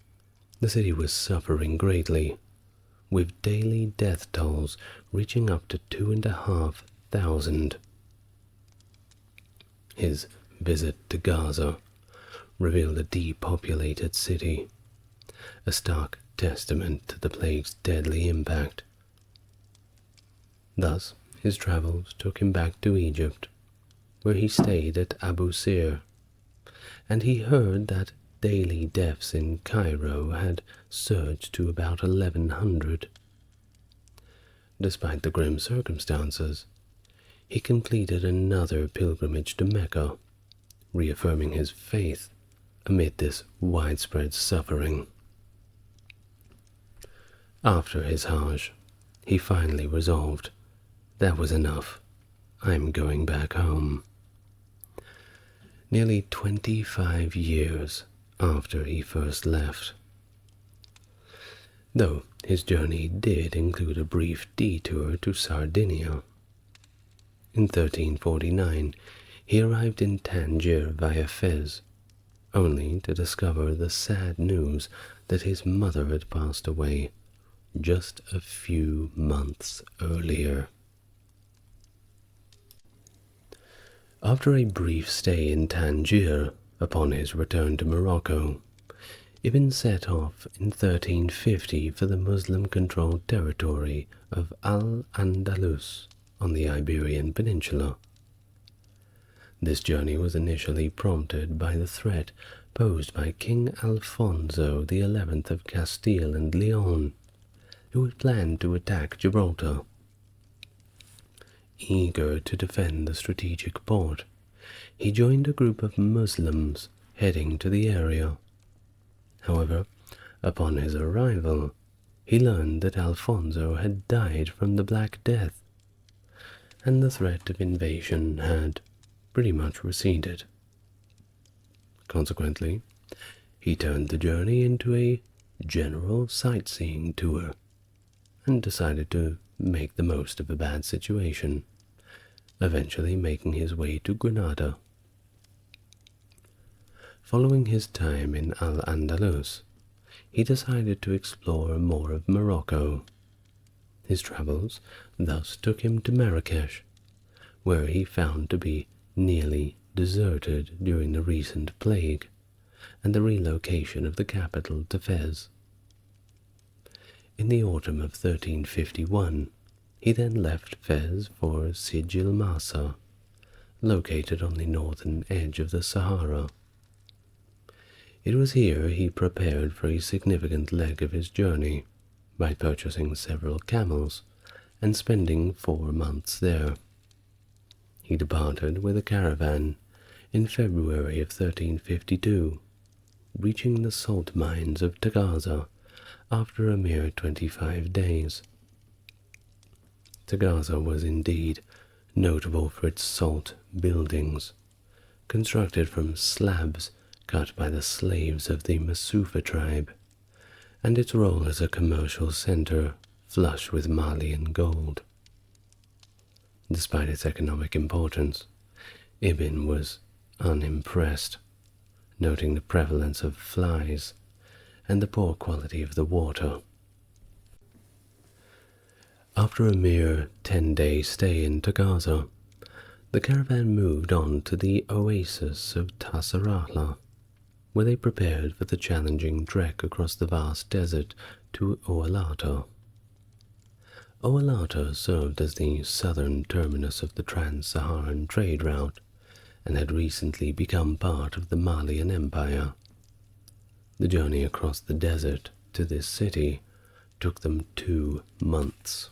the city was suffering greatly, with daily death tolls reaching up to 2,500. His visit to Gaza revealed a depopulated city, a stark testament to the plague's deadly impact. Thus, his travels took him back to Egypt, where he stayed at Abu Sir, and he heard that daily deaths in Cairo had surged to about 1100. Despite the grim circumstances, he completed another pilgrimage to Mecca, reaffirming his faith amid this widespread suffering. After his Hajj, he finally resolved, that was enough, I'm going back home. Nearly 25 years after he first left. Though his journey did include a brief detour to Sardinia. In 1349, he arrived in Tangier via Fez, only to discover the sad news that his mother had passed away just a few months earlier. After a brief stay in Tangier upon his return to Morocco, Ibn set off in 1350 for the Muslim-controlled territory of Al-Andalus on the Iberian Peninsula. This journey was initially prompted by the threat posed by King Alfonso XI of Castile and Leon, who had planned to attack Gibraltar. Eager to defend the strategic port, he joined a group of Muslims heading to the area. However, upon his arrival, he learned that Alfonso had died from the Black Death, and the threat of invasion had pretty much receded. Consequently, he turned the journey into a general sightseeing tour and decided to make the most of a bad situation, eventually making his way to Granada. Following his time in Al-Andalus, he decided to explore more of Morocco. His travels thus took him to Marrakesh, where he found to be nearly deserted during the recent plague and the relocation of the capital to Fez. In the autumn of 1351, he then left Fez for Sijil Masa, located on the northern edge of the Sahara. It was here he prepared for a significant leg of his journey by purchasing several camels and spending 4 months there. He departed with a caravan in February of 1352, reaching the salt mines of Tagaza after a mere 25 days. Tagaza was indeed notable for its salt buildings, constructed from slabs cut by the slaves of the Masufa tribe, and its role as a commercial center flush with Malian gold. Despite its economic importance, Ibn was unimpressed, noting the prevalence of flies and the poor quality of the water. After a mere 10-day stay in Tagaza, the caravan moved on to the oasis of Tassarahla, where they prepared for the challenging trek across the vast desert to Oalata. Oalata served as the southern terminus of the trans-Saharan trade route and had recently become part of the Malian Empire. The journey across the desert to this city took them 2 months.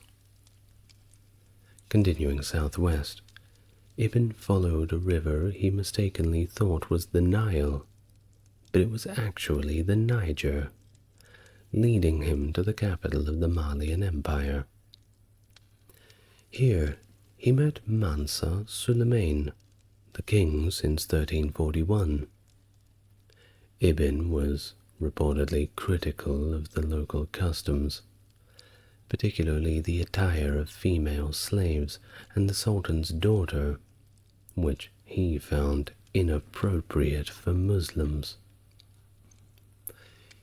Continuing southwest, Ibn followed a river he mistakenly thought was the Nile, but it was actually the Niger, leading him to the capital of the Malian Empire. Here he met Mansa Suleiman, the king since 1341. Ibn was reportedly critical of the local customs, particularly the attire of female slaves and the Sultan's daughter, which he found inappropriate for Muslims.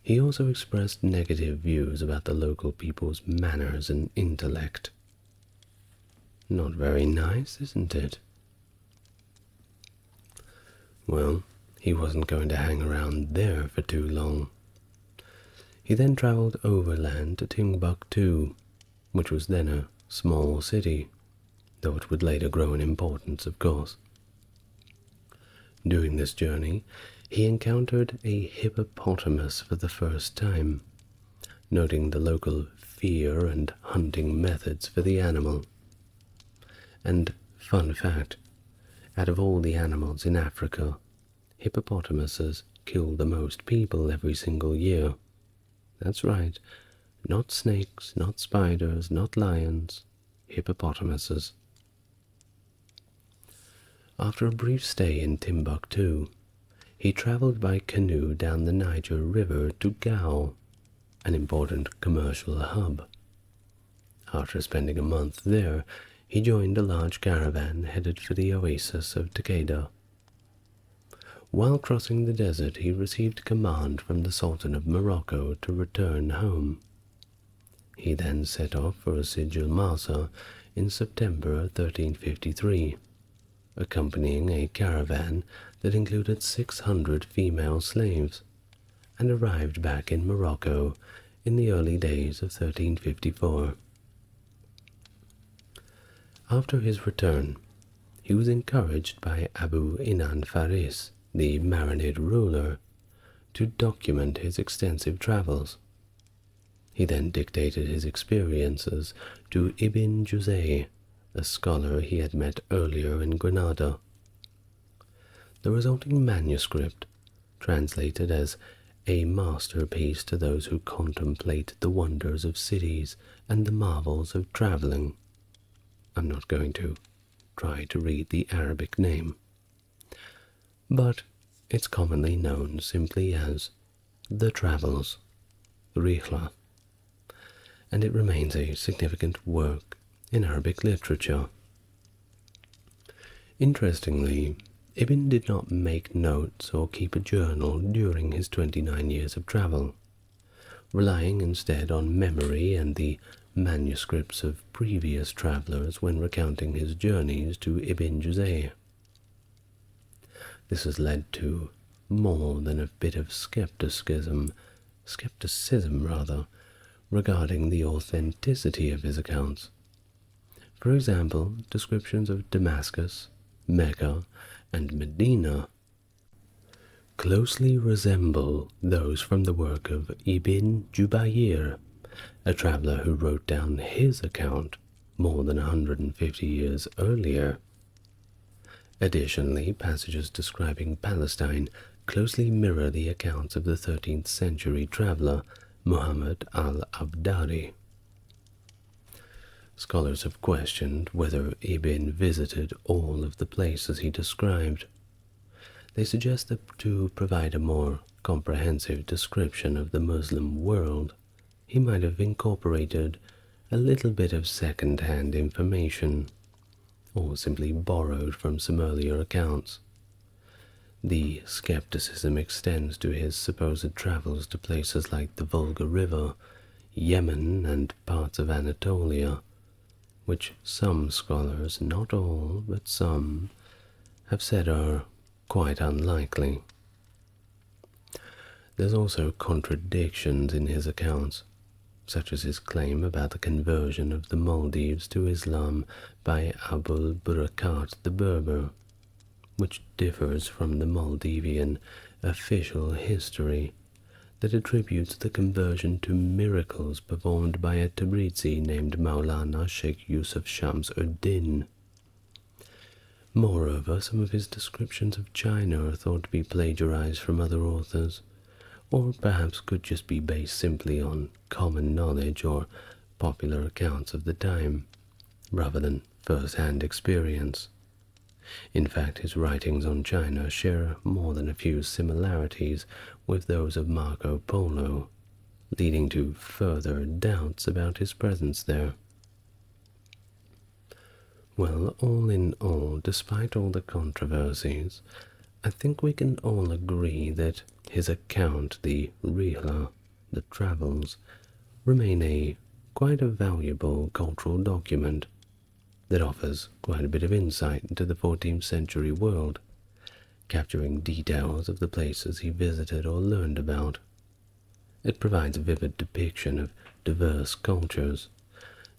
He also expressed negative views about the local people's manners and intellect. Not very nice, isn't it? Well, he wasn't going to hang around there for too long. He then travelled overland to Timbuktu, which was then a small city, though it would later grow in importance, of course. During this journey, he encountered a hippopotamus for the first time, noting the local fear and hunting methods for the animal. And fun fact, out of all the animals in Africa, hippopotamuses kill the most people every single year. That's right, not snakes, not spiders, not lions, hippopotamuses. After a brief stay in Timbuktu, he travelled by canoe down the Niger River to Gao, an important commercial hub. After spending a month there, he joined a large caravan headed for the oasis of Takeda. While crossing the desert, he received command from the Sultan of Morocco to return home. He then set off for Sijil Masa in September 1353, accompanying a caravan that included 600 female slaves, and arrived back in Morocco in the early days of 1354. After his return, he was encouraged by Abu Inan Faris, the Marinid ruler, to document his extensive travels. He then dictated his experiences to Ibn Juzay, a scholar he had met earlier in Granada. The resulting manuscript, translated as a masterpiece to those who contemplate the wonders of cities and the marvels of traveling. I'm not going to try to read the Arabic name, but it's commonly known simply as the Travels, Rihla, and it remains a significant work in Arabic literature. Interestingly, Ibn did not make notes or keep a journal during his 29 years of travel, relying instead on memory and the manuscripts of previous travelers when recounting his journeys to Ibn Juzay. This has led to more than a bit of skepticism regarding the authenticity of his accounts. For example, descriptions of Damascus, Mecca, and Medina closely resemble those from the work of Ibn Jubayr, a traveler who wrote down his account more than 150 years earlier. Additionally, passages describing Palestine closely mirror the accounts of the 13th century traveler Muhammad al-Abdari. Scholars have questioned whether Ibn visited all of the places he described. They suggest that to provide a more comprehensive description of the Muslim world, he might have incorporated a little bit of second-hand information, or simply borrowed from some earlier accounts. The skepticism extends to his supposed travels to places like the Volga River, Yemen, and parts of Anatolia, which some scholars, not all, but some, have said are quite unlikely. There's also contradictions in his accounts, such as his claim about the conversion of the Maldives to Islam by Abul Barakat the Berber, which differs from the Maldivian official history that attributes the conversion to miracles performed by a Tabrizi named Maulana Sheikh Yusuf Shams-ud-Din. Moreover, some of his descriptions of China are thought to be plagiarized from other authors, or perhaps could just be based simply on common knowledge or popular accounts of the time, rather than first-hand experience. In fact, his writings on China share more than a few similarities with those of Marco Polo, leading to further doubts about his presence there. Well, all in all, despite all the controversies, I think we can all agree that his account, the Rihla, the Travels, remain quite a valuable cultural document that offers quite a bit of insight into the 14th century world, capturing details of the places he visited or learned about. It provides a vivid depiction of diverse cultures,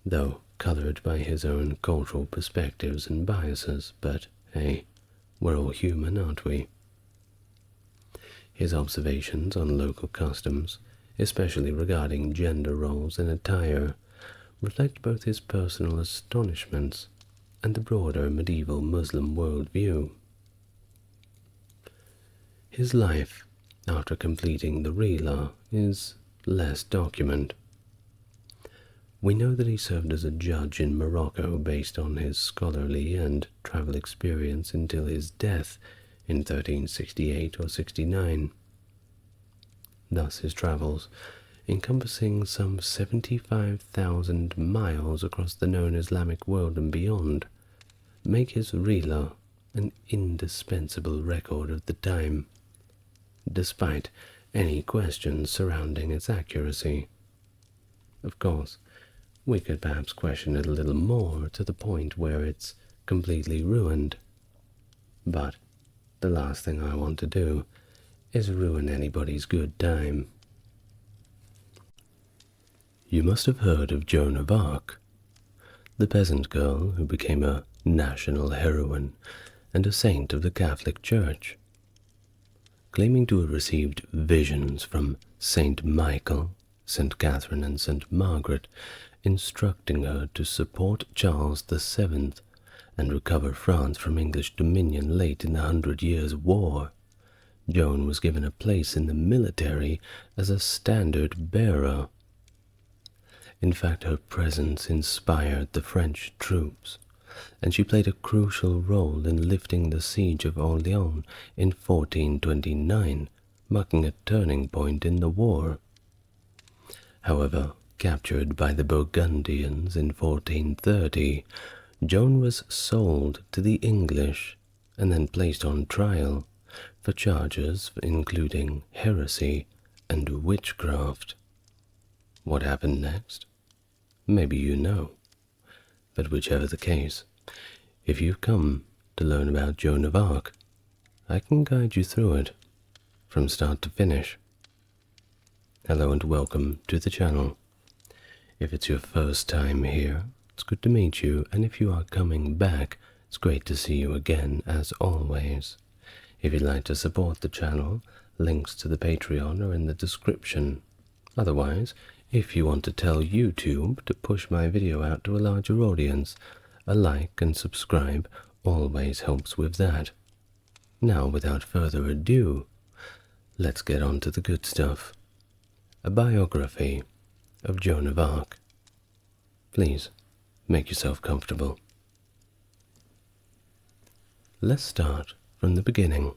though colored by his own cultural perspectives and biases, but hey, we're all human, aren't we? His observations on local customs, especially regarding gender roles and attire, reflect both his personal astonishments and the broader medieval Muslim worldview. His life, after completing the Rila, is less documented. We know that he served as a judge in Morocco based on his scholarly and travel experience until his death in 1368 or 69. Thus his travels, encompassing some 75,000 miles across the known Islamic world and beyond, make his Rila an indispensable record of the time, despite any questions surrounding its accuracy. Of course, we could perhaps question it a little more to the point where it's completely ruined. But the last thing I want to do is ruin anybody's good time. You must have heard of Joan of Arc, the peasant girl who became a national heroine and a saint of the Catholic Church. Claiming to have received visions from Saint Michael, Saint Catherine, and Saint Margaret, instructing her to support Charles VII and recover France from English dominion late in the 100 Years' War, Joan was given a place in the military as a standard bearer. In fact, her presence inspired the French troops, and she played a crucial role in lifting the siege of Orleans in 1429, marking a turning point in the war. However, captured by the Burgundians in 1430, Joan was sold to the English and then placed on trial for charges including heresy and witchcraft. What happened next? Maybe you know. But whichever the case, if you've come to learn about Joan of Arc, I can guide you through it, from start to finish. Hello and welcome to the channel. If it's your first time here, it's good to meet you, and if you are coming back, it's great to see you again as always. If you'd like to support the channel, links to the Patreon are in the description. Otherwise, if you want to tell YouTube to push my video out to a larger audience, a like and subscribe always helps with that. Now, without further ado, let's get on to the good stuff. A biography of Joan of Arc. Please, make yourself comfortable. Let's start from the beginning.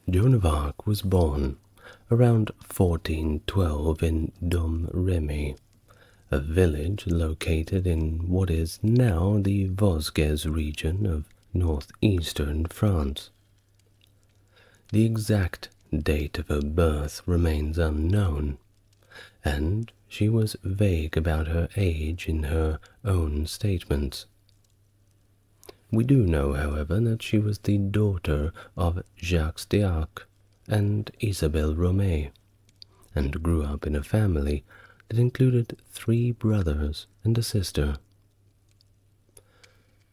Joan of Arc was born around 1412 in Domremy, a village located in what is now the Vosges region of northeastern France. The exact date of her birth remains unknown, and she was vague about her age in her own statements. We do know, however, that she was the daughter of Jacques d'Arc and Isabelle Romay, and grew up in a family that included 3 brothers and a sister.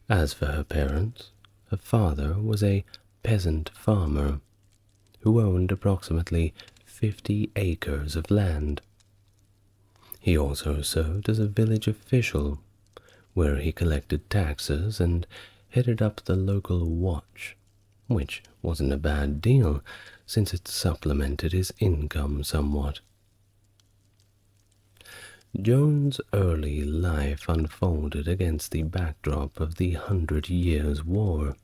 As for her parents, her father was a peasant farmer who owned approximately 50 acres of land. He also served as a village official, where he collected taxes and headed up the local watch, which wasn't a bad deal since it supplemented his income somewhat. Joan's early life unfolded against the backdrop of the 100 Years' War.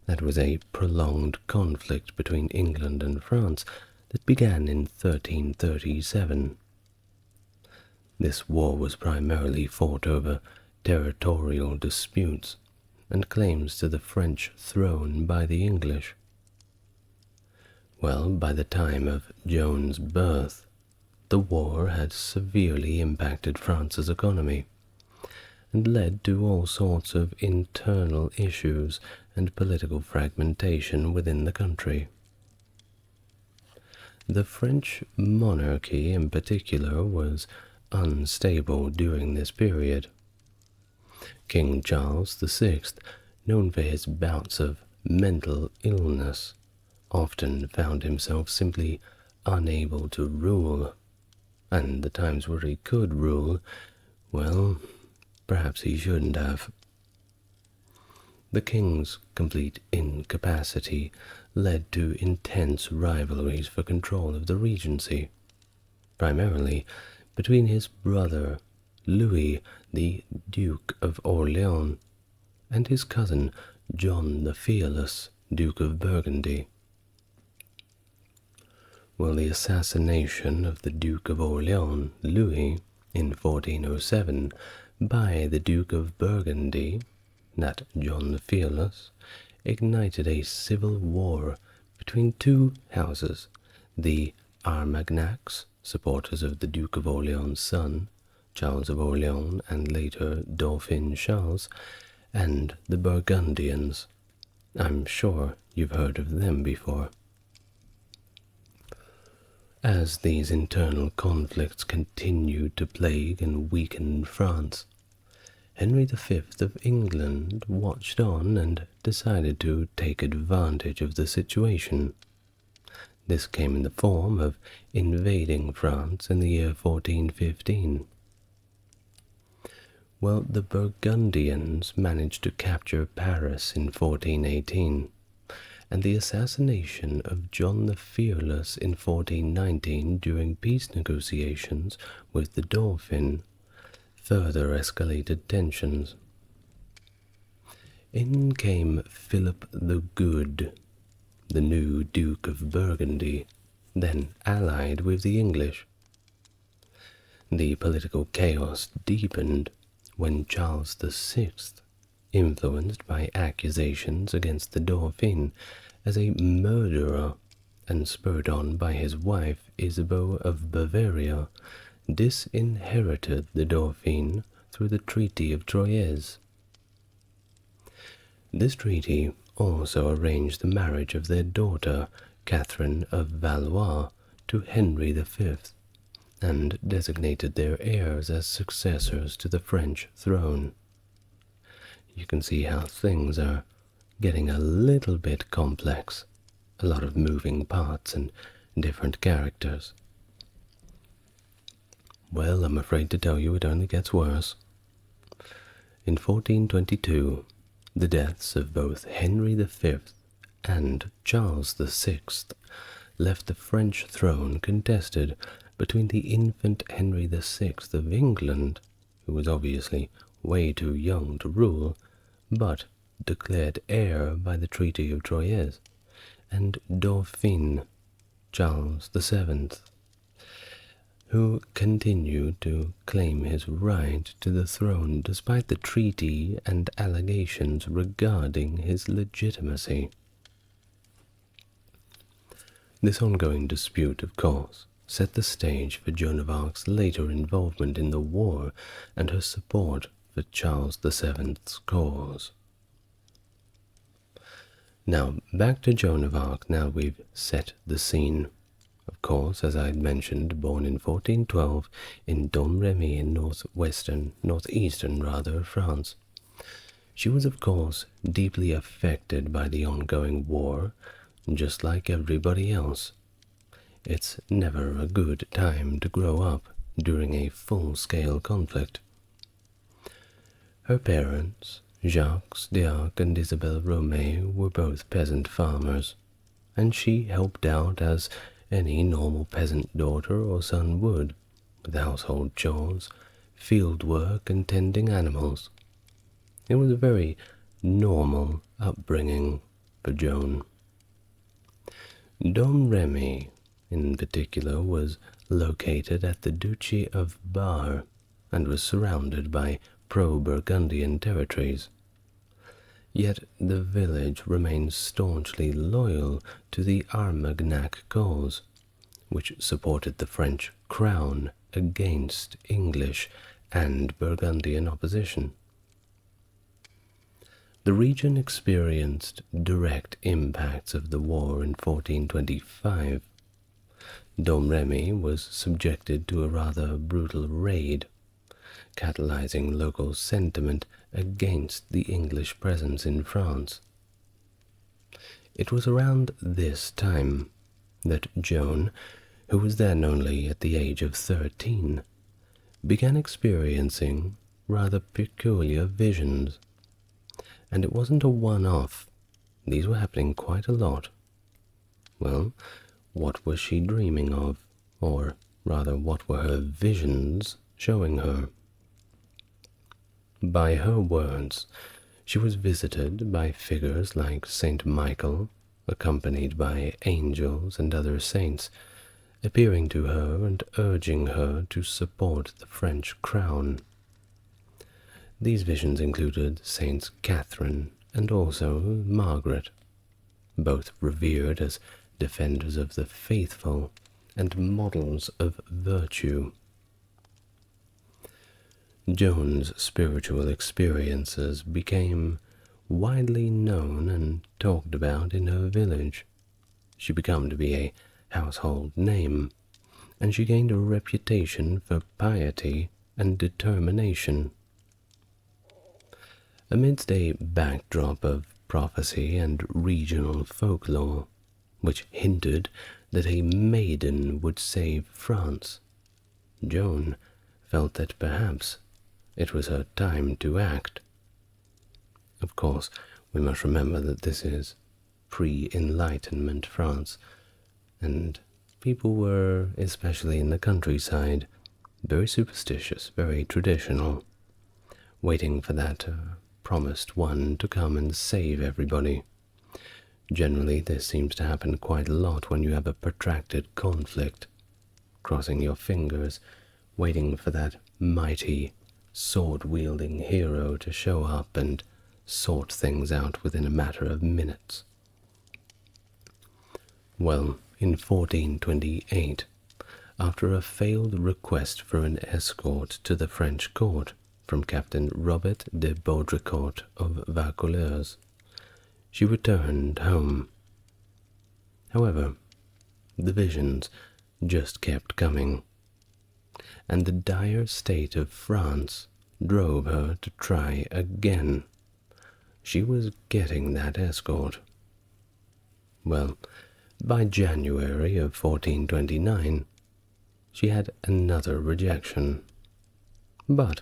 That was a prolonged conflict between England and France that began in 1337. This war was primarily fought over territorial disputes and claims to the French throne by the English. Well, by the time of Joan's birth, the war had severely impacted France's economy, and led to all sorts of internal issues and political fragmentation within the country. The French monarchy in particular was unstable during this period. King Charles VI, known for his bouts of mental illness, often found himself simply unable to rule, and the times where he could rule, well, perhaps he shouldn't have. The king's complete incapacity led to intense rivalries for control of the regency, primarily between his brother Louis, the Duke of Orleans, and his cousin John the Fearless, Duke of Burgundy. Well, the assassination of the Duke of Orleans, Louis, in 1407 by the Duke of Burgundy, that John the Fearless, ignited a civil war between two houses, the Armagnacs, supporters of the Duke of Orleans' son, Charles of Orleans, and later Dauphin Charles, and the Burgundians. I'm sure you've heard of them before. As these internal conflicts continued to plague and weaken France, Henry V of England watched on and decided to take advantage of the situation. This came in the form of invading France in the year 1415. Well, the Burgundians managed to capture Paris in 1418, and the assassination of John the Fearless in 1419 during peace negotiations with the Dauphin further escalated tensions. In came Philip the Good, the new Duke of Burgundy, then allied with the English. The political chaos deepened when Charles VI, influenced by accusations against the Dauphin as a murderer and spurred on by his wife Isabeau of Bavaria, disinherited the Dauphin through the Treaty of Troyes. This treaty also arranged the marriage of their daughter, Catherine of Valois, to Henry V, and designated their heirs as successors to the French throne. You can see how things are getting a little bit complex, a lot of moving parts and different characters. Well, I'm afraid to tell you it only gets worse. In 1422, the deaths of both Henry V and Charles VI left the French throne contested between the infant Henry VI of England, who was obviously way too young to rule, but declared heir by the Treaty of Troyes, and Dauphin Charles VII, who continued to claim his right to the throne despite the treaty and allegations regarding his legitimacy. This ongoing dispute, of course, set the stage for Joan of Arc's later involvement in the war and her support for Charles VII's cause. Now, back to Joan of Arc, now we've set the scene. Of course, as I had mentioned, born in 1412 in Domremy in northeastern France. She was, of course, deeply affected by the ongoing war, just like everybody else. It's never a good time to grow up during a full-scale conflict. Her parents, Jacques d'Arc and Isabelle Romay, were both peasant farmers, and she helped out as any normal peasant daughter or son would, with household chores, field work, and tending animals. It was a very normal upbringing for Joan. Domremy, in particular, was located at the Duchy of Bar and was surrounded by pro-Burgundian territories. Yet the village remained staunchly loyal to the Armagnac cause, which supported the French crown against English and Burgundian opposition. The region experienced direct impacts of the war in 1425. Domremy was subjected to a rather brutal raid, catalyzing local sentiment against the English presence in France. It was around this time that Joan, who was then only at the age of 13, began experiencing rather peculiar visions. And it wasn't a one-off. These were happening quite a lot. Well, what was she dreaming of? Or rather, what were her visions showing her? By her words, she was visited by figures like Saint Michael, accompanied by angels and other saints, appearing to her and urging her to support the French crown. These visions included Saints Catherine and also Margaret, both revered as defenders of the faithful and models of virtue. Joan's spiritual experiences became widely known and talked about in her village. She became to be a household name, and she gained a reputation for piety and determination. Amidst a backdrop of prophecy and regional folklore, which hinted that a maiden would save France, Joan felt that perhaps it was her time to act. Of course, we must remember that this is pre-Enlightenment France, and people were, especially in the countryside, very superstitious, very traditional, waiting for that promised one to come and save everybody. Generally, this seems to happen quite a lot when you have a protracted conflict, crossing your fingers, waiting for that mighty, sword-wielding hero to show up and sort things out within a matter of minutes. Well, in 1428, after a failed request for an escort to the French court from Captain Robert de Baudricourt of Vaucouleurs, she returned home. However, the visions just kept coming, and the dire state of France drove her to try again. She was getting that escort. Well, by January of 1429, she had another rejection. But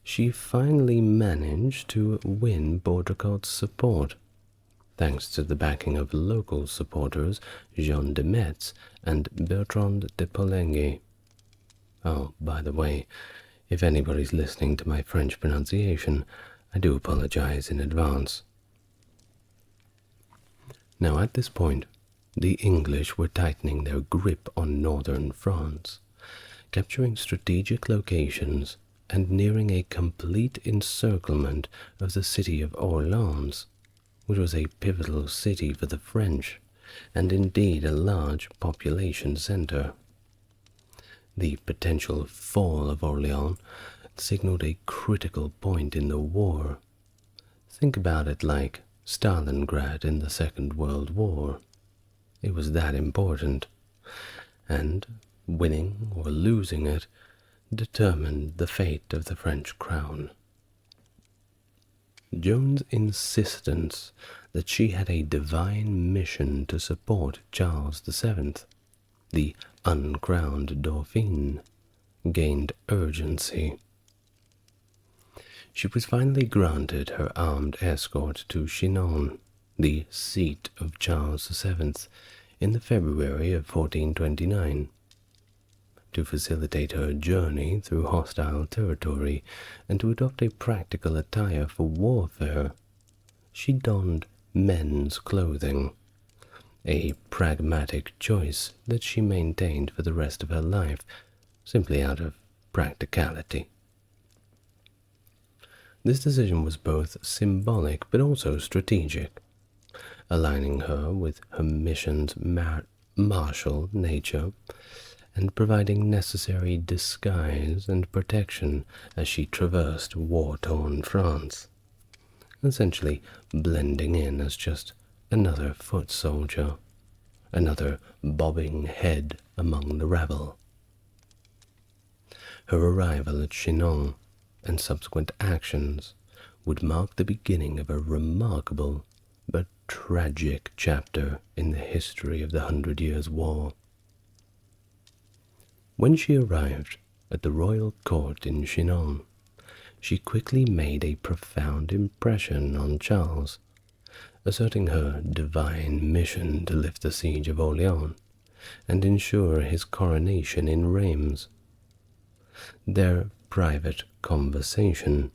she finally managed to win Baudricourt's support, thanks to the backing of local supporters Jean de Metz and Bertrand de Poligny. Oh, by the way, if anybody's listening to my French pronunciation, I do apologize in advance. Now, at this point, the English were tightening their grip on northern France, capturing strategic locations and nearing a complete encirclement of the city of Orleans, which was a pivotal city for the French, and indeed a large population center. The potential fall of Orleans signaled a critical point in the war. Think about it like Stalingrad in the Second World War. It was that important, and winning or losing it determined the fate of the French crown. Joan's insistence that she had a divine mission to support Charles VII, the uncrowned Dauphin, gained urgency. She was finally granted her armed escort to Chinon, the seat of Charles VII, in the February of 1429. To facilitate her journey through hostile territory and to adopt a practical attire for warfare, she donned men's clothing, a pragmatic choice that she maintained for the rest of her life, simply out of practicality. This decision was both symbolic but also strategic, aligning her with her mission's martial nature and providing necessary disguise and protection as she traversed war-torn France, essentially blending in as just another foot soldier, another bobbing head among the rabble. Her arrival at Chinon and subsequent actions would mark the beginning of a remarkable but tragic chapter in the history of the 100 Years' War. When she arrived at the royal court in Chinon, she quickly made a profound impression on Charles, asserting her divine mission to lift the siege of Orleans and ensure his coronation in Reims. Their private conversation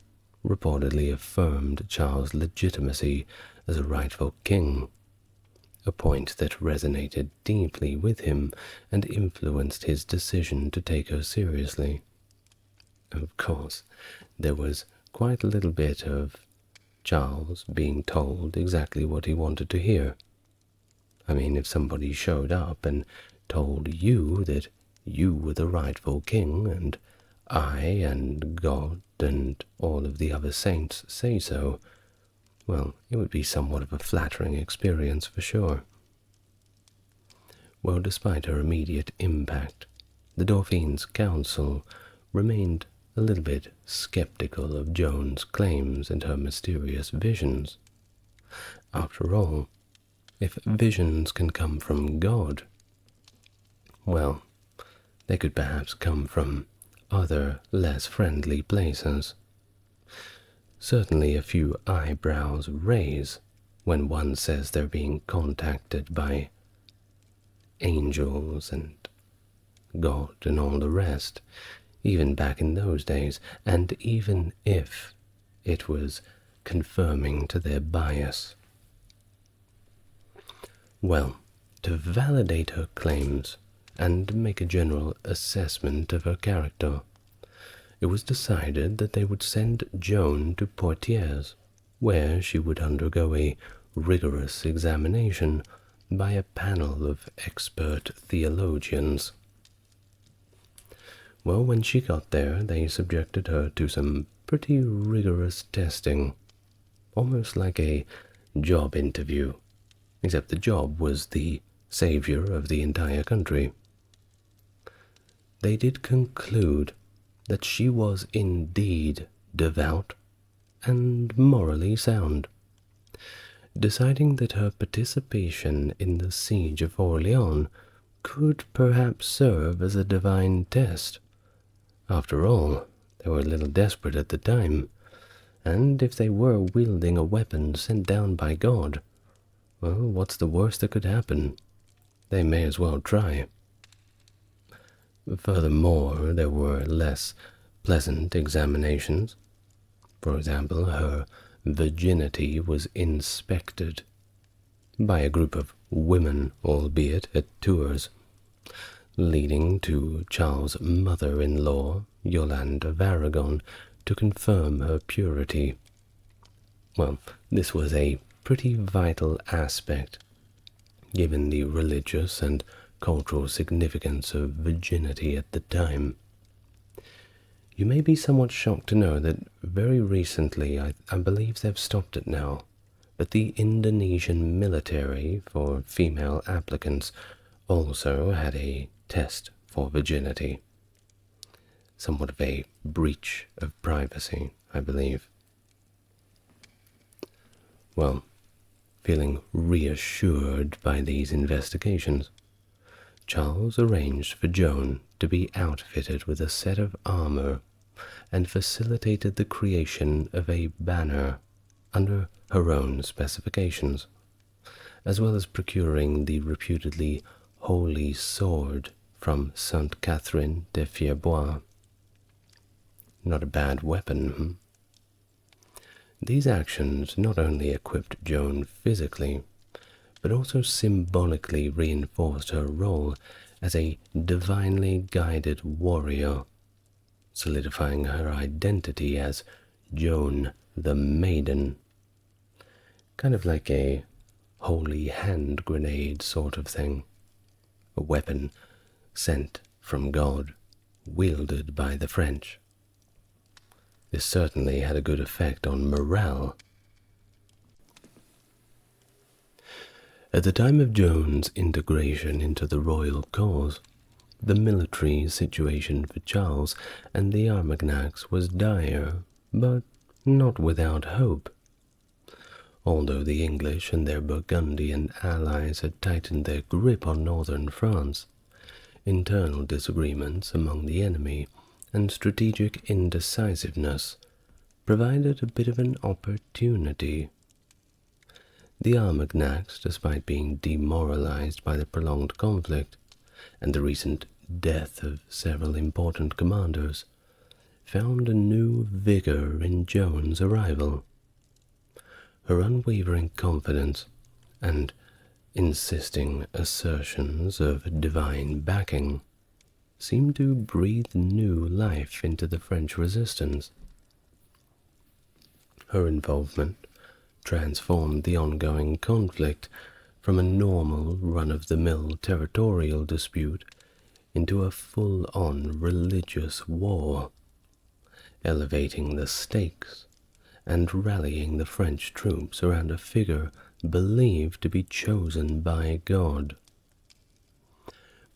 reportedly affirmed Charles' legitimacy as a rightful king, a point that resonated deeply with him and influenced his decision to take her seriously. Of course, there was quite a little bit of Charles being told exactly what he wanted to hear. I mean, if somebody showed up and told you that you were the rightful king and I and God and all of the other saints say so, well, it would be somewhat of a flattering experience for sure. Well, despite her immediate impact, the Dauphine's council remained a little bit skeptical of Joan's claims and her mysterious visions. After all, if visions can come from God, well, they could perhaps come from other, less friendly places. Certainly a few eyebrows raise when one says they're being contacted by angels and God and all the rest, even back in those days, and even if it was confirming to their bias. Well, to validate her claims and make a general assessment of her character, it was decided that they would send Joan to Poitiers, where she would undergo a rigorous examination by a panel of expert theologians. Well, when she got there, they subjected her to some pretty rigorous testing, almost like a job interview, except the job was the savior of the entire country. They did conclude that she was indeed devout and morally sound, deciding that her participation in the siege of Orleans could perhaps serve as a divine test. After all, they were a little desperate at the time, and if they were wielding a weapon sent down by God, well, what's the worst that could happen? They may as well try. Furthermore, there were less pleasant examinations. For example, her virginity was inspected by a group of women, albeit at Tours, leading to Charles' mother-in-law, Yolande of Aragon, to confirm her purity. Well, this was a pretty vital aspect, given the religious and cultural significance of virginity at the time. You may be somewhat shocked to know that very recently, I believe they've stopped it now, but the Indonesian military for female applicants also had a test for virginity. Somewhat of a breach of privacy, I believe. Well, feeling reassured by these investigations, Charles arranged for Joan to be outfitted with a set of armor and facilitated the creation of a banner under her own specifications, as well as procuring the reputedly holy sword from Sainte Catherine de Fierbois. Not a bad weapon. These actions not only equipped Joan physically, but also symbolically reinforced her role as a divinely guided warrior, solidifying her identity as Joan the Maiden, kind of like a holy hand grenade sort of thing, a weapon sent from God, wielded by the French. This certainly had a good effect on morale. At the time of Joan's integration into the royal cause, the military situation for Charles and the Armagnacs was dire, but not without hope. Although the English and their Burgundian allies had tightened their grip on northern France, internal disagreements among the enemy and strategic indecisiveness provided a bit of an opportunity. The Armagnacs, despite being demoralized by the prolonged conflict and the recent death of several important commanders, found a new vigor in Joan's arrival. Her unwavering confidence and insisting assertions of divine backing seemed to breathe new life into the French resistance. Her involvement transformed the ongoing conflict from a normal run-of-the-mill territorial dispute into a full-on religious war, elevating the stakes and rallying the French troops around a figure believed to be chosen by God.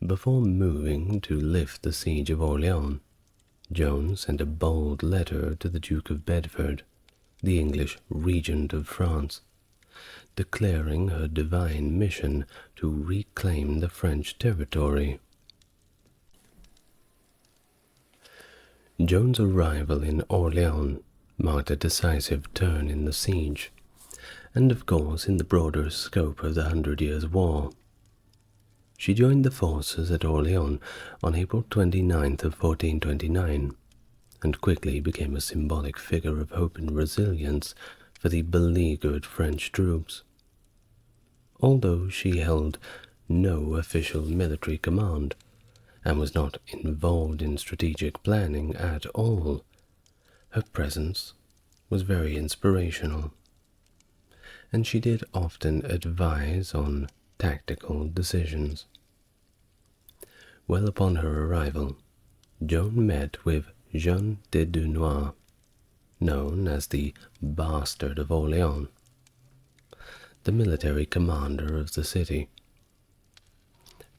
Before moving to lift the siege of Orleans, Joan sent a bold letter to the Duke of Bedford, the English regent of France, declaring her divine mission to reclaim the French territory. Joan's arrival in Orleans marked a decisive turn in the siege, and of course in the broader scope of the 100 Years' War. She joined the forces at Orleans on April 29th of 1429, and quickly became a symbolic figure of hope and resilience for the beleaguered French troops. Although she held no official military command, and was not involved in strategic planning at all, her presence was very inspirational, and she did often advise on tactical decisions. Well upon her arrival, Joan met with Jean de Dunois, known as the Bastard of Orleans, the military commander of the city.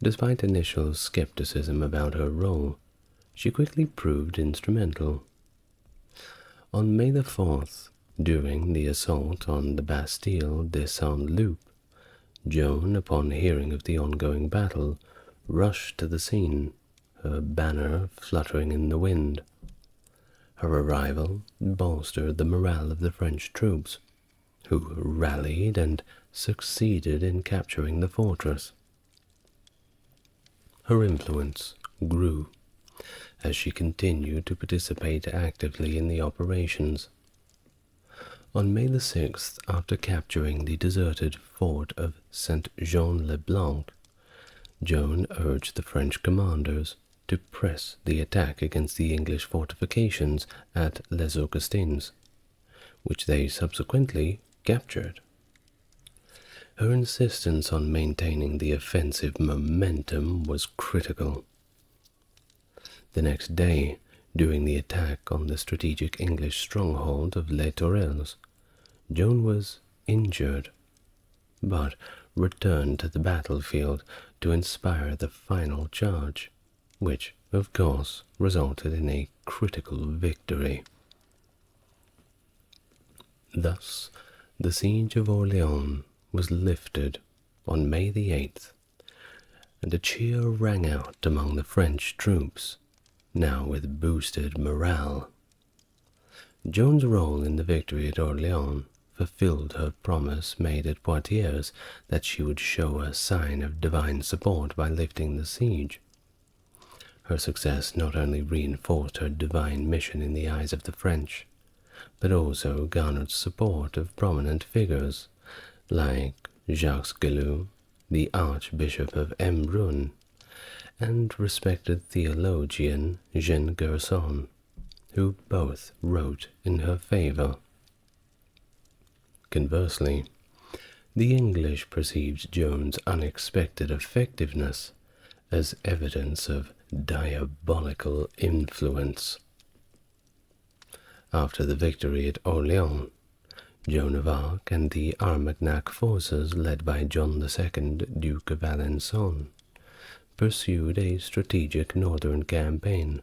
Despite initial skepticism about her role, she quickly proved instrumental. On May the 4th, during the assault on the Bastille de Saint-Loup, Joan, upon hearing of the ongoing battle, rushed to the scene, her banner fluttering in the wind. Her arrival bolstered the morale of the French troops, who rallied and succeeded in capturing the fortress. Her influence grew as she continued to participate actively in the operations. On May the 6th, after capturing the deserted fort of Saint-Jean-le-Blanc, Joan urged the French commanders to press the attack against the English fortifications at Les Augustins, which they subsequently captured. Her insistence on maintaining the offensive momentum was critical. The next day, during the attack on the strategic English stronghold of Les Tourelles, Joan was injured, but returned to the battlefield to inspire the final charge, which, of course, resulted in a critical victory. Thus, the siege of Orleans was lifted on May the 8th, and a cheer rang out among the French troops, now with boosted morale. Joan's role in the victory at Orleans fulfilled her promise made at Poitiers that she would show a sign of divine support by lifting the siege. Her success not only reinforced her divine mission in the eyes of the French, but also garnered support of prominent figures like Jacques Gelou, the Archbishop of Embrun, and respected theologian Jean Gerson, who both wrote in her favor. Conversely, the English perceived Joan's unexpected effectiveness as evidence of diabolical influence. After the victory at Orleans, Joan of Arc and the Armagnac forces led by John II, Duke of Alençon, pursued a strategic northern campaign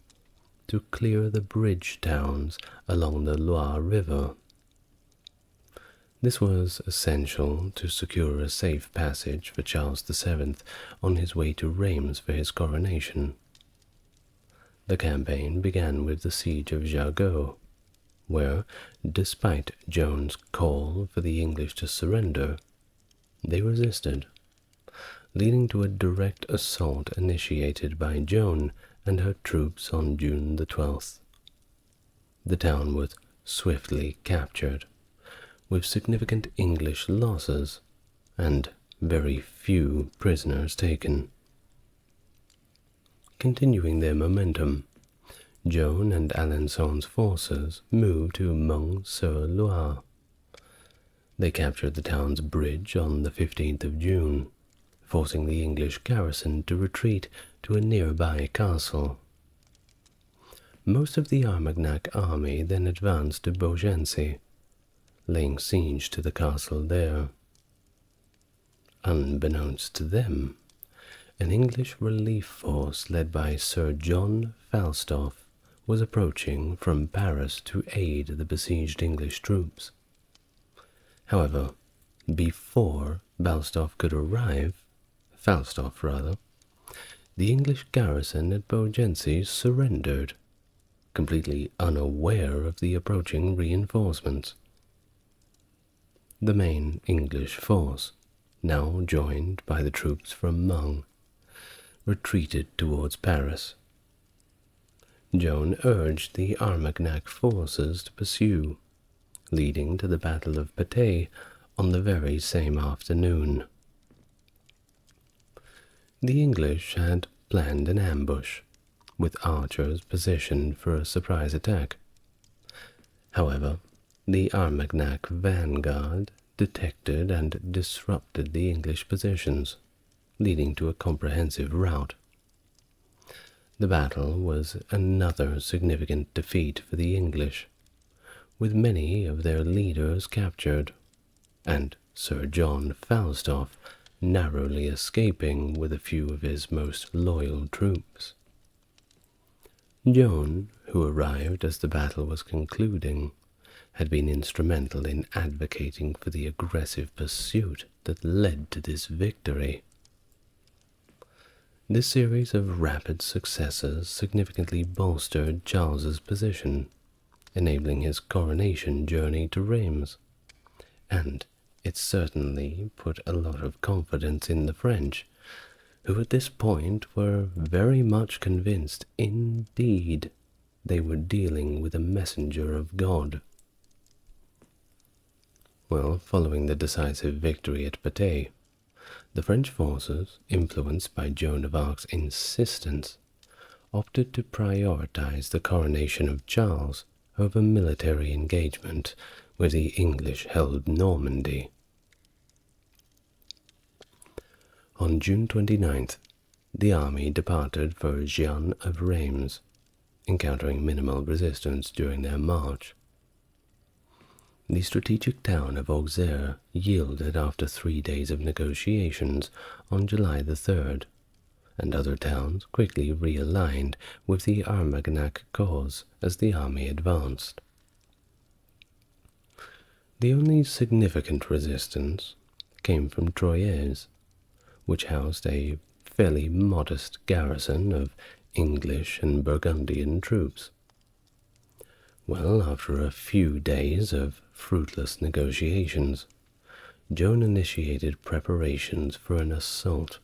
to clear the bridge towns along the Loire River. This was essential to secure a safe passage for Charles VII on his way to Reims for his coronation. The campaign began with the siege of Jargeau, where, despite Joan's call for the English to surrender, they resisted, leading to a direct assault initiated by Joan and her troops on June the 12th. The town was swiftly captured, with significant English losses and very few prisoners taken. Continuing their momentum, Joan and Alençon's forces moved to Mons-sur-Loire. They captured the town's bridge on the 15th of June, forcing the English garrison to retreat to a nearby castle. Most of the Armagnac army then advanced to Beaugency, laying siege to the castle there. Unbeknownst to them, an English relief force led by Sir John Falstaff was approaching from Paris to aid the besieged English troops. However, before Falstaff could arrive, the English garrison at Beaugency surrendered, completely unaware of the approaching reinforcements. The main English force, now joined by the troops from Mons, retreated towards Paris. Joan urged the Armagnac forces to pursue, leading to the Battle of Patay on the very same afternoon. The English had planned an ambush, with archers positioned for a surprise attack. However, the Armagnac vanguard detected and disrupted the English positions, leading to a comprehensive rout. The battle was another significant defeat for the English, with many of their leaders captured, and Sir John Falstaff narrowly escaping with a few of his most loyal troops. Joan, who arrived as the battle was concluding, had been instrumental in advocating for the aggressive pursuit that led to this victory. This series of rapid successes significantly bolstered Charles's position, enabling his coronation journey to Reims, and it certainly put a lot of confidence in the French, who at this point were very much convinced indeed they were dealing with a messenger of God. Well, following the decisive victory at Patay, the French forces, influenced by Joan of Arc's insistence, opted to prioritize the coronation of Charles over military engagement where the English held Normandy. On June 29th, the army departed for Jeanne of Reims, encountering minimal resistance during their march. The strategic town of Auxerre yielded after 3 days of negotiations on July the 3rd, and other towns quickly realigned with the Armagnac cause as the army advanced. The only significant resistance came from Troyes, which housed a fairly modest garrison of English and Burgundian troops. Well, after a few days of fruitless negotiations, Joan initiated preparations for an assault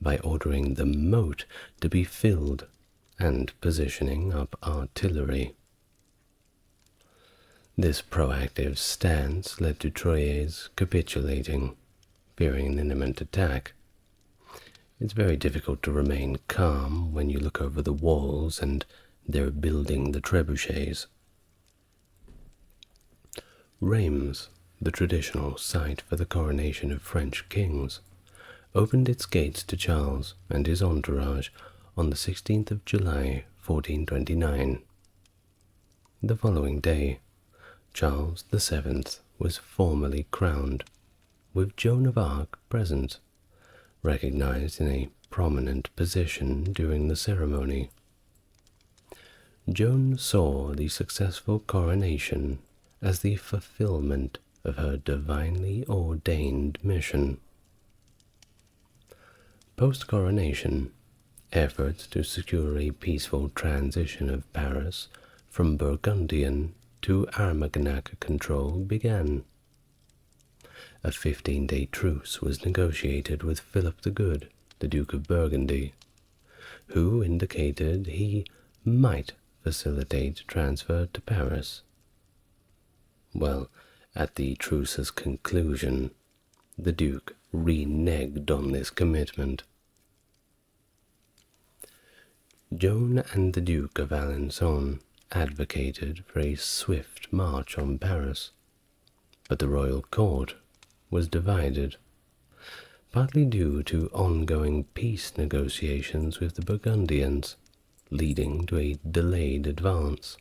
by ordering the moat to be filled and positioning up artillery. This proactive stance led to Troyes capitulating, fearing an imminent attack. It's very difficult to remain calm when you look over the walls and they're building the trebuchets. Reims, the traditional site for the coronation of French kings, opened its gates to Charles and his entourage on the 16th of July, 1429. The following day, Charles VII was formally crowned, with Joan of Arc present, recognized in a prominent position during the ceremony. Joan saw the successful coronation as the fulfillment of her divinely ordained mission. Post-coronation, efforts to secure a peaceful transition of Paris from Burgundian to Armagnac control began. A 15-day truce was negotiated with Philip the Good, the Duke of Burgundy, who indicated he might facilitate transfer to Paris. Well, at the truce's conclusion, the Duke reneged on this commitment. Joan and the Duke of Alençon advocated for a swift march on Paris, but the royal court was divided, partly due to ongoing peace negotiations with the Burgundians, leading to a delayed advance.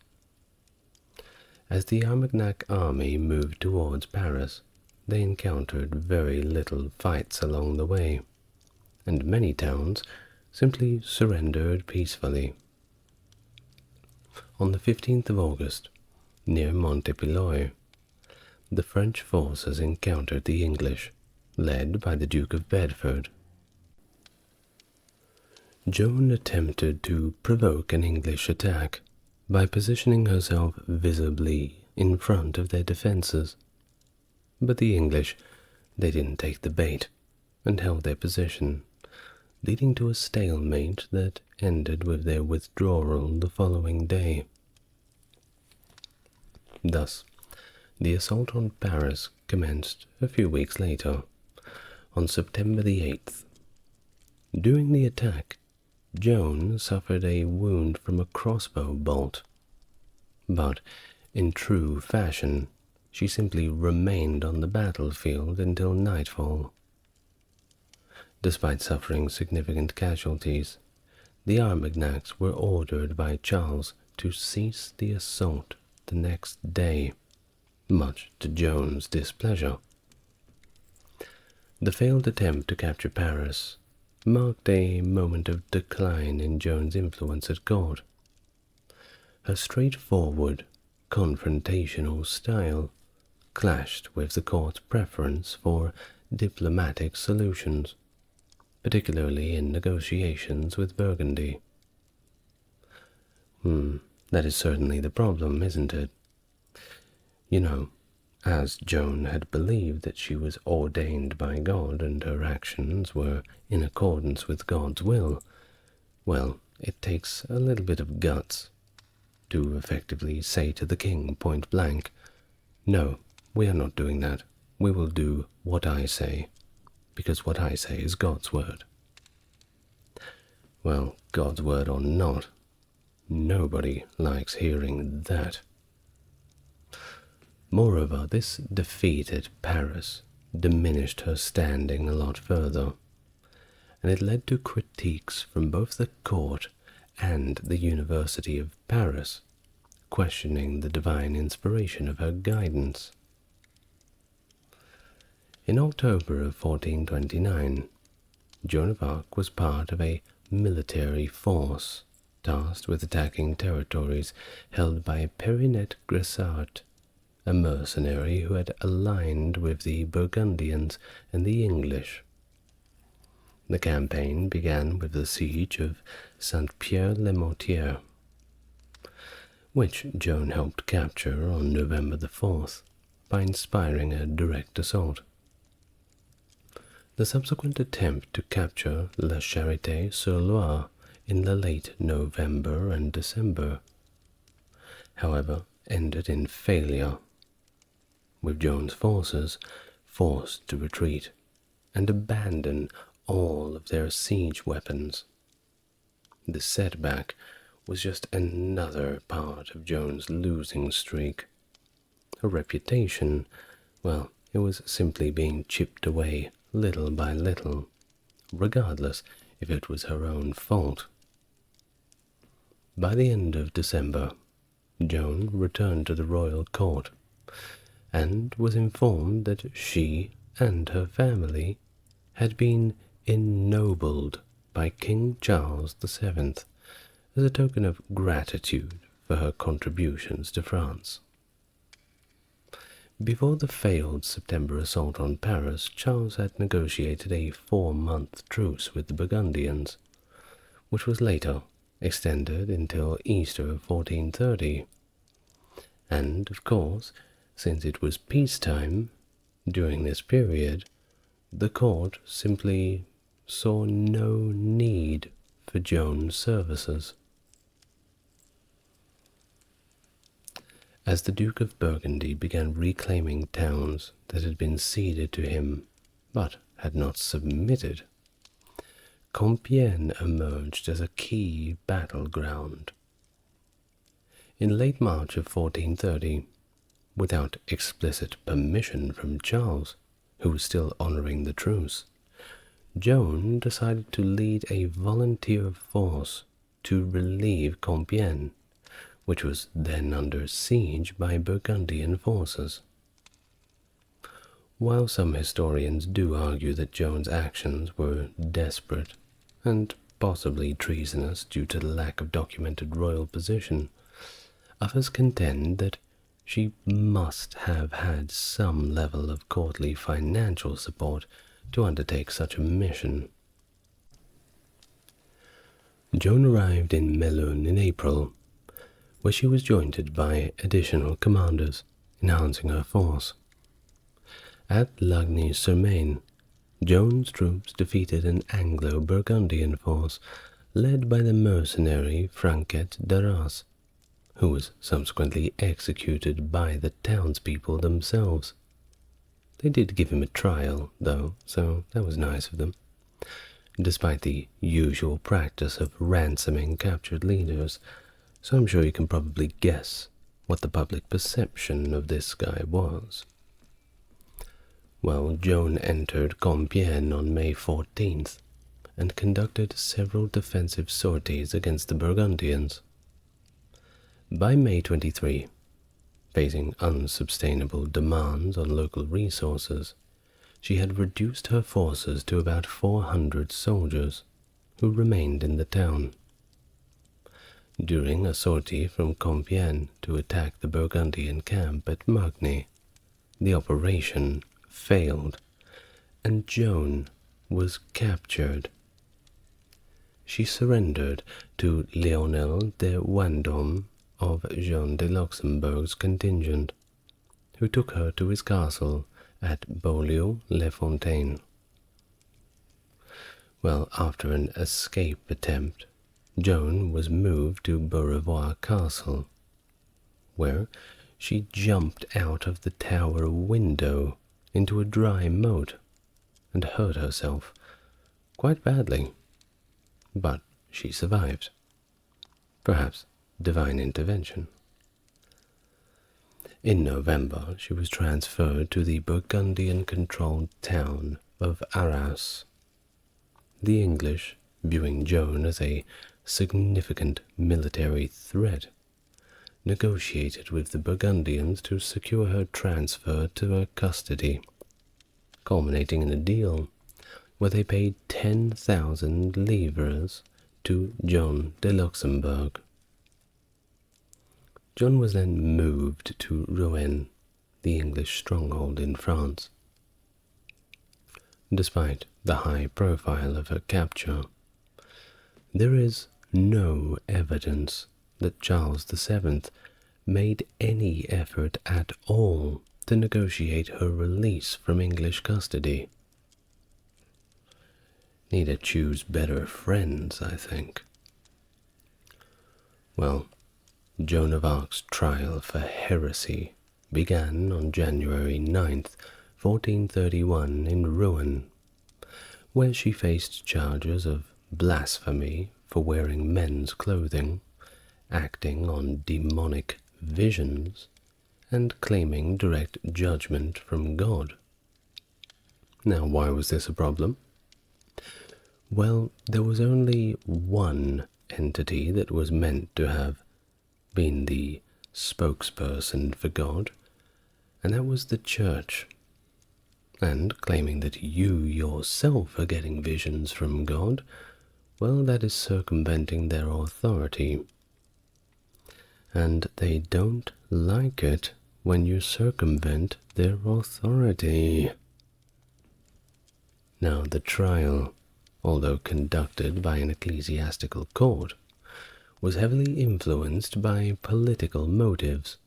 As the Armagnac army moved towards Paris, they encountered very little fights along the way, and many towns simply surrendered peacefully. On the 15th of August, near Montepilloy, the French forces encountered the English, led by the Duke of Bedford. Joan attempted to provoke an English attack by positioning herself visibly in front of their defences, but the English, they didn't take the bait and held their position, leading to a stalemate that ended with their withdrawal the following day. Thus, the assault on Paris commenced a few weeks later, on September the 8th. During the attack, Joan suffered a wound from a crossbow bolt, but in true fashion, she simply remained on the battlefield until nightfall. Despite suffering significant casualties, the Armagnacs were ordered by Charles to cease the assault the next day, much to Joan's displeasure. The failed attempt to capture Paris marked a moment of decline in Joan's influence at court. Her straightforward, confrontational style clashed with the court's preference for diplomatic solutions, particularly in negotiations with Burgundy. That is certainly the problem, isn't it? You know, as Joan had believed that she was ordained by God and her actions were in accordance with God's will, well, it takes a little bit of guts to effectively say to the king point blank, "No, we are not doing that. We will do what I say, because what I say is God's word." Well, God's word or not, nobody likes hearing that. Moreover, this defeat at Paris diminished her standing a lot further, and it led to critiques from both the court and the University of Paris, questioning the divine inspiration of her guidance. In October of 1429, Joan of Arc was part of a military force tasked with attacking territories held by Perinet Gressart, a mercenary who had aligned with the Burgundians and the English. The campaign began with the siege of Saint-Pierre-le-Mortier, which Joan helped capture on November the 4th by inspiring a direct assault. The subsequent attempt to capture La Charité-sur-Loire in the late November and December, however, ended in failure, with Joan's forces forced to retreat and abandon all of their siege weapons. This setback was just another part of Joan's losing streak. Her reputation, well, it was simply being chipped away little by little, regardless if it was her own fault By the end of December, Joan returned to the royal court and was informed that she and her family had been ennobled by King Charles VII as a token of gratitude for her contributions to France. Before the failed September assault on Paris, Charles had negotiated a 4-month truce with the Burgundians, which was later extended until Easter of 1430. And, of course, since it was peacetime, during this period, the court simply saw no need for Joan's services. As the Duke of Burgundy began reclaiming towns that had been ceded to him but had not submitted, Compiègne emerged as a key battleground. In late March of 1430, without explicit permission from Charles, who was still honoring the truce, Joan decided to lead a volunteer force to relieve Compiègne, which was then under siege by Burgundian forces. While some historians do argue that Joan's actions were desperate and possibly treasonous due to the lack of documented royal position, others contend that she must have had some level of courtly financial support to undertake such a mission. Joan arrived in Melun in April, where she was joined by additional commanders, enhancing her force. At Lagny-sur-Marne, Joan's troops defeated an Anglo-Burgundian force led by the mercenary Franquet d'Arras, who was subsequently executed by the townspeople themselves. They did give him a trial, though, so that was nice of them. Despite the usual practice of ransoming captured leaders, so I'm sure you can probably guess what the public perception of this guy was. Well, Joan entered Compiègne on May 14th and conducted several defensive sorties against the Burgundians. By May 23, facing unsustainable demands on local resources, she had reduced her forces to about 400 soldiers who remained in the town. During a sortie from Compiègne to attack the Burgundian camp at Magny, the operation failed, and Joan was captured. She surrendered to Lionel de Vendôme of Jean de Luxembourg's contingent, who took her to his castle at Beaulieu-les-Fontaines. Well, after an escape attempt, Joan was moved to Beaurevoir Castle, where she jumped out of the tower window into a dry moat and hurt herself quite badly, but she survived. Perhaps divine intervention. In November, she was transferred to the Burgundian-controlled town of Arras. The English, viewing Joan as a significant military threat, negotiated with the Burgundians to secure her transfer to her custody, culminating in a deal where they paid 10,000 livres to John de Luxembourg. John was then moved to Rouen, the English stronghold in France. Despite the high profile of her capture, there is no evidence that Charles VII made any effort at all to negotiate her release from English custody. Need to choose better friends, I think. Well, Joan of Arc's trial for heresy began on January 9th, 1431 in Rouen, where she faced charges of blasphemy for wearing men's clothing, acting on demonic visions, and claiming direct judgment from God. Now, why was this a problem? Well, there was only one entity that was meant to have been the spokesperson for God, and that was the church. And claiming that you yourself are getting visions from God, well, that is circumventing their authority. And they don't like it when you circumvent their authority. Now, the trial, although conducted by an ecclesiastical court, was heavily influenced by political motives,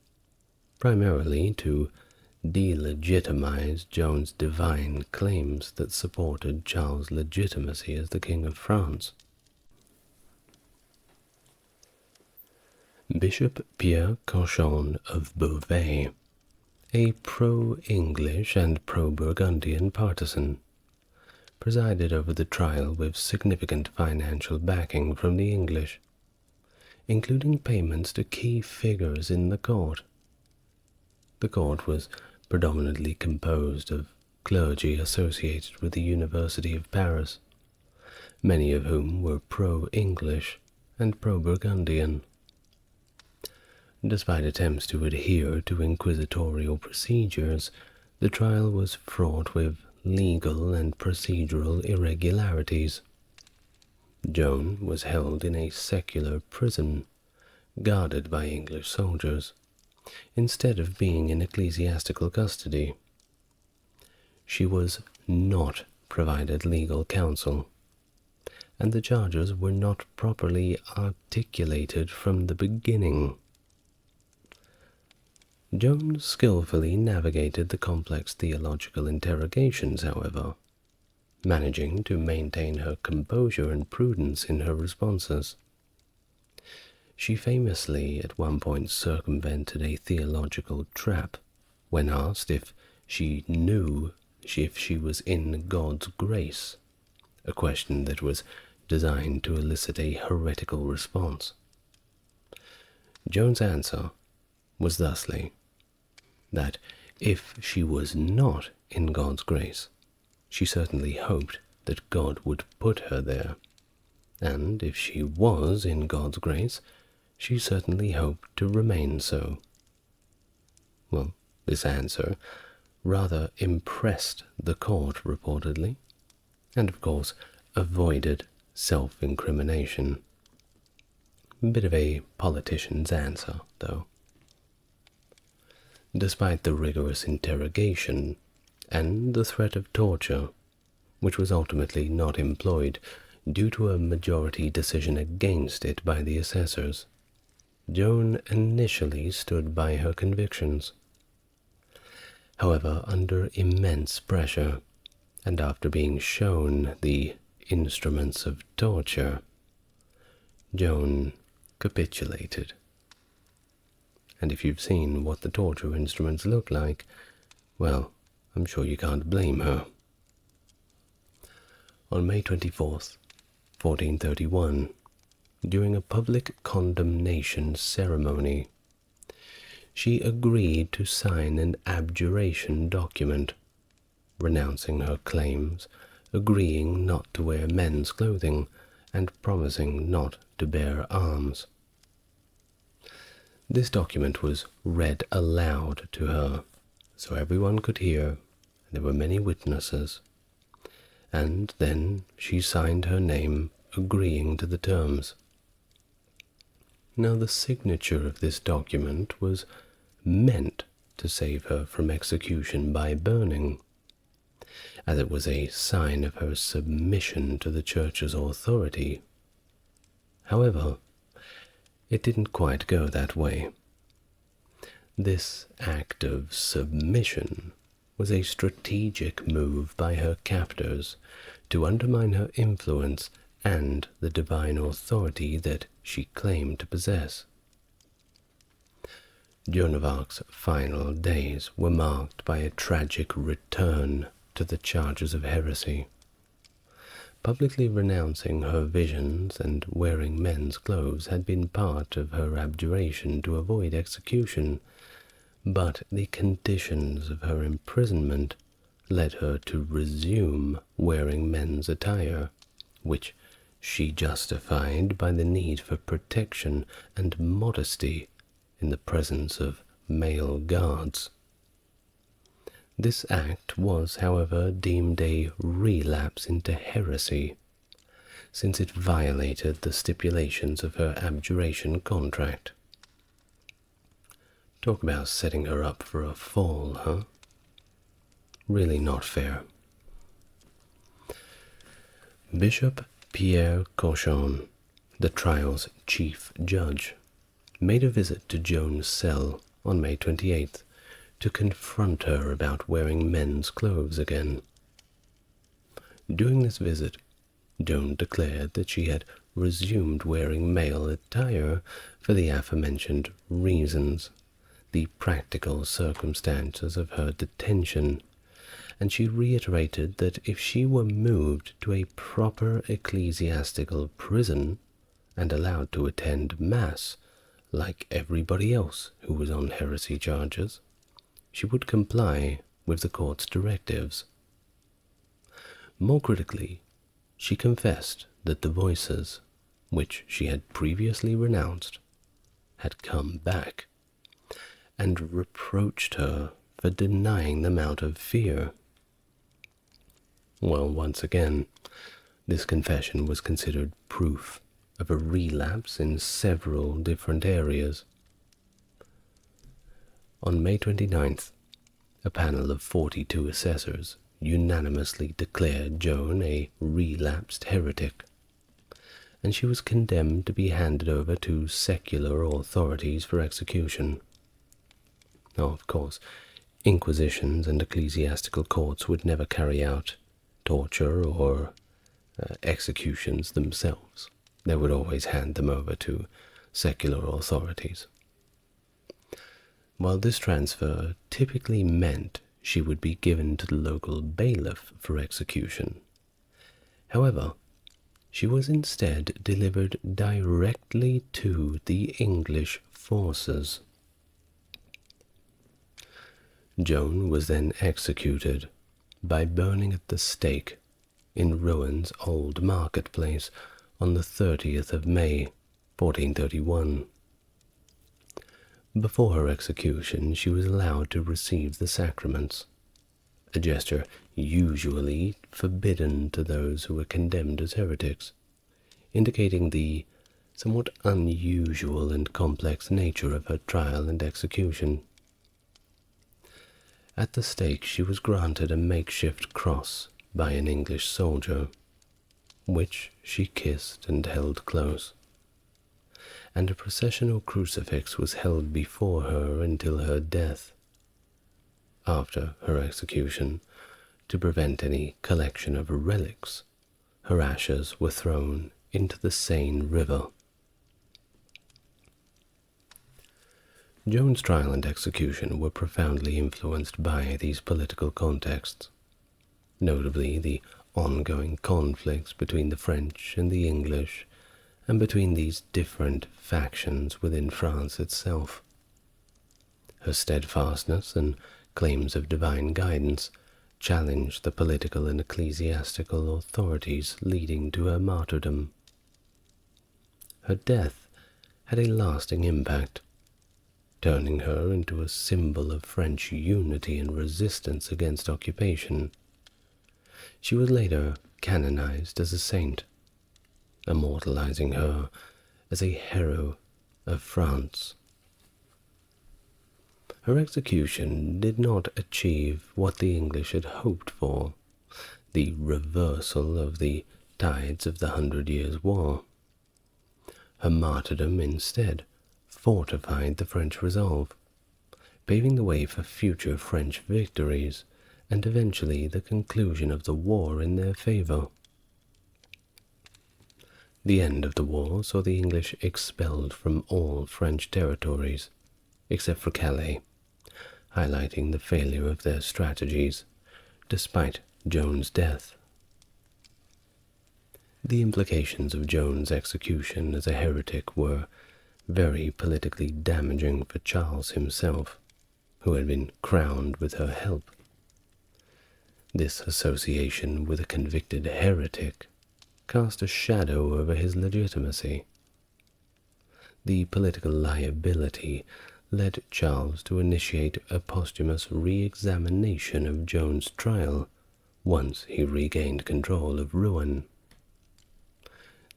primarily to delegitimize Joan's divine claims that supported Charles' legitimacy as the King of France. Bishop Pierre Cauchon of Beauvais, a pro-English and pro-Burgundian partisan, presided over the trial with significant financial backing from the English, including payments to key figures in the court. The court was predominantly composed of clergy associated with the University of Paris, many of whom were pro-English and pro-Burgundian. Despite attempts to adhere to inquisitorial procedures, the trial was fraught with legal and procedural irregularities. Joan was held in a secular prison, guarded by English soldiers, instead of being in ecclesiastical custody. She was not provided legal counsel, and the charges were not properly articulated from the beginning. Joan skillfully navigated the complex theological interrogations, however, managing to maintain her composure and prudence in her responses. She famously at one point circumvented a theological trap when asked if she knew if she was in God's grace, a question that was designed to elicit a heretical response. Joan's answer was thusly that if she was not in God's grace, she certainly hoped that God would put her there, and if she was in God's grace, she certainly hoped to remain so. Well, this answer rather impressed the court, reportedly, and of course avoided self-incrimination. A bit of a politician's answer, though. Despite the rigorous interrogation and the threat of torture, which was ultimately not employed due to a majority decision against it by the assessors, Joan initially stood by her convictions. However, under immense pressure, and after being shown the instruments of torture, Joan capitulated. And if you've seen what the torture instruments look like, well, I'm sure you can't blame her. On May 24th, 1431, during a public condemnation ceremony, she agreed to sign an abjuration document, renouncing her claims, agreeing not to wear men's clothing, and promising not to bear arms. This document was read aloud to her, so everyone could hear, and there were many witnesses, and then she signed her name, agreeing to the terms. Now, the signature of this document was meant to save her from execution by burning, as it was a sign of her submission to the Church's authority. However, it didn't quite go that way. This act of submission was a strategic move by her captors to undermine her influence and the divine authority that she claimed to possess. Joan of Arc's final days were marked by a tragic return to the charges of heresy. Publicly renouncing her visions and wearing men's clothes had been part of her abjuration to avoid execution, but the conditions of her imprisonment led her to resume wearing men's attire, which she justified by the need for protection and modesty in the presence of male guards. This act was, however, deemed a relapse into heresy, since it violated the stipulations of her abjuration contract. Talk about setting her up for a fall, huh? Really not fair. Bishop Pierre Cochon, the trial's chief judge, made a visit to Joan's cell on May 28th to confront her about wearing men's clothes again. During this visit, Joan declared that she had resumed wearing male attire for the aforementioned reasons, the practical circumstances of her detention, and she reiterated that if she were moved to a proper ecclesiastical prison and allowed to attend Mass like everybody else who was on heresy charges, she would comply with the court's directives. More critically, she confessed that the voices, which she had previously renounced, had come back, and reproached her for denying them out of fear. Well, once again, this confession was considered proof of a relapse in several different areas. On May 29th, a panel of 42 assessors unanimously declared Joan a relapsed heretic, and she was condemned to be handed over to secular authorities for execution. Now, of course, inquisitions and ecclesiastical courts would never carry out torture or executions themselves. They would always hand them over to secular authorities. While this transfer typically meant she would be given to the local bailiff for execution, however, she was instead delivered directly to the English forces. Joan was then executed by burning at the stake in Rowan's old marketplace on the 30th of May, 1431. Before her execution, she was allowed to receive the sacraments, a gesture usually forbidden to those who were condemned as heretics, indicating the somewhat unusual and complex nature of her trial and execution. At the stake she was granted a makeshift cross by an English soldier, which she kissed and held close, and a processional crucifix was held before her until her death. After her execution, to prevent any collection of relics, her ashes were thrown into the Seine River. Joan's trial and execution were profoundly influenced by these political contexts, notably the ongoing conflicts between the French and the English, and between these different factions within France itself. Her steadfastness and claims of divine guidance challenged the political and ecclesiastical authorities, leading to her martyrdom. Her death had a lasting impact, turning her into a symbol of French unity and resistance against occupation. She was later canonized as a saint, immortalizing her as a hero of France. Her execution did not achieve what the English had hoped for, the reversal of the tides of the 100 Years' War. Her martyrdom instead fortified the French resolve, paving the way for future French victories and eventually the conclusion of the war in their favor. The end of the war saw the English expelled from all French territories, except for Calais, highlighting the failure of their strategies, despite Joan's death. The implications of Joan's execution as a heretic were very politically damaging for Charles himself, who had been crowned with her help. This association with a convicted heretic cast a shadow over his legitimacy. The political liability led Charles to initiate a posthumous re-examination of Joan's trial once he regained control of Rouen.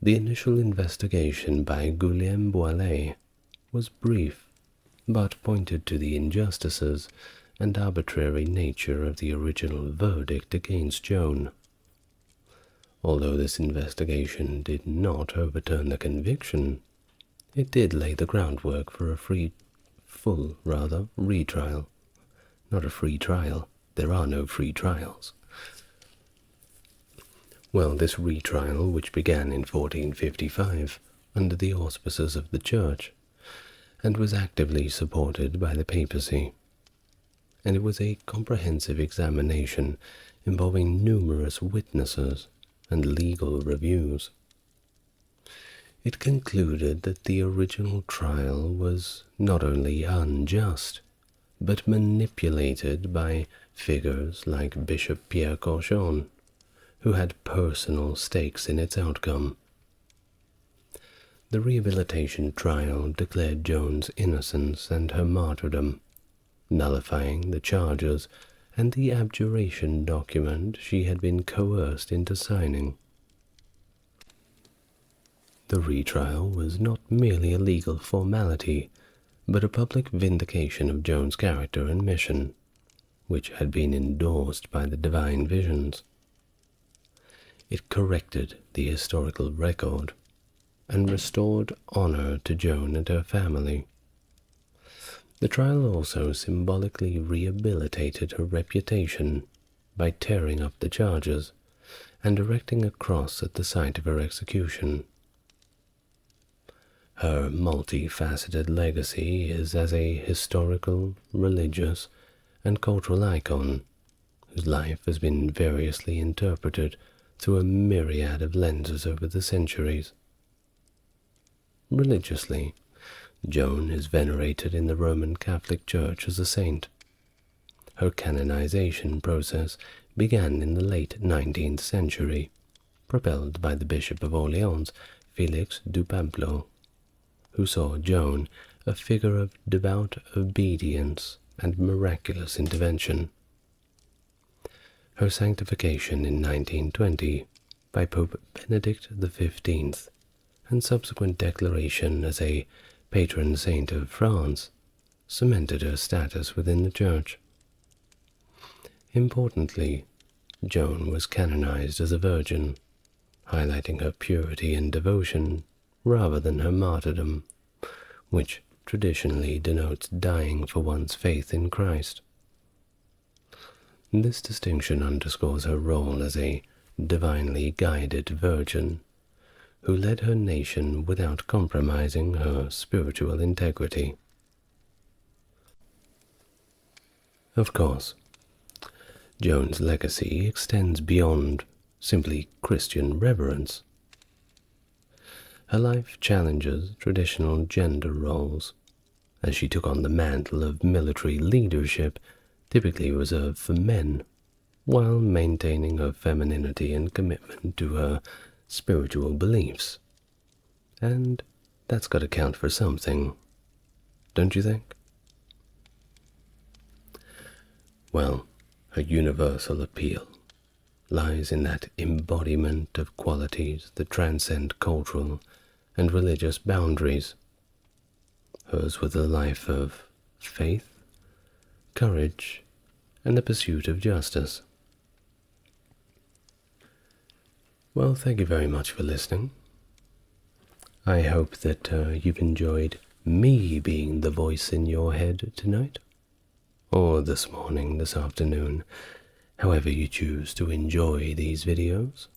The initial investigation by Guillaume Boilet was brief, but pointed to the injustices and arbitrary nature of the original verdict against Joan. Although this investigation did not overturn the conviction, it did lay the groundwork for a full retrial. Not a free trial. There are no free trials. Well, this retrial, which began in 1455 under the auspices of the Church, and was actively supported by the papacy, and it was a comprehensive examination involving numerous witnesses and legal reviews. It concluded that the original trial was not only unjust, but manipulated by figures like Bishop Pierre Cauchon, who had personal stakes in its outcome. The rehabilitation trial declared Joan's innocence and her martyrdom, nullifying the charges and the abjuration document she had been coerced into signing. The retrial was not merely a legal formality, but a public vindication of Joan's character and mission, which had been endorsed by the divine visions. It corrected the historical record and restored honor to Joan and her family. The trial also symbolically rehabilitated her reputation by tearing up the charges and erecting a cross at the site of her execution. Her multifaceted legacy is as a historical, religious, and cultural icon whose life has been variously interpreted through a myriad of lenses over the centuries. Religiously, Joan is venerated in the Roman Catholic Church as a saint. Her canonization process began in the late 19th century, propelled by the Bishop of Orleans, Felix du Pamplo, who saw Joan a figure of devout obedience and miraculous intervention. Her sanctification in 1920 by Pope Benedict XV and subsequent declaration as a patron saint of France cemented her status within the Church. Importantly, Joan was canonized as a virgin, highlighting her purity and devotion rather than her martyrdom, which traditionally denotes dying for one's faith in Christ. This distinction underscores her role as a divinely guided virgin who led her nation without compromising her spiritual integrity. Of course, Joan's legacy extends beyond simply Christian reverence. Her life challenges traditional gender roles, as she took on the mantle of military leadership typically reserved for men, while maintaining her femininity and commitment to her spiritual beliefs. And that's got to count for something, don't you think? Well, her universal appeal lies in that embodiment of qualities that transcend cultural and religious boundaries. Hers was a life of faith, courage, and the pursuit of justice. Well, thank you very much for listening. I hope that you've enjoyed me being the voice in your head tonight, or this morning, this afternoon, however you choose to enjoy these videos.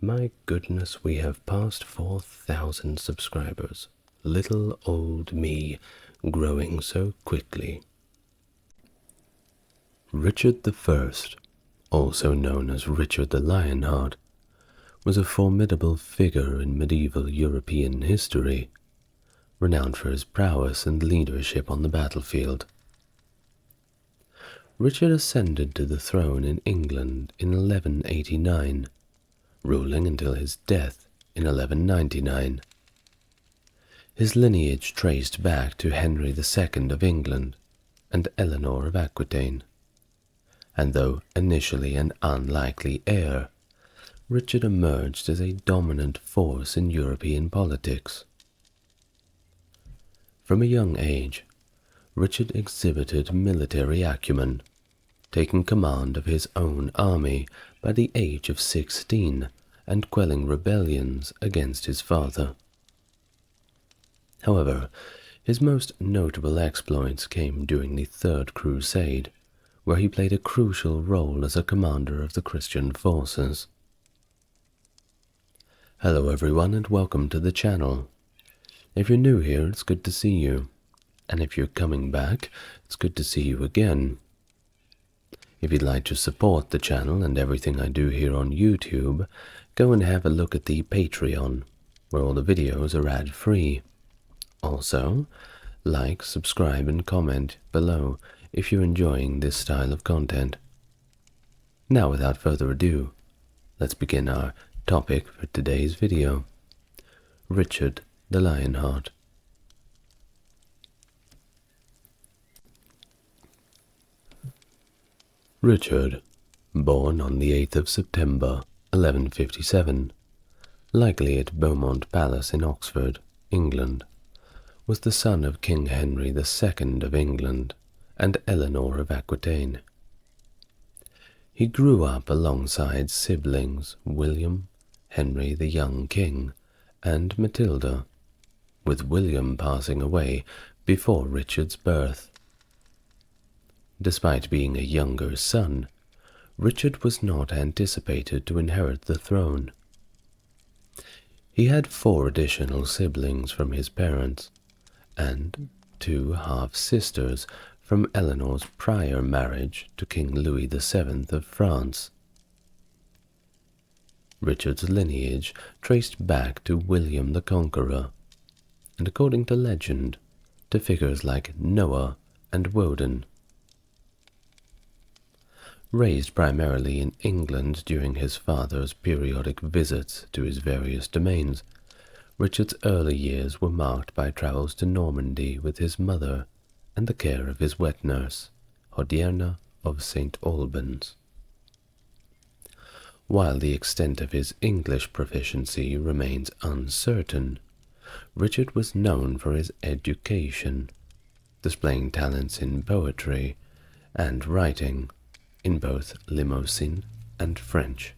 My goodness, we have passed 4,000 subscribers. Little old me, growing so quickly. Richard I, also known as Richard the Lionheart, was a formidable figure in medieval European history, renowned for his prowess and leadership on the battlefield. Richard ascended to the throne in England in 1189, ruling until his death in 1199. His lineage traced back to Henry II of England and Eleanor of Aquitaine, and though initially an unlikely heir, Richard emerged as a dominant force in European politics. From a young age, Richard exhibited military acumen, taking command of his own army by the age of 16 and quelling rebellions against his father. However, his most notable exploits came during the Third Crusade, where he played a crucial role as a commander of the Christian forces. Hello everyone and welcome to the channel. If you're new here, it's good to see you, and if you're coming back, it's good to see you again. If you'd like to support the channel and everything I do here on YouTube, go and have a look at the Patreon, where all the videos are ad-free. Also, like, subscribe and comment below if you're enjoying this style of content. Now without further ado, let's begin our topic for today's video. Richard the Lionheart. Richard, born on the 8th of September 1157, likely at Beaumont Palace in Oxford, England, was the son of King Henry II of England and Eleanor of Aquitaine. He grew up alongside siblings William, Henry the young king, and Matilda, with William passing away before Richard's birth. Despite being a younger son, Richard was not anticipated to inherit the throne. He had 4 additional siblings from his parents, and 2 half-sisters from Eleanor's prior marriage to King Louis VII of France. Richard's lineage traced back to William the Conqueror, and according to legend, to figures like Noah and Woden. Raised primarily in England during his father's periodic visits to his various domains, Richard's early years were marked by travels to Normandy with his mother and the care of his wet nurse, Hodierna of St. Albans. While the extent of his English proficiency remains uncertain, Richard was known for his education, displaying talents in poetry and writing in both Limousin and French.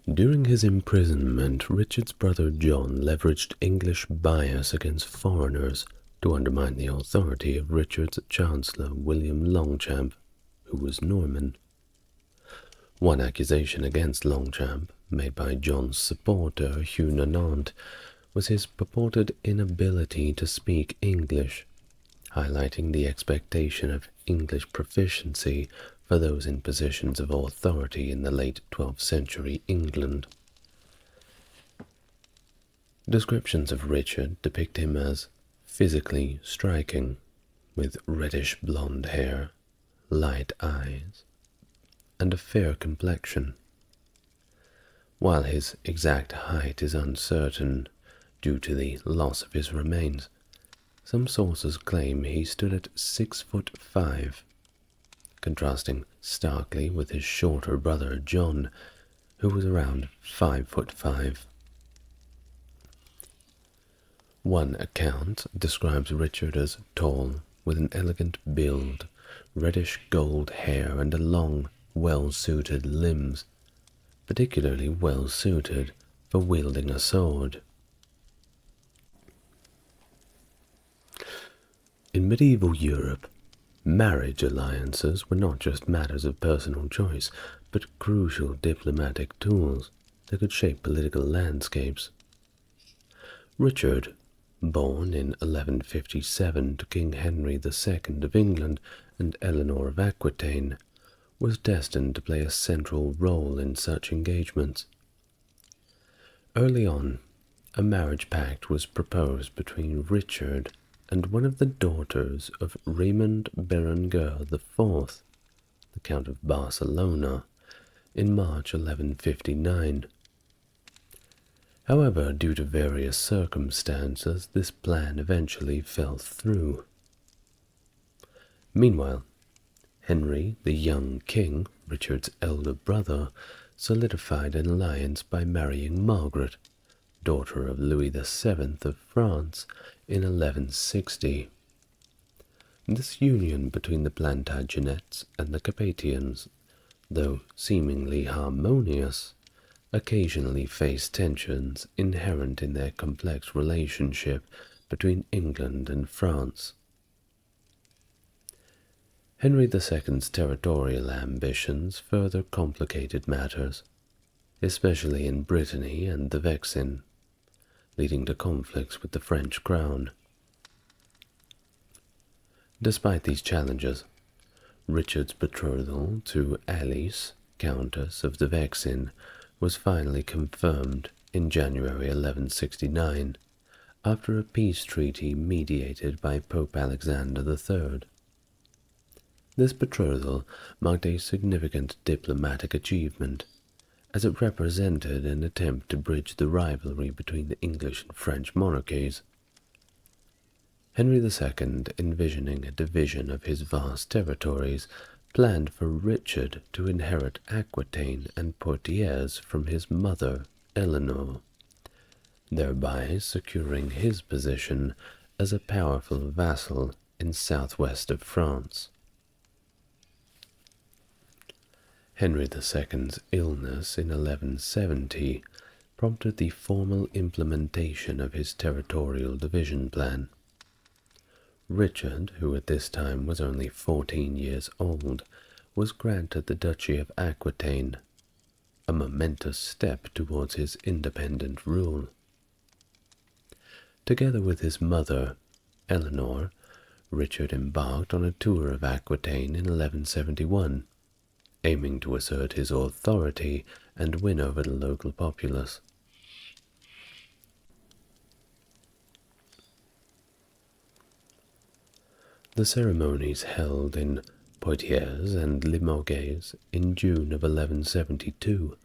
During his imprisonment, Richard's brother John leveraged English bias against foreigners to undermine the authority of Richard's chancellor William Longchamp, who was Norman. One accusation against Longchamp, made by John's supporter Hugh Nanant, was his purported inability to speak English, highlighting the expectation of English proficiency for those in positions of authority in the late 12th century England. Descriptions of Richard depict him as physically striking, with reddish blonde hair, light eyes, and a fair complexion. While his exact height is uncertain due to the loss of his remains, some sources claim he stood at 6'5", contrasting starkly with his shorter brother John, who was around 5'5". One account describes Richard as tall, with an elegant build, reddish gold hair, and a long, well-suited limbs, particularly well-suited for wielding a sword. In medieval Europe, marriage alliances were not just matters of personal choice, but crucial diplomatic tools that could shape political landscapes. Richard, born in 1157 to King Henry II of England and Eleanor of Aquitaine, was destined to play a central role in such engagements. Early on, a marriage pact was proposed between Richard and one of the daughters of Raymond Berenguer IV, the Count of Barcelona, in March 1159. However, due to various circumstances, this plan eventually fell through. Meanwhile, Henry, the young king, Richard's elder brother, solidified an alliance by marrying Margaret, daughter of Louis VII of France, in 1160. This union between the Plantagenets and the Capetians, though seemingly harmonious, occasionally faced tensions inherent in their complex relationship between England and France. Henry II's territorial ambitions further complicated matters, especially in Brittany and the Vexin, leading to conflicts with the French crown. Despite these challenges, Richard's betrothal to Alice, Countess of the Vexin, was finally confirmed in January 1169, after a peace treaty mediated by Pope Alexander III. This betrothal marked a significant diplomatic achievement, as it represented an attempt to bridge the rivalry between the English and French monarchies. Henry II, envisioning a division of his vast territories, planned for Richard to inherit Aquitaine and Poitiers from his mother, Eleanor, thereby securing his position as a powerful vassal in southwest of France. Henry II's illness in 1170 prompted the formal implementation of his territorial division plan. Richard, who at this time was only 14 years old, was granted the Duchy of Aquitaine, a momentous step towards his independent rule. Together with his mother, Eleanor, Richard embarked on a tour of Aquitaine in 1171, aiming to assert his authority and win over the local populace. The ceremonies held in Poitiers and Limoges in June of 1172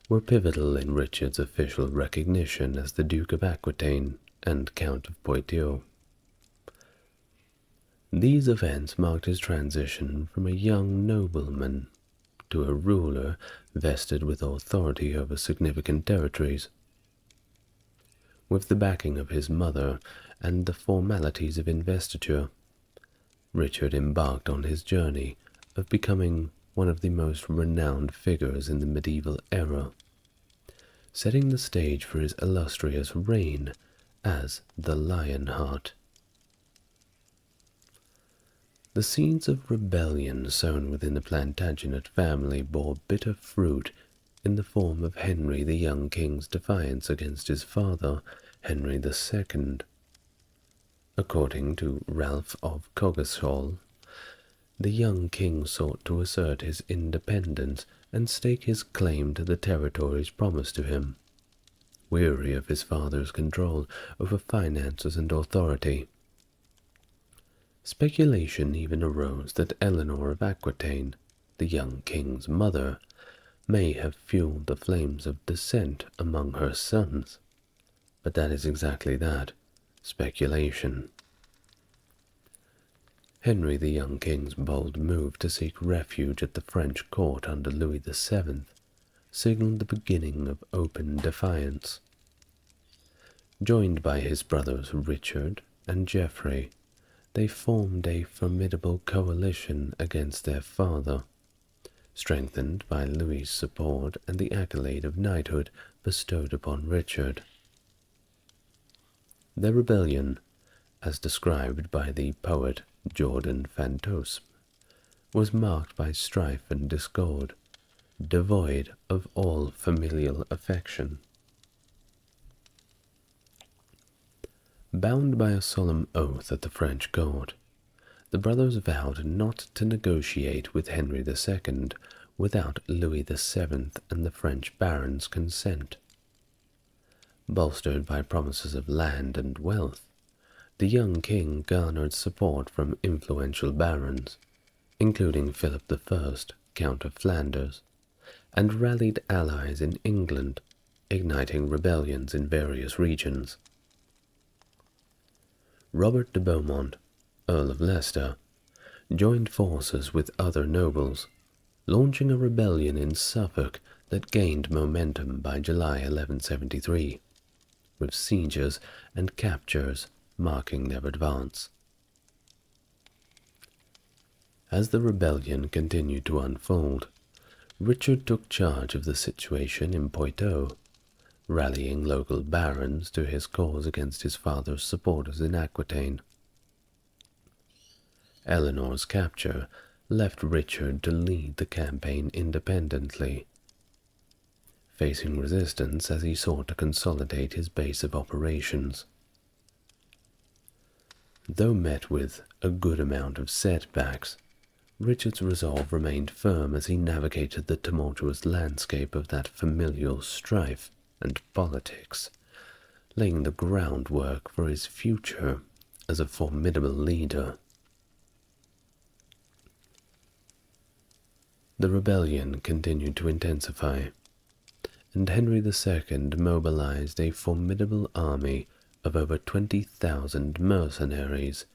were pivotal in Richard's official recognition as the Duke of Aquitaine and Count of Poitou. These events marked his transition from a young nobleman to a ruler vested with authority over significant territories. With the backing of his mother and the formalities of investiture, Richard embarked on his journey of becoming one of the most renowned figures in the medieval era, setting the stage for his illustrious reign as the Lionheart. The seeds of rebellion sown within the Plantagenet family bore bitter fruit in the form of Henry the young king's defiance against his father, Henry II. According to Ralph of Coggeshall, the young king sought to assert his independence and stake his claim to the territories promised to him, weary of his father's control over finances and authority. Speculation even arose that Eleanor of Aquitaine, the young king's mother, may have fueled the flames of dissent among her sons, but that is exactly that, speculation. Henry the young king's bold move to seek refuge at the French court under Louis VII signaled the beginning of open defiance. Joined by his brothers Richard and Geoffrey, they formed a formidable coalition against their father, strengthened by Louis's support and the accolade of knighthood bestowed upon Richard. Their rebellion, as described by the poet Jordan Fantôme, was marked by strife and discord, devoid of all familial affection. Bound by a solemn oath at the French court, the brothers vowed not to negotiate with Henry II without Louis VII and the French barons' consent. Bolstered by promises of land and wealth, the young king garnered support from influential barons, including Philip I, Count of Flanders, and rallied allies in England, igniting rebellions in various regions. Robert de Beaumont, Earl of Leicester, joined forces with other nobles, launching a rebellion in Suffolk that gained momentum by July 1173, with sieges and captures marking their advance. As the rebellion continued to unfold, Richard took charge of the situation in Poitou, rallying local barons to his cause against his father's supporters in Aquitaine. Eleanor's capture left Richard to lead the campaign independently, facing resistance as he sought to consolidate his base of operations. Though met with a good amount of setbacks, Richard's resolve remained firm as he navigated the tumultuous landscape of that familial strife and politics, laying the groundwork for his future as a formidable leader. The rebellion continued to intensify, and Henry II mobilized a formidable army of over 20,000 mercenaries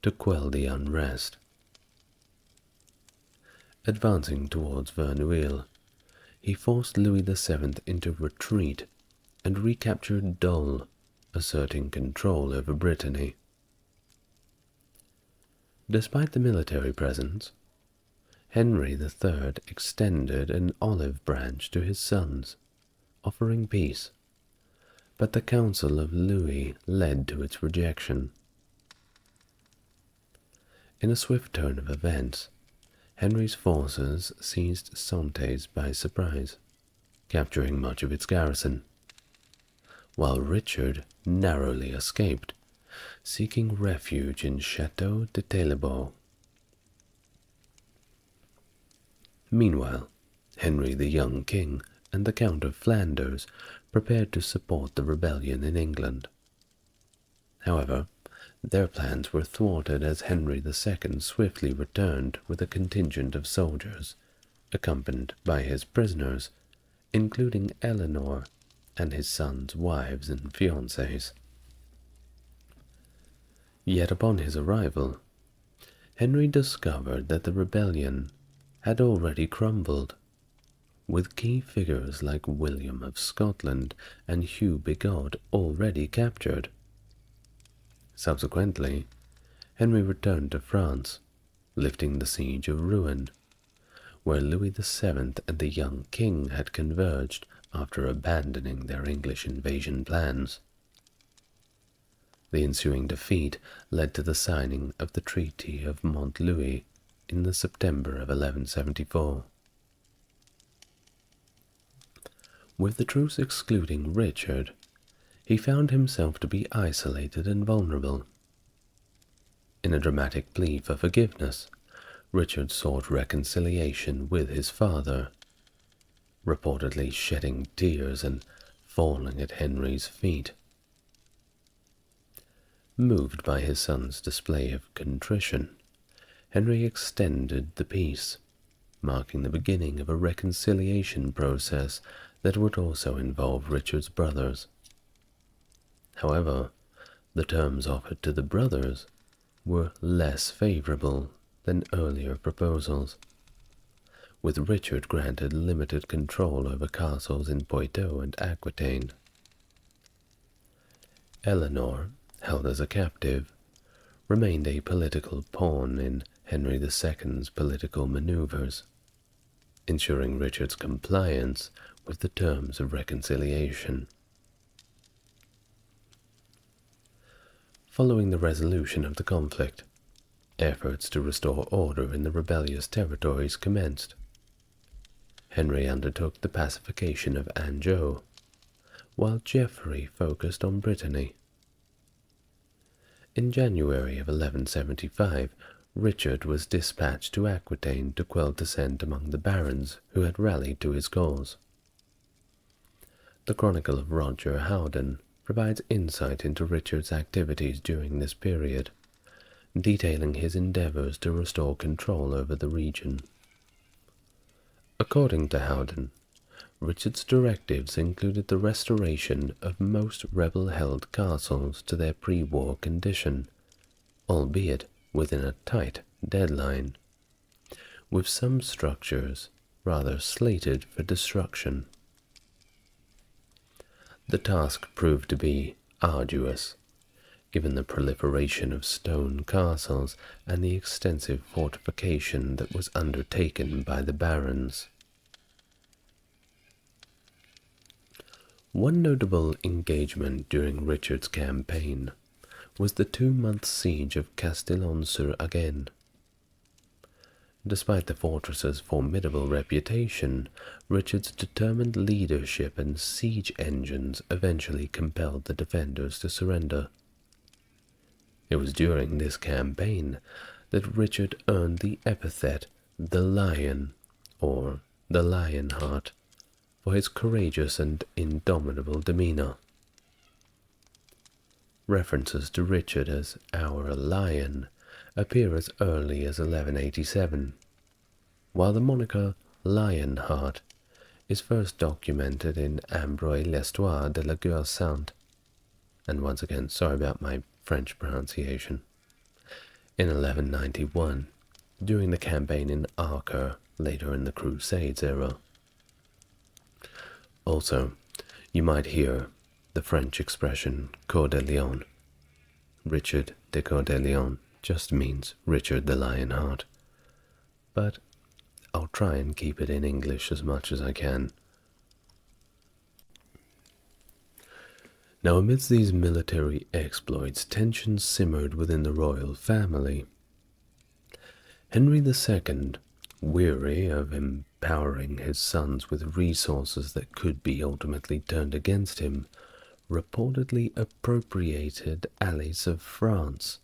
to quell the unrest. Advancing towards Verneuil, he forced Louis VII into retreat and recaptured Dole, asserting control over Brittany. Despite the military presence, Henry III extended an olive branch to his sons, offering peace, but the Council of Louis led to its rejection. In a swift turn of events, Henry's forces seized Saintes by surprise, capturing much of its garrison, while Richard narrowly escaped, seeking refuge in Château de Taillebout. Meanwhile, Henry the young king and the Count of Flanders prepared to support the rebellion in England. However, their plans were thwarted as Henry II swiftly returned with a contingent of soldiers, accompanied by his prisoners, including Eleanor and his sons' wives and fiancées. Yet upon his arrival, Henry discovered that the rebellion had already crumbled, with key figures like William of Scotland and Hugh Bigod already captured. Subsequently, Henry returned to France, lifting the siege of Rouen, where Louis VII and the young king had converged after abandoning their English invasion plans. The ensuing defeat led to the signing of the Treaty of Mont-Louis in the September of 1174. With the truce excluding Richard, he found himself to be isolated and vulnerable. In a dramatic plea for forgiveness, Richard sought reconciliation with his father, reportedly shedding tears and falling at Henry's feet. Moved by his son's display of contrition, Henry extended the peace, marking the beginning of a reconciliation process that would also involve Richard's brothers. However, the terms offered to the brothers were less favorable than earlier proposals, with Richard granted limited control over castles in Poitou and Aquitaine. Eleanor, held as a captive, remained a political pawn in Henry II's political maneuvers, ensuring Richard's compliance with the terms of reconciliation. Following the resolution of the conflict, efforts to restore order in the rebellious territories commenced. Henry undertook the pacification of Anjou, while Geoffrey focused on Brittany. In January of 1175, Richard was dispatched to Aquitaine to quell dissent among the barons who had rallied to his cause. The Chronicle of Roger Howden provides insight into Richard's activities during this period, detailing his endeavors to restore control over the region. According to Howden, Richard's directives included the restoration of most rebel-held castles to their pre-war condition, albeit within a tight deadline, with some structures rather slated for destruction. The task proved to be arduous, given the proliferation of stone castles and the extensive fortification that was undertaken by the barons. One notable engagement during Richard's campaign was the 2-month siege of Castillon-sur-Agen. Despite the fortress's formidable reputation, Richard's determined leadership and siege engines eventually compelled the defenders to surrender. It was during this campaign that Richard earned the epithet the Lion, or the Lionheart, for his courageous and indomitable demeanor. References to Richard as our Lion appear as early as 1187, while the moniker Lionheart is first documented in Ambroise l'Histoire de la Guerre Sainte, and once again, sorry about my French pronunciation, in 1191, during the campaign in Acre, later in the Crusades era. Also, you might hear the French expression Coeur de Lion. Richard de Coeur de Lion just means Richard the Lionheart, but I'll try and keep it in English as much as I can. Now, amidst these military exploits, tensions simmered within the royal family. Henry II, weary of empowering his sons with resources that could be ultimately turned against him, reportedly appropriated Alice of France,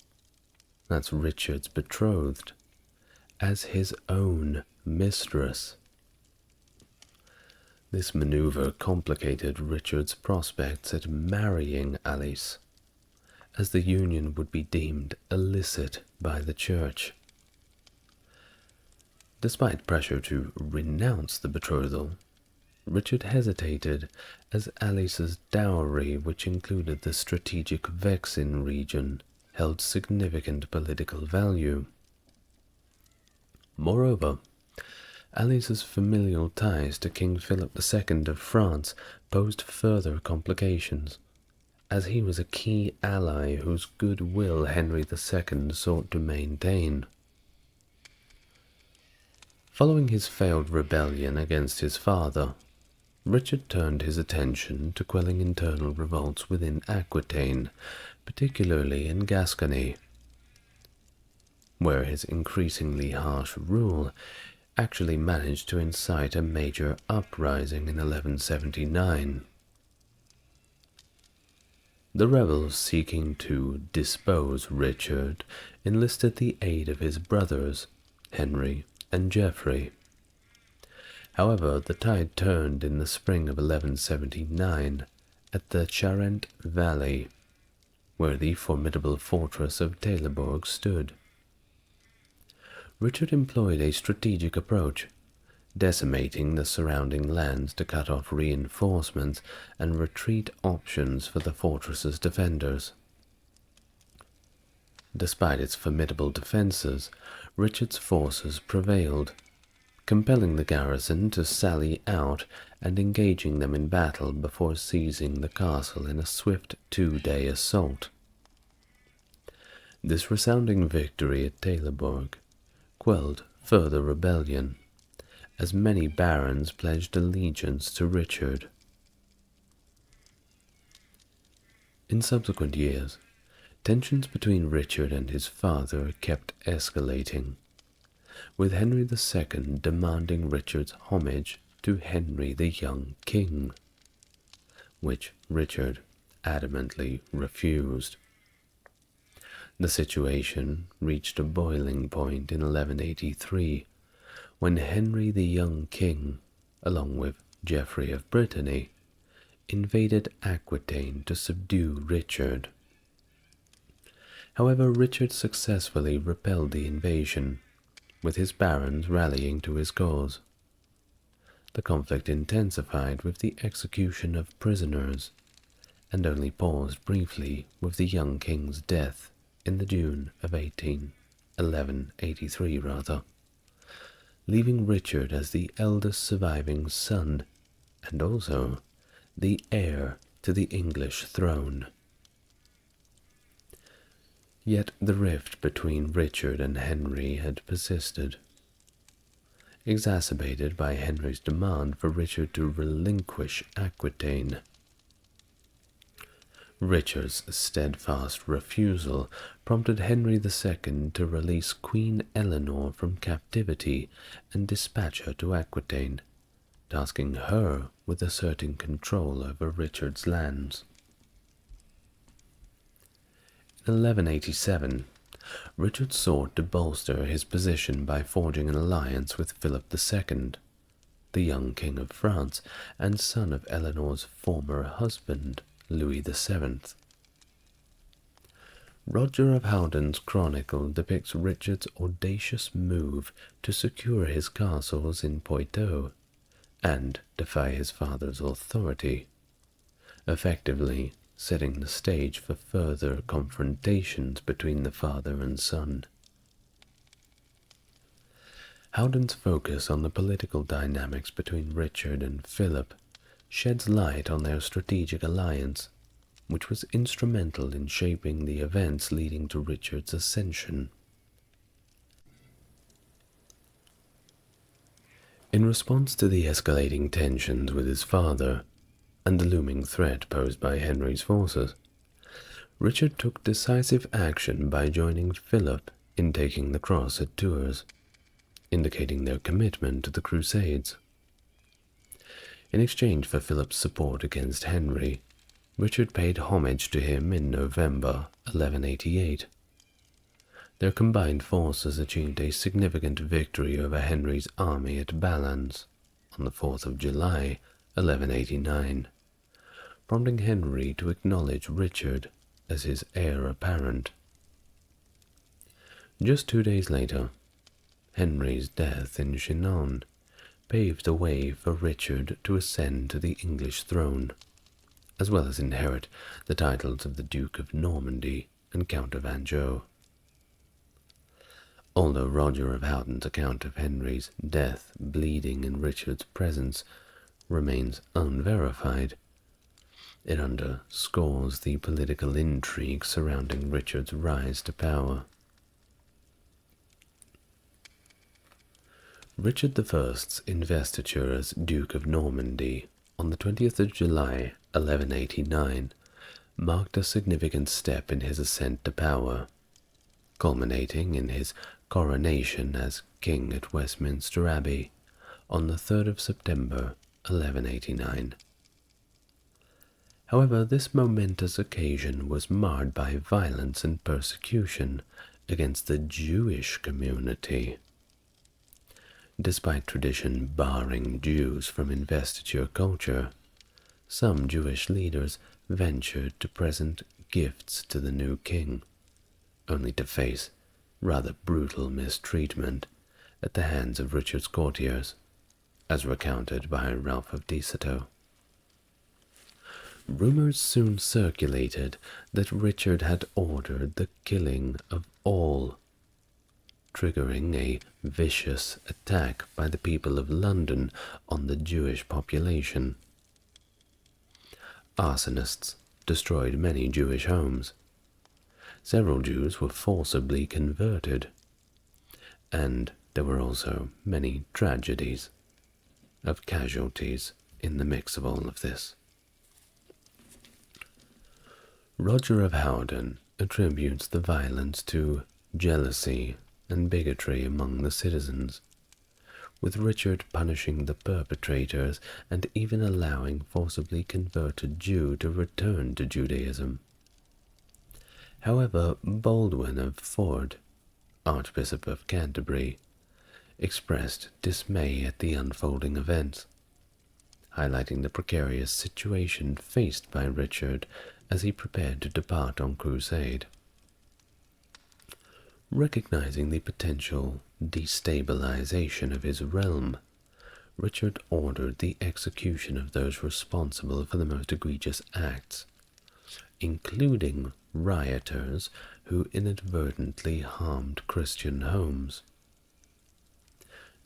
that's Richard's betrothed, as his own mistress. This maneuver complicated Richard's prospects at marrying Alice, as the union would be deemed illicit by the church. Despite pressure to renounce the betrothal, Richard hesitated, as Alice's dowry, which included the strategic Vexin region, held significant political value. Moreover, Alice's familial ties to King Philip II of France posed further complications, as he was a key ally whose goodwill Henry II sought to maintain. Following his failed rebellion against his father, Richard turned his attention to quelling internal revolts within Aquitaine, particularly in Gascony, where his increasingly harsh rule actually managed to incite a major uprising in 1179. The rebels seeking to depose Richard enlisted the aid of his brothers, Henry and Geoffrey. However, the tide turned in the spring of 1179 at the Charente Valley, where the formidable fortress of Taillebourg stood. Richard employed a strategic approach, decimating the surrounding lands to cut off reinforcements and retreat options for the fortress's defenders. Despite its formidable defenses, Richard's forces prevailed, compelling the garrison to sally out and engaging them in battle before seizing the castle in a swift 2-day assault. This resounding victory at Taillebourg quelled further rebellion, as many barons pledged allegiance to Richard. In subsequent years, tensions between Richard and his father kept escalating, with Henry II demanding Richard's homage to Henry the young king, which Richard adamantly refused. The situation reached a boiling point in 1183, when Henry the young king, along with Geoffrey of Brittany, invaded Aquitaine to subdue Richard. However, Richard successfully repelled the invasion, with his barons rallying to his cause. The conflict intensified with the execution of prisoners, and only paused briefly with the young king's death in the June of 1183 rather, leaving Richard as the eldest surviving son and also the heir to the English throne. Yet the rift between Richard and Henry had persisted, exacerbated by Henry's demand for Richard to relinquish Aquitaine. Richard's steadfast refusal prompted Henry II to release Queen Eleanor from captivity and dispatch her to Aquitaine, tasking her with asserting control over Richard's lands. In 1187, Richard sought to bolster his position by forging an alliance with Philip II, the young King of France and son of Eleanor's former husband, Louis VII. Roger of Howden's chronicle depicts Richard's audacious move to secure his castles in Poitou and defy his father's authority, effectively setting the stage for further confrontations between the father and son. Howden's focus on the political dynamics between Richard and Philip sheds light on their strategic alliance, which was instrumental in shaping the events leading to Richard's ascension. In response to the escalating tensions with his father and the looming threat posed by Henry's forces, Richard took decisive action by joining Philip in taking the cross at Tours, indicating their commitment to the Crusades. In exchange for Philip's support against Henry, Richard paid homage to him in November 1188. Their combined forces achieved a significant victory over Henry's army at Balance on the 4th of July 1189, prompting Henry to acknowledge Richard as his heir apparent. Just 2 days later, Henry's death in Chinon paved the way for Richard to ascend to the English throne, as well as inherit the titles of the Duke of Normandy and Count of Anjou. Although Roger of Howden's account of Henry's death bleeding in Richard's presence remains unverified, it underscores the political intrigue surrounding Richard's rise to power. Richard I's investiture as Duke of Normandy on the 20th of July 1189 marked a significant step in his ascent to power, culminating in his coronation as king at Westminster Abbey on the 3rd of September 1189. However, this momentous occasion was marred by violence and persecution against the Jewish community. Despite tradition barring Jews from investiture culture, some Jewish leaders ventured to present gifts to the new king, only to face rather brutal mistreatment at the hands of Richard's courtiers, as recounted by Ralph of Diceto. Rumors soon circulated that Richard had ordered the killing of all, triggering a vicious attack by the people of London on the Jewish population. Arsonists destroyed many Jewish homes. Several Jews were forcibly converted, and there were also many tragedies of casualties in the mix of all of this. Roger of Howden attributes the violence to jealousy and bigotry among the citizens, with Richard punishing the perpetrators and even allowing forcibly converted Jew to return to Judaism. However, Baldwin of Ford, Archbishop of Canterbury, expressed dismay at the unfolding events, highlighting the precarious situation faced by Richard as he prepared to depart on crusade. Recognizing the potential destabilization of his realm, Richard ordered the execution of those responsible for the most egregious acts, including rioters who inadvertently harmed Christian homes.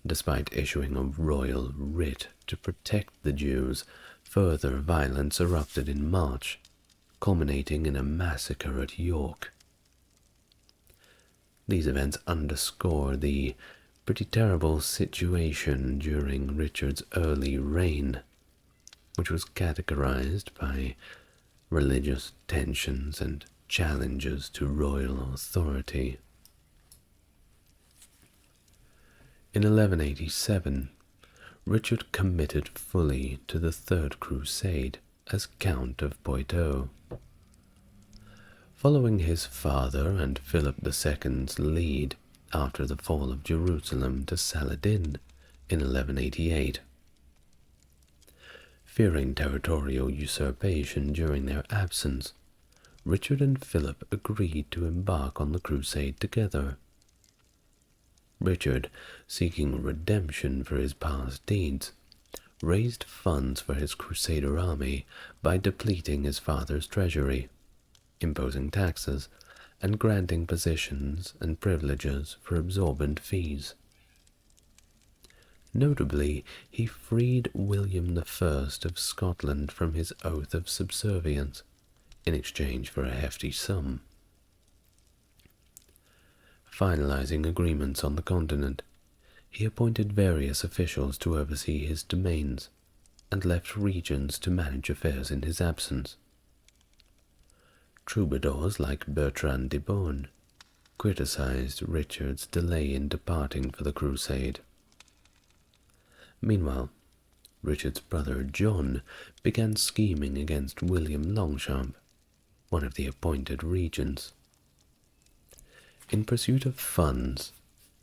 Despite issuing a royal writ to protect the Jews, further violence erupted in March, culminating in a massacre at York. These events underscore the pretty terrible situation during Richard's early reign, which was categorized by religious tensions and challenges to royal authority. In 1187, Richard committed fully to the Third Crusade as Count of Poitou. Following his father and Philip II's lead after the fall of Jerusalem to Saladin in 1188. Fearing territorial usurpation during their absence, Richard and Philip agreed to embark on the crusade together. Richard, seeking redemption for his past deeds, raised funds for his crusader army by depleting his father's treasury, imposing taxes, and granting positions and privileges for exorbitant fees. Notably, he freed William I of Scotland from his oath of subservience in exchange for a hefty sum. Finalizing agreements on the continent, he appointed various officials to oversee his domains and left regions to manage affairs in his absence. Troubadours like Bertrand de Born criticized Richard's delay in departing for the crusade. Meanwhile, Richard's brother John began scheming against William Longchamp, one of the appointed regents. In pursuit of funds,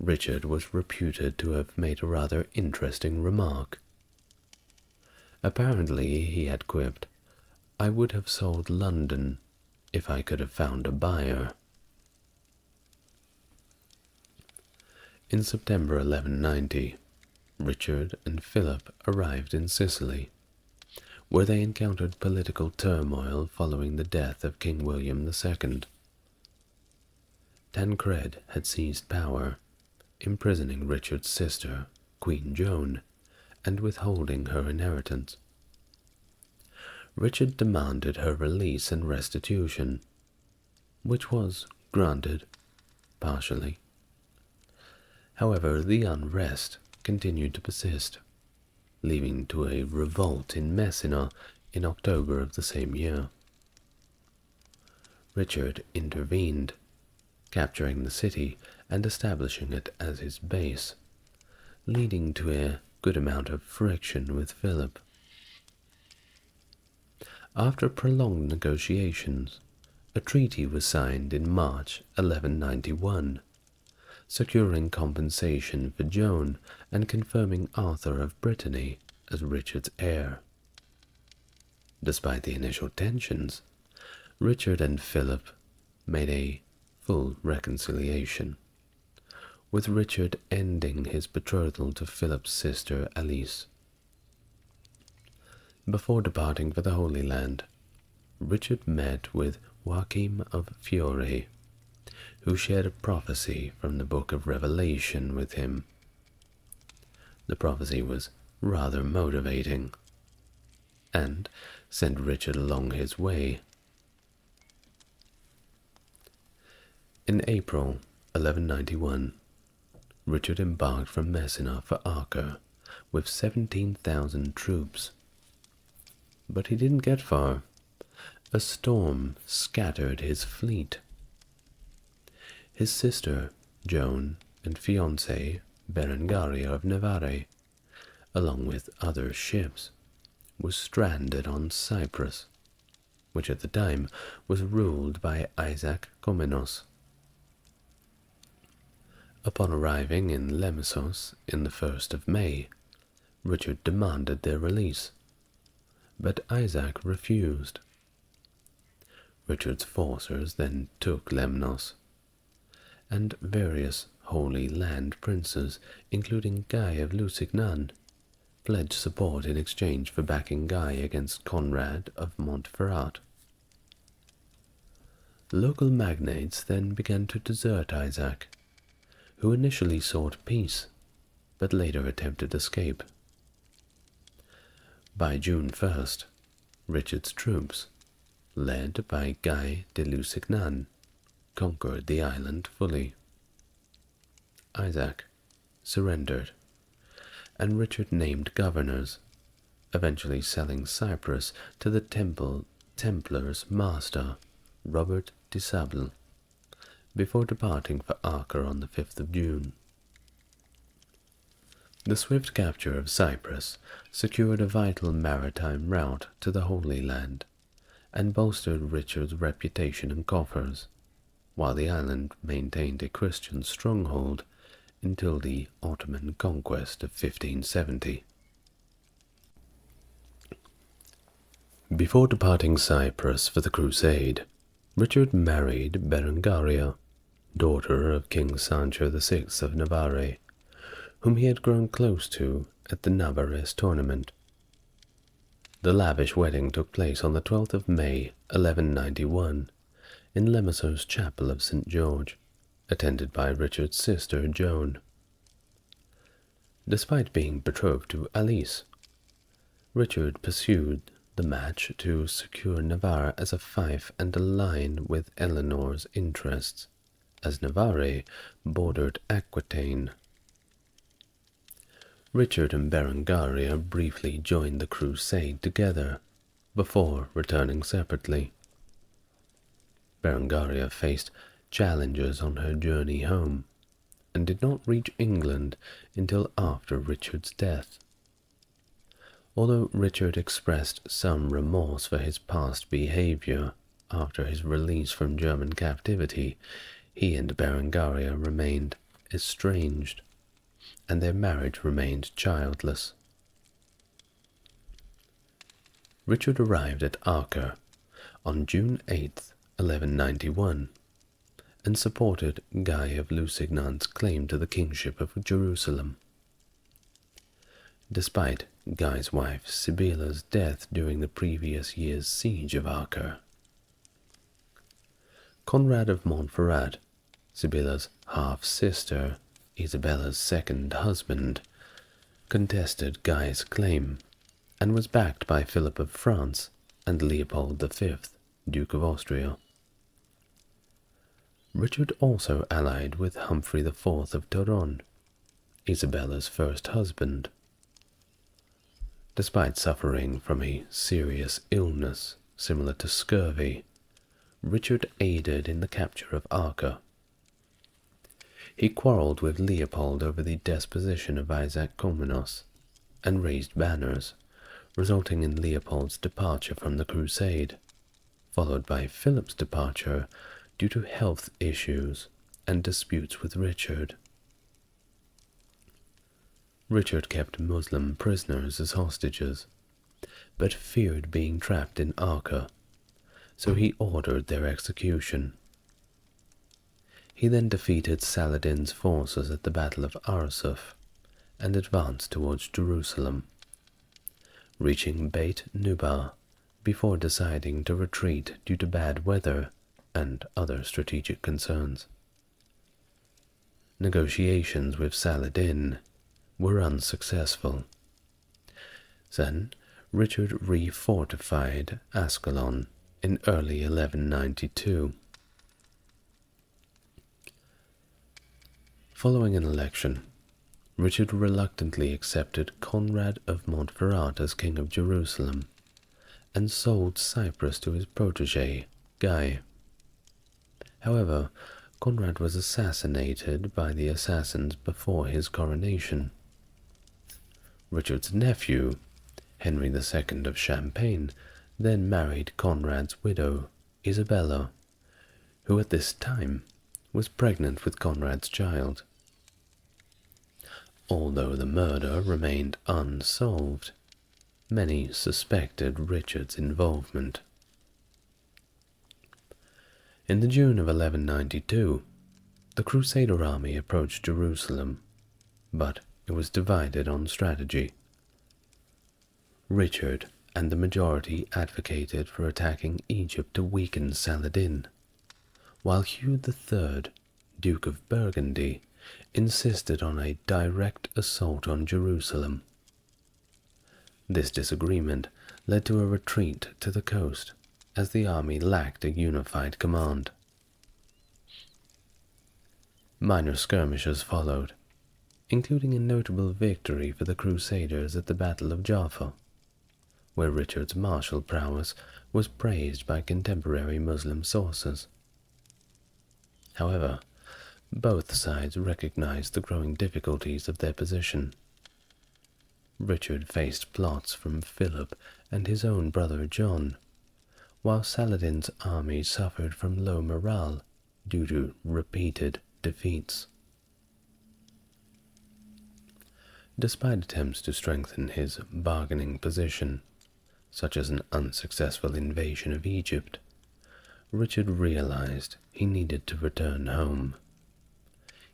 Richard was reputed to have made a rather interesting remark. Apparently he had quipped, "I would have sold London if I could have found a buyer." In September 1190, Richard and Philip arrived in Sicily, where they encountered political turmoil following the death of King William II. Tancred had seized power, imprisoning Richard's sister, Queen Joan, and withholding her inheritance. Richard demanded her release and restitution, which was granted, partially. However, the unrest continued to persist, leading to a revolt in Messina in October of the same year. Richard intervened, capturing the city and establishing it as his base, leading to a good amount of friction with Philip. After prolonged negotiations, a treaty was signed in March 1191, securing compensation for Joan and confirming Arthur of Brittany as Richard's heir. Despite the initial tensions, Richard and Philip made a full reconciliation, with Richard ending his betrothal to Philip's sister Alice. Before departing for the Holy Land, Richard met with Joachim of Fiore, who shared a prophecy from the Book of Revelation with him. The prophecy was rather motivating, and sent Richard along his way. In April 1191, Richard embarked from Messina for Acre with 17,000 troops. But he didn't get far. A storm scattered his fleet. His sister, Joan, and fiancé, Berengaria of Navarre, along with other ships, was stranded on Cyprus, which at the time was ruled by Isaac Komnenos. Upon arriving in Lemessos in the 1st of May, Richard demanded their release, but Isaac refused. Richard's forces then took Lemnos, and various Holy Land princes, including Guy of Lusignan, pledged support in exchange for backing Guy against Conrad of Montferrat. Local magnates then began to desert Isaac, who initially sought peace, but later attempted escape. By June 1st, Richard's troops, led by Guy de Lusignan, conquered the island fully. Isaac surrendered, and Richard named governors, eventually selling Cyprus to the Templars' master, Robert de Sable, before departing for Acre on the 5th of June. The swift capture of Cyprus secured a vital maritime route to the Holy Land and bolstered Richard's reputation and coffers, while the island maintained a Christian stronghold until the Ottoman conquest of 1570. Before departing Cyprus for the Crusade, Richard married Berengaria, daughter of King Sancho VI of Navarre, whom he had grown close to at the Navarrese tournament. The lavish wedding took place on the 12th of May, 1191, in Lemisso's chapel of St. George, attended by Richard's sister Joan. Despite being betrothed to Alice, Richard pursued the match to secure Navarre as a fief and align with Eleanor's interests, as Navarre bordered Aquitaine. Richard and Berengaria briefly joined the crusade together, before returning separately. Berengaria faced challenges on her journey home, and did not reach England until after Richard's death. Although Richard expressed some remorse for his past behavior after his release from German captivity, he and Berengaria remained estranged, and their marriage remained childless. Richard arrived at Acre on June 8, 1191, and supported Guy of Lusignan's claim to the kingship of Jerusalem. Despite Guy's wife Sibylla's death during the previous year's siege of Acre, Conrad of Montferrat, Sibylla's half-sister, Isabella's second husband, contested Guy's claim and was backed by Philip of France and Leopold V, Duke of Austria. Richard also allied with Humphrey IV of Toron, Isabella's first husband. Despite suffering from a serious illness similar to scurvy, Richard aided in the capture of Acre. He quarreled with Leopold over the disposition of Isaac Komnenos and raised banners, resulting in Leopold's departure from the crusade, followed by Philip's departure due to health issues and disputes with Richard. Richard kept Muslim prisoners as hostages, but feared being trapped in Acre, so he ordered their execution. He then defeated Saladin's forces at the Battle of Arsuf and advanced towards Jerusalem, reaching Beit Nuba before deciding to retreat due to bad weather and other strategic concerns. Negotiations with Saladin were unsuccessful. Then Richard refortified Ascalon in early 1192. Following an election, Richard reluctantly accepted Conrad of Montferrat as king of Jerusalem and sold Cyprus to his protégé, Guy. However, Conrad was assassinated by the assassins before his coronation. Richard's nephew, Henry II of Champagne, then married Conrad's widow, Isabella, who at this time was pregnant with Conrad's child. Although the murder remained unsolved, many suspected Richard's involvement. In the June of 1192, the Crusader army approached Jerusalem, but it was divided on strategy, Richard and the majority advocated for attacking Egypt to weaken Saladin, while Hugh III, Duke of Burgundy, insisted on a direct assault on Jerusalem. This disagreement led to a retreat to the coast, as the army lacked a unified command. Minor skirmishes followed, including a notable victory for the Crusaders at the Battle of Jaffa, where Richard's martial prowess was praised by contemporary Muslim sources. However, both sides recognized the growing difficulties of their position. Richard faced plots from Philip and his own brother John, while Saladin's army suffered from low morale due to repeated defeats. Despite attempts to strengthen his bargaining position, such as an unsuccessful invasion of Egypt, Richard realized he needed to return home.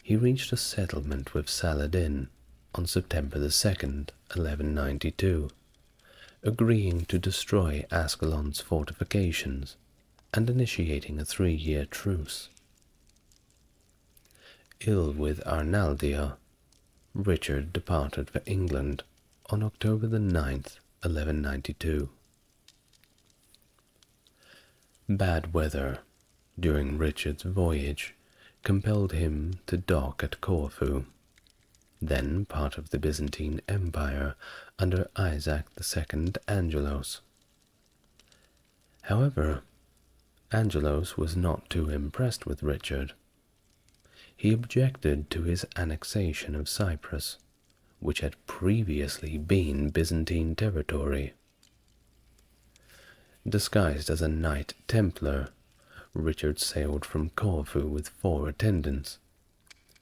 He reached a settlement with Saladin on September 2nd, 1192, agreeing to destroy Ascalon's fortifications and initiating a 3-year truce. Ill with Arnaldia, Richard departed for England on October 9th, 1192. Bad weather during Richard's voyage compelled him to dock at Corfu, then part of the Byzantine Empire under Isaac II Angelos. However, Angelos was not too impressed with Richard. He objected to his annexation of Cyprus, which had previously been Byzantine territory. Disguised as a Knight Templar, Richard sailed from Corfu with 4 attendants,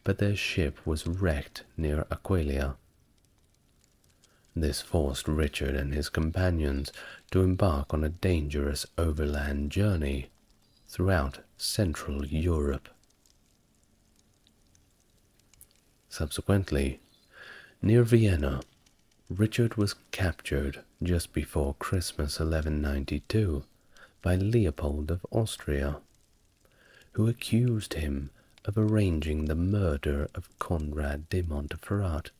but their ship was wrecked near Aquileia. This forced Richard and his companions to embark on a dangerous overland journey throughout Central Europe. Subsequently, near Vienna, Richard was captured just before Christmas 1192 by Leopold of Austria, who accused him of arranging the murder of Conrad de Montferrat,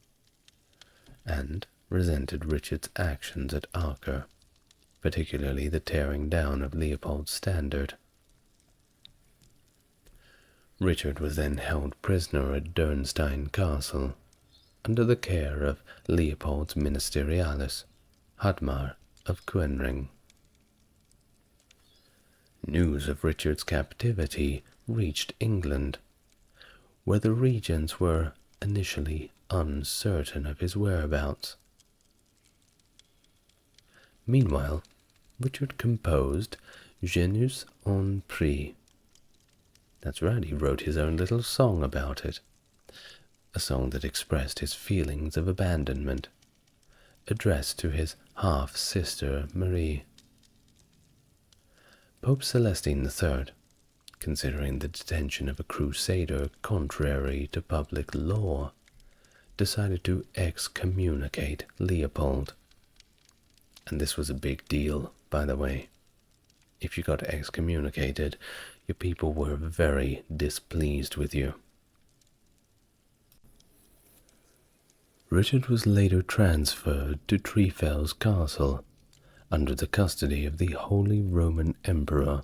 and resented Richard's actions at Acre, particularly the tearing down of Leopold's standard. Richard was then held prisoner at Dürnstein Castle, under the care of Leopold's ministerialis, Hadmar of Coenring. News of Richard's captivity reached England, where the regents were initially uncertain of his whereabouts. Meanwhile, Richard composed Genus en Prie. That's right, he wrote his own little song about it, a song that expressed his feelings of abandonment, addressed to his half-sister Marie. Pope Celestine III, considering the detention of a crusader contrary to public law, decided to excommunicate Leopold. And this was a big deal, by the way. If you got excommunicated, your people were very displeased with you. Richard was later transferred to Trefells Castle under the custody of the Holy Roman Emperor,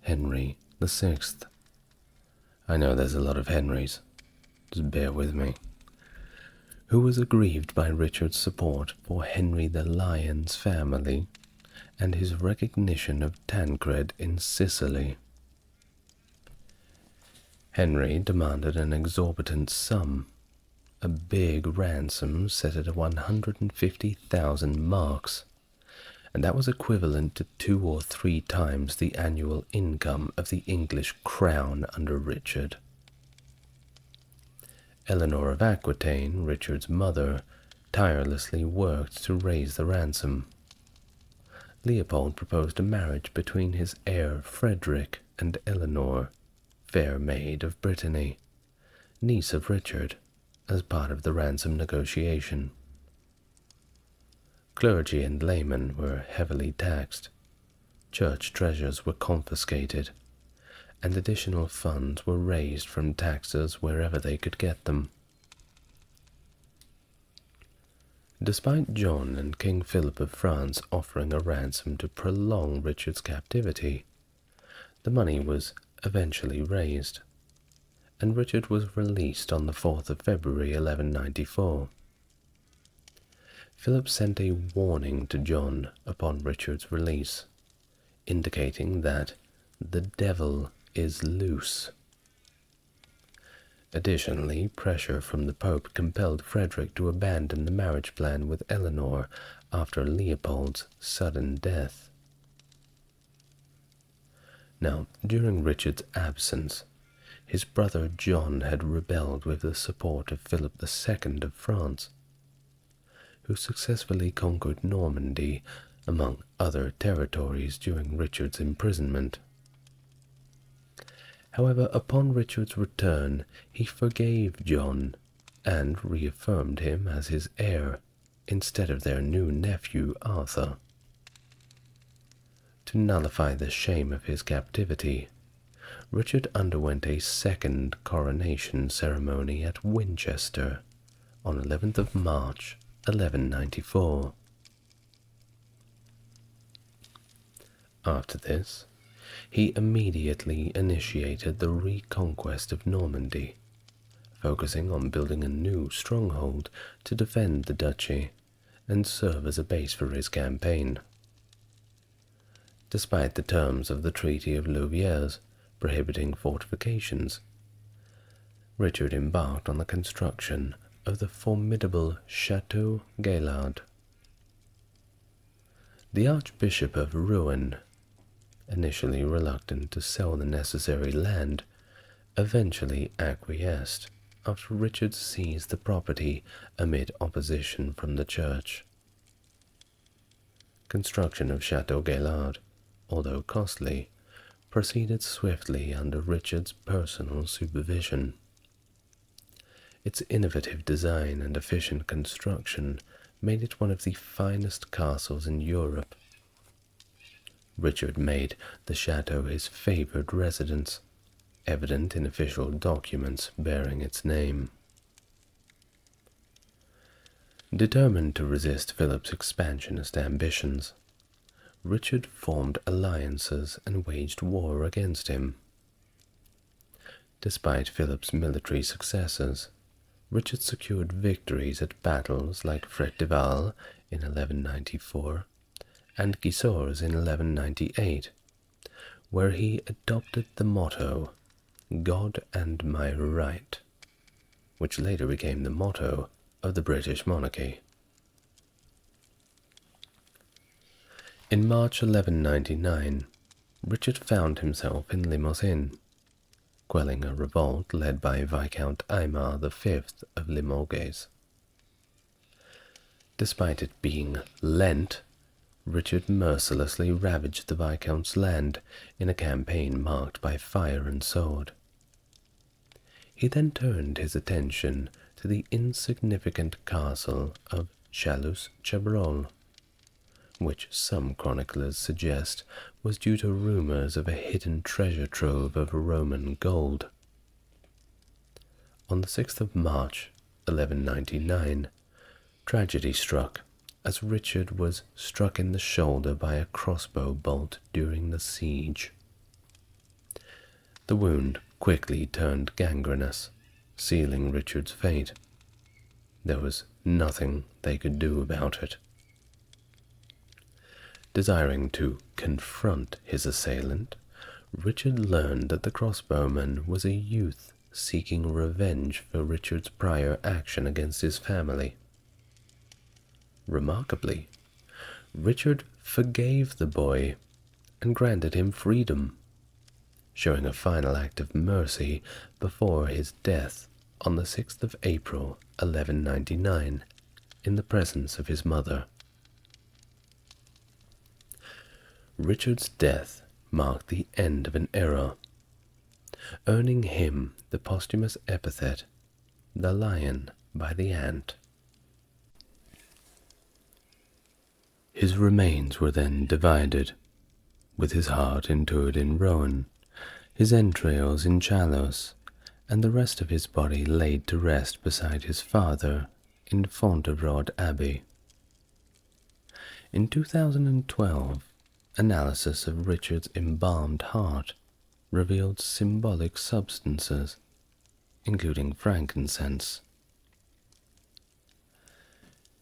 Henry VI. I know there's a lot of Henrys, just bear with me. Who was aggrieved by Richard's support for Henry the Lion's family and his recognition of Tancred in Sicily. Henry demanded an exorbitant sum, a big ransom set at 150,000 marks, and that was equivalent to 2 or 3 times the annual income of the English crown under Richard. Eleanor of Aquitaine, Richard's mother, tirelessly worked to raise the ransom. Leopold proposed a marriage between his heir Frederick and Eleanor, fair maid of Brittany, niece of Richard, as part of the ransom negotiation. Clergy and laymen were heavily taxed, church treasures were confiscated, and additional funds were raised from taxes wherever they could get them. Despite John and King Philip of France offering a ransom to prolong Richard's captivity, the money was eventually raised, and Richard was released on the 4th of February 1194. Philip sent a warning to John upon Richard's release, indicating that the devil is loose. Additionally, pressure from the Pope compelled Frederick to abandon the marriage plan with Eleanor after Leopold's sudden death. Now, during Richard's absence, his brother John had rebelled with the support of Philip II of France, who successfully conquered Normandy, among other territories, during Richard's imprisonment. However, upon Richard's return, he forgave John and reaffirmed him as his heir instead of their new nephew Arthur. To nullify the shame of his captivity, Richard underwent a second coronation ceremony at Winchester on 11th of March, 1194. After this, he immediately initiated the reconquest of Normandy, focusing on building a new stronghold to defend the duchy and serve as a base for his campaign. Despite the terms of the Treaty of Louviers prohibiting fortifications, Richard embarked on the construction of the formidable Château Gaillard. The Archbishop of Rouen, initially reluctant to sell the necessary land, eventually acquiesced after Richard seized the property amid opposition from the church. Construction of Château Gaillard, although costly, proceeded swiftly under Richard's personal supervision. Its innovative design and efficient construction made it one of the finest castles in Europe. Richard made the chateau his favored residence, evident in official documents bearing its name. Determined to resist Philip's expansionist ambitions, Richard formed alliances and waged war against him. Despite Philip's military successes, Richard secured victories at battles like Fret de Val in 1194 and Gisors in 1198, where he adopted the motto, "God and my right," which later became the motto of the British monarchy. In March 1199, Richard found himself in Limousin, quelling a revolt led by Viscount Aymar V of Limoges. Despite it being Lent, Richard mercilessly ravaged the Viscount's land in a campaign marked by fire and sword. He then turned his attention to the insignificant castle of Chalus-Chabrol, which some chroniclers suggest was due to rumors of a hidden treasure trove of Roman gold. On the 6th of March, 1199, tragedy struck as Richard was struck in the shoulder by a crossbow bolt during the siege. The wound quickly turned gangrenous, sealing Richard's fate. There was nothing they could do about it. Desiring to confront his assailant, Richard learned that the crossbowman was a youth seeking revenge for Richard's prior action against his family. Remarkably, Richard forgave the boy and granted him freedom, showing a final act of mercy before his death on the 6th of April, 1199, in the presence of his mother. Richard's death marked the end of an era, earning him the posthumous epithet, the Lion by the Ant. His remains were then divided, with his heart interred in Rouen, his entrails in Chalos, and the rest of his body laid to rest beside his father in Fontevraud Abbey. In 2012, analysis of Richard's embalmed heart revealed symbolic substances, including frankincense.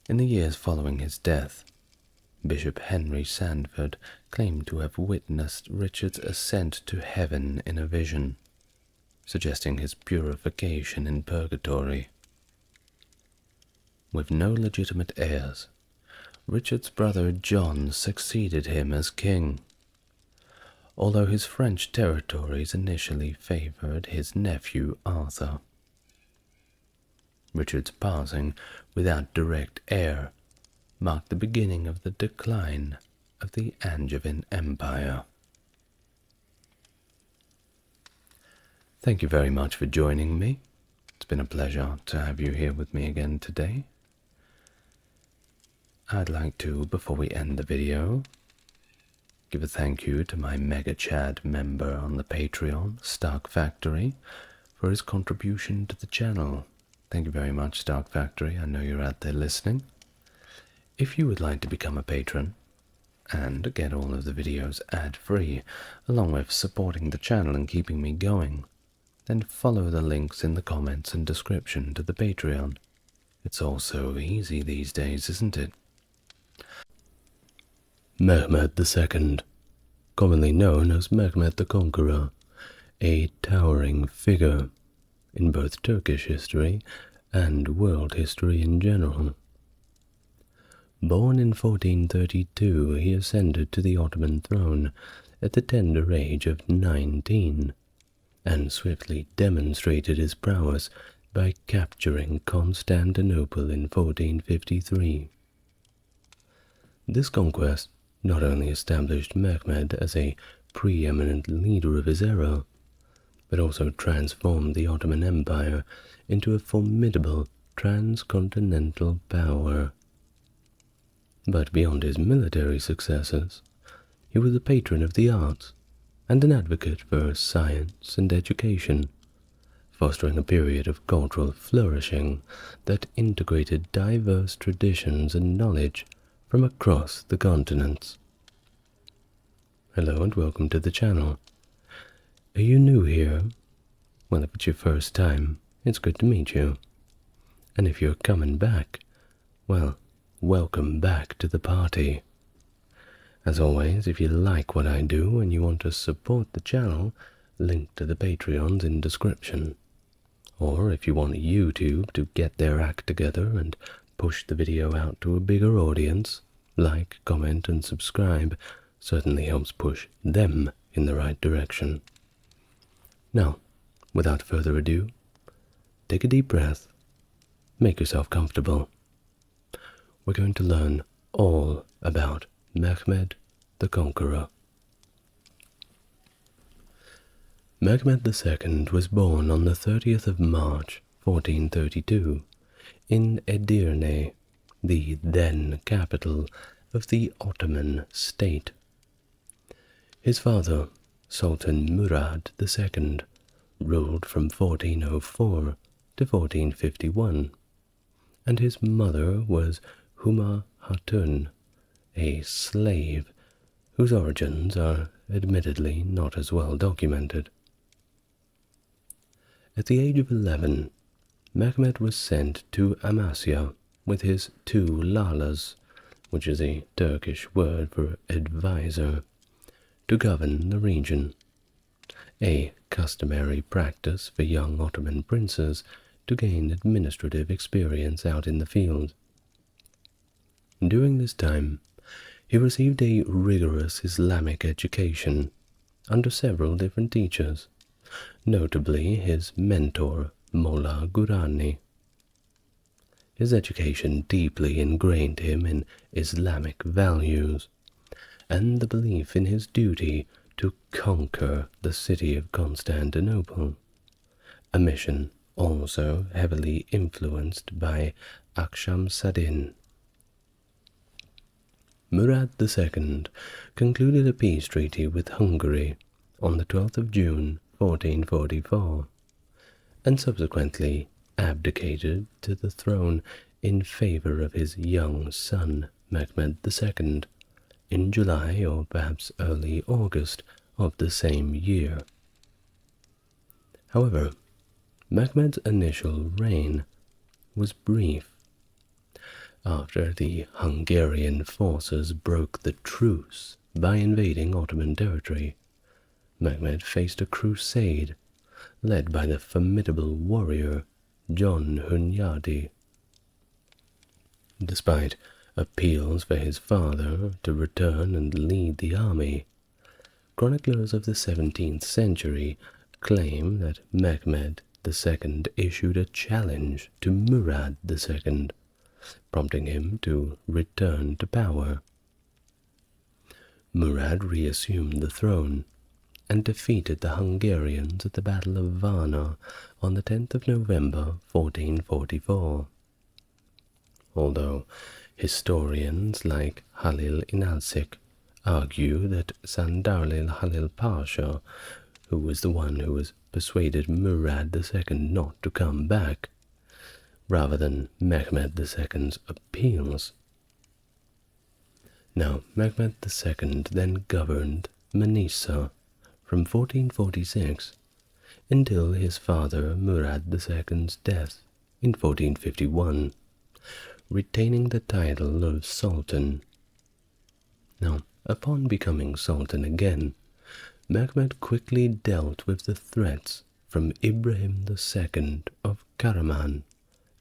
In the years following his death, Bishop Henry Sandford claimed to have witnessed Richard's ascent to heaven in a vision, suggesting his purification in purgatory. With no legitimate heirs, Richard's brother John succeeded him as king, although his French territories initially favored his nephew Arthur. Richard's passing without direct heir marked the beginning of the decline of the Angevin Empire. Thank you very much for joining me. It's been a pleasure to have you here with me again today. I'd like to, before we end the video, give a thank you to my Mega Chad member on the Patreon, Stark Factory, for his contribution to the channel. Thank you very much, Stark Factory. I know you're out there listening. If you would like to become a patron and get all of the videos ad-free, along with supporting the channel and keeping me going, then follow the links in the comments and description to the Patreon. It's all so easy these days, isn't it? Mehmed II, commonly known as Mehmed the Conqueror, a towering figure in both Turkish history and world history in general. Born in 1432, he ascended to the Ottoman throne at the tender age of 19, and swiftly demonstrated his prowess by capturing Constantinople in 1453. This conquest not only established Mehmed as a preeminent leader of his era, but also transformed the Ottoman Empire into a formidable transcontinental power. But beyond his military successes, he was a patron of the arts and an advocate for science and education, fostering a period of cultural flourishing that integrated diverse traditions and knowledge from across the continents. Hello and welcome to the channel. Are you new here? Well, if it's your first time, it's good to meet you. And if you're coming back, well, welcome back to the party. As always, if you like what I do and you want to support the channel, link to the Patreons in description. Or if you want YouTube to get their act together and push the video out to a bigger audience, like, comment and subscribe certainly helps push them in the right direction. Now, without further ado, take a deep breath, make yourself comfortable. We're going to learn all about Mehmed the Conqueror. Mehmed II was born on the 30th of March, 1432, in Edirne, the then capital of the Ottoman state. His father, Sultan Murad II, ruled from 1404 to 1451, and his mother was Huma Hatun, a slave whose origins are admittedly not as well documented. At the age of 11, Mehmed was sent to Amasya with his 2 lalas, which is a Turkish word for advisor, to govern the region, a customary practice for young Ottoman princes to gain administrative experience out in the field. During this time, he received a rigorous Islamic education under several different teachers, notably his mentor, Molla Ghurani. His education deeply ingrained him in Islamic values and the belief in his duty to conquer the city of Constantinople, a mission also heavily influenced by Aksham Sadin. Murad II concluded a peace treaty with Hungary on the 12th of June 1444, and subsequently abdicated to the throne in favor of his young son Mehmed II in July or perhaps early August of the same year. However, Mehmed's initial reign was brief. After the Hungarian forces broke the truce by invading Ottoman territory, Mehmed faced a crusade led by the formidable warrior John Hunyadi. Despite appeals for his father to return and lead the army, chroniclers of the 17th century claim that Mehmed II issued a challenge to Murad II, prompting him to return to power. Murad reassumed the throne and defeated the Hungarians at the Battle of Varna on the 10th of November 1444. Although historians like Halil İnalcık argue that Sandarlil Halil Pasha, who was the one who was persuaded Murad II not to come back, rather than Mehmed II's appeals. Now, Mehmed II then governed Manisa from 1446 until his father Murad II's death in 1451, retaining the title of Sultan. Now, upon becoming Sultan again, Mehmed quickly dealt with the threats from Ibrahim II of Karaman,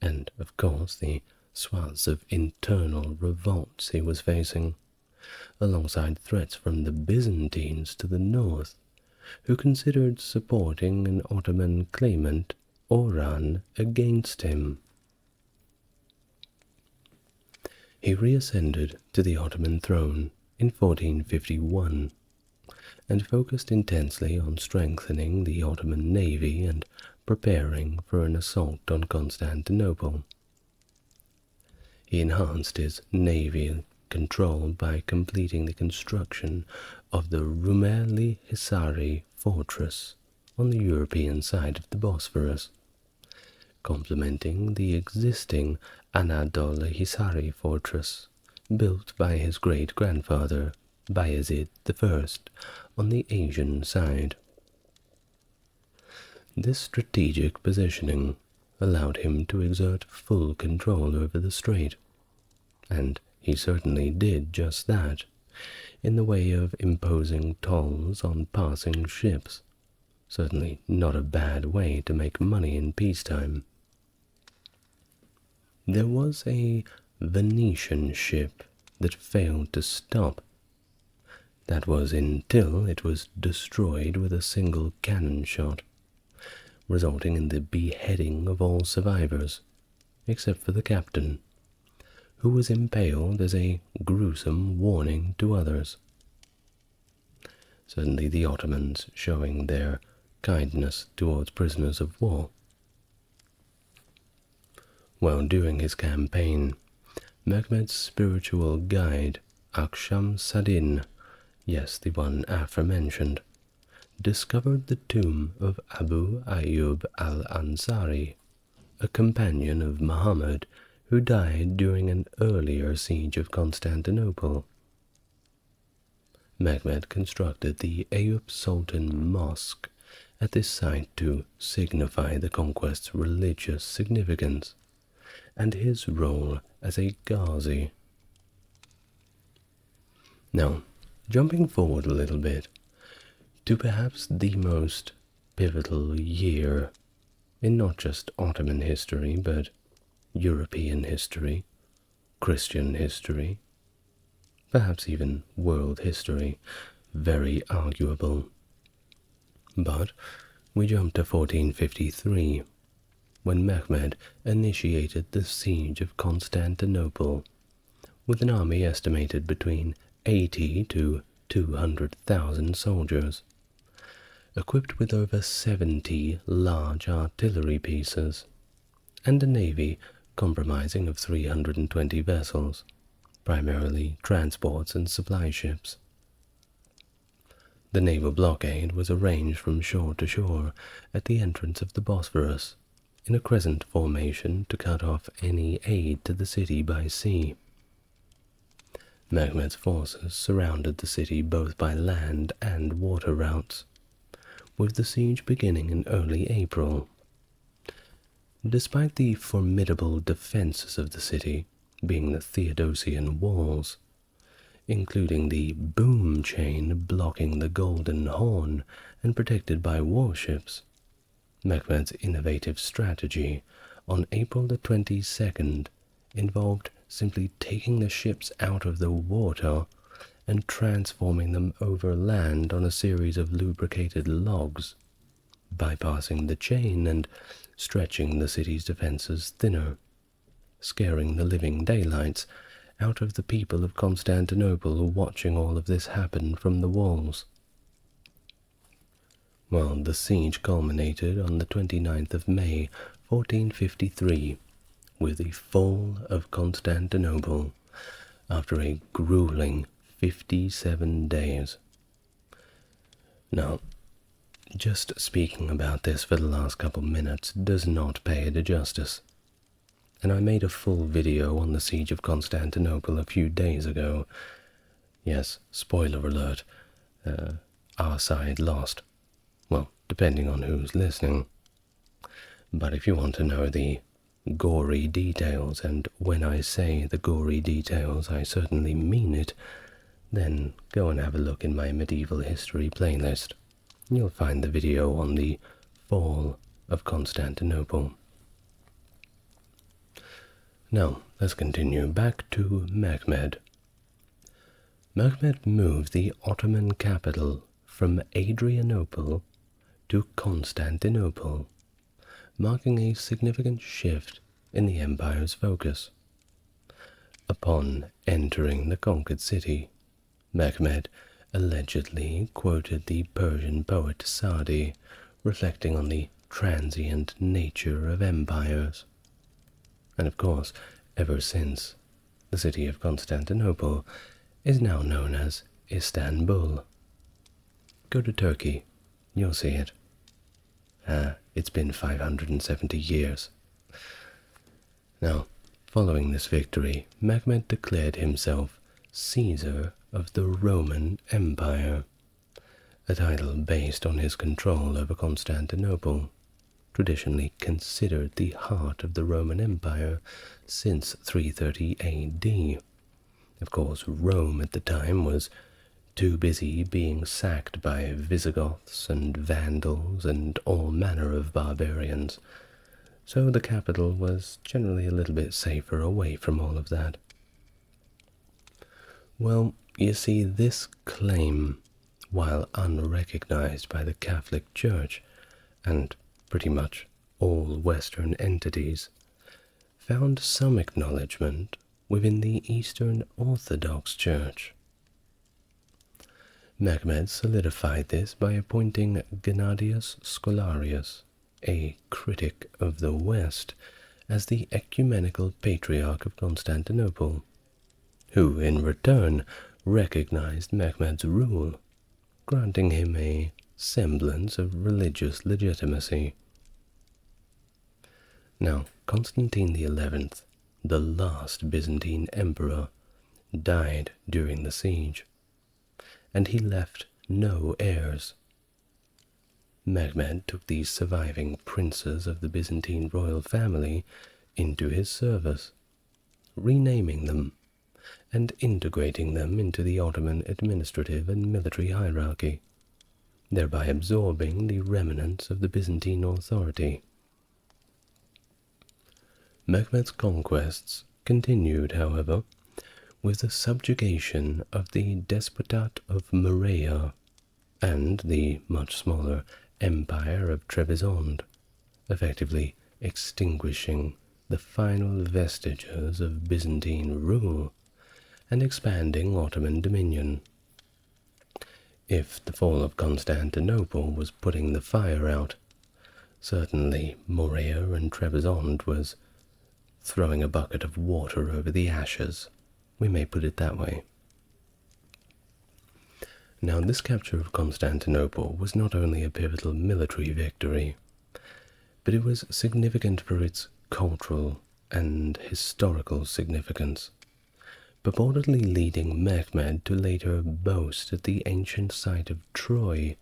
and, of course, the swaths of internal revolts he was facing, alongside threats from the Byzantines to the north, who considered supporting an Ottoman claimant, Orhan, against him. He reascended to the Ottoman throne in 1451, and focused intensely on strengthening the Ottoman navy and preparing for an assault on Constantinople. He enhanced his navy control by completing the construction of the Rumeli Hisari fortress on the European side of the Bosphorus, complementing the existing Anadolu Hisari fortress built by his great-grandfather Bayezid I on the Asian side. This strategic positioning allowed him to exert full control over the strait, and he certainly did just that, in the way of imposing tolls on passing ships, certainly not a bad way to make money in peacetime. There was a Venetian ship that failed to stop. That was until it was destroyed with a single cannon shot, resulting in the beheading of all survivors, except for the captain, who was impaled as a gruesome warning to others. Certainly the Ottomans showing their kindness towards prisoners of war. While during his campaign, Mehmed's spiritual guide, Aksham Sadin, yes, the one aforementioned, discovered the tomb of Abu Ayyub al-Ansari, a companion of Muhammad who died during an earlier siege of Constantinople. Mehmed constructed the Ayub Sultan Mosque at this site to signify the conquest's religious significance and his role as a Ghazi. Now, jumping forward a little bit, to perhaps the most pivotal year in not just Ottoman history, but European history, Christian history, perhaps even world history, very arguable. But we jump to 1453, when Mehmed initiated the siege of Constantinople, with an army estimated between 80 to 200,000 soldiers, equipped with over 70 large artillery pieces, and a navy comprising of 320 vessels, primarily transports and supply ships. The naval blockade was arranged from shore to shore at the entrance of the Bosphorus, in a crescent formation to cut off any aid to the city by sea. Mehmed's forces surrounded the city both by land and water routes, with the siege beginning in early April. Despite the formidable defenses of the city, being the Theodosian walls, including the boom chain blocking the Golden Horn and protected by warships, Mehmed's innovative strategy on April the 22nd involved simply taking the ships out of the water and transforming them over land on a series of lubricated logs, bypassing the chain and stretching the city's defenses thinner, scaring the living daylights out of the people of Constantinople watching all of this happen from the walls. Well, the siege culminated on the 29th of May, 1453, with the fall of Constantinople after a grueling 57 days. Now, just speaking about this for the last couple minutes does not pay it justice, and I made a full video on the siege of Constantinople a few days ago. Yes, spoiler alert, our side lost. Well, depending on who's listening. But if you want to know the gory details, and when I say the gory details I certainly mean it, then go and have a look in my medieval history playlist. You'll find the video on the fall of Constantinople. Now, let's continue back to Mehmed. Mehmed moved the Ottoman capital from Adrianople to Constantinople, marking a significant shift in the empire's focus. Upon entering the conquered city, Mehmed allegedly quoted the Persian poet Sa'di, reflecting on the transient nature of empires. And of course, ever since, the city of Constantinople is now known as Istanbul. Go to Turkey, you'll see it. It's been 570 years. Now, following this victory, Mehmed declared himself Caesar of the Roman Empire, a title based on his control over Constantinople, traditionally considered the heart of the Roman Empire since 330 AD. Of course, Rome at the time was too busy being sacked by Visigoths and Vandals and all manner of barbarians, so the capital was generally a little bit safer away from all of that. Well, you see, this claim, while unrecognized by the Catholic Church and pretty much all Western entities, found some acknowledgement within the Eastern Orthodox Church. Mehmed solidified this by appointing Gennadius Scholarius, a critic of the West, as the ecumenical patriarch of Constantinople, who in return recognized Mehmed's rule, granting him a semblance of religious legitimacy. Now, Constantine XI, the last Byzantine emperor, died during the siege, and he left no heirs. Mehmed took these surviving princes of the Byzantine royal family into his service, renaming them and integrating them into the Ottoman administrative and military hierarchy, thereby absorbing the remnants of the Byzantine authority. Mehmed's conquests continued, however, with the subjugation of the Despotate of Morea and the much smaller Empire of Trebizond, effectively extinguishing the final vestiges of Byzantine rule and expanding Ottoman dominion. If the fall of Constantinople was putting the fire out, certainly Morea and Trebizond was throwing a bucket of water over the ashes, We may put it that way. Now, this capture of Constantinople was not only a pivotal military victory, but it was significant for its cultural and historical significance, purportedly leading Mehmed to later boast at the ancient site of Troy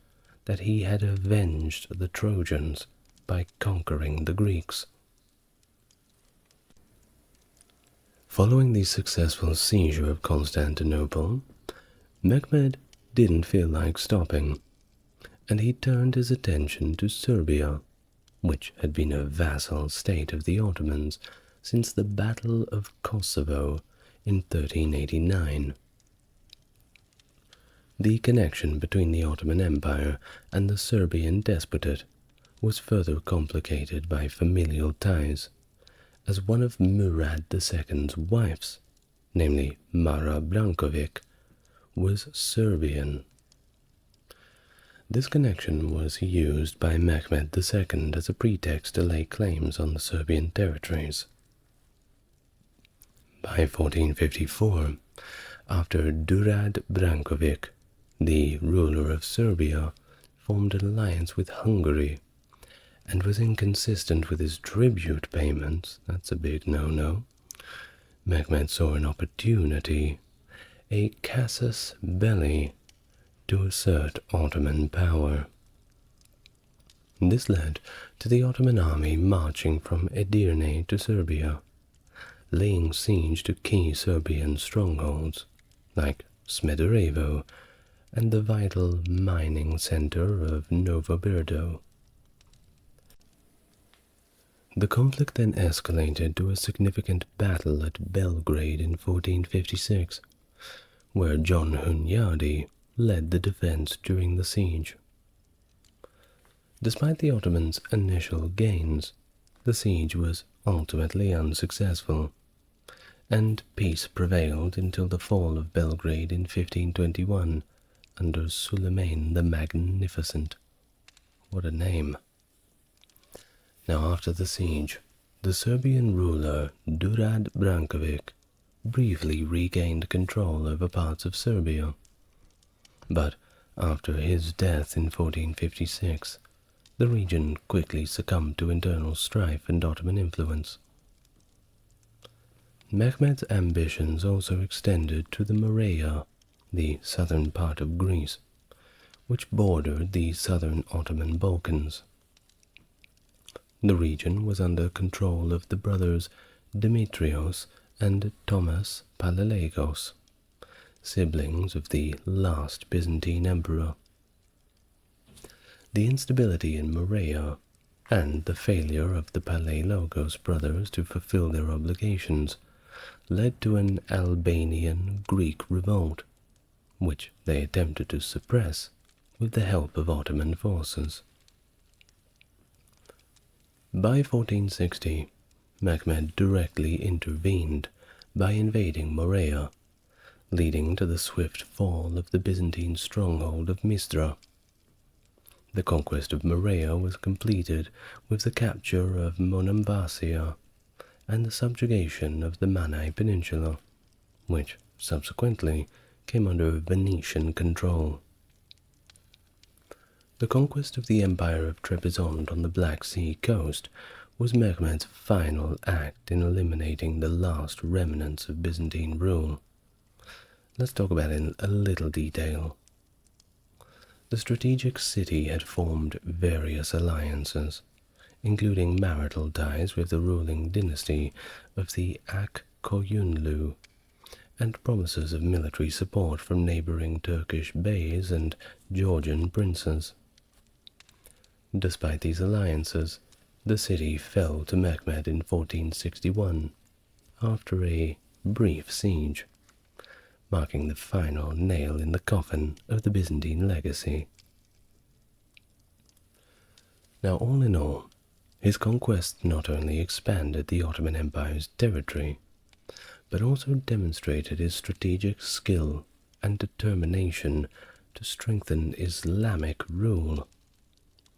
that he had avenged the Trojans by conquering the Greeks. Following the successful seizure of Constantinople, Mehmed didn't feel like stopping, and he turned his attention to Serbia, which had been a vassal state of the Ottomans since the Battle of Kosovo in 1389. The connection between the Ottoman Empire and the Serbian Despotate was further complicated by familial ties, as one of Murad II's wives, namely Mara Brankovic, was Serbian. This connection was used by Mehmed II as a pretext to lay claims on the Serbian territories. By 1454, after Durad Brankovic, the ruler of Serbia, formed an alliance with Hungary and was inconsistent with his tribute payments, that's a big no-no, Mehmed saw an opportunity, a casus belli, to assert Ottoman power. This led to the Ottoman army marching from Edirne to Serbia, laying siege to key Serbian strongholds like Smederevo and the vital mining center of Novo Brdo. The conflict then escalated to a significant battle at Belgrade in 1456, where John Hunyadi led the defense during the siege. Despite the Ottomans' initial gains, the siege was ultimately unsuccessful, and peace prevailed until the fall of Belgrade in 1521 under Suleiman the Magnificent. What a name! Now, after the siege, the Serbian ruler Durad Brankovic briefly regained control over parts of Serbia. But after his death in 1456, the region quickly succumbed to internal strife and Ottoman influence. Mehmed's ambitions also extended to the Morea, the southern part of Greece, which bordered the southern Ottoman Balkans. The region was under control of the brothers Demetrios and Thomas Palaiologos, siblings of the last Byzantine emperor. The instability in Morea and the failure of the Palaiologos brothers to fulfill their obligations led to an Albanian-Greek revolt, which they attempted to suppress with the help of Ottoman forces. By 1460, Mehmed directly intervened by invading Morea, leading to the swift fall of the Byzantine stronghold of Mistra. The conquest of Morea was completed with the capture of Monemvasia and the subjugation of the Manai Peninsula, which subsequently came under Venetian control. The conquest of the Empire of Trebizond on the Black Sea coast was Mehmed's final act in eliminating the last remnants of Byzantine rule. Let's talk about it in a little detail. The strategic city had formed various alliances, including marital ties with the ruling dynasty of the Akkoyunlu, and promises of military support from neighboring Turkish beys and Georgian princes. Despite these alliances, the city fell to Mehmed in 1461, after a brief siege, marking the final nail in the coffin of the Byzantine legacy. Now, all in all, his conquest not only expanded the Ottoman Empire's territory, but also demonstrated his strategic skill and determination to strengthen Islamic rule.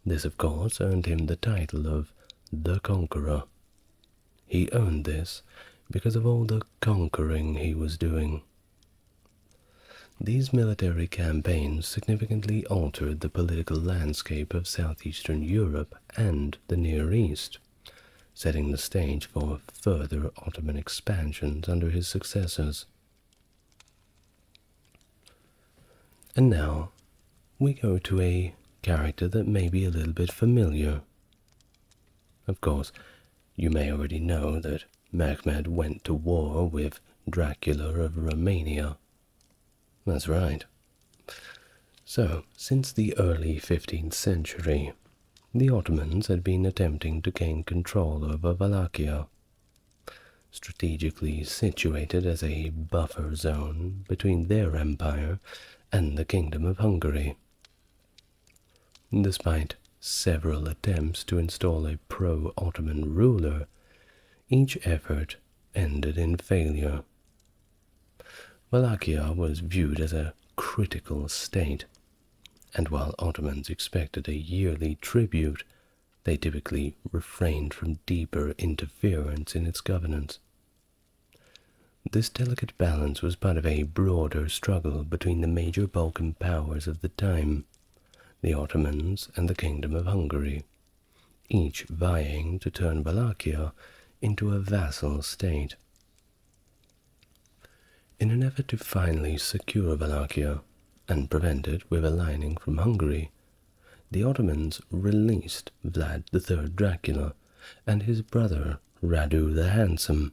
This, of course, earned him the title of the Conqueror. He earned this because of all the conquering he was doing. These military campaigns significantly altered the political landscape of southeastern Europe and the Near East, setting the stage for further Ottoman expansions under his successors. And now we go to a character that may be a little bit familiar. Of course, you may already know that Mehmed went to war with Dracula of Romania. That's right. So, since the early 15th century, the Ottomans had been attempting to gain control over Wallachia, strategically situated as a buffer zone between their empire and the Kingdom of Hungary. Despite several attempts to install a pro-Ottoman ruler, each effort ended in failure. Wallachia was viewed as a critical state, and while Ottomans expected a yearly tribute, they typically refrained from deeper interference in its governance. This delicate balance was part of a broader struggle between the major Balkan powers of the time, the Ottomans and the Kingdom of Hungary, each vying to turn Wallachia into a vassal state. In an effort to finally secure Wallachia and prevent it with aligning from Hungary, the Ottomans released Vlad III Dracula and his brother Radu the Handsome,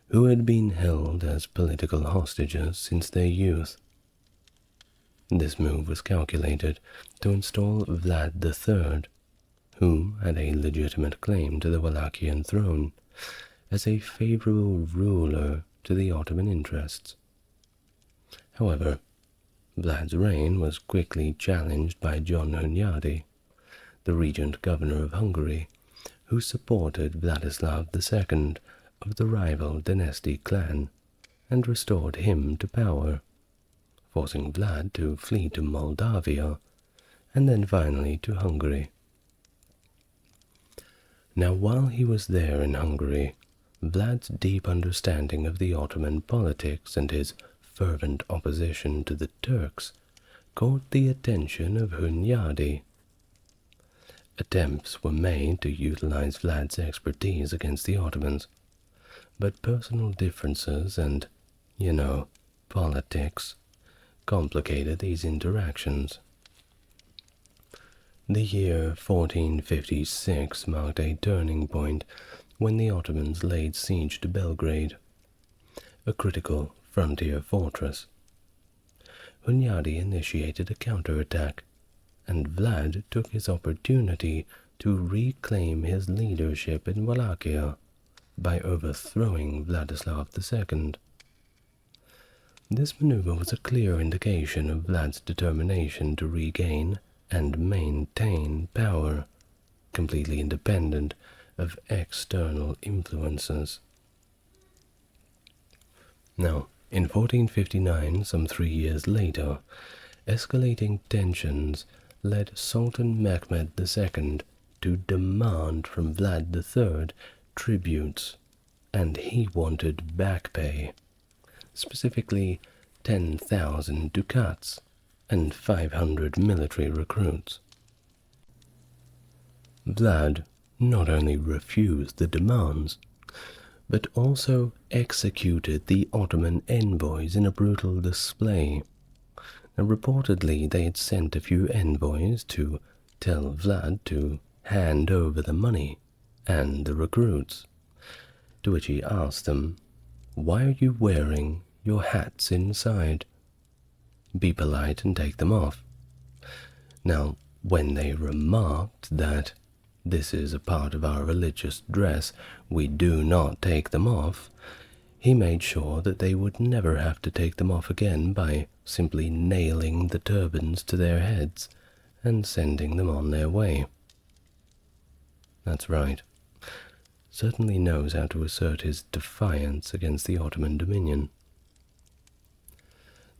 who had been held as political hostages since their youth. This move was calculated to install Vlad III, who had a legitimate claim to the Wallachian throne, as a favorable ruler to the Ottoman interests. However, Vlad's reign was quickly challenged by John Hunyadi, the regent governor of Hungary, who supported Vladislav II of the rival dynastic clan and restored him to power, forcing Vlad to flee to Moldavia and then finally to Hungary. Now, while he was there in Hungary, Vlad's deep understanding of the Ottoman politics and his fervent opposition to the Turks caught the attention of Hunyadi. Attempts were made to utilize Vlad's expertise against the Ottomans, but personal differences and, politics complicated these interactions. The year 1456 marked a turning point when the Ottomans laid siege to Belgrade, a critical frontier fortress. Hunyadi initiated a counterattack, and Vlad took his opportunity to reclaim his leadership in Wallachia by overthrowing Vladislav II. This maneuver was a clear indication of Vlad's determination to regain and maintain power, completely independent of external influences. Now, in 1459, some 3 years later, escalating tensions led Sultan Mehmed II to demand from Vlad III tributes, and he wanted back pay, specifically 10,000 ducats and 500 military recruits. Vlad not only refused the demands, but also executed the Ottoman envoys in a brutal display. Now, reportedly, they had sent a few envoys to tell Vlad to hand over the money and the recruits, to which he asked them, "Why are you wearing your hats inside? Be polite and take them off." Now, when they remarked that "this is a part of our religious dress, we do not take them off," he made sure that they would never have to take them off again by simply nailing the turbans to their heads and sending them on their way. That's right. Certainly knows how to assert his defiance against the Ottoman dominion.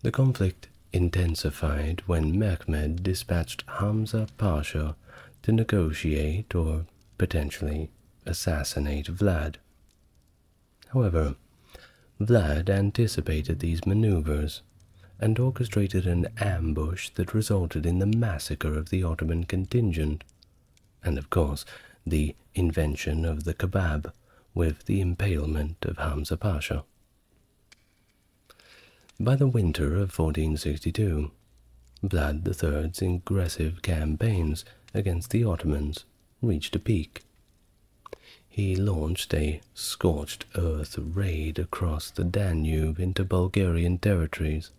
The conflict intensified when Mehmed dispatched Hamza Pasha to negotiate or potentially assassinate Vlad. However, Vlad anticipated these maneuvers and orchestrated an ambush that resulted in the massacre of the Ottoman contingent, and of course the invention of the kebab with the impalement of Hamza Pasha. By the winter of 1462, Vlad III's aggressive campaigns against the Ottomans reached a peak. He launched a scorched earth raid across the Danube into Bulgarian territories,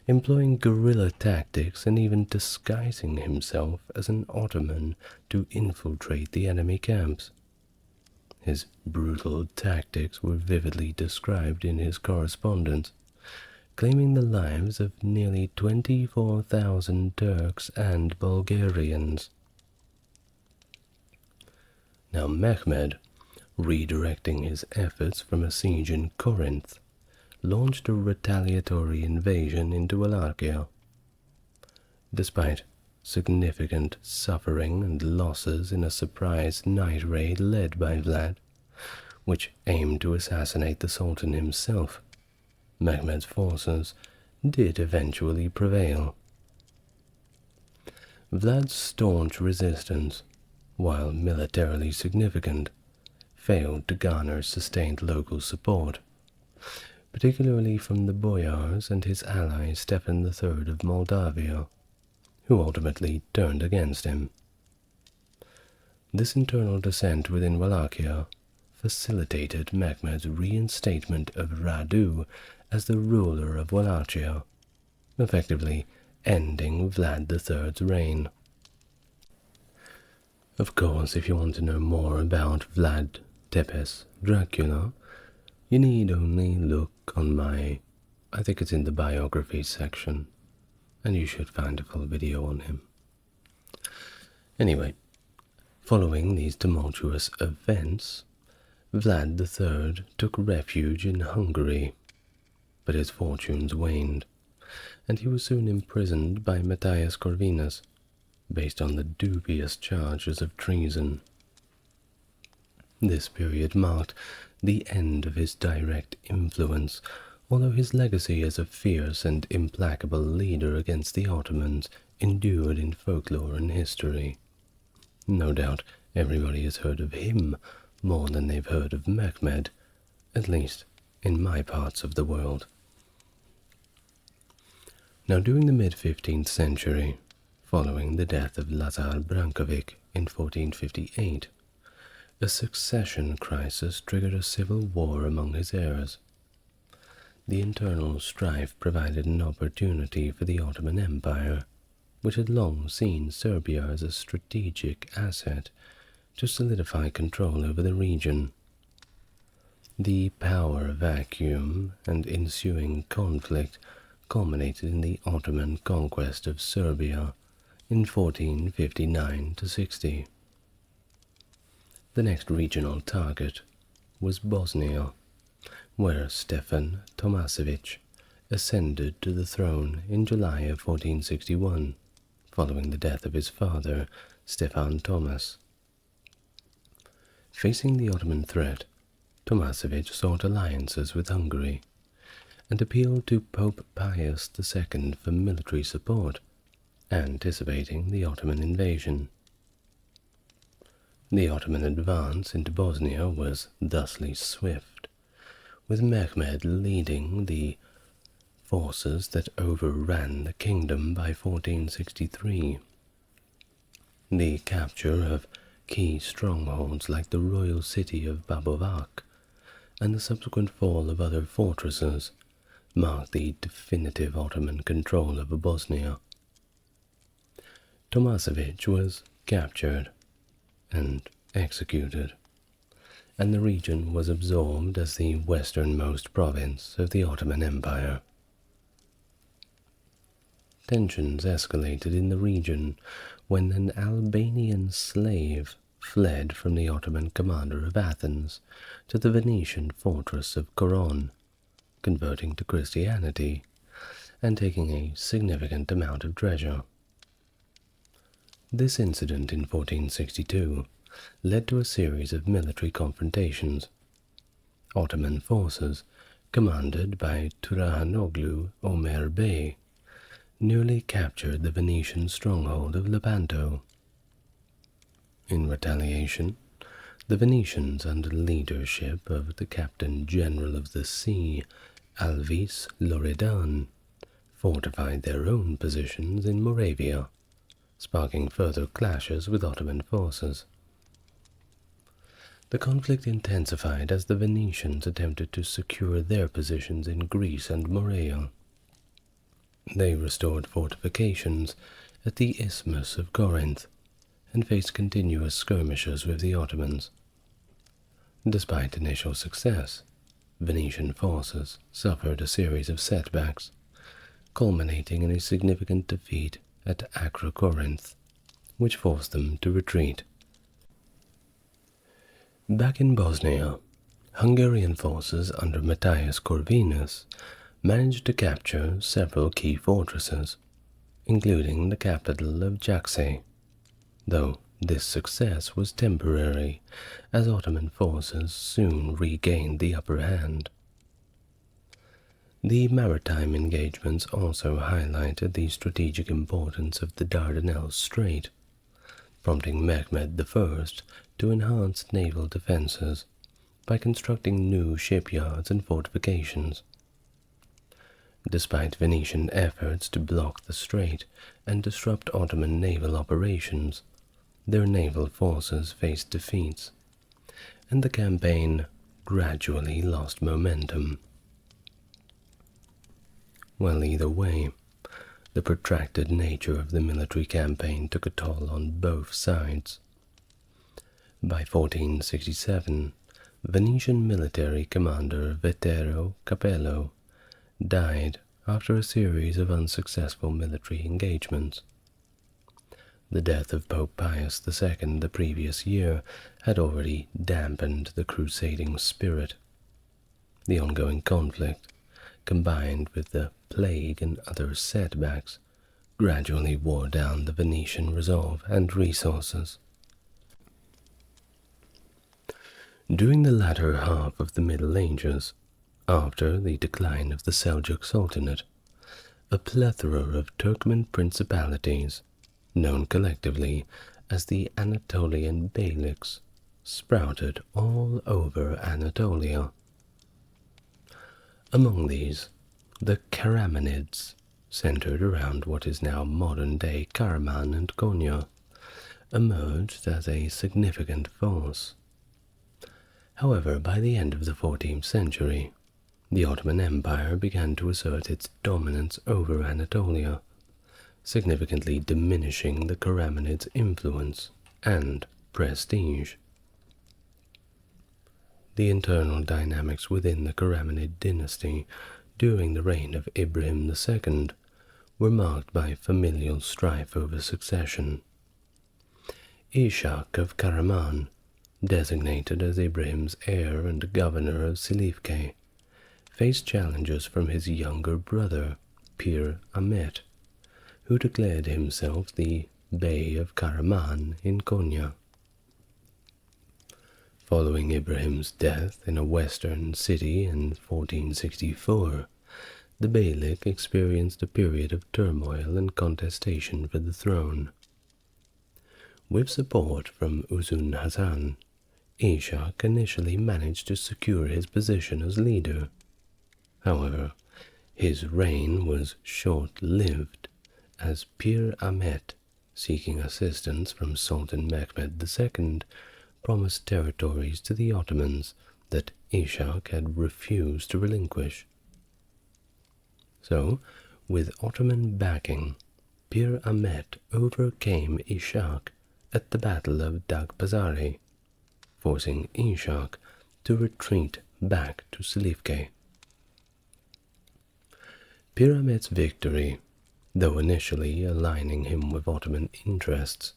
employing guerrilla tactics and even disguising himself as an Ottoman to infiltrate the enemy camps. His brutal tactics were vividly described in his correspondence, claiming the lives of nearly 24,000 Turks and Bulgarians. Now Mehmed, redirecting his efforts from a siege in Corinth, launched a retaliatory invasion into Wallachia. Despite significant suffering and losses in a surprise night raid led by Vlad, which aimed to assassinate the Sultan himself, Mehmed's forces did eventually prevail. Vlad's staunch resistance, while militarily significant, failed to garner sustained local support, particularly from the boyars and his ally Stephen III of Moldavia, who ultimately turned against him. This internal dissent within Wallachia facilitated Mehmed's reinstatement of Radu as the ruler of Wallachia, effectively ending Vlad III's reign. Of course, if you want to know more about Vlad Tepes Dracula, you need only look on I think it's in the biography section, and you should find a full video on him. Anyway, following these tumultuous events, Vlad III took refuge in Hungary, but his fortunes waned, and he was soon imprisoned by Matthias Corvinus, based on the dubious charges of treason. This period marked the end of his direct influence, although his legacy as a fierce and implacable leader against the Ottomans endured in folklore and history. No doubt everybody has heard of him more than they've heard of Mehmed, at least in my parts of the world. Now, during the mid-15th century, following the death of Lazar Brankovic in 1458, a succession crisis triggered a civil war among his heirs. The internal strife provided an opportunity for the Ottoman Empire, which had long seen Serbia as a strategic asset, to solidify control over the region. The power vacuum and ensuing conflict culminated in the Ottoman conquest of Serbia in 1459–60. The next regional target was Bosnia, where Stefan Tomasevic ascended to the throne in July of 1461, following the death of his father, Stefan Tomas. Facing the Ottoman threat, Tomasevic sought alliances with Hungary and appealed to Pope Pius II for military support, anticipating the Ottoman invasion. The Ottoman advance into Bosnia was thusly swift, with Mehmed leading the forces that overran the kingdom by 1463. The capture of key strongholds like the royal city of Babovac and the subsequent fall of other fortresses marked the definitive Ottoman control over Bosnia. Tomasevic was captured and executed, and the region was absorbed as the westernmost province of the Ottoman Empire. Tensions escalated in the region when an Albanian slave fled from the Ottoman commander of Athens to the Venetian fortress of Coron, converting to Christianity and taking a significant amount of treasure. This incident in 1462 led to a series of military confrontations. Ottoman forces, commanded by Turhanoglu Omer Bey, nearly captured the Venetian stronghold of Lepanto. In retaliation, the Venetians, under the leadership of the Captain General of the Sea, Alvis Loredan, fortified their own positions in Moravia, sparking further clashes with Ottoman forces. The conflict intensified as the Venetians attempted to secure their positions in Greece and Morea. They restored fortifications at the Isthmus of Corinth and faced continuous skirmishes with the Ottomans. Despite initial success, Venetian forces suffered a series of setbacks, culminating in a significant defeat at Acre Corinth, which forced them to retreat. Back in Bosnia, Hungarian forces under Matthias Corvinus managed to capture several key fortresses, including the capital of Jaxi, though this success was temporary, as Ottoman forces soon regained the upper hand. The maritime engagements also highlighted the strategic importance of the Dardanelles Strait, prompting Mehmed I to enhance naval defenses by constructing new shipyards and fortifications. Despite Venetian efforts to block the strait and disrupt Ottoman naval operations, their naval forces faced defeats, and the campaign gradually lost momentum. Well, either way, the protracted nature of the military campaign took a toll on both sides. By 1467, Venetian military commander Vetero Capello died after a series of unsuccessful military engagements. The death of Pope Pius II the previous year had already dampened the crusading spirit. The ongoing conflict, combined with the plague and other setbacks, gradually wore down the Venetian resolve and resources. During the latter half of the Middle Ages, after the decline of the Seljuk Sultanate, a plethora of Turkmen principalities, known collectively as the Anatolian Beyliks, sprouted all over Anatolia. Among these, the Karamanids, centered around what is now modern-day Karaman and Konya, emerged as a significant force. However, by the end of the 14th century, the Ottoman Empire began to assert its dominance over Anatolia, significantly diminishing the Karamanids' influence and prestige. The internal dynamics within the Karamanid dynasty during the reign of Ibrahim II were marked by familial strife over succession. Ishak of Karaman, designated as Ibrahim's heir and governor of Silifke, faced challenges from his younger brother, Pir Ahmet, who declared himself the Bey of Karaman in Konya. Following Ibrahim's death in a western city in 1464, the Beylik experienced a period of turmoil and contestation for the throne. With support from Uzun Hasan, Ishak initially managed to secure his position as leader. However, his reign was short-lived, as Pir Ahmet, seeking assistance from Sultan Mehmed II, promised territories to the Ottomans that Ishak had refused to relinquish. So, with Ottoman backing, Pir Ahmet overcame Ishak at the Battle of Dagpazari, forcing Ishak to retreat back to Silifke. Pir Ahmet's victory, though initially aligning him with Ottoman interests,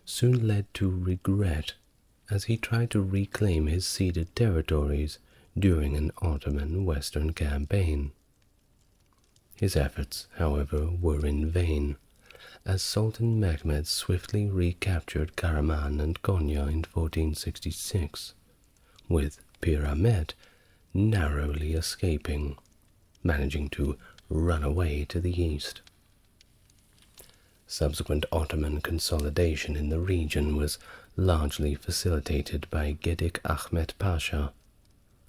soon led to regret as he tried to reclaim his ceded territories during an Ottoman Western campaign. His efforts, however, were in vain, as Sultan Mehmed swiftly recaptured Karaman and Konya in 1466, with Pir Ahmet narrowly escaping, managing to run away to the east. Subsequent Ottoman consolidation in the region was largely facilitated by Gedik Ahmet Pasha,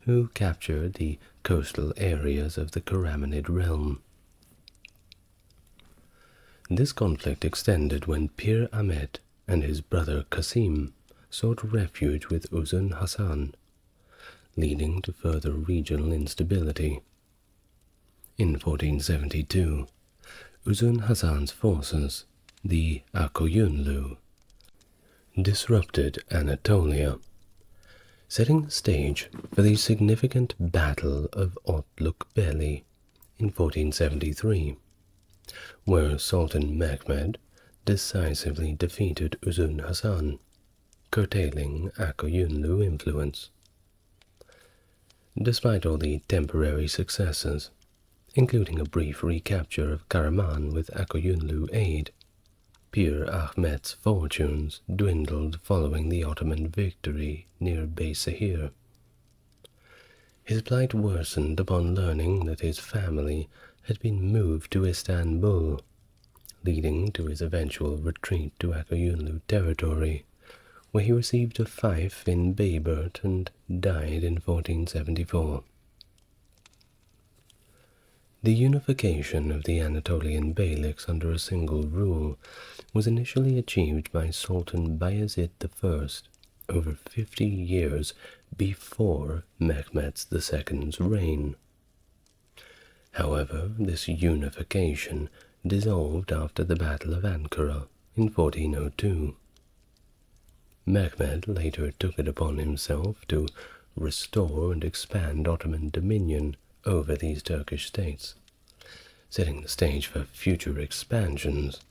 who captured the coastal areas of the Karamanid realm. This conflict extended when Pir Ahmed and his brother Qasim sought refuge with Uzun Hasan, leading to further regional instability. In 1472, Uzun Hasan's forces, the Akoyunlu, disrupted Anatolia, setting the stage for the significant Battle of Otlukbeli in 1473, where Sultan Mehmed decisively defeated Uzun Hasan, curtailing Akoyunlu influence. Despite all the temporary successes, including a brief recapture of Karaman with Akoyunlu aid, Pir Ahmed's fortunes dwindled following the Ottoman victory near Beysahir. His plight worsened upon learning that his family had been moved to Istanbul, leading to his eventual retreat to Akoyunlu territory, where he received a fief in Bayburt and died in 1474. The unification of the Anatolian beyliks under a single rule was initially achieved by Sultan Bayezid I over 50 years before Mehmed II's reign. However, this unification dissolved after the Battle of Ankara in 1402. Mehmed later took it upon himself to restore and expand Ottoman dominion over these Turkish states, setting the stage for future expansions,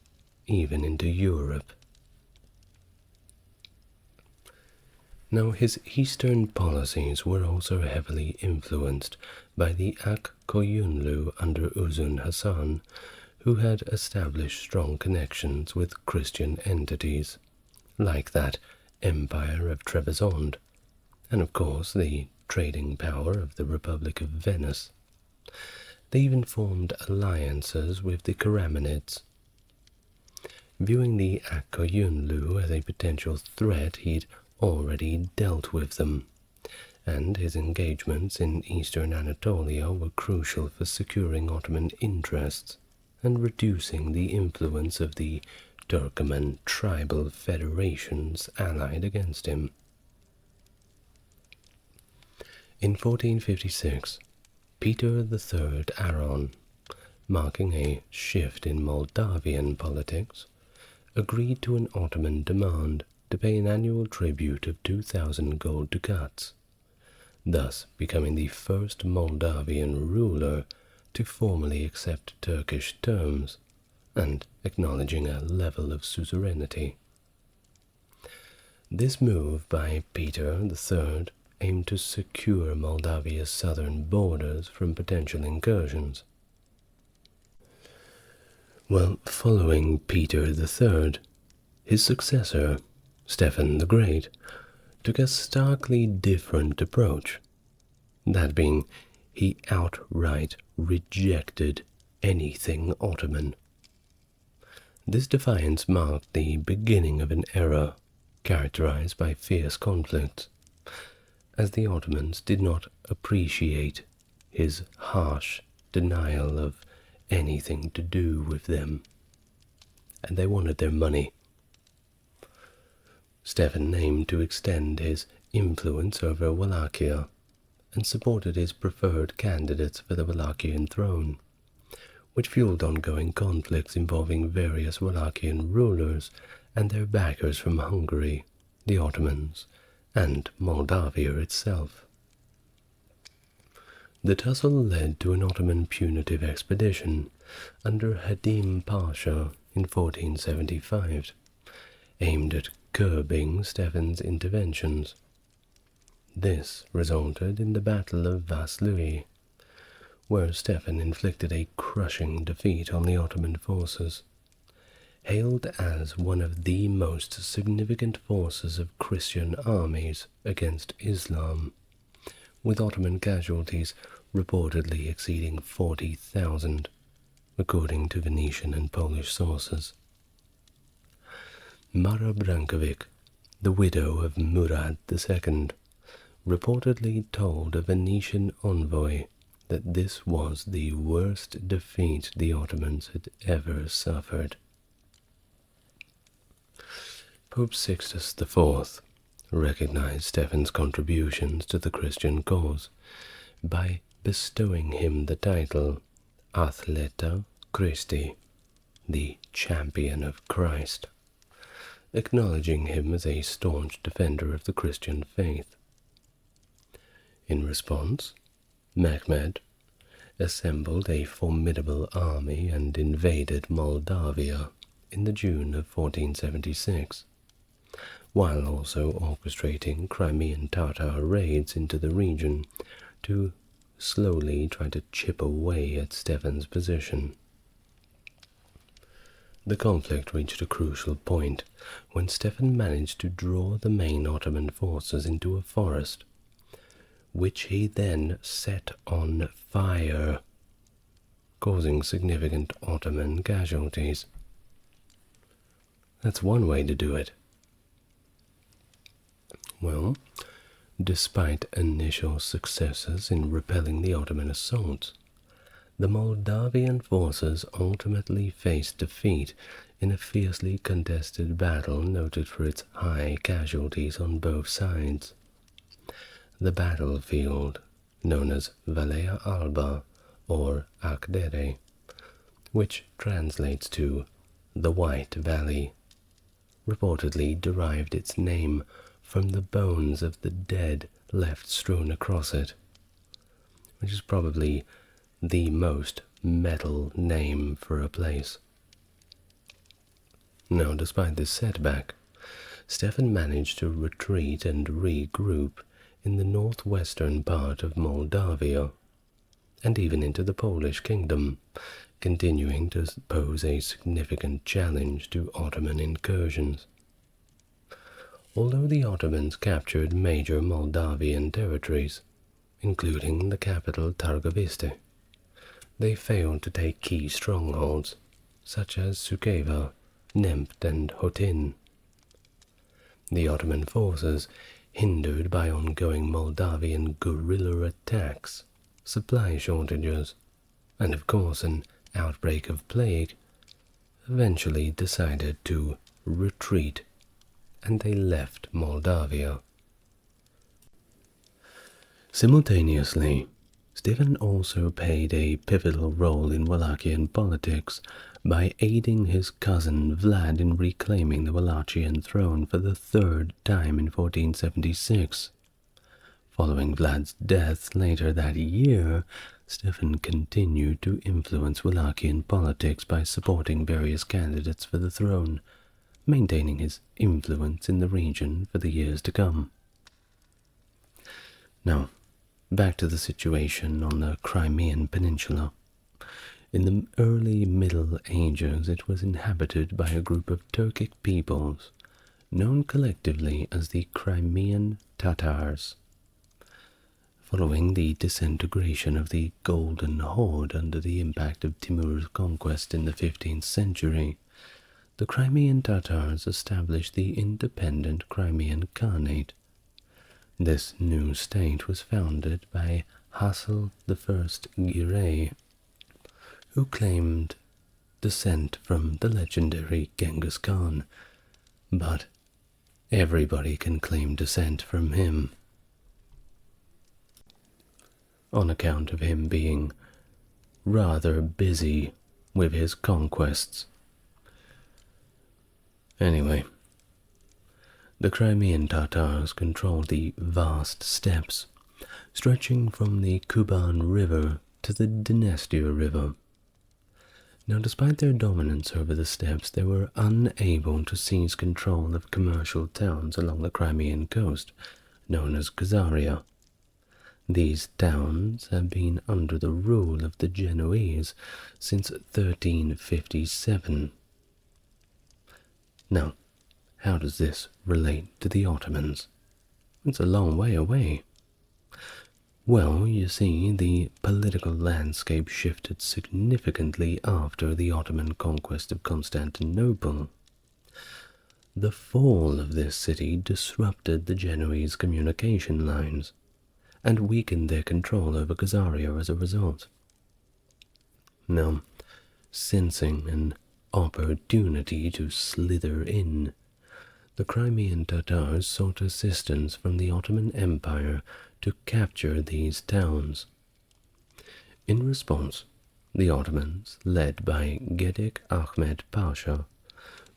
even into Europe. Now, his eastern policies were also heavily influenced by the Ak-Koyunlu under Uzun Hasan, who had established strong connections with Christian entities, like that Empire of Trebizond, and of course the trading power of the Republic of Venice. They even formed alliances with the Karamanids. Viewing the Ak-Koyunlu as a potential threat, he'd already dealt with them, and his engagements in eastern Anatolia were crucial for securing Ottoman interests and reducing the influence of the Turkoman tribal federations allied against him. In 1456, Peter III Aron, marking a shift in Moldavian politics, agreed to an Ottoman demand to pay an annual tribute of 2,000 gold ducats, thus becoming the first Moldavian ruler to formally accept Turkish terms and acknowledging a level of suzerainty. This move by Peter III aimed to secure Moldavia's southern borders from potential incursions. Well, following Peter III, his successor, Stephen the Great, took a starkly different approach. That being, he outright rejected anything Ottoman. This defiance marked the beginning of an era characterized by fierce conflicts, as the Ottomans did not appreciate his harsh denial of anything to do with them, and they wanted their money. Stephen aimed to extend his influence over Wallachia and supported his preferred candidates for the Wallachian throne, which fueled ongoing conflicts involving various Wallachian rulers and their backers from Hungary, the Ottomans, and Moldavia itself. The tussle led to an Ottoman punitive expedition under Hadim Pasha in 1475, aimed at curbing Stephen's interventions. This resulted in the Battle of Vaslui, where Stephen inflicted a crushing defeat on the Ottoman forces. Hailed as one of the most significant forces of Christian armies against Islam, with Ottoman casualties reportedly exceeding 40,000, according to Venetian and Polish sources. Mara Brankovic, the widow of Murad II, reportedly told a Venetian envoy that this was the worst defeat the Ottomans had ever suffered. Pope Sixtus IV recognized Stephen's contributions to the Christian cause by bestowing him the title Athleta Christi, the champion of Christ, acknowledging him as a staunch defender of the Christian faith. In response, Mehmed assembled a formidable army and invaded Moldavia in the June of 1476, while also orchestrating Crimean Tatar raids into the region to slowly try to chip away at Stephen's position. The conflict reached a crucial point when Stephen managed to draw the main Ottoman forces into a forest, which he then set on fire, causing significant Ottoman casualties. That's one way to do it. Well, despite initial successes in repelling the Ottoman assaults, the Moldavian forces ultimately faced defeat in a fiercely contested battle noted for its high casualties on both sides. The battlefield, known as Valea Alba or Akdere, which translates to the White Valley, reportedly derived its name from the bones of the dead left strewn across it, which is probably the most metal name for a place. Now, despite this setback, Stephen managed to retreat and regroup in the northwestern part of Moldavia, and even into the Polish kingdom, continuing to pose a significant challenge to Ottoman incursions. Although the Ottomans captured major Moldavian territories, including the capital Targoviste, they failed to take key strongholds, such as Suceava, Nempt, and Hotin. The Ottoman forces, hindered by ongoing Moldavian guerrilla attacks, supply shortages, and of course an outbreak of plague, eventually decided to retreat, and they left Moldavia. Simultaneously, Stephen also played a pivotal role in Wallachian politics by aiding his cousin Vlad in reclaiming the Wallachian throne for the third time in 1476. Following Vlad's death later that year, Stephen continued to influence Wallachian politics by supporting various candidates for the throne, maintaining his influence in the region for the years to come. Now, back to the situation on the Crimean Peninsula. In the early Middle Ages, it was inhabited by a group of Turkic peoples, known collectively as the Crimean Tatars. Following the disintegration of the Golden Horde under the impact of Timur's conquest in the 15th century, the Crimean Tatars established the independent Crimean Khanate. This new state was founded by Hassel I Giray, who claimed descent from the legendary Genghis Khan, but everybody can claim descent from him, on account of him being rather busy with his conquests. Anyway, the Crimean Tatars controlled the vast steppes, stretching from the Kuban River to the Dniester River. Now, despite their dominance over the steppes, they were unable to seize control of commercial towns along the Crimean coast, known as Khazaria. These towns have been under the rule of the Genoese since 1357. Now, how does this relate to the Ottomans? It's a long way away. Well, you see, the political landscape shifted significantly after the Ottoman conquest of Constantinople. The fall of this city disrupted the Genoese communication lines and weakened their control over Khazaria as a result. Now, sensing an opportunity to slither in, the Crimean Tatars sought assistance from the Ottoman Empire to capture these towns. In response, the Ottomans, led by Gedik Ahmed Pasha,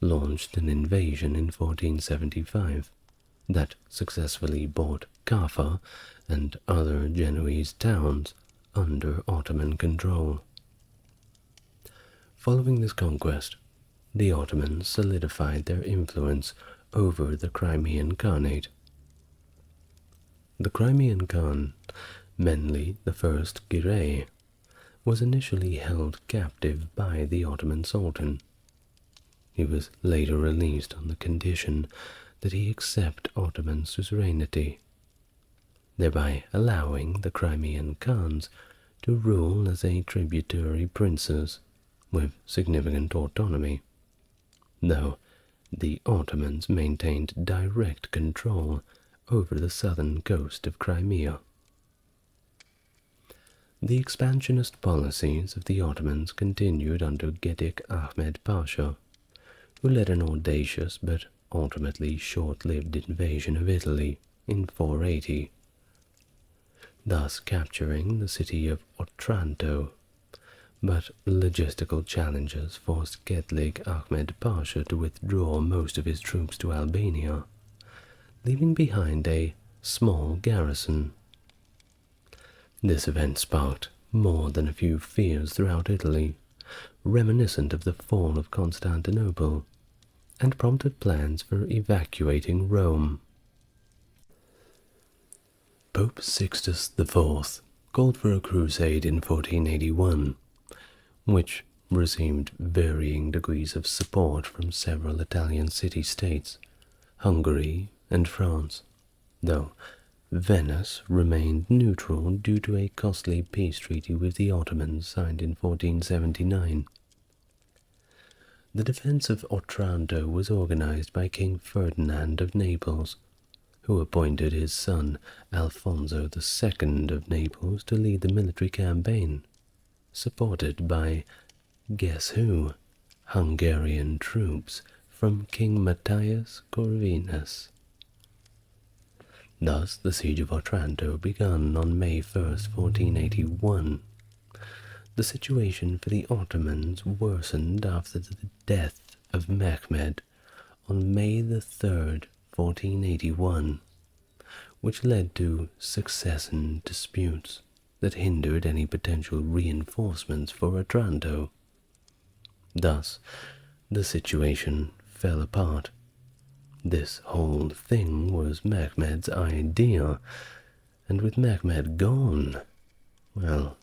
launched an invasion in 1475 that successfully brought Kaffa and other Genoese towns under Ottoman control. Following this conquest, the Ottomans solidified their influence over the Crimean Khanate. The Crimean Khan, Menli I Girey, was initially held captive by the Ottoman Sultan. He was later released on the condition that he accept Ottoman suzerainty, thereby allowing the Crimean Khans to rule as a tributary princes with significant autonomy, though the Ottomans maintained direct control over the southern coast of Crimea. The expansionist policies of the Ottomans continued under Gedik Ahmed Pasha, who led an audacious but ultimately short-lived invasion of Italy in 480, thus capturing the city of Otranto. But logistical challenges forced Gedlik Ahmed Pasha to withdraw most of his troops to Albania, leaving behind a small garrison. This event sparked more than a few fears throughout Italy, reminiscent of the fall of Constantinople, and prompted plans for evacuating Rome. Pope Sixtus IV called for a crusade in 1481, which received varying degrees of support from several Italian city-states, Hungary and France, though Venice remained neutral due to a costly peace treaty with the Ottomans signed in 1479. The defense of Otranto was organized by King Ferdinand of Naples, who appointed his son Alfonso II of Naples to lead the military campaign, supported by, guess who, Hungarian troops from King Matthias Corvinus. Thus, the siege of Otranto began on May 1st, 1481. The situation for the Ottomans worsened after the death of Mehmed on May 3rd, 1481, which led to succession disputes that hindered any potential reinforcements for Otranto. Thus, the situation fell apart. This whole thing was Mehmed's idea, and with Mehmed gone, well,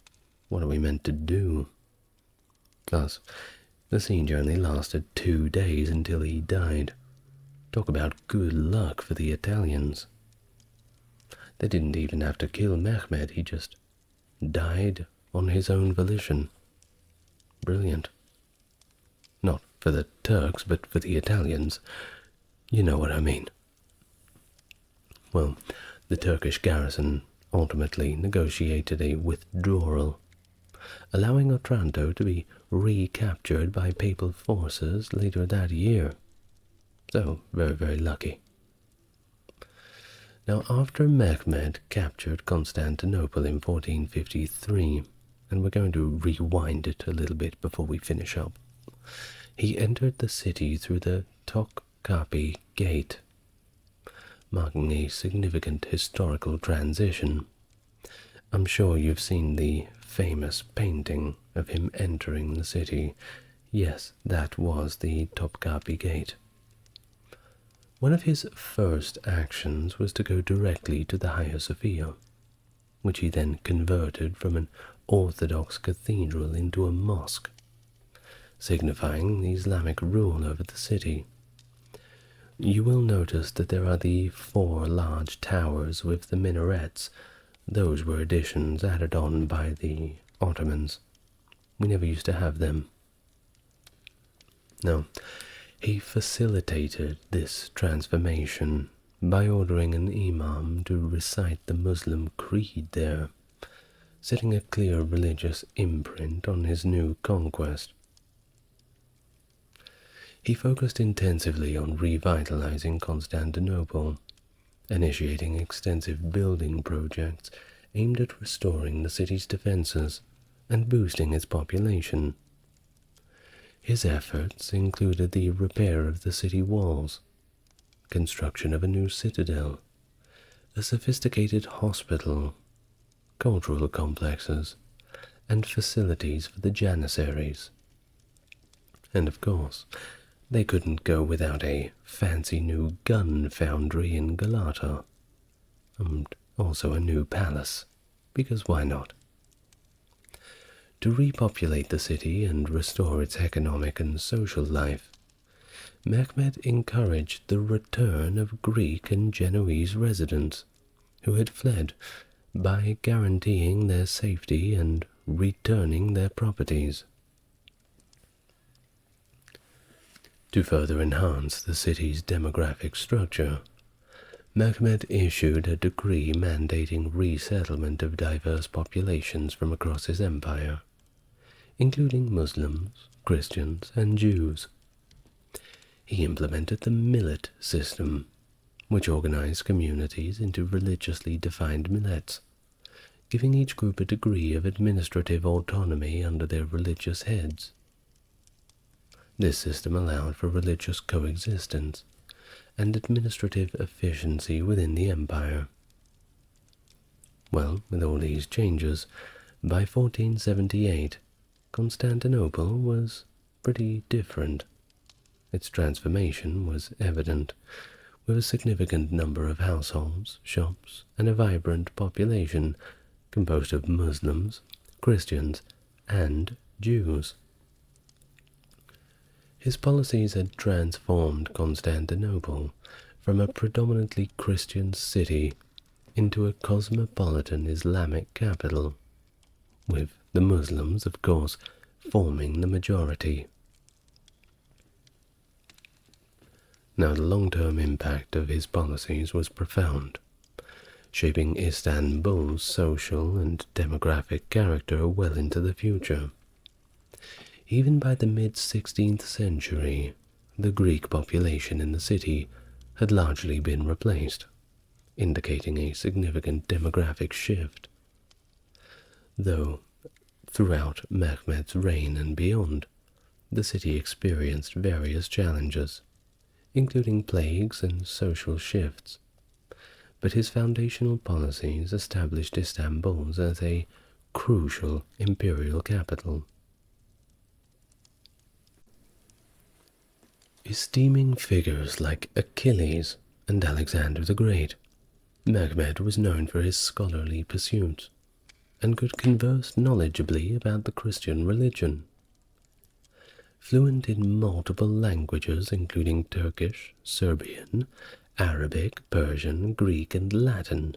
what are we meant to do? Thus, the siege only lasted 2 days until he died. Talk about good luck for the Italians. They didn't even have to kill Mehmed, he just died on his own volition. Brilliant. Not for the Turks, but for the Italians. You know what I mean. Well, the Turkish garrison ultimately negotiated a withdrawal, allowing Otranto to be recaptured by papal forces later that year. So, very, very lucky. Now, after Mehmed captured Constantinople in 1453, and we're going to rewind it a little bit before we finish up, he entered the city through the Topkapi Gate, marking a significant historical transition. I'm sure you've seen the famous painting of him entering the city. Yes, that was the Topkapi Gate. One of his first actions was to go directly to the Hagia Sophia, which he then converted from an Orthodox cathedral into a mosque, signifying the Islamic rule over the city. You will notice that there are the 4 large towers with the minarets those were additions added on by the Ottomans. We never used to have them. Now, he facilitated this transformation by ordering an imam to recite the Muslim creed there, setting a clear religious imprint on his new conquest. He focused intensively on revitalizing Constantinople, initiating extensive building projects aimed at restoring the city's defenses and boosting its population. His efforts included the repair of the city walls, construction of a new citadel, a sophisticated hospital, cultural complexes, and facilities for the janissaries. And of course, they couldn't go without a fancy new gun foundry in Galata, and also a new palace, because why not? To repopulate the city and restore its economic and social life, Mehmed encouraged the return of Greek and Genoese residents who had fled by guaranteeing their safety and returning their properties. To further enhance the city's demographic structure, Mehmed issued a decree mandating resettlement of diverse populations from across his empire, including Muslims, Christians, and Jews. He implemented the millet system, which organized communities into religiously defined millets, giving each group a degree of administrative autonomy under their religious heads. This system allowed for religious coexistence and administrative efficiency within the empire. Well, with all these changes, by 1478, Constantinople was pretty different. Its transformation was evident, with a significant number of households, shops, and a vibrant population composed of Muslims, Christians, and Jews. His policies had transformed Constantinople from a predominantly Christian city into a cosmopolitan Islamic capital, with the Muslims, of course, forming the majority. Now, the long-term impact of his policies was profound, shaping Istanbul's social and demographic character well into the future. Even by the mid-16th century, the Greek population in the city had largely been replaced, indicating a significant demographic shift. Though, throughout Mehmed's reign and beyond, the city experienced various challenges, including plagues and social shifts, but his foundational policies established Istanbul as a crucial imperial capital. Esteeming figures like Achilles and Alexander the Great, Mehmed was known for his scholarly pursuits and could converse knowledgeably about the Christian religion. Fluent in multiple languages including Turkish, Serbian, Arabic, Persian, Greek, and Latin,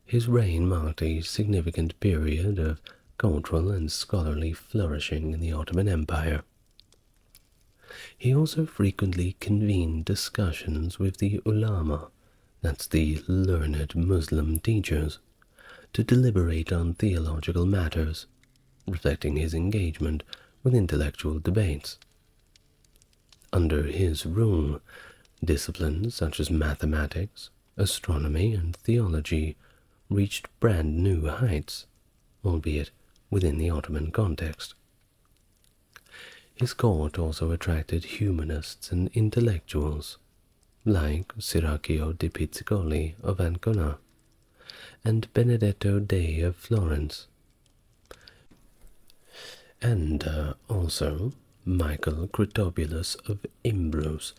his reign marked a significant period of cultural and scholarly flourishing in the Ottoman Empire. He also frequently convened discussions with the ulama, that's the learned Muslim teachers, to deliberate on theological matters, reflecting his engagement with intellectual debates. Under his rule, disciplines such as mathematics, astronomy, and theology reached brand new heights, albeit within the Ottoman context. His court also attracted humanists and intellectuals, like Siracchio di Pizzicoli of Ancona and Benedetto Dei of Florence, and also Michael Critobulus of Imbros,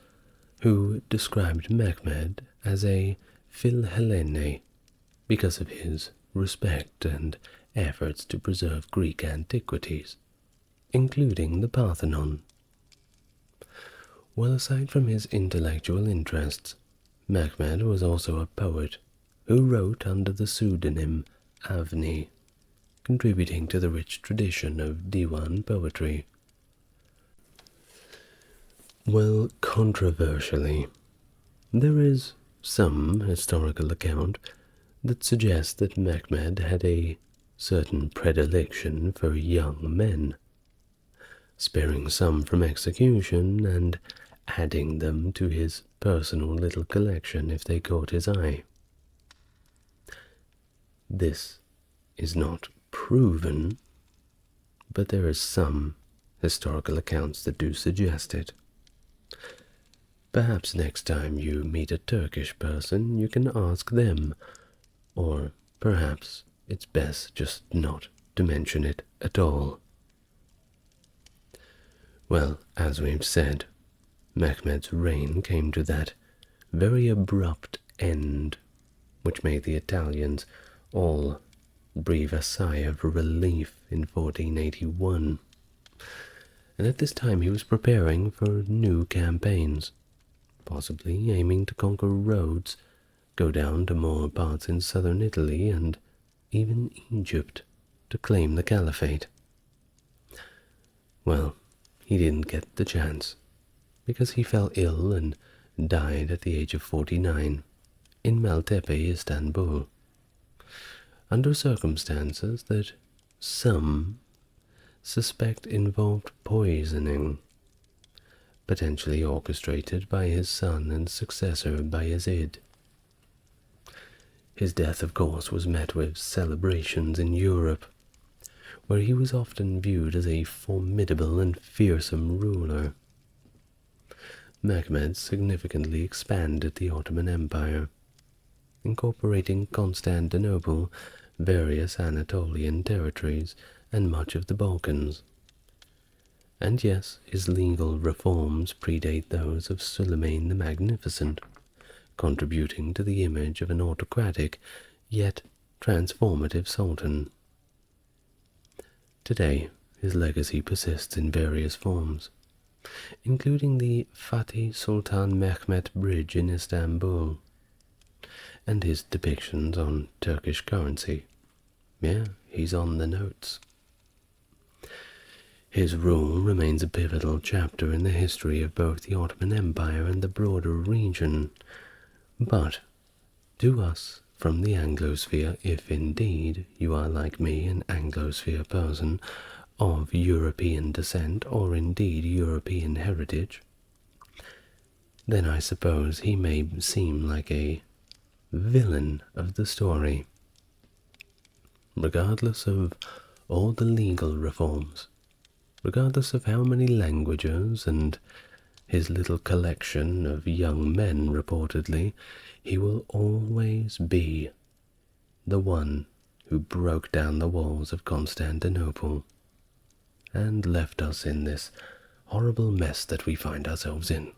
who described Mehmed as a Philhellene because of his respect and efforts to preserve Greek antiquities, including the Parthenon. Well, aside from his intellectual interests, Mehmed was also a poet who wrote under the pseudonym Avni, contributing to the rich tradition of Diwan poetry. Well, controversially, there is some historical account that suggests that Mehmed had a certain predilection for young men, sparing some from execution and adding them to his personal little collection if they caught his eye. This is not proven, but there are some historical accounts that do suggest it. Perhaps next time you meet a Turkish person, you can ask them, or perhaps it's best just not to mention it at all. Well, as we've said, Mehmed's reign came to that very abrupt end, which made the Italians all breathe a sigh of relief in 1481. And at this time he was preparing for new campaigns, possibly aiming to conquer Rhodes, go down to more parts in southern Italy and even Egypt to claim the caliphate. Well, he didn't get the chance, because he fell ill and died at the age of 49 in Maltepe, Istanbul, under circumstances that some suspect involved poisoning, potentially orchestrated by his son and successor Bayezid. His death, of course, was met with celebrations in Europe, where he was often viewed as a formidable and fearsome ruler. Mehmed significantly expanded the Ottoman Empire, incorporating Constantinople, various Anatolian territories, and much of the Balkans. And yes, his legal reforms predate those of Charlemagne the Magnificent, contributing to the image of an autocratic yet transformative sultan. Today, his legacy persists in various forms, including the Fatih Sultan Mehmet Bridge in Istanbul, and his depictions on Turkish currency. Yeah, he's on the notes. His rule remains a pivotal chapter in the history of both the Ottoman Empire and the broader region, but to us from the Anglosphere, if indeed you are like me, an Anglosphere person of European descent or indeed European heritage, then I suppose he may seem like a villain of the story. Regardless of all the legal reforms, regardless of how many languages and his little collection of young men reportedly, he will always be the one who broke down the walls of Constantinople and left us in this horrible mess that we find ourselves in.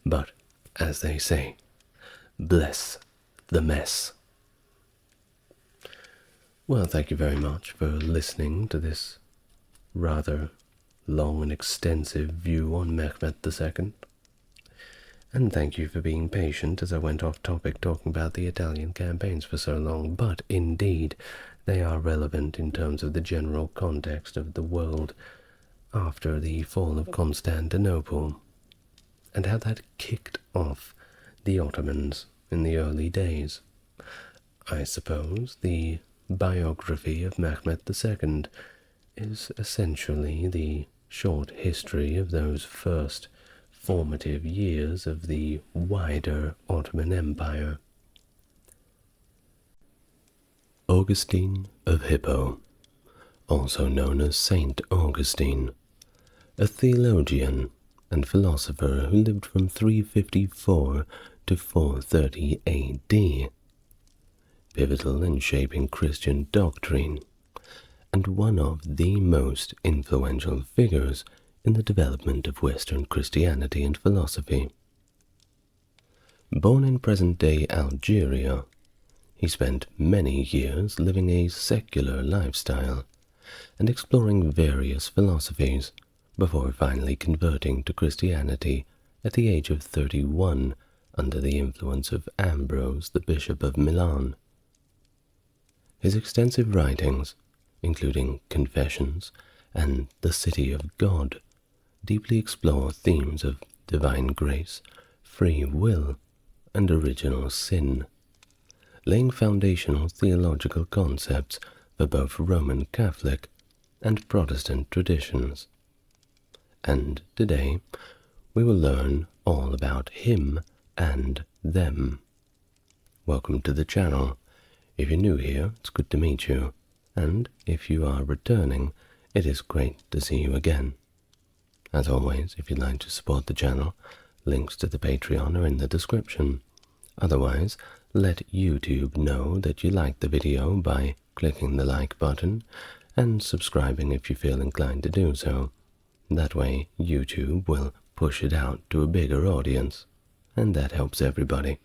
But, as they say, bless the mess. Well, thank you very much for listening to this rather long and extensive view on Mehmed II. And thank you for being patient as I went off topic talking about the Italian campaigns for so long, but indeed they are relevant in terms of the general context of the world after the fall of Constantinople, and how that kicked off the Ottomans in the early days. I suppose the biography of Mehmed II is essentially the short history of those first formative years of the wider Ottoman Empire. Augustine of Hippo, also known as Saint Augustine, a theologian and philosopher who lived from 354 to 430 AD, pivotal in shaping Christian doctrine, and one of the most influential figures in the development of Western Christianity and philosophy. Born in present-day Algeria, he spent many years living a secular lifestyle and exploring various philosophies before finally converting to Christianity at the age of 31 under the influence of Ambrose, the Bishop of Milan. His extensive writings, including Confessions and The City of God, deeply explore themes of divine grace, free will, and original sin, laying foundational theological concepts for both Roman Catholic and Protestant traditions. And today, we will learn all about him and them. Welcome to the channel. If you're new here, it's good to meet you, and if you are returning, it is great to see you again. As always, if you'd like to support the channel, links to the Patreon are in the description. Otherwise, let YouTube know that you like the video by clicking the like button and subscribing if you feel inclined to do so. That way, YouTube will push it out to a bigger audience, and that helps everybody.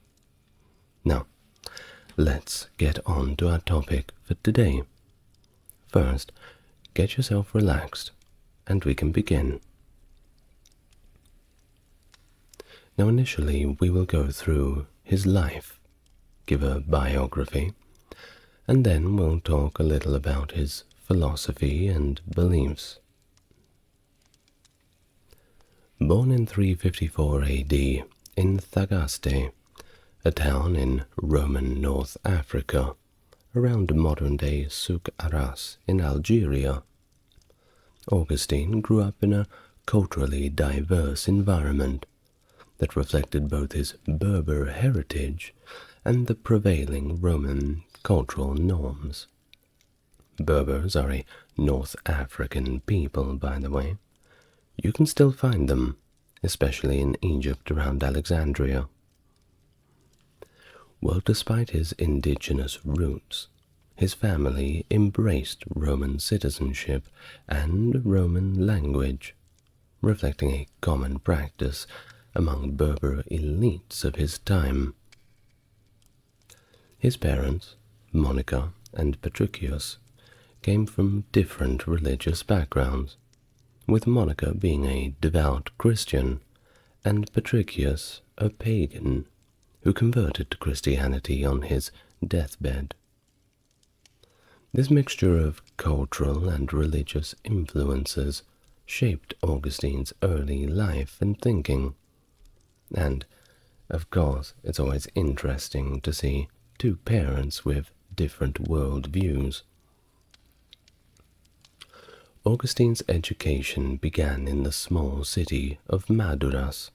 Now, let's get on to our topic for today. First, get yourself relaxed, and we can begin. Now, initially, we will go through his life, give a biography, and then we'll talk a little about his philosophy and beliefs. Born in 354 AD in Thagaste, a town in Roman North Africa, around modern-day Souk Arras in Algeria, Augustine grew up in a culturally diverse environment that reflected both his Berber heritage and the prevailing Roman cultural norms. Berbers are a North African people, by the way. You can still find them, especially in Egypt around Alexandria. Well, despite his indigenous roots, his family embraced Roman citizenship and Roman language, reflecting a common practice among Berber elites of his time. His parents, Monica and Patricius, came from different religious backgrounds, with Monica being a devout Christian and Patricius a pagan who converted to Christianity on his deathbed. This mixture of cultural and religious influences shaped Augustine's early life and thinking. And, of course, it's always interesting to see two parents with different world views. Augustine's education began in the small city of Maduras,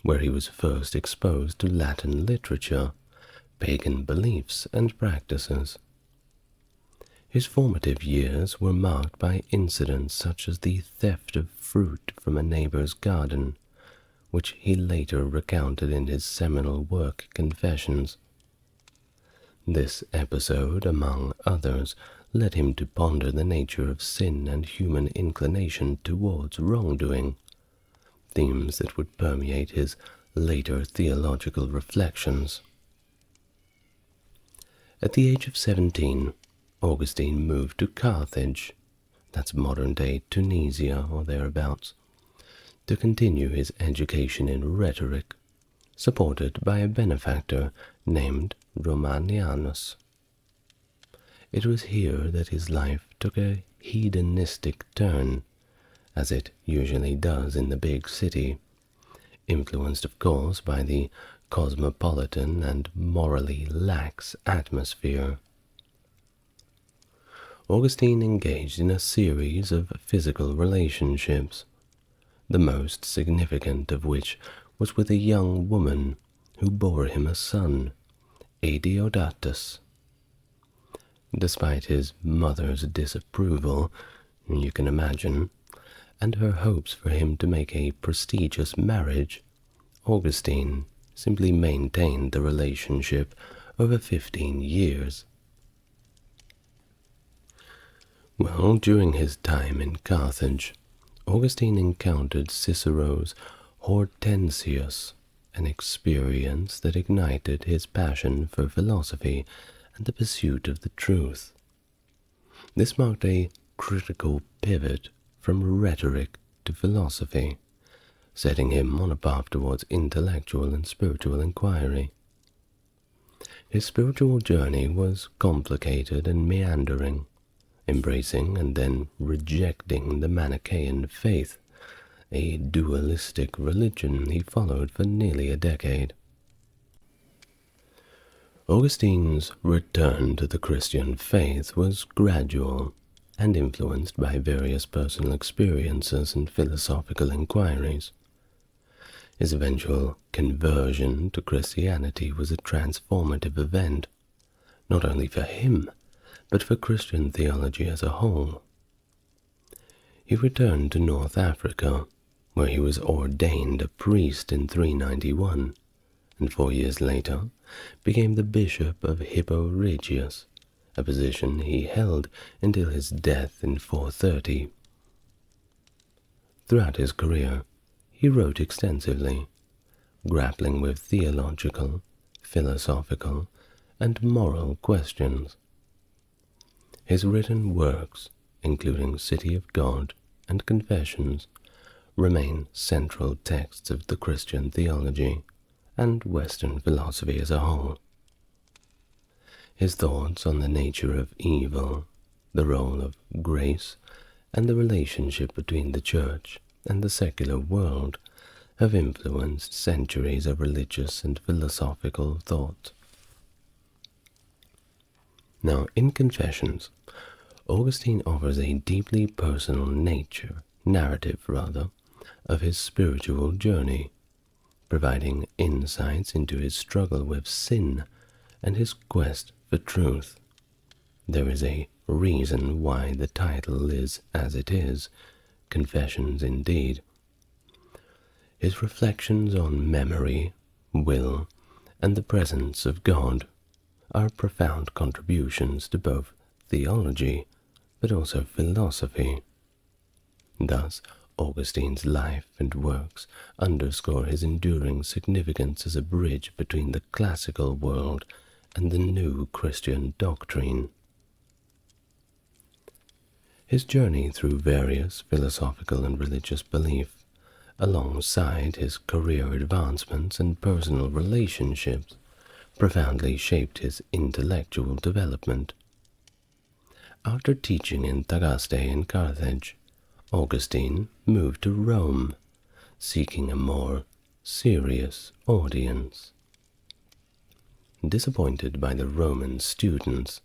where he was first exposed to Latin literature, pagan beliefs and practices. His formative years were marked by incidents such as the theft of fruit from a neighbor's garden, which he later recounted in his seminal work Confessions. This episode, among others, led him to ponder the nature of sin and human inclination towards wrongdoing, themes that would permeate his later theological reflections. At the age of 17, Augustine moved to Carthage, that's modern-day Tunisia or thereabouts, to continue his education in rhetoric, supported by a benefactor named Romanianus. It was here that his life took a hedonistic turn, as it usually does in the big city, influenced of course by the cosmopolitan and morally lax atmosphere. Augustine engaged in a series of physical relationships, the most significant of which was with a young woman who bore him a son, Adeodatus. Despite his mother's disapproval, you can imagine, and her hopes for him to make a prestigious marriage, Augustine simply maintained the relationship over 15 years. Well, during his time in Carthage, Augustine encountered Cicero's Hortensius, an experience that ignited his passion for philosophy and the pursuit of the truth. This marked a critical pivot from rhetoric to philosophy, setting him on a path towards intellectual and spiritual inquiry. His spiritual journey was complicated and meandering, embracing and then rejecting the Manichaean faith, a dualistic religion he followed for nearly a decade. Augustine's return to the Christian faith was gradual and influenced by various personal experiences and philosophical inquiries. His eventual conversion to Christianity was a transformative event, not only for him, but for Christian theology as a whole. He returned to North Africa, where he was ordained a priest in 391, and 4 years later became the bishop of Hippo Regius, a position he held until his death in 430. Throughout his career, he wrote extensively, grappling with theological, philosophical, and moral questions. His written works, including City of God and Confessions, remain central texts of the Christian theology and Western philosophy as a whole. His thoughts on the nature of evil, the role of grace, and the relationship between the Church and the secular world have influenced centuries of religious and philosophical thought. Now, in Confessions, Augustine offers a deeply personal narrative of his spiritual journey, providing insights into his struggle with sin and his quest for truth. There is a reason why the title is as it is, Confessions indeed. His reflections on memory, will, and the presence of God are profound contributions to both theology but also philosophy. Thus, Augustine's life and works underscore his enduring significance as a bridge between the classical world and the new Christian doctrine. His journey through various philosophical and religious beliefs, alongside his career advancements and personal relationships, profoundly shaped his intellectual development. After teaching in Tagaste and Carthage, Augustine moved to Rome, seeking a more serious audience. Disappointed by the Roman students,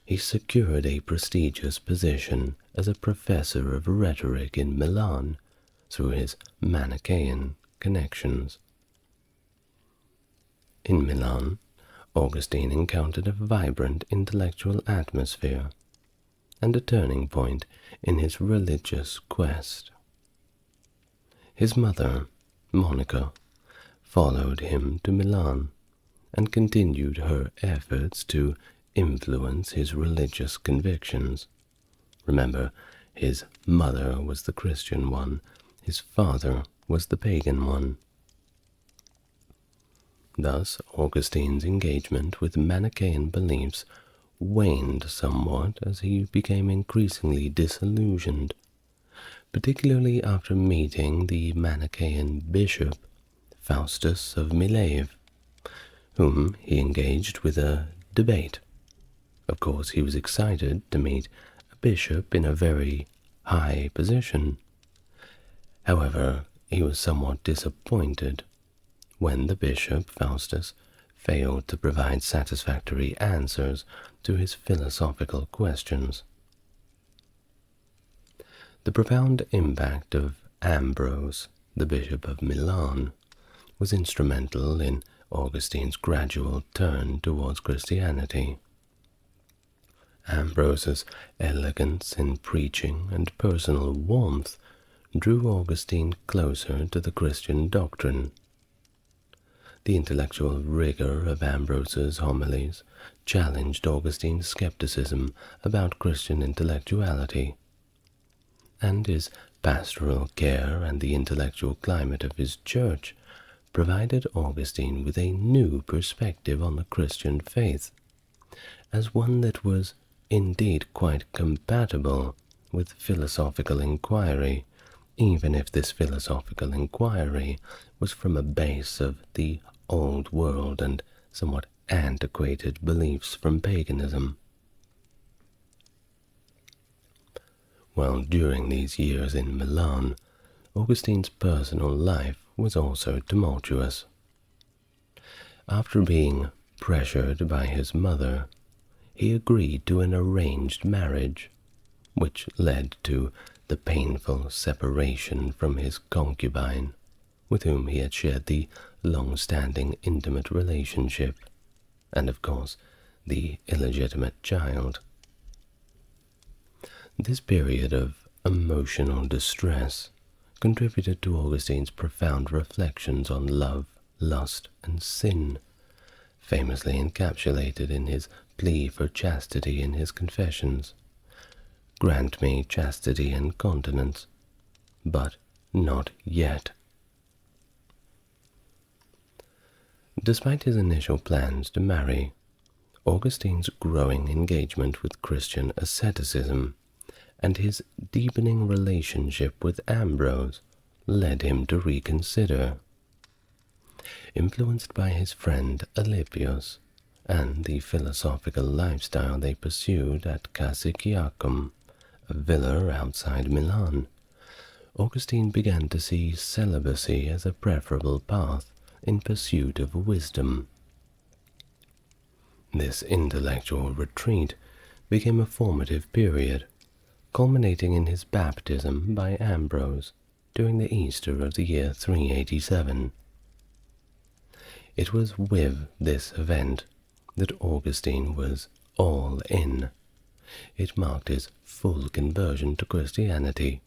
he secured a prestigious position as a professor of rhetoric in Milan through his Manichaean connections. In Milan, Augustine encountered a vibrant intellectual atmosphere and a turning point in his religious quest. His mother, Monica, followed him to Milan and continued her efforts to influence his religious convictions. Remember, his mother was the Christian one, his father was the pagan one. Thus, Augustine's engagement with Manichaean beliefs waned somewhat as he became increasingly disillusioned, particularly after meeting the Manichaean bishop, Faustus of Mileve, whom he engaged with a debate. Of course, he was excited to meet a bishop in a very high position. However, he was somewhat disappointed when the bishop, Faustus, failed to provide satisfactory answers to his philosophical questions. The profound impact of Ambrose, the Bishop of Milan, was instrumental in Augustine's gradual turn towards Christianity. Ambrose's elegance in preaching and personal warmth drew Augustine closer to the Christian doctrine. The intellectual rigor of Ambrose's homilies challenged Augustine's skepticism about Christian intellectuality, and his pastoral care and the intellectual climate of his church provided Augustine with a new perspective on the Christian faith, as one that was indeed quite compatible with philosophical inquiry, even if this philosophical inquiry was from a base of the old world and somewhat antiquated beliefs from paganism. While during these years in Milan, Augustine's personal life was also tumultuous. After being pressured by his mother, he agreed to an arranged marriage, which led to the painful separation from his concubine, with whom he had shared the long-standing intimate relationship, and of course the illegitimate child. This period of emotional distress contributed to Augustine's profound reflections on love, lust, and sin, famously encapsulated in his plea for chastity in his Confessions. Grant me chastity and continence, but not yet. Despite his initial plans to marry, Augustine's growing engagement with Christian asceticism and his deepening relationship with Ambrose led him to reconsider. Influenced by his friend Alypius and the philosophical lifestyle they pursued at Cassiciacum, a villa outside Milan, Augustine began to see celibacy as a preferable path in pursuit of wisdom. This intellectual retreat became a formative period, culminating in his baptism by Ambrose during the Easter of the year 387. It was with this event that Augustine was all in. It marked his full conversion to Christianity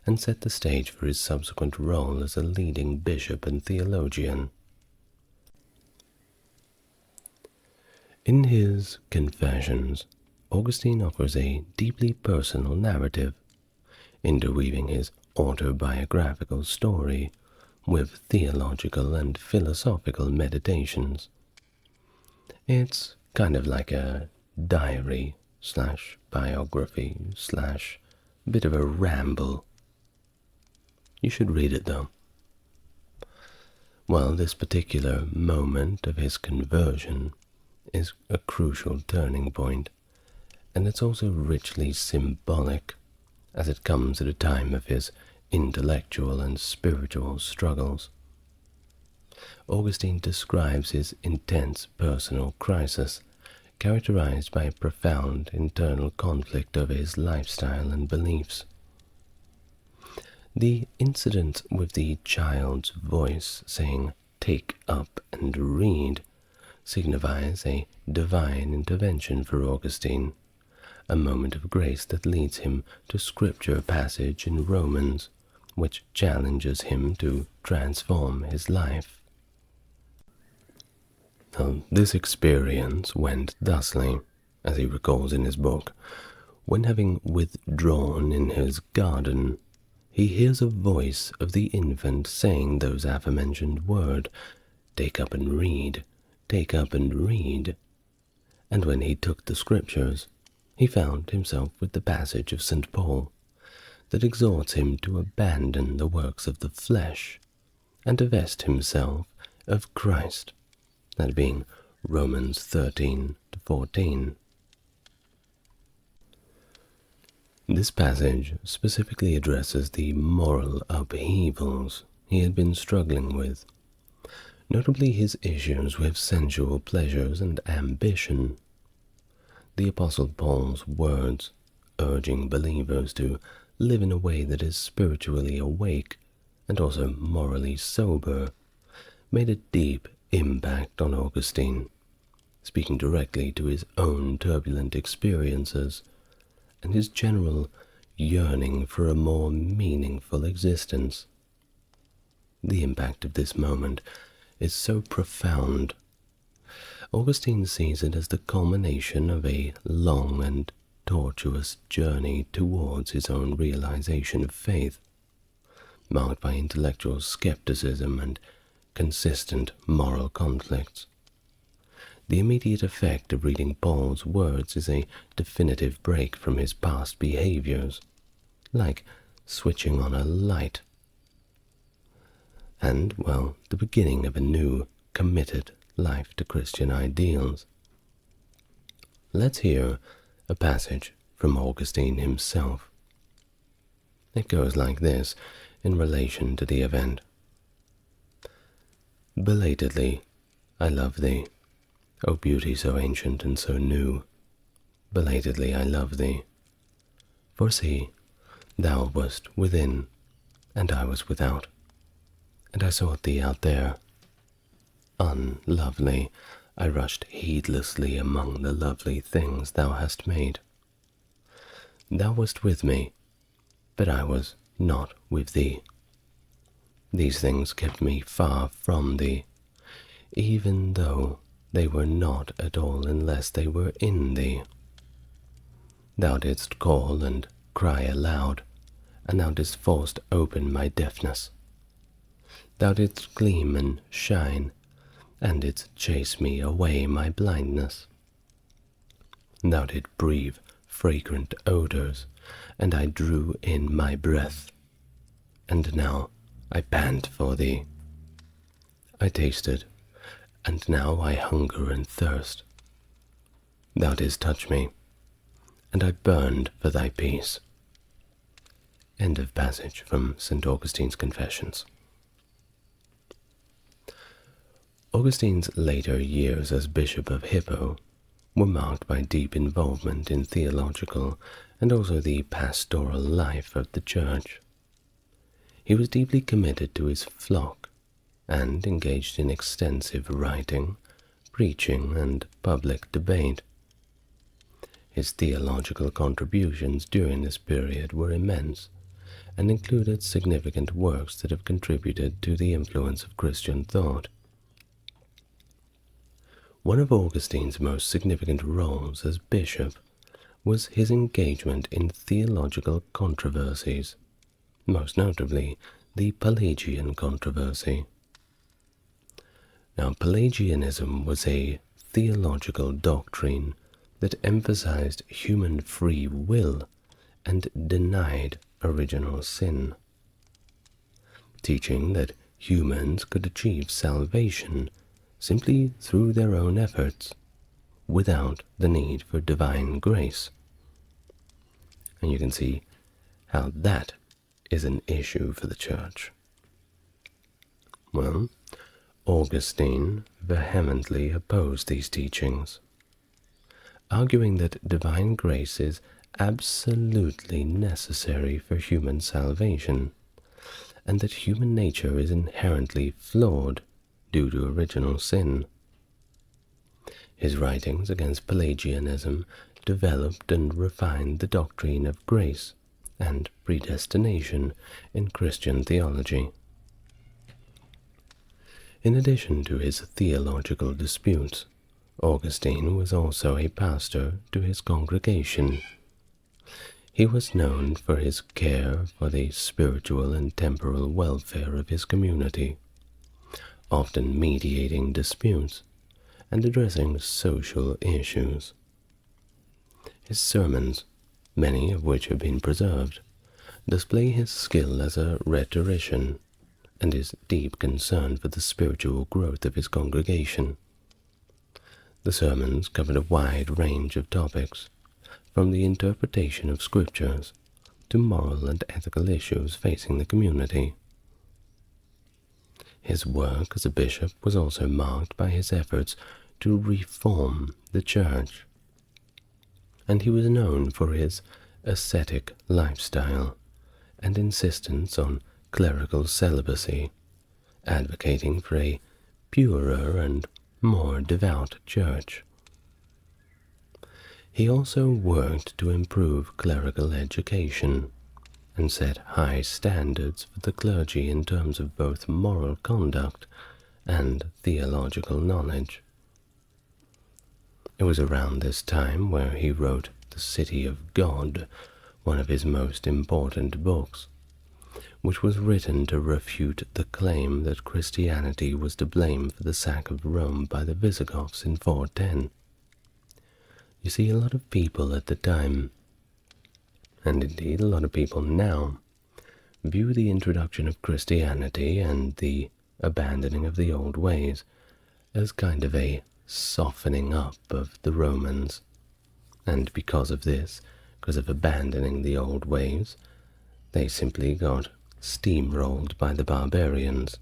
and set the stage for his subsequent role as a leading bishop and theologian. In his Confessions, Augustine offers a deeply personal narrative, interweaving his autobiographical story with theological and philosophical meditations. It's kind of like a diary / biography / bit of a ramble. You should read it though. Well, this particular moment of his conversion is a crucial turning point, and it's also richly symbolic, as it comes at a time of his intellectual and spiritual struggles. Augustine describes his intense personal crisis, characterized by a profound internal conflict over his lifestyle and beliefs. The incident with the child's voice saying, "Take up and read," signifies a divine intervention for Augustine, a moment of grace that leads him to scripture passage in Romans, which challenges him to transform his life. Now, this experience went thusly, as he recalls in his book. When having withdrawn in his garden, he hears a voice of the infant saying those aforementioned words, "Take up and read, take up and read." And when he took the scriptures, he found himself with the passage of St. Paul that exhorts him to abandon the works of the flesh and to vest himself of Christ, that being Romans 13-14. This passage specifically addresses the moral upheavals he had been struggling with, notably his issues with sensual pleasures and ambition. The Apostle Paul's words, urging believers to live in a way that is spiritually awake and also morally sober, made a deep impact on Augustine, speaking directly to his own turbulent experiences and his general yearning for a more meaningful existence. The impact of this moment is so profound. Augustine sees it as the culmination of a long and tortuous journey towards his own realization of faith, marked by intellectual skepticism and consistent moral conflicts. The immediate effect of reading Paul's words is a definitive break from his past behaviors, like switching on a light, and, well, the beginning of a new, committed life to Christian ideals. Let's hear a passage from Augustine himself. It goes like this in relation to the event. Belatedly, I love thee, O beauty so ancient and so new. Belatedly I love thee. For see, thou wast within, and I was without, and I sought thee out there. Unlovely, I rushed heedlessly among the lovely things thou hast made. Thou wast with me, but I was not with thee. These things kept me far from thee, even though they were not at all unless they were in thee. Thou didst call and cry aloud, and thou didst force open my deafness. Thou didst gleam and shine, and didst chase me away my blindness. Thou didst breathe fragrant odors, and I drew in my breath. And now I pant for thee. I tasted, and now I hunger and thirst. Thou didst touch me, and I burned for thy peace. End of passage from St. Augustine's Confessions. Augustine's later years as Bishop of Hippo were marked by deep involvement in theological and also the pastoral life of the Church. He was deeply committed to his flock and engaged in extensive writing, preaching, and public debate. His theological contributions during this period were immense and included significant works that have contributed to the influence of Christian thought. One of Augustine's most significant roles as bishop was his engagement in theological controversies, most notably the Pelagian controversy. Now, Pelagianism was a theological doctrine that emphasized human free will and denied original sin, teaching that humans could achieve salvation simply through their own efforts, without the need for divine grace. And you can see how that is an issue for the Church. Well, Augustine vehemently opposed these teachings, arguing that divine grace is absolutely necessary for human salvation, and that human nature is inherently flawed due to original sin. His writings against Pelagianism developed and refined the doctrine of grace and predestination in Christian theology. In addition to his theological disputes, Augustine was also a pastor to his congregation. He was known for his care for the spiritual and temporal welfare of his community, often mediating disputes and addressing social issues. His sermons, many of which have been preserved, display his skill as a rhetorician and his deep concern for the spiritual growth of his congregation. The sermons covered a wide range of topics, from the interpretation of scriptures to moral and ethical issues facing the community. His work as a bishop was also marked by his efforts to reform the Church, and he was known for his ascetic lifestyle and insistence on clerical celibacy, advocating for a purer and more devout Church. He also worked to improve clerical education and set high standards for the clergy in terms of both moral conduct and theological knowledge. It was around this time where he wrote The City of God, one of his most important books, which was written to refute the claim that Christianity was to blame for the sack of Rome by the Visigoths in 410. You see, a lot of people at the time, and indeed a lot of people now, view the introduction of Christianity and the abandoning of the old ways as kind of a softening up of the Romans, and because of this, because of abandoning the old ways, they simply got steamrolled by the barbarians,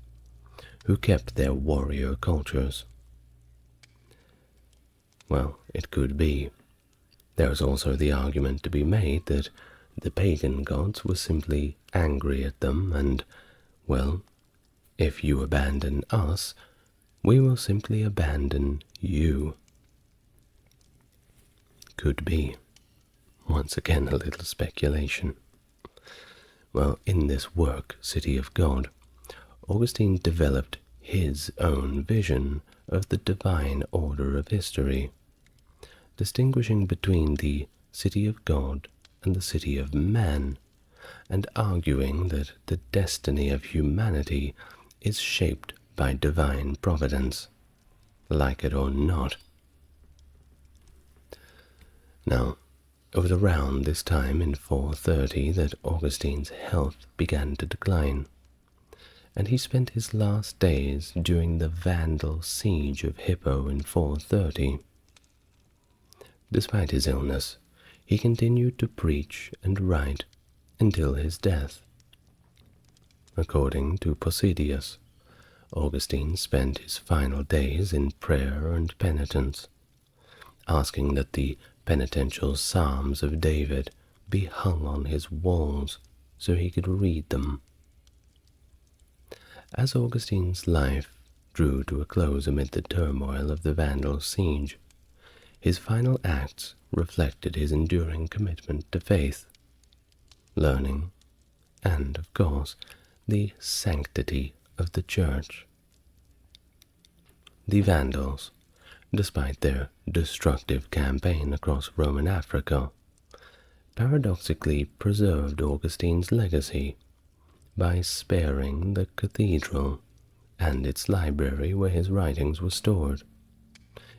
who kept their warrior cultures. Well, it could be. There is also the argument to be made that the pagan gods were simply angry at them and, well, if you abandon us, we will simply abandon you. Could be. Once again, a little speculation. Well, in this work, City of God, Augustine developed his own vision of the divine order of history, distinguishing between the City of God and the City of Man, and arguing that the destiny of humanity is shaped by divine providence, like it or not. Now, it was around this time in 430 that Augustine's health began to decline, and he spent his last days during the Vandal siege of Hippo in 430. Despite his illness, he continued to preach and write until his death. According to Posidius, Augustine spent his final days in prayer and penitence, asking that the penitential Psalms of David be hung on his walls so he could read them. As Augustine's life drew to a close amid the turmoil of the Vandal siege, his final acts reflected his enduring commitment to faith, learning, and, of course, the sanctity of the Church. The Vandals, despite their destructive campaign across Roman Africa, paradoxically preserved Augustine's legacy by sparing the cathedral and its library where his writings were stored,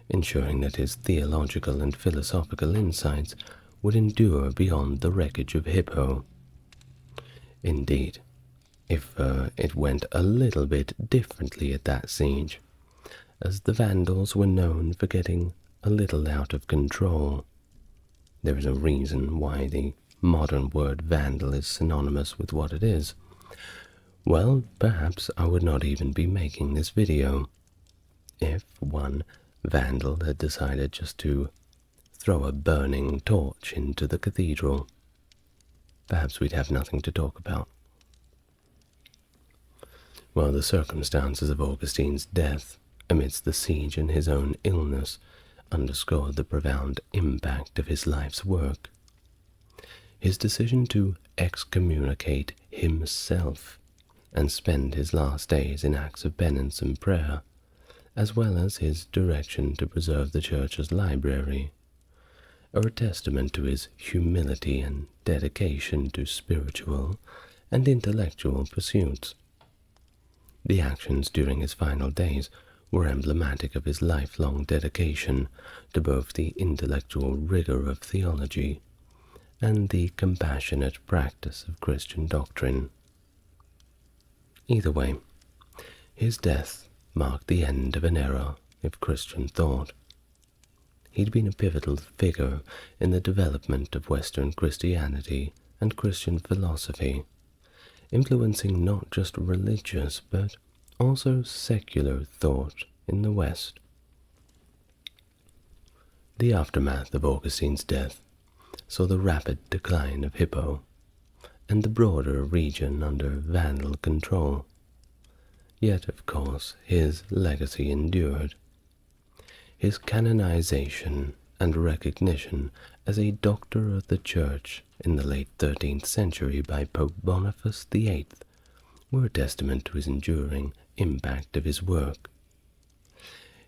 ensuring that his theological and philosophical insights would endure beyond the wreckage of Hippo. Indeed, if it went a little bit differently at that siege, as the Vandals were known for getting a little out of control. There is a reason why the modern word vandal is synonymous with what it is. Well, perhaps I would not even be making this video if one vandal had decided just to throw a burning torch into the cathedral. Perhaps we'd have nothing to talk about. Well, the circumstances of Augustine's death amidst the siege and his own illness underscored the profound impact of his life's work. His decision to excommunicate himself and spend his last days in acts of penance and prayer, as well as his direction to preserve the Church's library, are a testament to his humility and dedication to spiritual and intellectual pursuits. The actions during his final days were emblematic of his lifelong dedication to both the intellectual rigor of theology and the compassionate practice of Christian doctrine. Either way, his death marked the end of an era of Christian thought. He'd been a pivotal figure in the development of Western Christianity and Christian philosophy, influencing not just religious but also secular thought in the West. The aftermath of Augustine's death saw the rapid decline of Hippo and the broader region under Vandal control. Yet, of course, his legacy endured. His canonization and recognition as a doctor of the Church in the late 13th century by Pope Boniface VIII were a testament to his enduring impact of his work.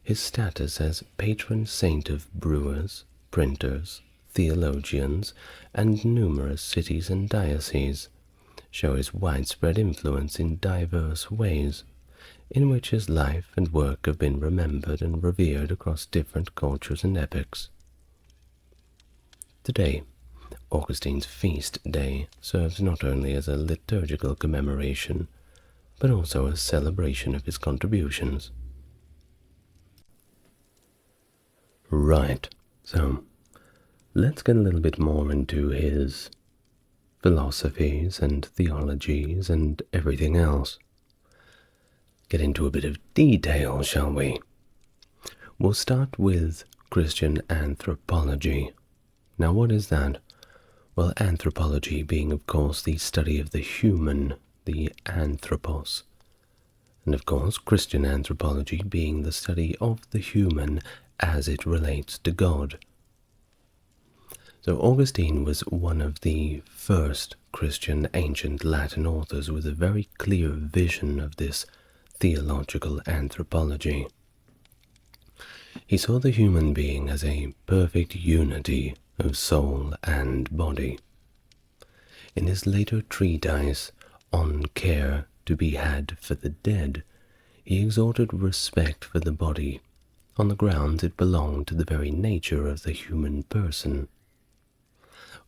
His status as patron saint of brewers, printers, theologians, and numerous cities and dioceses show his widespread influence in diverse ways, in which his life and work have been remembered and revered across different cultures and epochs. Today, Augustine's feast day serves not only as a liturgical commemoration, but also a celebration of his contributions. Right, so let's get a little bit more into his philosophies and theologies and everything else. Get into a bit of detail, shall we? We'll start with Christian anthropology. Now, what is that? Well, anthropology being, of course, the study of the human, the anthropos. And, of course, Christian anthropology being the study of the human as it relates to God. So Augustine was one of the first Christian ancient Latin authors with a very clear vision of this theological anthropology. He saw the human being as a perfect unity of soul and body. In his later treatise On Care to be Had for the Dead, he exhorted respect for the body on the grounds it belonged to the very nature of the human person.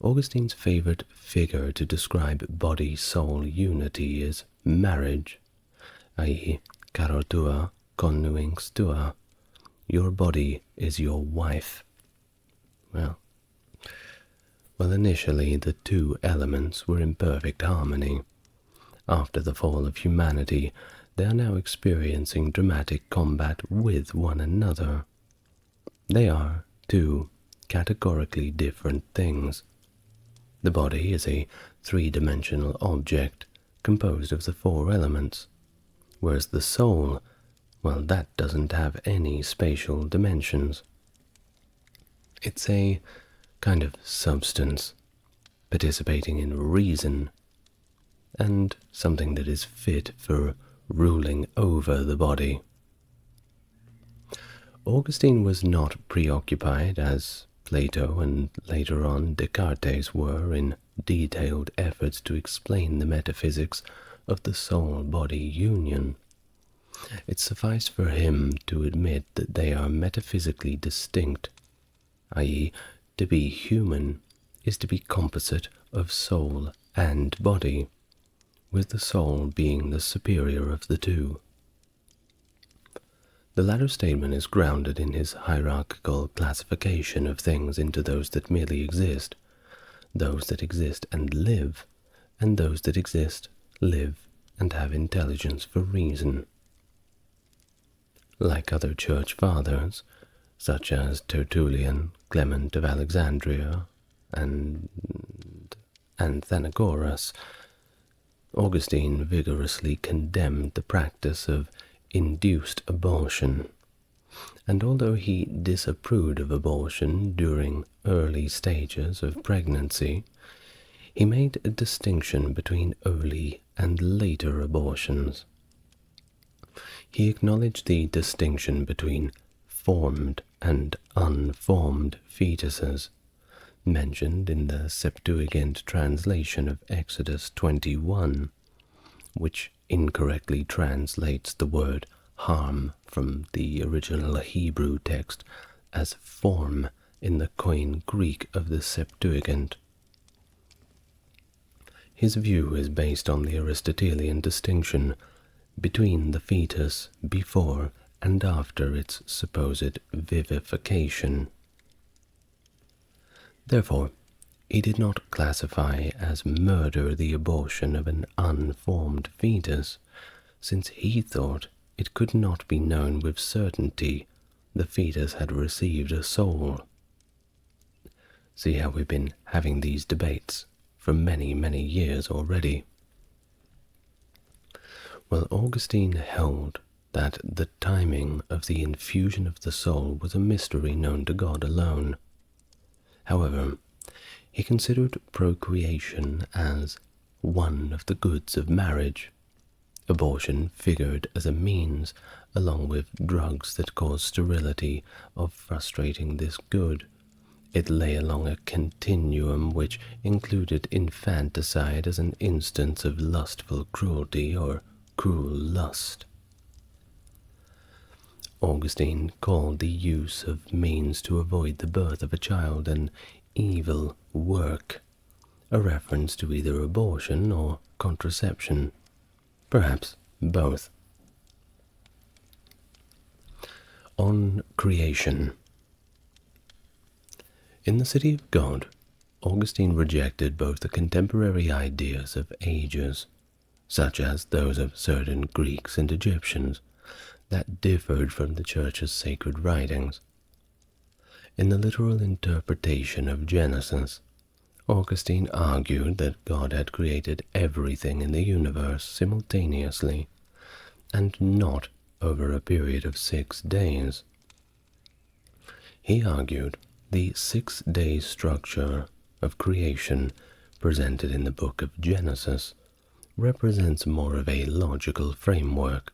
Augustine's favorite figure to describe body-soul unity is marriage, i.e., caro tua connuings tua, your body is your wife. Well, initially the two elements were in perfect harmony. After the fall of humanity, they are now experiencing dramatic combat with one another. They are two categorically different things. The body is a three-dimensional object composed of the four elements, whereas the soul, well, that doesn't have any spatial dimensions. It's a kind of substance, participating in reason, and something that is fit for ruling over the body. Augustine was not preoccupied, as Plato and later on Descartes were, in detailed efforts to explain the metaphysics of the soul-body union. It sufficed for him to admit that they are metaphysically distinct, i.e., to be human is to be composite of soul and body, with the soul being the superior of the two. The latter statement is grounded in his hierarchical classification of things into those that merely exist, those that exist and those that exist, live, and have intelligence for reason. Like other church fathers, such as Tertullian, Clement of Alexandria, and Athenagoras, Augustine vigorously condemned the practice of induced abortion, and although he disapproved of abortion during early stages of pregnancy, he made a distinction between early and later abortions. He acknowledged the distinction between formed and unformed fetuses, mentioned in the Septuagint translation of Exodus 21, which incorrectly translates the word harm from the original Hebrew text as form in the Koine Greek of the Septuagint. His view is based on the Aristotelian distinction between the fetus before and after its supposed vivification. Therefore, he did not classify as murder the abortion of an unformed fetus, since he thought it could not be known with certainty the fetus had received a soul. See how we've been having these debates for many, many years already. Well, Augustine held that the timing of the infusion of the soul was a mystery known to God alone. However, he considered procreation as one of the goods of marriage. Abortion figured as a means, along with drugs that cause sterility, of frustrating this good. It lay along a continuum which included infanticide as an instance of lustful cruelty or cruel lust. Augustine called the use of means to avoid the birth of a child an evil work, a reference to either abortion or contraception, perhaps both. On creation, In the City of God, Augustine rejected both the contemporary ideas of ages, such as those of certain Greeks and Egyptians, that differed from the Church's sacred writings. In the literal interpretation of Genesis, Augustine argued that God had created everything in the universe simultaneously, and not over a period of 6 days. He argued the 6-day structure of creation presented in the book of Genesis represents more of a logical framework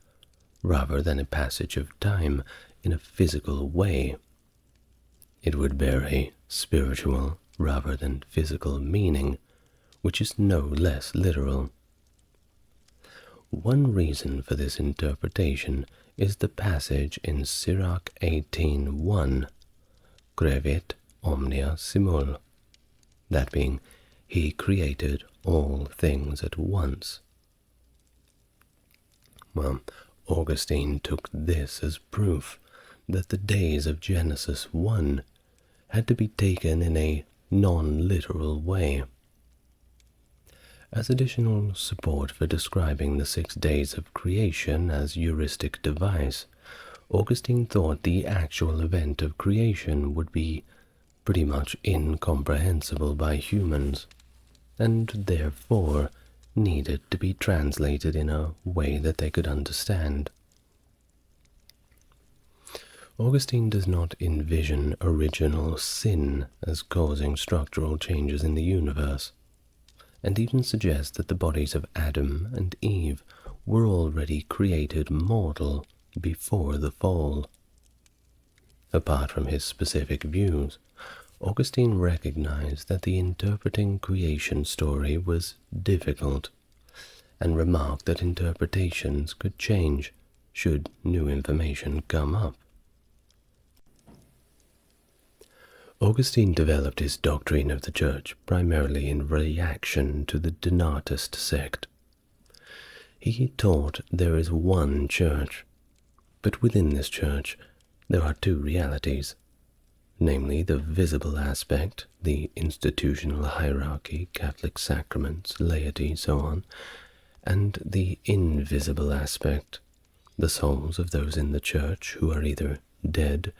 rather than a passage of time in a physical way. It would bear a spiritual rather than physical meaning, which is no less literal. One reason for this interpretation is the passage in Sirach 18:1, Crevit omnia simul, that being, he created all things at once. Well, Augustine took this as proof that the days of Genesis 1 had to be taken in a non-literal way. As additional support for describing the 6 days of creation as heuristic device, Augustine thought the actual event of creation would be pretty much incomprehensible by humans, and therefore needed to be translated in a way that they could understand. Augustine does not envision original sin as causing structural changes in the universe, and even suggests that the bodies of Adam and Eve were already created mortal before the fall. Apart from his specific views, Augustine recognized that the interpreting creation story was difficult, and remarked that interpretations could change should new information come up. Augustine developed his doctrine of the Church primarily in reaction to the Donatist sect. He taught there is one Church, but within this Church there are 2 realities, namely the visible aspect, the institutional hierarchy, Catholic sacraments, laity, so on, and the invisible aspect, the souls of those in the Church who are either dead,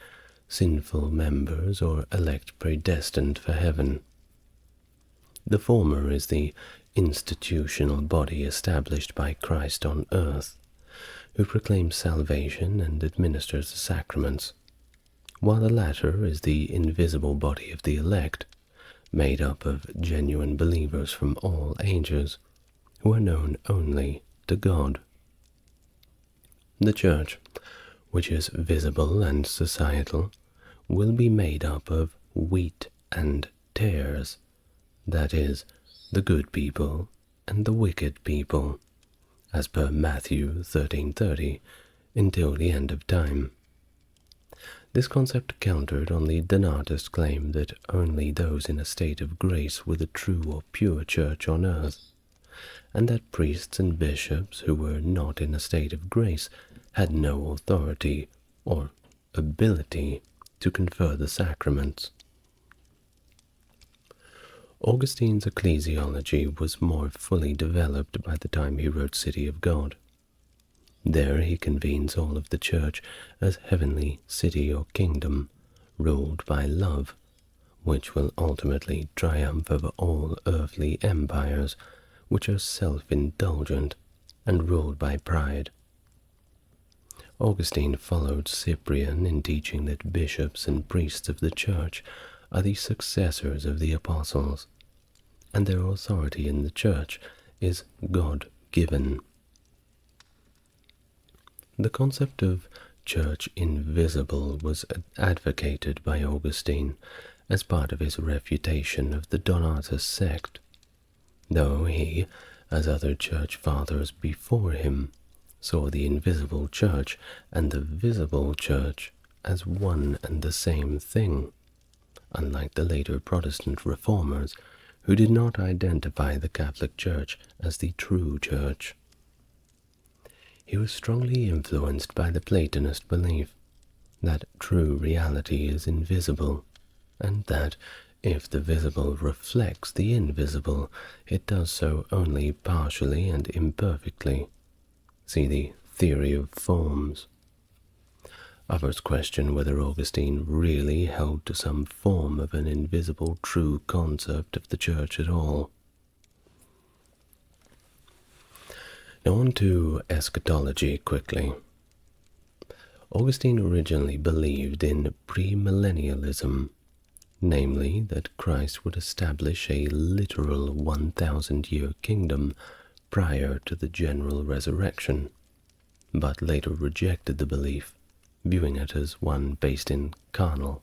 sinful members, or elect predestined for heaven. The former is the institutional body established by Christ on earth, who proclaims salvation and administers the sacraments, while the latter is the invisible body of the elect, made up of genuine believers from all ages, who are known only to God. The Church, which is visible and societal, will be made up of wheat and tares, that is, the good people and the wicked people, as per Matthew 13:30, until the end of time. This concept countered on the Donatist claim that only those in a state of grace were the true or pure Church on earth, and that priests and bishops who were not in a state of grace had no authority or ability to confer the sacraments. Augustine's ecclesiology was more fully developed by the time he wrote City of God. There he convenes all of the Church as heavenly city or kingdom, ruled by love, which will ultimately triumph over all earthly empires, which are self-indulgent and ruled by pride. Augustine followed Cyprian in teaching that bishops and priests of the Church are the successors of the apostles, and their authority in the Church is God-given. The concept of Church invisible was advocated by Augustine as part of his refutation of the Donatist sect, though he, as other Church fathers before him, saw the invisible Church and the visible Church as one and the same thing, unlike the later Protestant reformers who did not identify the Catholic Church as the true Church. He was strongly influenced by the Platonist belief that true reality is invisible, and that if the visible reflects the invisible, it does so only partially and imperfectly. See the theory of forms. Others question whether Augustine really held to some form of an invisible true concept of the Church at all. Now on to eschatology quickly. Augustine originally believed in premillennialism, namely that Christ would establish a literal 1,000-year kingdom prior to the general resurrection, but later rejected the belief, viewing it as one based in carnal.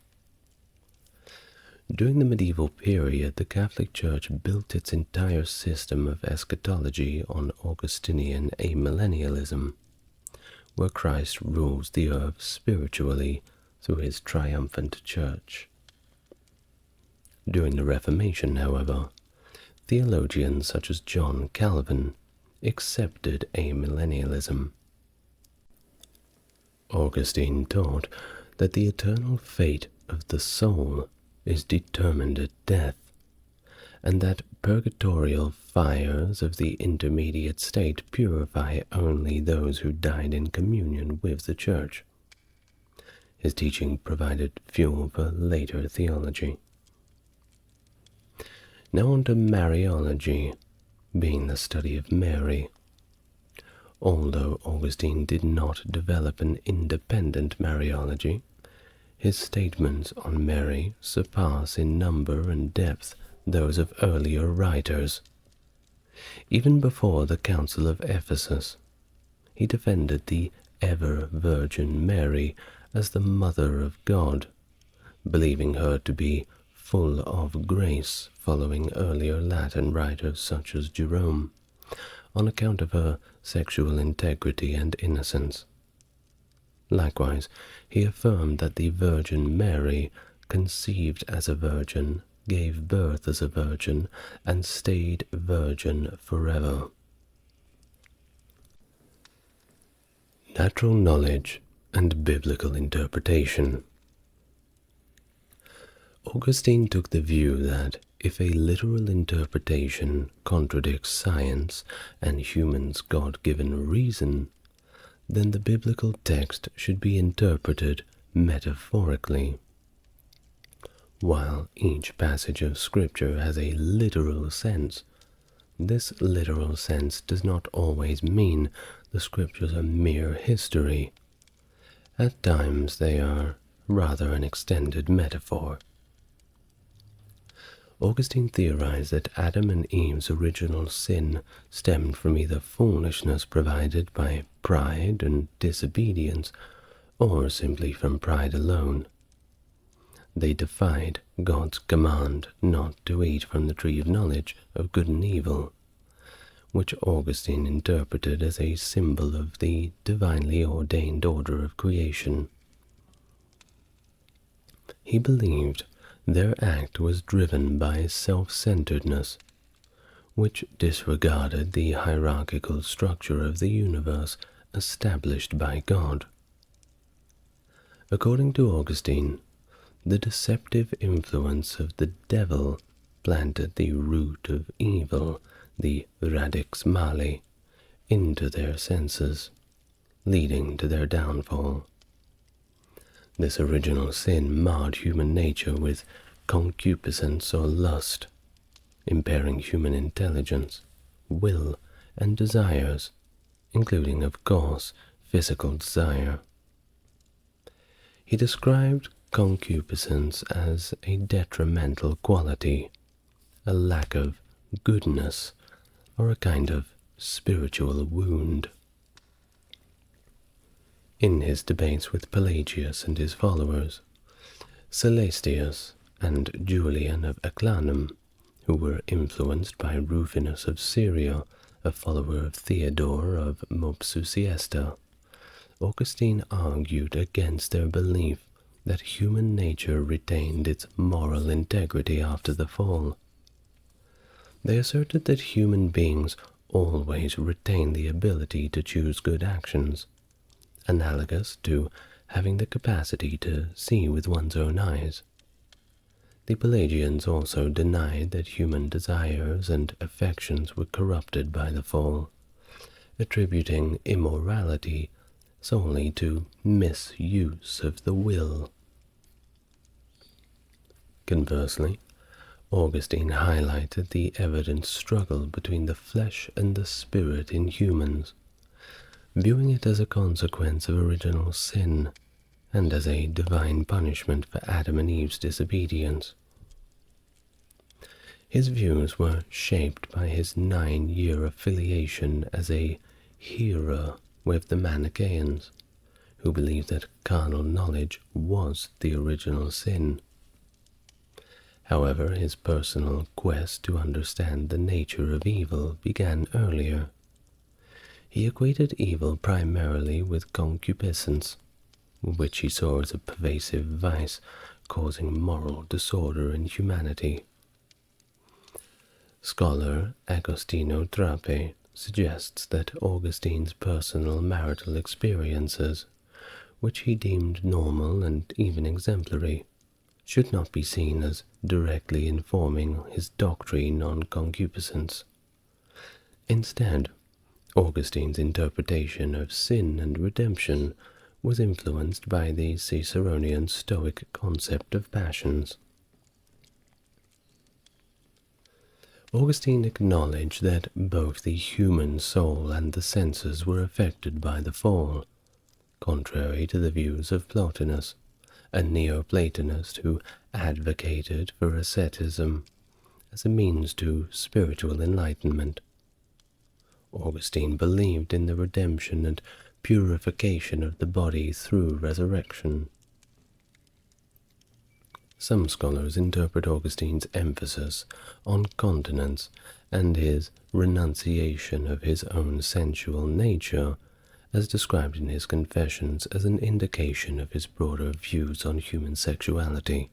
During the medieval period, the Catholic Church built its entire system of eschatology on Augustinian amillennialism, where Christ rules the earth spiritually through his triumphant church. During the Reformation, however, theologians such as John Calvin accepted amillennialism. Augustine taught that the eternal fate of the soul is determined at death, and that purgatorial fires of the intermediate state purify only those who died in communion with the Church. His teaching provided fuel for later theology. Now on to Mariology, being the study of Mary. Although Augustine did not develop an independent Mariology, his statements on Mary surpass in number and depth those of earlier writers. Even before the Council of Ephesus, he defended the ever-Virgin Mary as the Mother of God, believing her to be full of grace, following earlier Latin writers such as Jerome, on account of her sexual integrity and innocence. Likewise, he affirmed that the Virgin Mary, conceived as a virgin, gave birth as a virgin, and stayed virgin forever. Natural knowledge and biblical interpretation. Augustine took the view that if a literal interpretation contradicts science and humans' God-given reason, then the biblical text should be interpreted metaphorically. While each passage of Scripture has a literal sense, this literal sense does not always mean the Scriptures are mere history. At times they are rather an extended metaphor. Augustine theorized that Adam and Eve's original sin stemmed from either foolishness provided by pride and disobedience, or simply from pride alone. They defied God's command not to eat from the tree of knowledge of good and evil, which Augustine interpreted as a symbol of the divinely ordained order of creation. He believed their act was driven by self-centeredness, which disregarded the hierarchical structure of the universe established by God. According to Augustine, the deceptive influence of the devil planted the root of evil, the radix mali, into their senses, leading to their downfall. This original sin marred human nature with concupiscence or lust, impairing human intelligence, will, and desires, including, of course, physical desire. He described concupiscence as a detrimental quality, a lack of goodness, or a kind of spiritual wound. In his debates with Pelagius and his followers, Celestius and Julian of Eclanum, who were influenced by Rufinus of Syria, a follower of Theodore of Mopsusiesta, Augustine argued against their belief that human nature retained its moral integrity after the fall. They asserted that human beings always retain the ability to choose good actions, analogous to having the capacity to see with one's own eyes. The Pelagians also denied that human desires and affections were corrupted by the fall, attributing immorality solely to misuse of the will. Conversely, Augustine highlighted the evident struggle between the flesh and the spirit in humans, viewing it as a consequence of original sin and as a divine punishment for Adam and Eve's disobedience. His views were shaped by his 9-year affiliation as a hearer with the Manichaeans, who believed that carnal knowledge was the original sin. However, his personal quest to understand the nature of evil began earlier. He equated evil primarily with concupiscence, which he saw as a pervasive vice causing moral disorder in humanity. Scholar Agostino Trape suggests that Augustine's personal marital experiences, which he deemed normal and even exemplary, should not be seen as directly informing his doctrine on concupiscence. Instead, Augustine's interpretation of sin and redemption was influenced by the Ciceronian Stoic concept of passions. Augustine acknowledged that both the human soul and the senses were affected by the fall, contrary to the views of Plotinus, a Neoplatonist who advocated for asceticism as a means to spiritual enlightenment. Augustine believed in the redemption and purification of the body through resurrection. Some scholars interpret Augustine's emphasis on continence and his renunciation of his own sensual nature, as described in his Confessions, as an indication of his broader views on human sexuality.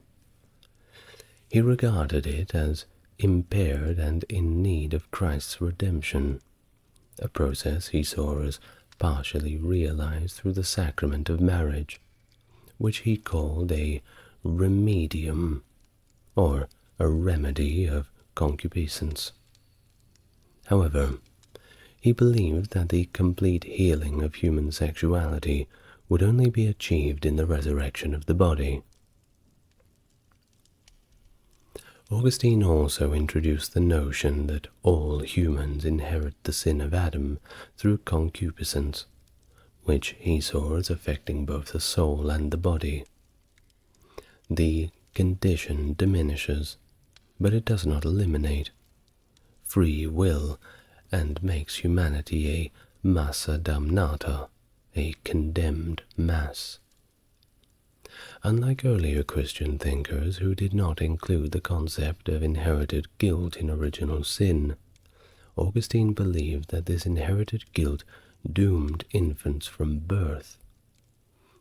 He regarded it as impaired and in need of Christ's redemption, a process he saw as partially realized through the sacrament of marriage, which he called a remedium, or a remedy of concupiscence. However, he believed that the complete healing of human sexuality would only be achieved in the resurrection of the body. Augustine also introduced the notion that all humans inherit the sin of Adam through concupiscence, which he saw as affecting both the soul and the body. The condition diminishes, but it does not eliminate free will and makes humanity a massa damnata, a condemned mass. Unlike earlier Christian thinkers who did not include the concept of inherited guilt in original sin, Augustine believed that this inherited guilt doomed infants from birth.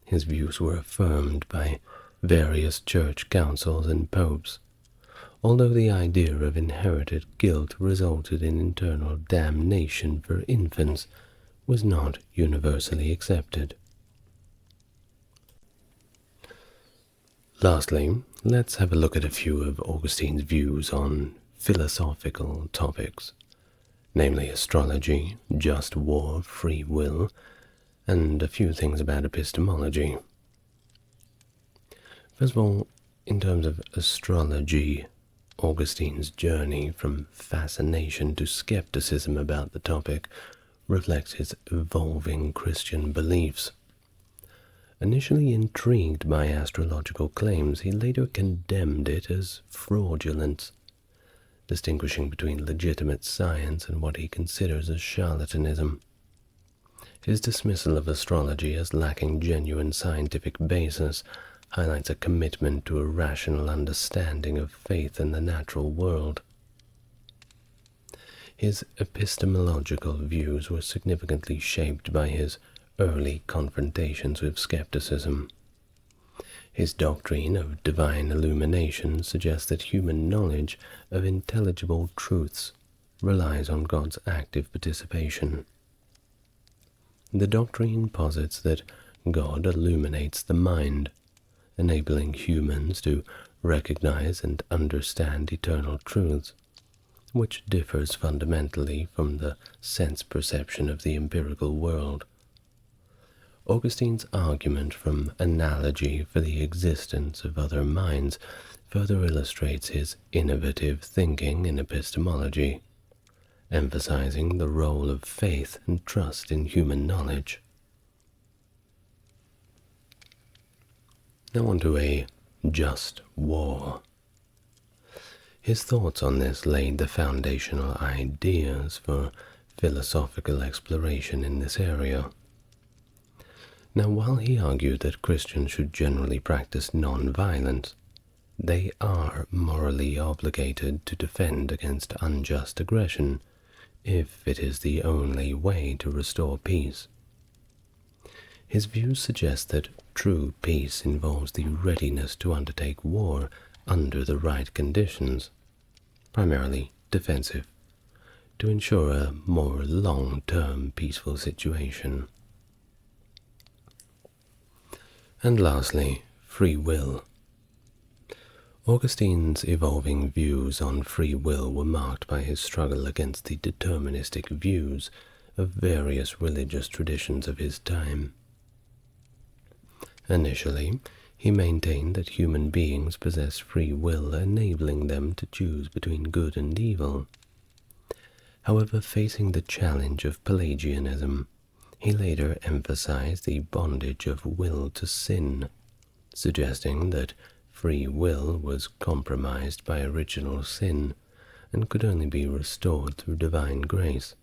His views were affirmed by various church councils and popes, although the idea of inherited guilt resulted in eternal damnation for infants was not universally accepted. Lastly, let's have a look at a few of Augustine's views on philosophical topics, namely astrology, just war, free will, and a few things about epistemology. First of all, in terms of astrology, Augustine's journey from fascination to skepticism about the topic reflects his evolving Christian beliefs. Initially intrigued by astrological claims, he later condemned it as fraudulence, distinguishing between legitimate science and what he considers as charlatanism. His dismissal of astrology as lacking genuine scientific basis highlights a commitment to a rational understanding of faith in the natural world. His epistemological views were significantly shaped by his early confrontations with skepticism. His doctrine of divine illumination suggests that human knowledge of intelligible truths relies on God's active participation. The doctrine posits that God illuminates the mind, enabling humans to recognize and understand eternal truths, which differs fundamentally from the sense perception of the empirical world. Augustine's argument from analogy for the existence of other minds further illustrates his innovative thinking in epistemology, emphasizing the role of faith and trust in human knowledge. Now on to a just war. His thoughts on this laid the foundational ideas for philosophical exploration in this area. Now, while he argued that Christians should generally practice non-violence, they are morally obligated to defend against unjust aggression if it is the only way to restore peace. His views suggest that true peace involves the readiness to undertake war under the right conditions, primarily defensive, to ensure a more long-term peaceful situation. And lastly, free will. Augustine's evolving views on free will were marked by his struggle against the deterministic views of various religious traditions of his time. Initially, he maintained that human beings possess free will, enabling them to choose between good and evil. However, facing the challenge of Pelagianism, he later emphasized the bondage of will to sin, suggesting that free will was compromised by original sin and could only be restored through divine grace.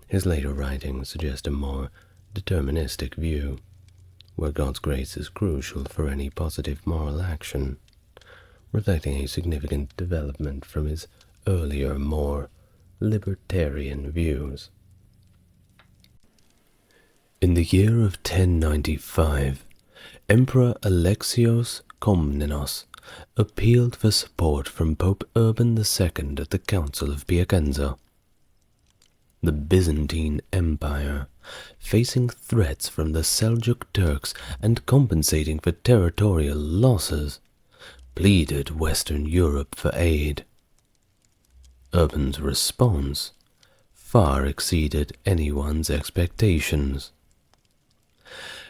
His later writings suggest a more deterministic view, where God's grace is crucial for any positive moral action, reflecting a significant development from his earlier, more libertarian views. In the year of 1095, Emperor Alexios Komnenos appealed for support from Pope Urban II at the Council of Piacenza. The Byzantine Empire, facing threats from the Seljuk Turks and compensating for territorial losses, pleaded Western Europe for aid. Urban's response far exceeded anyone's expectations.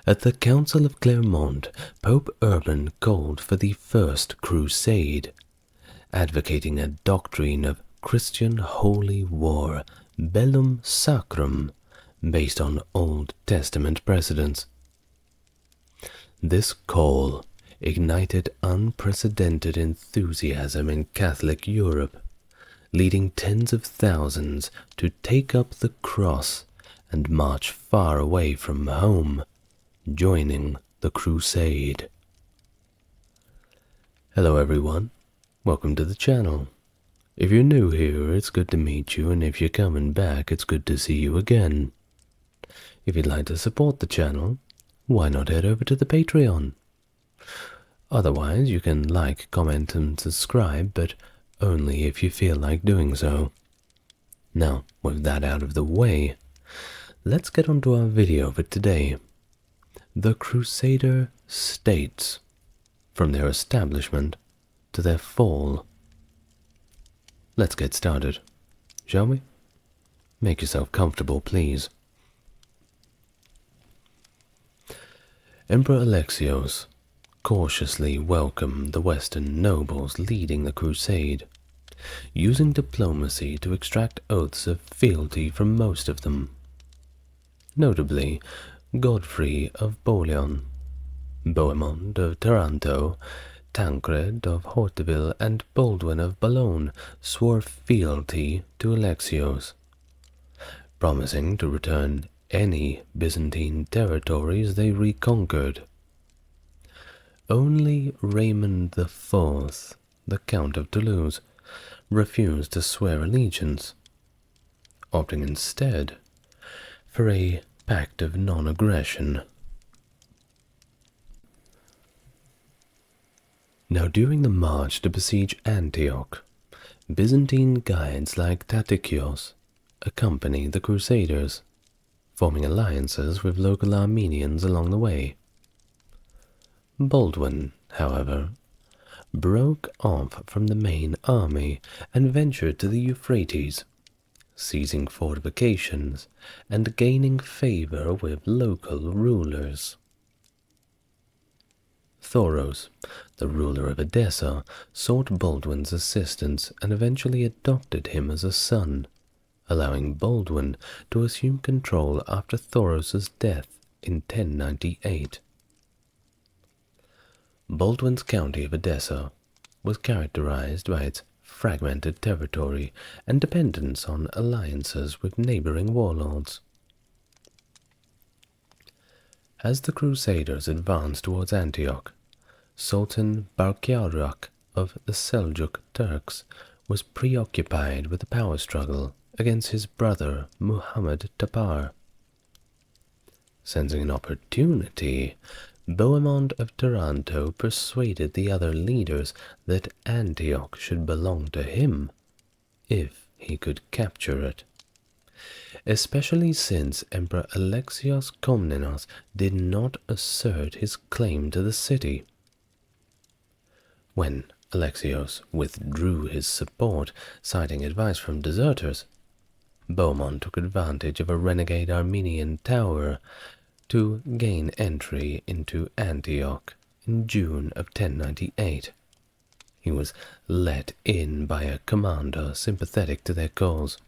At the Council of Clermont, Pope Urban called for the First Crusade, advocating a doctrine of Christian holy war, bellum sacrum, based on Old Testament precedents. This call ignited unprecedented enthusiasm in Catholic Europe, leading tens of thousands to take up the cross and march far away from home, joining the crusade. Hello everyone, welcome to the channel. If you're new here, it's good to meet you, and if you're coming back, it's good to see you again. If you'd like to support the channel, why not head over to the Patreon? Otherwise, you can like, comment, and subscribe, but only if you feel like doing so. Now, with that out of the way, let's get on to our video for today. The Crusader States, from their establishment to their fall. Let's get started, shall we? Make yourself comfortable, please. Emperor Alexios cautiously welcomed the Western nobles leading the crusade, using diplomacy to extract oaths of fealty from most of them. Notably, Godfrey of Bouillon, Bohemond of Taranto, Tancred of Hauteville, and Baldwin of Boulogne swore fealty to Alexios, promising to return any Byzantine territories they reconquered. Only Raymond IV, the Count of Toulouse, refused to swear allegiance, opting instead for a pact of non-aggression. Now, during the march to besiege Antioch, Byzantine guides like Tatikios accompanied the Crusaders, forming alliances with local Armenians along the way. Baldwin, however, broke off from the main army and ventured to the Euphrates, seizing fortifications and gaining favor with local rulers. Thoros, the ruler of Edessa, sought Baldwin's assistance and eventually adopted him as a son, allowing Baldwin to assume control after Thoros's death in 1098. Baldwin's county of Edessa was characterized by its fragmented territory and dependence on alliances with neighboring warlords. As the Crusaders advanced towards Antioch, Sultan Barkyarak of the Seljuk Turks was preoccupied with the power struggle against his brother Muhammad Tapar. Sensing an opportunity, Bohemond of Taranto persuaded the other leaders that Antioch should belong to him if he could capture it, especially since Emperor Alexios Komnenos did not assert his claim to the city. When Alexios withdrew his support, citing advice from deserters, Bohemond took advantage of a renegade Armenian tower to gain entry into Antioch in June of 1098. He was let in by a commander sympathetic to their cause.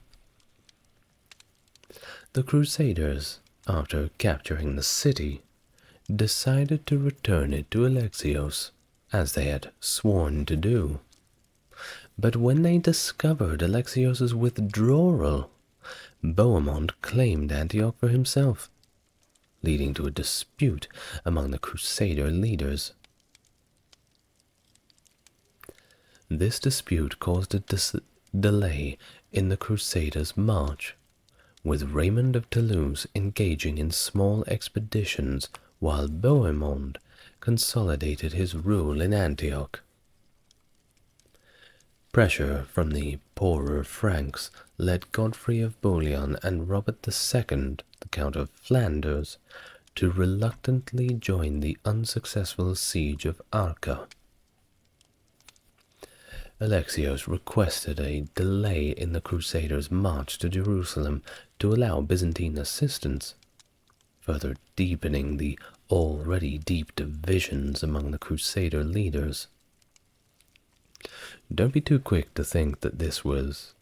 The Crusaders, after capturing the city, decided to return it to Alexios, as they had sworn to do. But when they discovered Alexios's withdrawal, Bohemond claimed Antioch for himself, leading to a dispute among the Crusader leaders. This dispute caused a delay in the Crusaders' march, with Raymond of Toulouse engaging in small expeditions while Bohemond consolidated his rule in Antioch. Pressure from the poorer Franks led Godfrey of Bouillon and Robert II, the Count of Flanders, to reluctantly join the unsuccessful siege of Arca. Alexios requested a delay in the Crusaders' march to Jerusalem to allow Byzantine assistance, further deepening the already deep divisions among the Crusader leaders. Don't be too quick to think that this was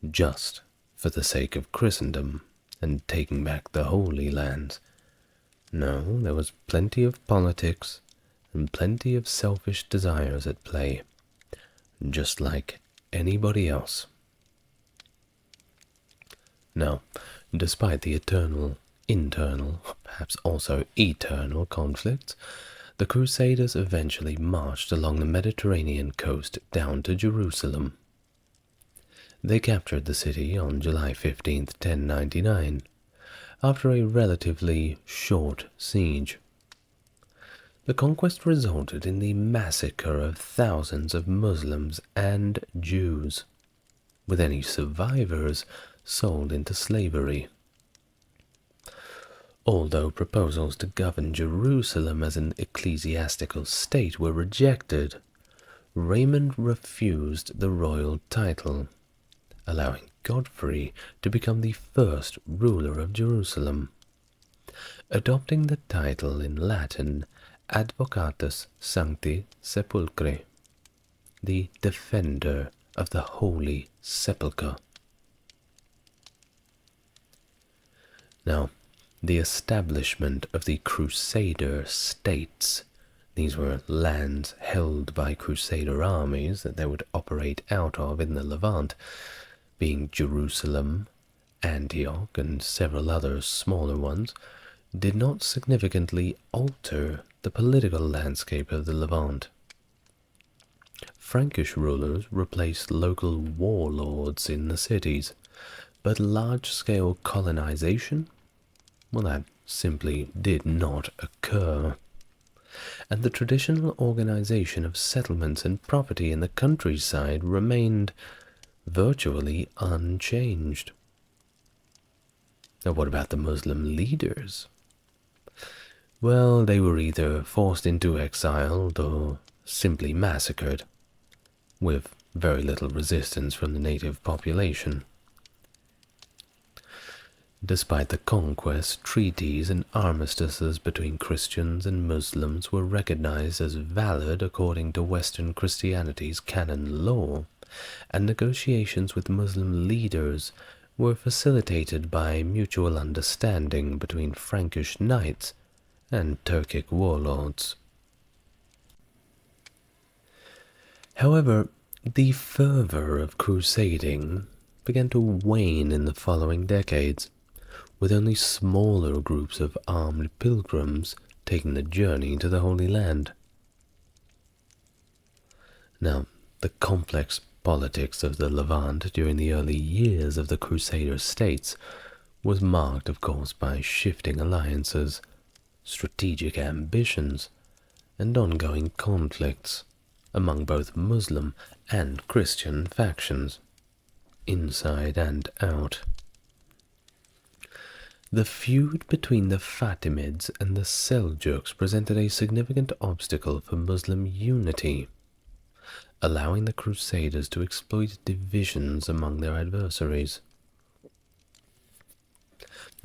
just for the sake of Christendom and taking back the Holy Lands. No, there was plenty of politics and plenty of selfish desires at play, just like anybody else. Now, despite the internal, perhaps also eternal conflicts, the Crusaders eventually marched along the Mediterranean coast down to Jerusalem. They captured the city on July 15, 1099, after a relatively short siege. The conquest resulted in the massacre of thousands of Muslims and Jews, with any survivors sold into slavery. Although proposals to govern Jerusalem as an ecclesiastical state were rejected, Raymond refused the royal title, allowing Godfrey to become the first ruler of Jerusalem, adopting the title in Latin Advocatus Sancti Sepulchri, the defender of the Holy Sepulchre. Now, the establishment of the Crusader states. These were lands held by Crusader armies that they would operate out of in the Levant, being Jerusalem, Antioch, and several other smaller ones, did not significantly alter the political landscape of the Levant. Frankish rulers replaced local warlords in the cities, but large-scale colonization, well, that simply did not occur. And the traditional organization of settlements and property in the countryside remained virtually unchanged. Now, what about the Muslim leaders? Well, they were either forced into exile or simply massacred, with very little resistance from the native population. Despite the conquest, treaties and armistices between Christians and Muslims were recognized as valid according to Western Christianity's canon law, and negotiations with Muslim leaders were facilitated by mutual understanding between Frankish knights and Turkic warlords. However, the fervor of crusading began to wane in the following decades, with only smaller groups of armed pilgrims taking the journey to the Holy Land. Now, the complex politics of the Levant during the early years of the Crusader states was marked, of course, by shifting alliances, strategic ambitions, and ongoing conflicts among both Muslim and Christian factions, inside and out. The feud between the Fatimids and the Seljuks presented a significant obstacle for Muslim unity, allowing the Crusaders to exploit divisions among their adversaries.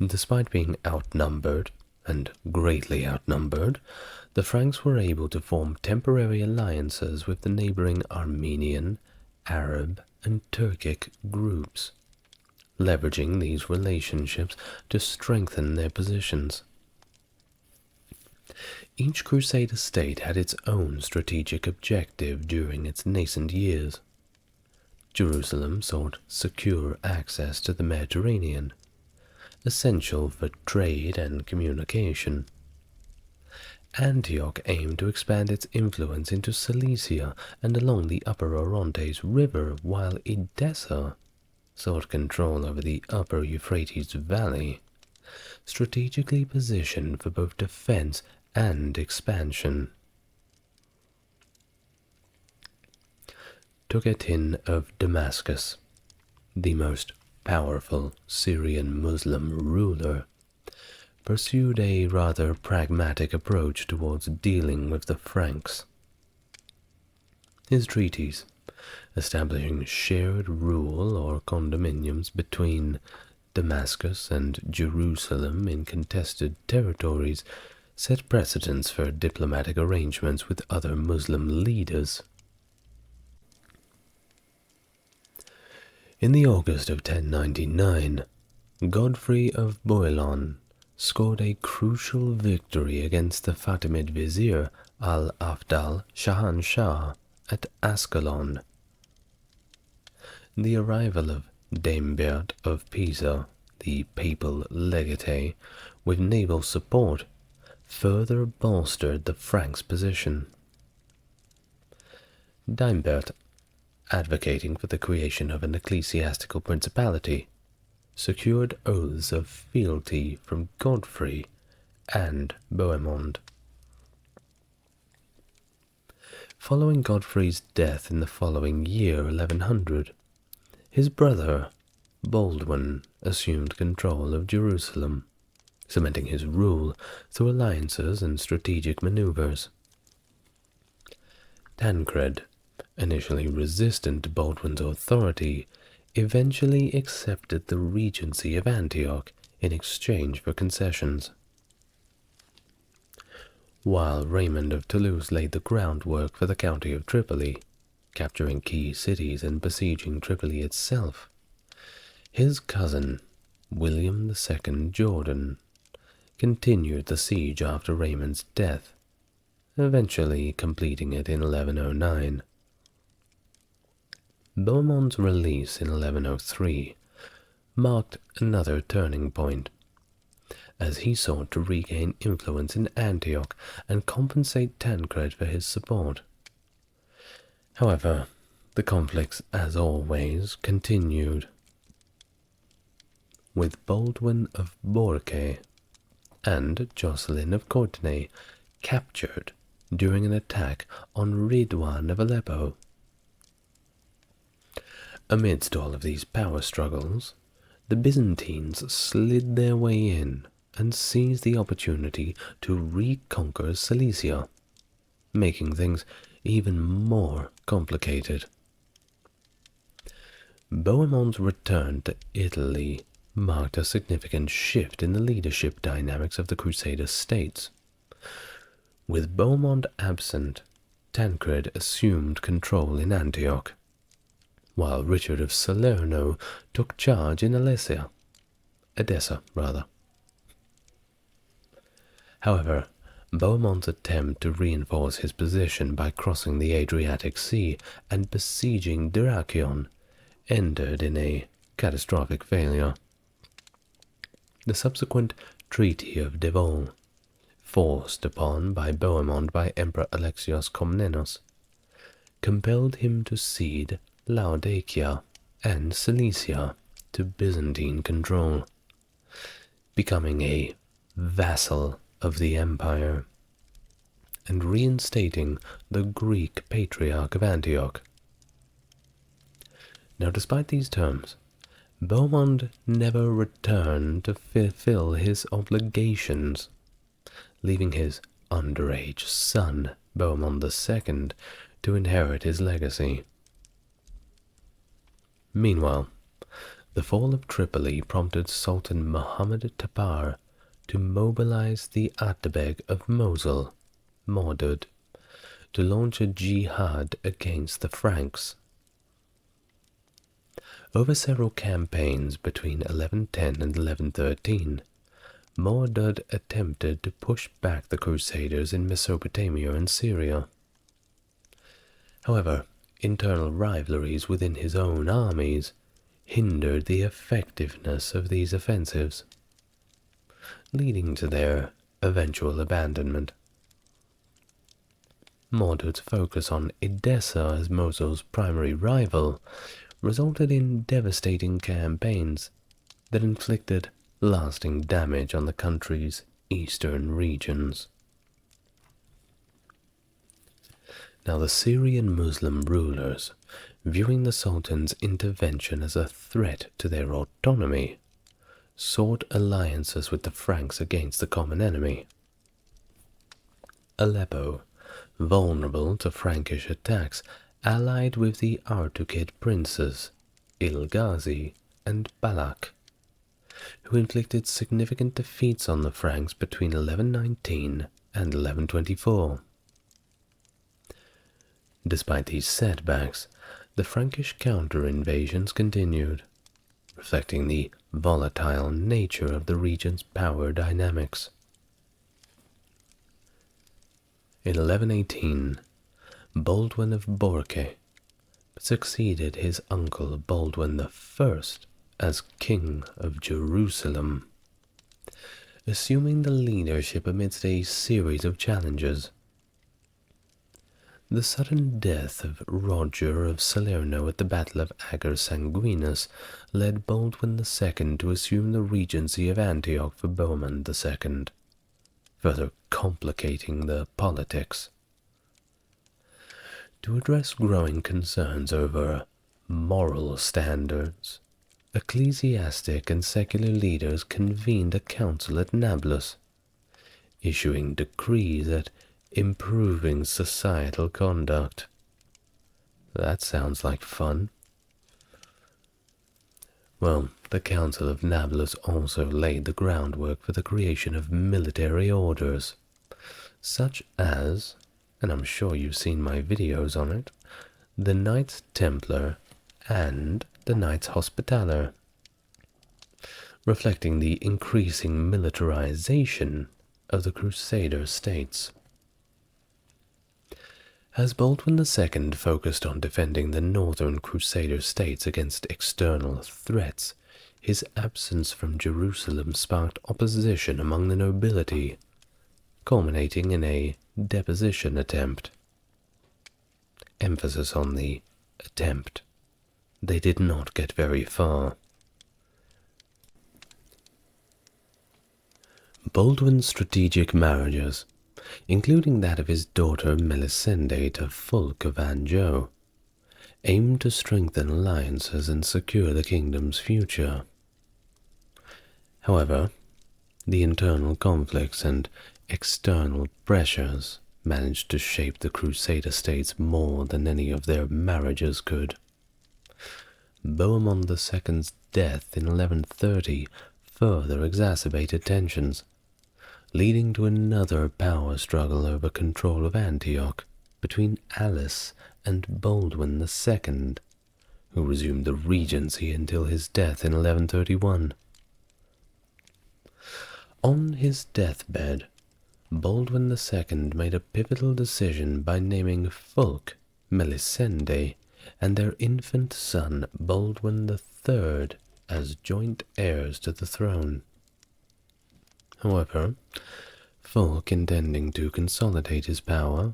Despite being outnumbered, and greatly outnumbered, the Franks were able to form temporary alliances with the neighboring Armenian, Arab, and Turkic groups, leveraging these relationships to strengthen their positions. Each Crusader state had its own strategic objective during its nascent years. Jerusalem sought secure access to the Mediterranean, essential for trade and communication. Antioch aimed to expand its influence into Cilicia and along the upper Orontes River, while Edessa sought control over the upper Euphrates Valley, strategically positioned for both defense and expansion. Tugetin of Damascus, the most powerful Syrian Muslim ruler, pursued a rather pragmatic approach towards dealing with the Franks. His treaties, establishing shared rule or condominiums between Damascus and Jerusalem in contested territories, set precedents for diplomatic arrangements with other Muslim leaders. In the August of 1099, Godfrey of Bouillon scored a crucial victory against the Fatimid vizier al-Afdal Shahanshah at Ascalon. The arrival of Daimbert of Pisa, the papal legate, with naval support, further bolstered the Franks' position. Daimbert, advocating for the creation of an ecclesiastical principality, secured oaths of fealty from Godfrey and Bohemond. Following Godfrey's death in the following year, 1100, his brother Baldwin assumed control of Jerusalem, cementing his rule through alliances and strategic maneuvers. Tancred, initially resistant to Baldwin's authority, eventually accepted the regency of Antioch in exchange for concessions. While Raymond of Toulouse laid the groundwork for the county of Tripoli, capturing key cities and besieging Tripoli itself, his cousin, William II Jordan, continued the siege after Raymond's death, eventually completing it in 1109. Bohemond's release in 1103 marked another turning point, as he sought to regain influence in Antioch and compensate Tancred for his support. However, the conflicts, as always, continued, with Baldwin of Bourke and Jocelyn of Courtenay captured during an attack on Ridwan of Aleppo. Amidst all of these power struggles, the Byzantines slid their way in and seized the opportunity to reconquer Cilicia, making things even more complicated. Bohemond's return to Italy marked a significant shift in the leadership dynamics of the Crusader states. With Bohemond absent, Tancred assumed control in Antioch, while Richard of Salerno took charge in Edessa. However, Bohemond's attempt to reinforce his position by crossing the Adriatic Sea and besieging Dyrrhachion ended in a catastrophic failure. The subsequent Treaty of Devol, forced upon by Bohemond by Emperor Alexios Komnenos, compelled him to cede Laodicia and Cilicia to Byzantine control, becoming a vassal of the empire, and reinstating the Greek Patriarch of Antioch. Now, despite these terms, Bohemond never returned to fulfill his obligations, leaving his underage son, Bohemond II, to inherit his legacy. Meanwhile, the fall of Tripoli prompted Sultan Muhammad Tapar to mobilize the Atabeg of Mosul, Mordud, to launch a jihad against the Franks. Over several campaigns between 1110 and 1113, Mordud attempted to push back the Crusaders in Mesopotamia and Syria. However, internal rivalries within his own armies hindered the effectiveness of these offensives, leading to their eventual abandonment. Mordud's focus on Edessa as Mosul's primary rival resulted in devastating campaigns that inflicted lasting damage on the country's eastern regions. Now, the Syrian Muslim rulers, viewing the Sultan's intervention as a threat to their autonomy, sought alliances with the Franks against the common enemy. Aleppo, vulnerable to Frankish attacks, allied with the Artukid princes Ilghazi and Balak, who inflicted significant defeats on the Franks between 1119 and 1124. Despite these setbacks, the Frankish counter-invasions continued, reflecting the volatile nature of the region's power dynamics. In 1118, Baldwin of Borce succeeded his uncle Baldwin I as King of Jerusalem, assuming the leadership amidst a series of challenges. The sudden death of Roger of Salerno at the Battle of Ager Sanguinus led Baldwin II to assume the regency of Antioch for Bohemond II, further complicating the politics. To address growing concerns over moral standards, ecclesiastic and secular leaders convened a council at Nablus, issuing decrees that improving societal conduct. That sounds like fun. Well, the Council of Nablus also laid the groundwork for the creation of military orders, such as, and I'm sure you've seen my videos on it, the Knights Templar and the Knights Hospitaller, reflecting the increasing militarization of the Crusader states. As Baldwin II focused on defending the northern Crusader states against external threats, his absence from Jerusalem sparked opposition among the nobility, culminating in a deposition attempt. Emphasis on the attempt. They did not get very far. Baldwin's strategic marriages, including that of his daughter Melisende to Fulk of Anjou, aimed to strengthen alliances and secure the kingdom's future. However, the internal conflicts and external pressures managed to shape the Crusader states more than any of their marriages could. Bohemond II's death in 1130 further exacerbated tensions, leading to another power struggle over control of Antioch between Alice and Baldwin II, who resumed the regency until his death in 1131. On his deathbed, Baldwin II made a pivotal decision by naming Fulk, Melisende, and their infant son Baldwin III as joint heirs to the throne. However, Fulk, intending to consolidate his power,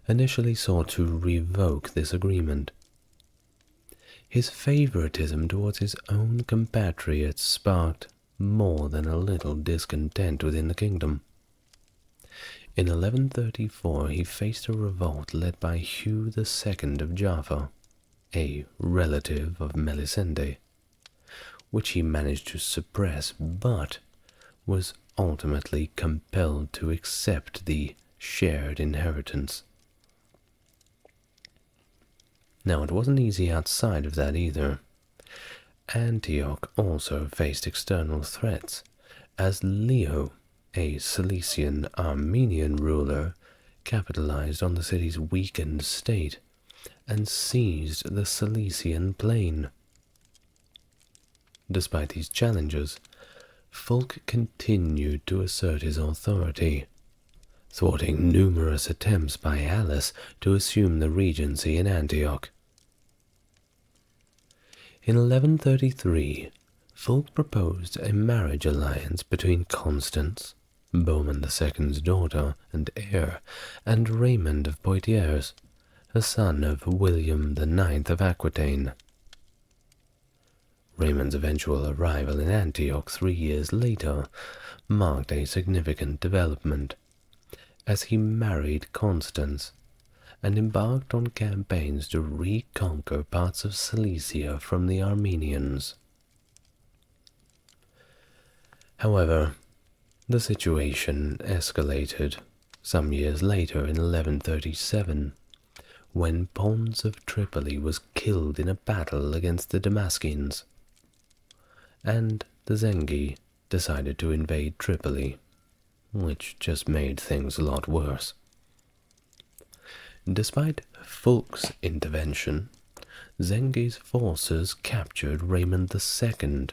initially sought to revoke this agreement. His favoritism towards his own compatriots sparked more than a little discontent within the kingdom. In 1134 he faced a revolt led by Hugh II of Jaffa, a relative of Melisende, which he managed to suppress but was ultimately compelled to accept the shared inheritance. Now, it wasn't easy outside of that either. Antioch also faced external threats, as Leo, a Cilician Armenian ruler, capitalized on the city's weakened state and seized the Cilician plain. Despite these challenges, Fulk continued to assert his authority, thwarting numerous attempts by Alice to assume the regency in Antioch. In 1133, Fulk proposed a marriage alliance between Constance, Bohemond II's daughter and heir, and Raymond of Poitiers, a son of William IX of Aquitaine. Raymond's eventual arrival in Antioch 3 years later marked a significant development, as he married Constance and embarked on campaigns to reconquer parts of Cilicia from the Armenians. However, the situation escalated some years later in 1137, when Pons of Tripoli was killed in a battle against the Damascines, and the Zengi decided to invade Tripoli, which just made things a lot worse. Despite Fulk's intervention, Zengi's forces captured Raymond II,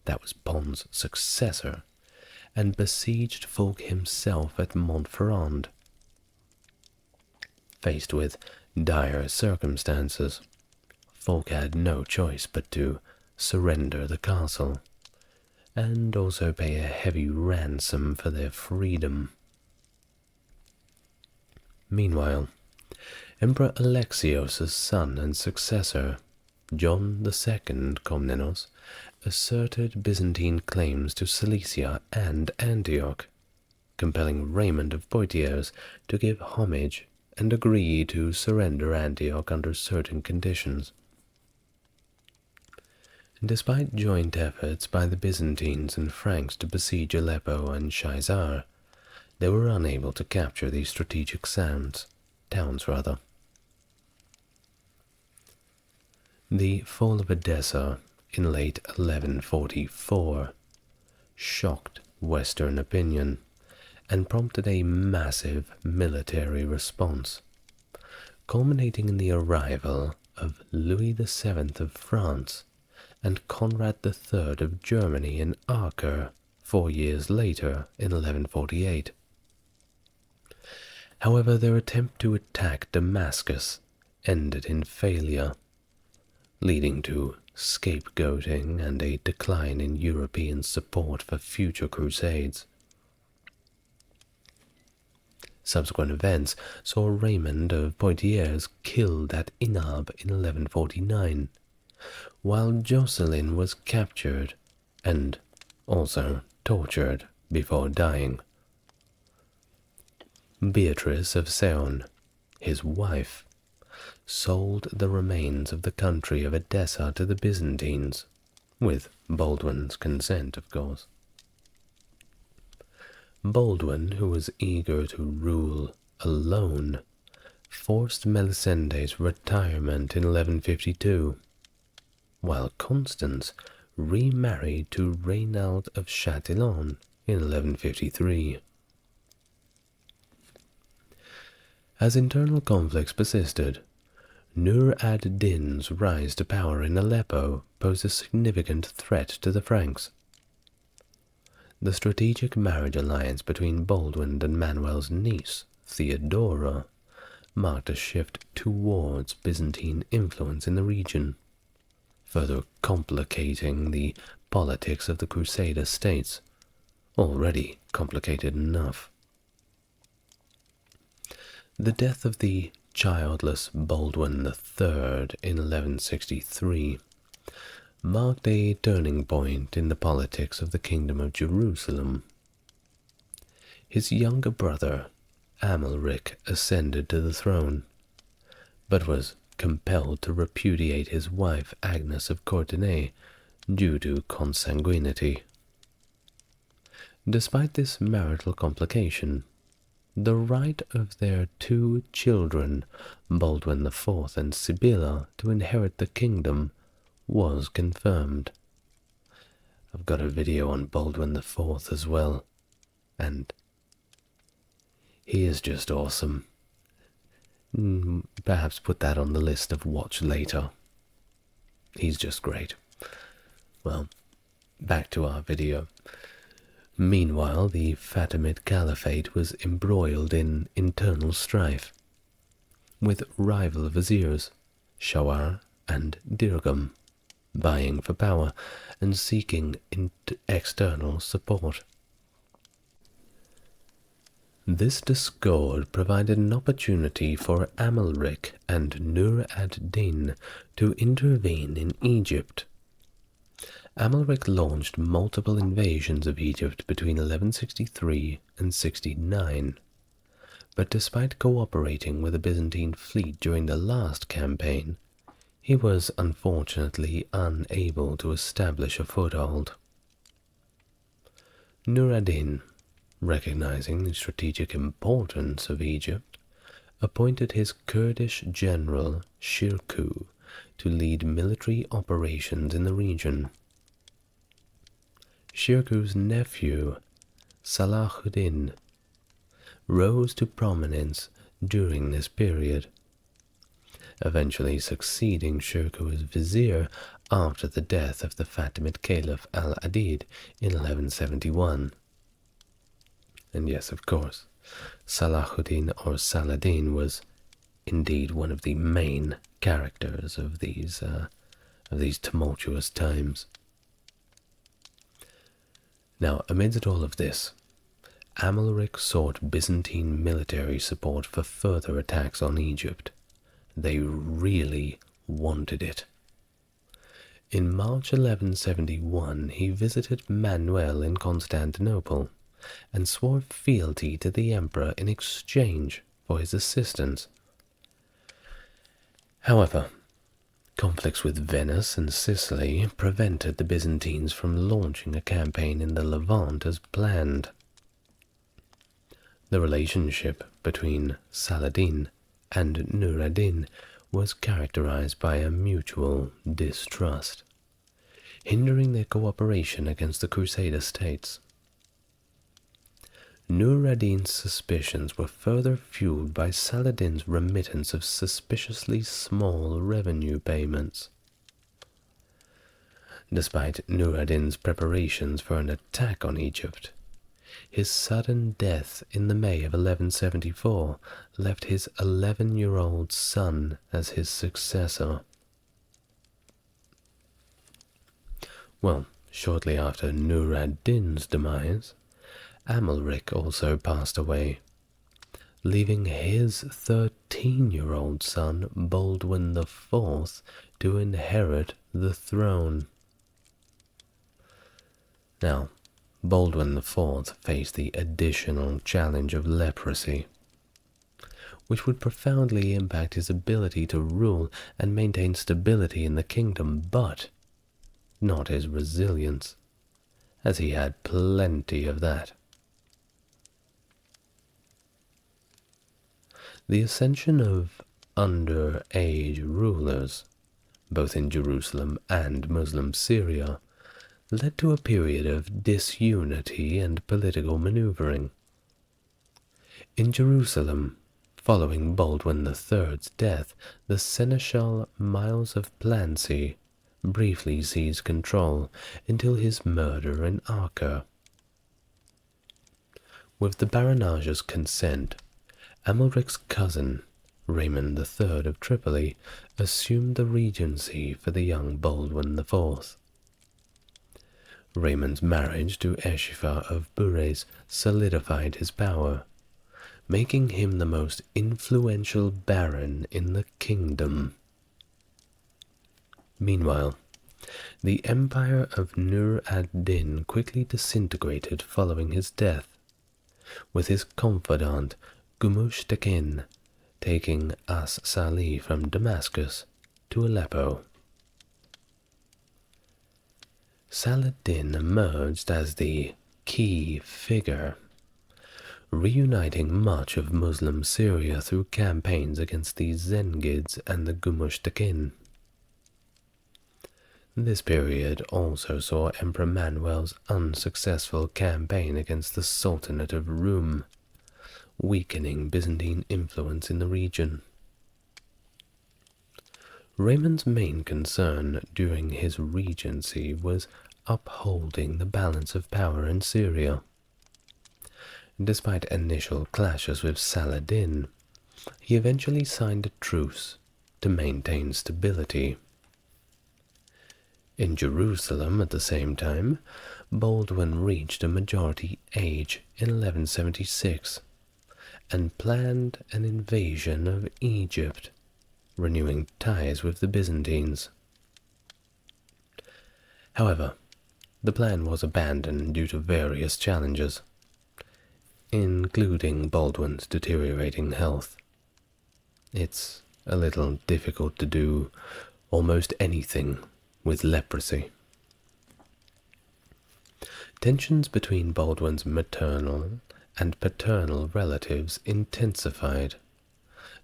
that was Pons' successor, and besieged Fulk himself at Montferrand. Faced with dire circumstances, Fulk had no choice but to surrender the castle, and also pay a heavy ransom for their freedom. Meanwhile, Emperor Alexios' son and successor, John II Komnenos, asserted Byzantine claims to Cilicia and Antioch, compelling Raymond of Poitiers to give homage and agree to surrender Antioch under certain conditions. Despite joint efforts by the Byzantines and Franks to besiege Aleppo and Shaizar, they were unable to capture these strategic towns. The fall of Edessa in late 1144 shocked Western opinion and prompted a massive military response, culminating in the arrival of Louis VII of France and Conrad III of Germany in Acre 4 years later in 1148. However, their attempt to attack Damascus ended in failure, leading to scapegoating and a decline in European support for future crusades. Subsequent events saw Raymond of Poitiers killed at Inab in 1149, while Jocelyn was captured and also tortured before dying. Beatrice of Seon, his wife, sold the remains of the country of Edessa to the Byzantines, with Baldwin's consent, of course. Baldwin, who was eager to rule, alone forced Melissende's retirement in 1152, while Constance remarried to Reynald of Chatillon in 1153. As internal conflicts persisted, Nur ad-Din's rise to power in Aleppo posed a significant threat to the Franks. The strategic marriage alliance between Baldwin and Manuel's niece, Theodora, marked a shift towards Byzantine influence in the region, further complicating the politics of the Crusader states, already complicated enough. The death of the childless Baldwin III in 1163 marked a turning point in the politics of the Kingdom of Jerusalem. His younger brother, Amalric, ascended to the throne, but was compelled to repudiate his wife Agnes of Courtenay due to consanguinity. Despite this marital complication, the right of their two children, Baldwin IV and Sibylla, to inherit the kingdom was confirmed. I've got a video on Baldwin IV as well, and he is just awesome. Perhaps put that on the list of watch later. He's just great. Well, back to our video. Meanwhile, the Fatimid Caliphate was embroiled in internal strife, with rival viziers, Shawar and Dirgham, vying for power and seeking external support. This discord provided an opportunity for Amalric and Nur ad-Din to intervene in Egypt. Amalric launched multiple invasions of Egypt between 1163 and 69, but despite cooperating with the Byzantine fleet during the last campaign, he was unfortunately unable to establish a foothold. Nur ad-Din, recognizing the strategic importance of Egypt, appointed his Kurdish general Shirkuh to lead military operations in the region. Shirkuh's nephew, Salahuddin, rose to prominence during this period, eventually succeeding Shirkuh as vizier after the death of the Fatimid Caliph al-Adid in 1171. And yes, of course, Salahuddin or Saladin was indeed one of the main characters of these tumultuous times. Now, amidst all of this, Amalric sought Byzantine military support for further attacks on Egypt. They really wanted it. In March 1171, he visited Manuel in Constantinople and swore fealty to the emperor in exchange for his assistance. However, conflicts with Venice and Sicily prevented the Byzantines from launching a campaign in the Levant as planned. The relationship between Saladin and Nur ad-Din was characterized by a mutual distrust, hindering their cooperation against the Crusader states. Nur ad-Din's suspicions were further fueled by Saladin's remittance of suspiciously small revenue payments. Despite Nur ad-Din's preparations for an attack on Egypt, his sudden death in the May of 1174 left his 11-year-old son as his successor. Well, shortly after Nur ad-Din's demise, Amalric also passed away, leaving his 13-year-old son Baldwin IV to inherit the throne. Now, Baldwin IV faced the additional challenge of leprosy, which would profoundly impact his ability to rule and maintain stability in the kingdom, but not his resilience, as he had plenty of that. The ascension of underage rulers, both in Jerusalem and Muslim Syria, led to a period of disunity and political maneuvering. In Jerusalem, following Baldwin III's death, the Seneschal Miles of Plancy briefly seized control until his murder in Acre. With the baronage's consent, Amalric's cousin, Raymond III of Tripoli, assumed the regency for the young Baldwin IV. Raymond's marriage to Eshifa of Bures solidified his power, making him the most influential baron in the kingdom. Meanwhile, the empire of Nur ad-Din quickly disintegrated following his death, with his confidant Gumush Tekin taking As-Salih from Damascus to Aleppo. Saladin emerged as the key figure, reuniting much of Muslim Syria through campaigns against the Zengids and the Gumush Tekin. This period also saw Emperor Manuel's unsuccessful campaign against the Sultanate of Rum, weakening Byzantine influence in the region. Raymond's main concern during his regency was upholding the balance of power in Syria. Despite initial clashes with Saladin, he eventually signed a truce to maintain stability. In Jerusalem at the same time, Baldwin reached a majority age in 1176 and planned an invasion of Egypt, renewing ties with the Byzantines. However, the plan was abandoned due to various challenges, including Baldwin's deteriorating health. It's a little difficult to do almost anything with leprosy. Tensions between Baldwin's maternal and paternal relatives intensified,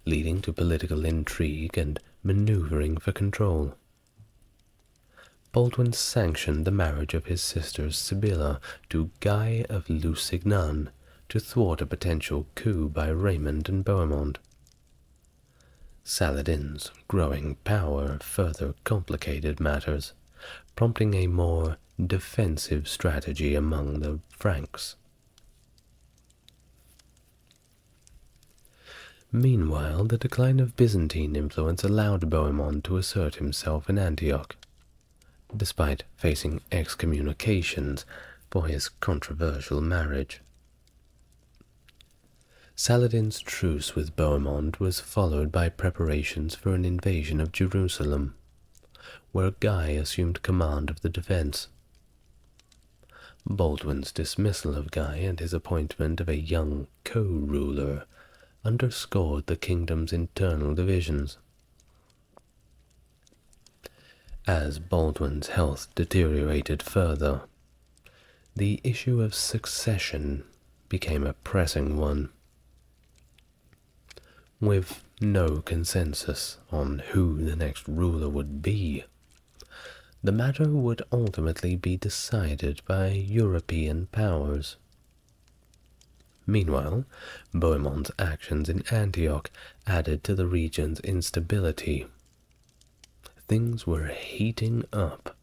leading to political intrigue and maneuvering for control. Baldwin sanctioned the marriage of his sister Sibylla to Guy of Lusignan to thwart a potential coup by Raymond and Bohemond. Saladin's growing power further complicated matters, prompting a more defensive strategy among the Franks. Meanwhile, the decline of Byzantine influence allowed Bohemond to assert himself in Antioch, despite facing excommunications for his controversial marriage. Saladin's truce with Bohemond was followed by preparations for an invasion of Jerusalem, where Guy assumed command of the defense. Baldwin's dismissal of Guy and his appointment of a young co-ruler underscored the kingdom's internal divisions. As Baldwin's health deteriorated further, the issue of succession became a pressing one. With no consensus on who the next ruler would be, the matter would ultimately be decided by European powers. Meanwhile, Bohemond's actions in Antioch added to the region's instability. Things were heating up.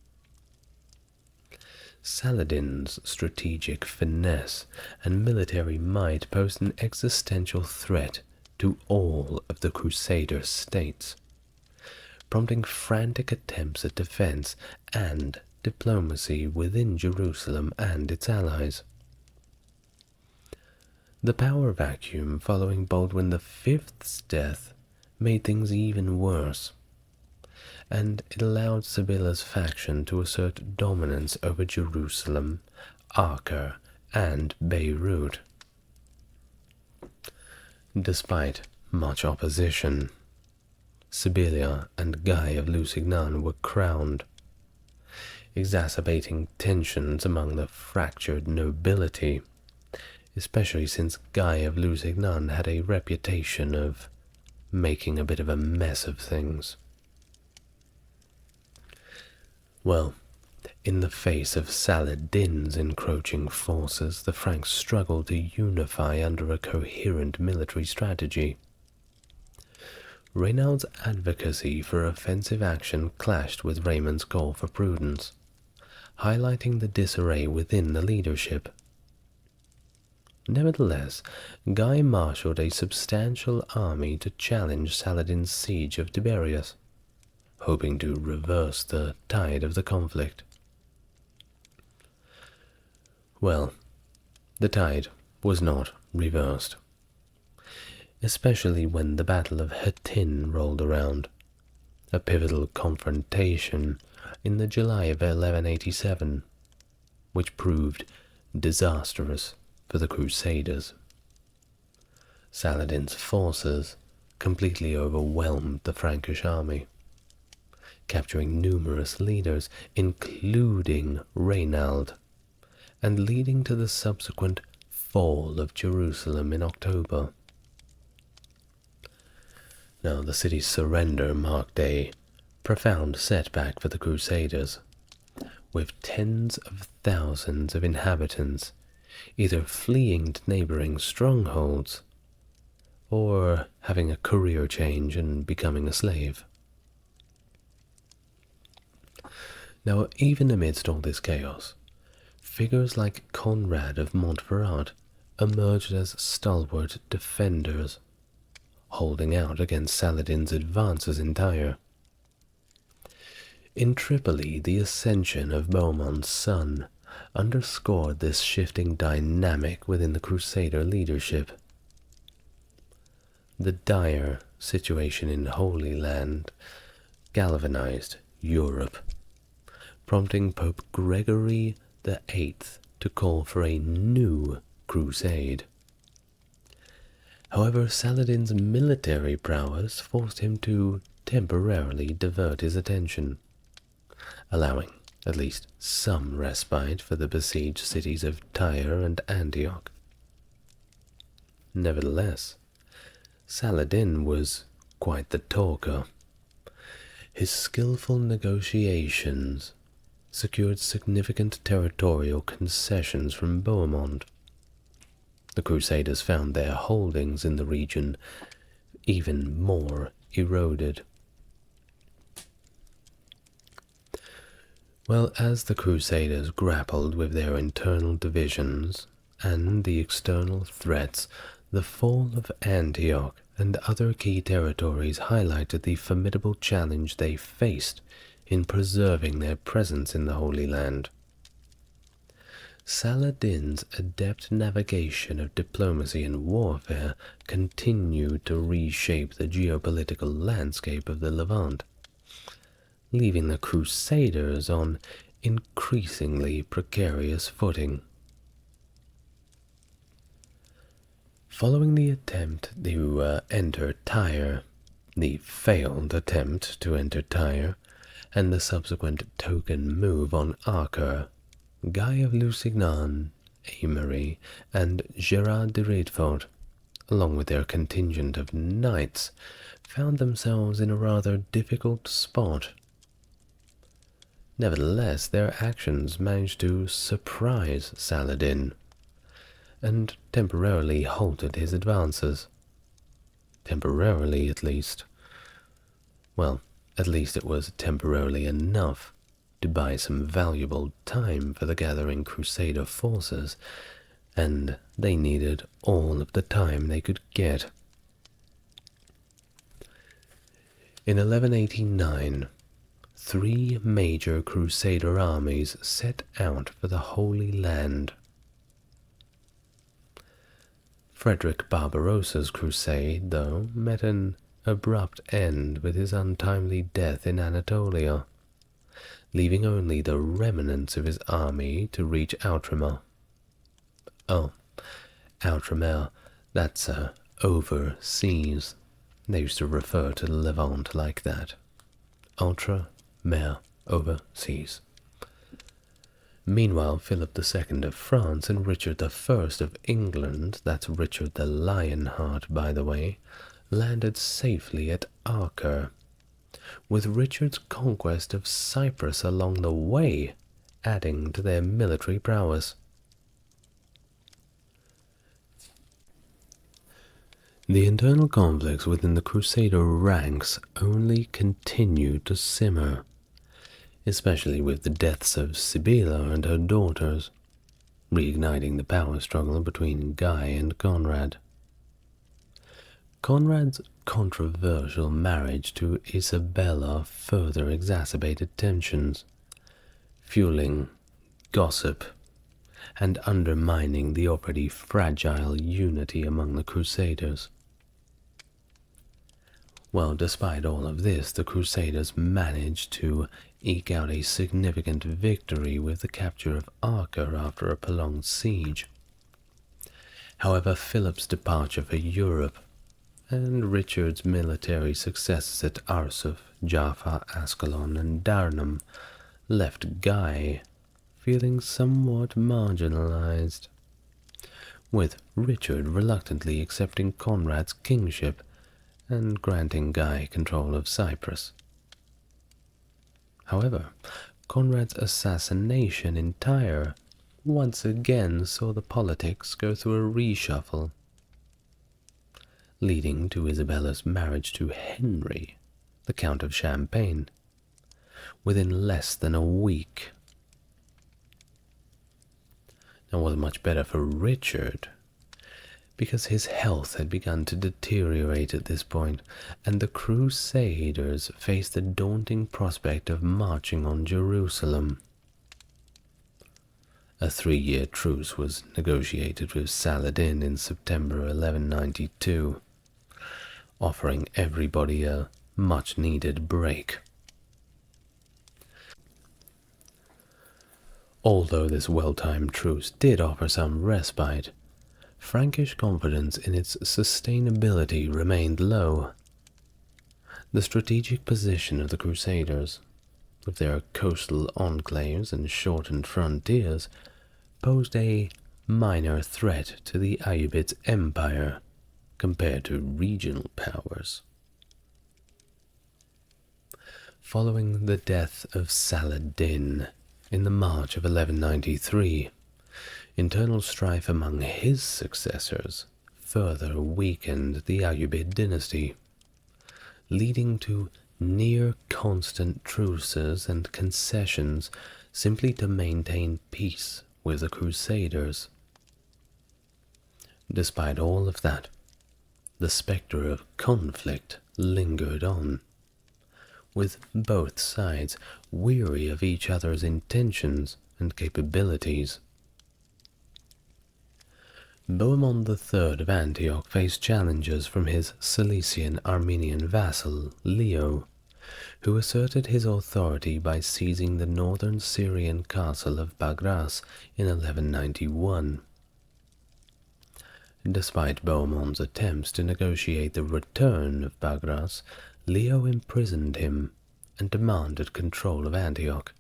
Saladin's strategic finesse and military might posed an existential threat to all of the Crusader states, prompting frantic attempts at defense and diplomacy within Jerusalem and its allies. The power vacuum following Baldwin V's death made things even worse, and it allowed Sibylla's faction to assert dominance over Jerusalem, Acre, and Beirut. Despite much opposition, Sibylla and Guy of Lusignan were crowned, exacerbating tensions among the fractured nobility, especially since Guy of Lusignan had a reputation of making a bit of a mess of things. Well, in the face of Saladin's encroaching forces, the Franks struggled to unify under a coherent military strategy. Reynald's advocacy for offensive action clashed with Raymond's call for prudence, highlighting the disarray within the leadership. Nevertheless, Guy marshaled a substantial army to challenge Saladin's siege of Tiberias, hoping to reverse the tide of the conflict. Well, the tide was not reversed, especially when the Battle of Hattin rolled around, a pivotal confrontation in the July of 1187, which proved disastrous for the Crusaders. Saladin's forces completely overwhelmed the Frankish army, capturing numerous leaders, including Reynald, and leading to the subsequent fall of Jerusalem in October. Now, the city's surrender marked a profound setback for the Crusaders, with tens of thousands of inhabitants either fleeing to neighboring strongholds or having a career change and becoming a slave. Now, even amidst all this chaos, figures like Conrad of Montferrat emerged as stalwart defenders, holding out against Saladin's advances in Tyre. In Tripoli, the ascension of Bohemond's son underscored this shifting dynamic within the Crusader leadership. The dire situation in Holy Land galvanized Europe, prompting Pope Gregory VIII to call for a new crusade. However, Saladin's military prowess forced him to temporarily divert his attention, allowing at least some respite for the besieged cities of Tyre and Antioch. Nevertheless, Saladin was quite the talker. His skillful negotiations secured significant territorial concessions from Bohemond. The Crusaders found their holdings in the region even more eroded. Well, as the Crusaders grappled with their internal divisions and the external threats, the fall of Antioch and other key territories highlighted the formidable challenge they faced in preserving their presence in the Holy Land. Saladin's adept navigation of diplomacy and warfare continued to reshape the geopolitical landscape of the Levant, leaving the Crusaders on increasingly precarious footing. Following the attempt to enter Tyre, the failed attempt to enter Tyre, and the subsequent token move on Acre, Guy of Lusignan, Aymery, and Gerard de Riedfort, along with their contingent of knights, found themselves in a rather difficult spot. Nevertheless, their actions managed to surprise Saladin, and temporarily halted his advances. Temporarily, at least. Well, at least it was temporarily enough to buy some valuable time for the gathering Crusader forces, and they needed all of the time they could get. In 1189, 3 major Crusader armies set out for the Holy Land. Frederick Barbarossa's crusade, though, met an abrupt end with his untimely death in Anatolia, leaving only the remnants of his army to reach Outremer. Oh, Outremer, that's overseas. They used to refer to the Levant like that. Outremer, overseas. Meanwhile, Philip II of France and Richard I of England, that's Richard the Lionheart, by the way, landed safely at Acre, with Richard's conquest of Cyprus along the way adding to their military prowess. The internal conflicts within the Crusader ranks only continued to simmer, especially with the deaths of Sibylla and her daughters, reigniting the power struggle between Guy and Conrad. Conrad's controversial marriage to Isabella further exacerbated tensions, fueling gossip and undermining the already fragile unity among the Crusaders. Well, despite all of this, the Crusaders managed to eke out a significant victory with the capture of Acre after a prolonged siege. However, Philip's departure for Europe and Richard's military successes at Arsuf, Jaffa, Ascalon, and Darnum left Guy feeling somewhat marginalized, with Richard reluctantly accepting Conrad's kingship and granting Guy control of Cyprus. However, Conrad's assassination in Tyre once again saw the politics go through a reshuffle, leading to Isabella's marriage to Henry, the Count of Champagne, within less than a week. Now, it wasn't much better for Richard, because his health had begun to deteriorate at this point, and the Crusaders faced the daunting prospect of marching on Jerusalem. A 3-year truce was negotiated with Saladin in September 1192, offering everybody a much-needed break. Although this well-timed truce did offer some respite, Frankish confidence in its sustainability remained low. The strategic position of the Crusaders, with their coastal enclaves and shortened frontiers, posed a minor threat to the Ayyubids' empire compared to regional powers. Following the death of Saladin in the March of 1193, internal strife among his successors further weakened the Ayyubid dynasty, leading to near-constant truces and concessions simply to maintain peace with the Crusaders. Despite all of that, the spectre of conflict lingered on, with both sides weary of each other's intentions and capabilities. Bohemond III of Antioch faced challenges from his Cilician Armenian vassal, Leo, who asserted his authority by seizing the northern Syrian castle of Bagras in 1191. Despite Bohemond's attempts to negotiate the return of Bagras, Leo imprisoned him and demanded control of Antioch.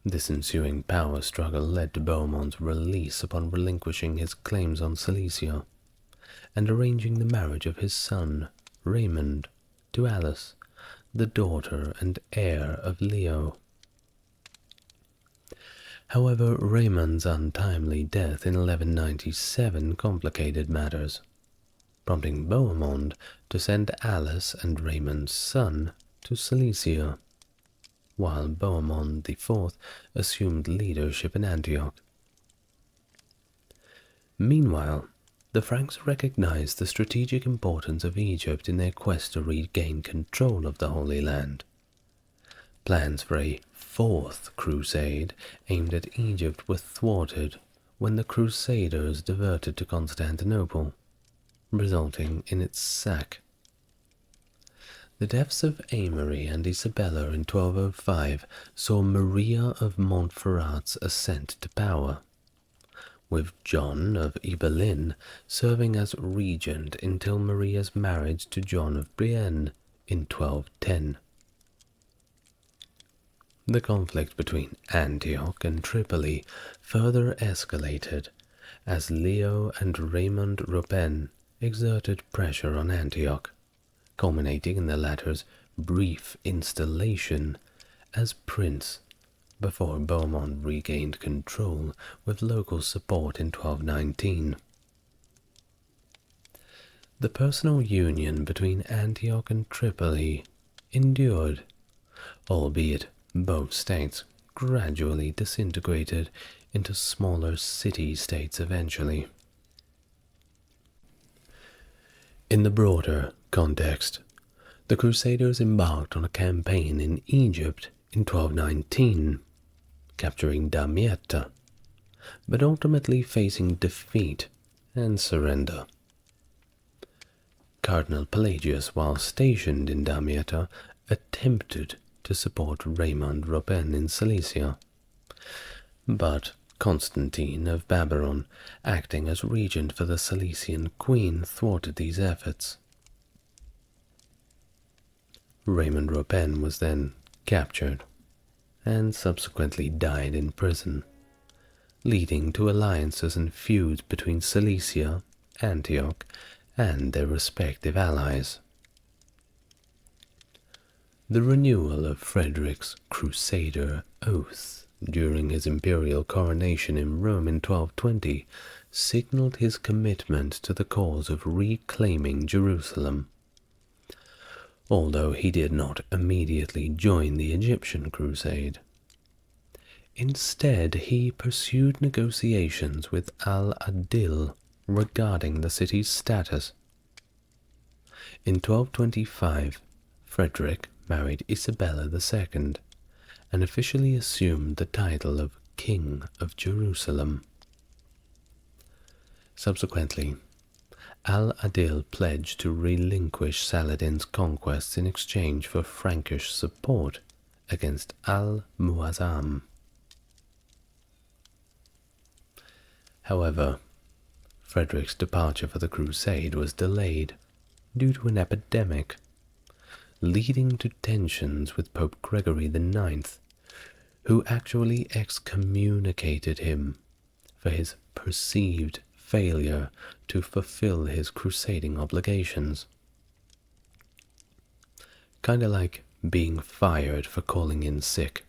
This ensuing power struggle led to Bohemond's release upon relinquishing his claims on Cilicia, and arranging the marriage of his son, Raymond, to Alice, the daughter and heir of Leo. However, Raymond's untimely death in 1197 complicated matters, prompting Bohemond to send Alice and Raymond's son to Cilicia, while Bohemond IV assumed leadership in Antioch. Meanwhile, the Franks recognized the strategic importance of Egypt in their quest to regain control of the Holy Land. Plans for a fourth crusade aimed at Egypt were thwarted when the Crusaders diverted to Constantinople, resulting in its sack. The deaths of Aymery and Isabella in 1205 saw Maria of Montferrat's ascent to power, with John of Ibelin serving as regent until Maria's marriage to John of Brienne in 1210. The conflict between Antioch and Tripoli further escalated as Leo and Raymond Roupen exerted pressure on Antioch, culminating in the latter's brief installation as prince before Beaumont regained control with local support in 1219. The personal union between Antioch and Tripoli endured, albeit both states gradually disintegrated into smaller city-states eventually. In the broader context, the Crusaders embarked on a campaign in Egypt in 1219, capturing Damietta, but ultimately facing defeat and surrender. Cardinal Pelagius, while stationed in Damietta, attempted to support Raymond Robin in Cilicia, but Constantine of Babylon, acting as regent for the Cilician queen, thwarted these efforts. Raymond Robin was then captured and subsequently died in prison, leading to alliances and feuds between Cilicia, Antioch, and their respective allies. The renewal of Frederick's Crusader oath during his imperial coronation in Rome in 1220 signaled his commitment to the cause of reclaiming Jerusalem, although he did not immediately join the Egyptian crusade. Instead, he pursued negotiations with al-Adil regarding the city's status. In 1225, Frederick married Isabella II and officially assumed the title of King of Jerusalem. Subsequently, al-Adil pledged to relinquish Saladin's conquests in exchange for Frankish support against al-Muazzam. However, Frederick's departure for the crusade was delayed due to an epidemic, leading to tensions with Pope Gregory IX, who actually excommunicated him for his perceived failure to fulfill his crusading obligations. Kinda like being fired for calling in sick.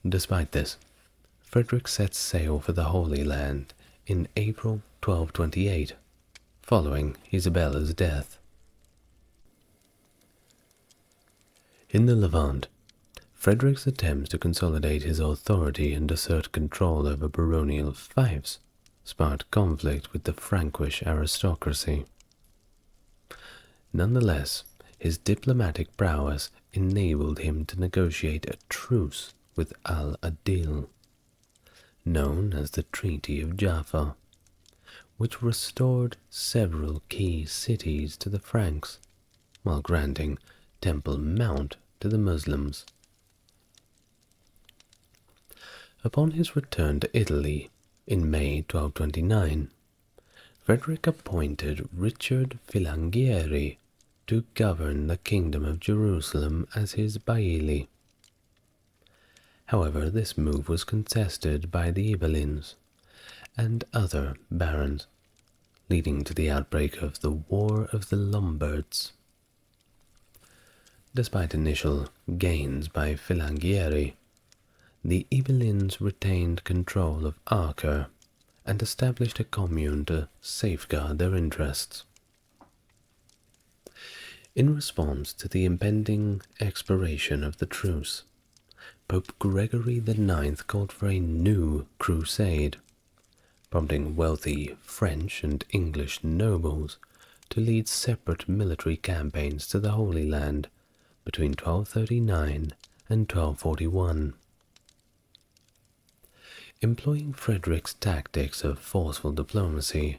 Despite this, Frederick set sail for the Holy Land in April 1228, following Isabella's death. In the Levant, Frederick's attempts to consolidate his authority and assert control over baronial fiefs sparked conflict with the Frankish aristocracy. Nonetheless, his diplomatic prowess enabled him to negotiate a truce with al-Adil, known as the Treaty of Jaffa, which restored several key cities to the Franks, while granting Temple Mount to the Muslims. Upon his return to Italy in May 1229, Frederick appointed Richard Filangieri to govern the Kingdom of Jerusalem as his bailli. However, this move was contested by the Ibelins and other barons, leading to the outbreak of the War of the Lombards. Despite initial gains by Filangieri, the Ibelins retained control of Acre and established a commune to safeguard their interests. In response to the impending expiration of the truce, Pope Gregory IX called for a new crusade, prompting wealthy French and English nobles to lead separate military campaigns to the Holy Land between 1239 and 1241. Employing Frederick's tactics of forceful diplomacy,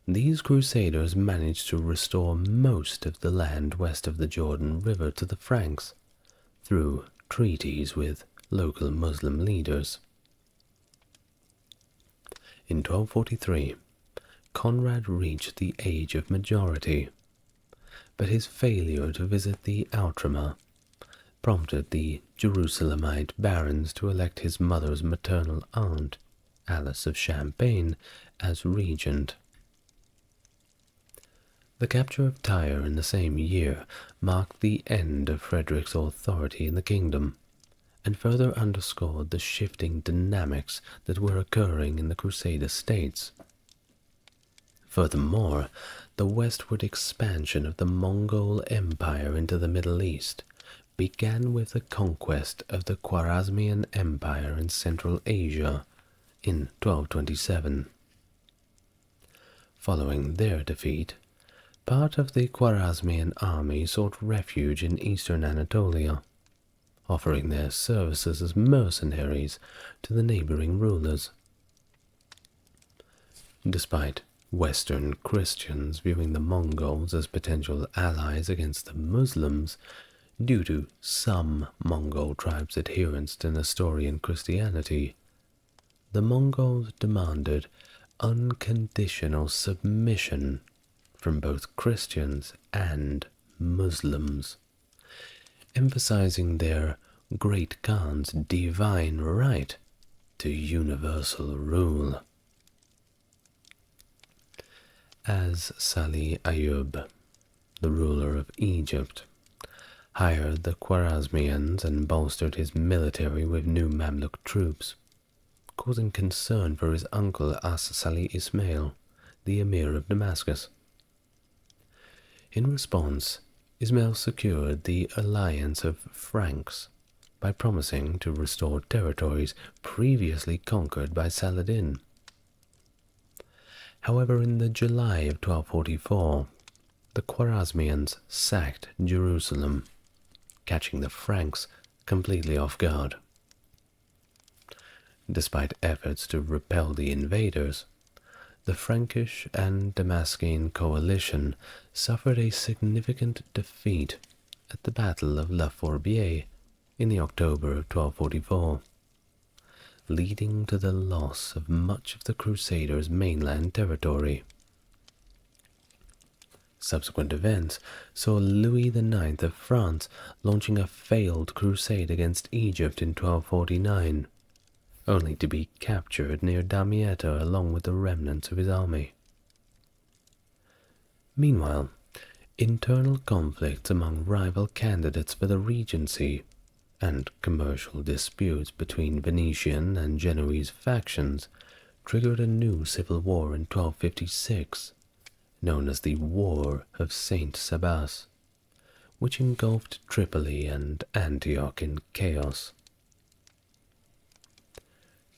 these crusaders managed to restore most of the land west of the Jordan River to the Franks through treaties with local Muslim leaders. In 1243, Conrad reached the age of majority, but his failure to visit the Outremer prompted the Jerusalemite barons to elect his mother's maternal aunt, Alice of Champagne, as regent. The capture of Tyre in the same year marked the end of Frederick's authority in the kingdom, and further underscored the shifting dynamics that were occurring in the Crusader states. Furthermore, the westward expansion of the Mongol Empire into the Middle East began with the conquest of the Khwarezmian Empire in Central Asia in 1227. Following their defeat, part of the Khwarezmian army sought refuge in eastern Anatolia, offering their services as mercenaries to the neighboring rulers. Despite Western Christians viewing the Mongols as potential allies against the Muslims, due to some Mongol tribes' adherence to Nestorian Christianity, the Mongols demanded unconditional submission from both Christians and Muslims, emphasizing their Great Khan's divine right to universal rule. As Salih Ayub, the ruler of Egypt, hired the Khwarezmians and bolstered his military with new Mamluk troops, causing concern for his uncle As-Salih Ismail, the emir of Damascus. In response, Ismail secured the alliance of Franks by promising to restore territories previously conquered by Saladin. However, in the July of 1244, the Khwarezmians sacked Jerusalem, catching the Franks completely off guard. Despite efforts to repel the invaders, the Frankish and Damascene coalition suffered a significant defeat at the Battle of La Fourbière in the October of 1244, leading to the loss of much of the Crusaders' mainland territory. Subsequent events saw Louis IX of France launching a failed crusade against Egypt in 1249, only to be captured near Damietta along with the remnants of his army. Meanwhile, internal conflicts among rival candidates for the regency and commercial disputes between Venetian and Genoese factions triggered a new civil war in 1256, known as the War of Saint Sabas, which engulfed Tripoli and Antioch in chaos.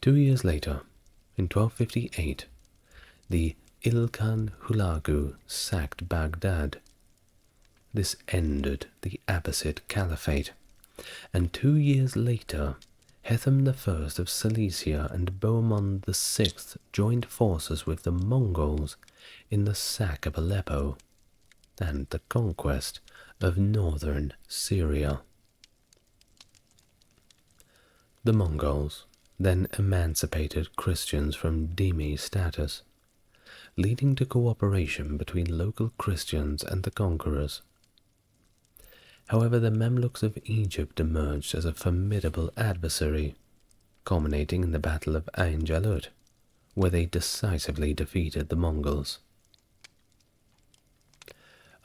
2 years later, in 1258, the Ilkhan Hulagu sacked Baghdad. This ended the Abbasid Caliphate, and 2 years later, Hethum I of Cilicia and Bohemond VI joined forces with the Mongols in the sack of Aleppo and the conquest of northern Syria. The Mongols then emancipated Christians from dhimmi status, leading to cooperation between local Christians and the conquerors. However, the Mamluks of Egypt emerged as a formidable adversary, culminating in the Battle of Ain Jalut, where they decisively defeated the Mongols.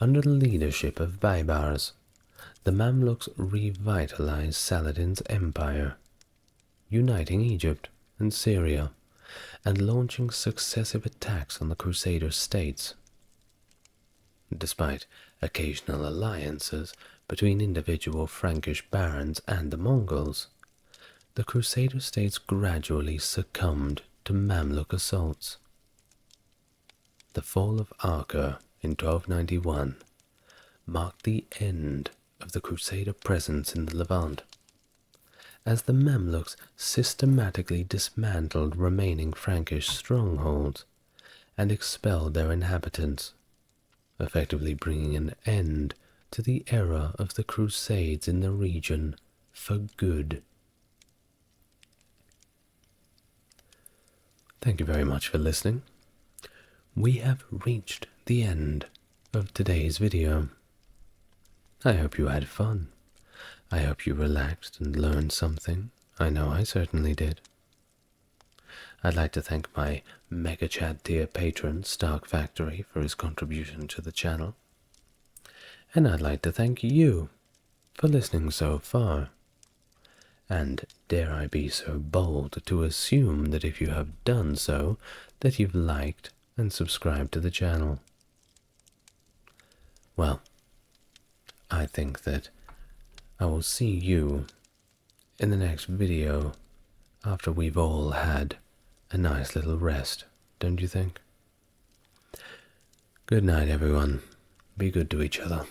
Under the leadership of Baibars, the Mamluks revitalized Saladin's empire, uniting Egypt and Syria, and launching successive attacks on the Crusader states. Despite occasional alliances between individual Frankish barons and the Mongols, the Crusader states gradually succumbed to Mamluk assaults. The fall of Acre in 1291 marked the end of the Crusader presence in the Levant, as the Mamluks systematically dismantled remaining Frankish strongholds and expelled their inhabitants, effectively bringing an end to the era of the Crusades in the region for good. Thank you very much for listening. We have reached the end of today's video. I hope you had fun. I hope you relaxed and learned something. I know I certainly did. I'd like to thank my Mega Chat tier patron, Stark Factory, for his contribution to the channel. And I'd like to thank you for listening so far. And dare I be so bold to assume that if you have done so, that you've liked and subscribed to the channel. Well, I think that I will see you in the next video after we've all had a nice little rest, don't you think? Good night, everyone. Be good to each other.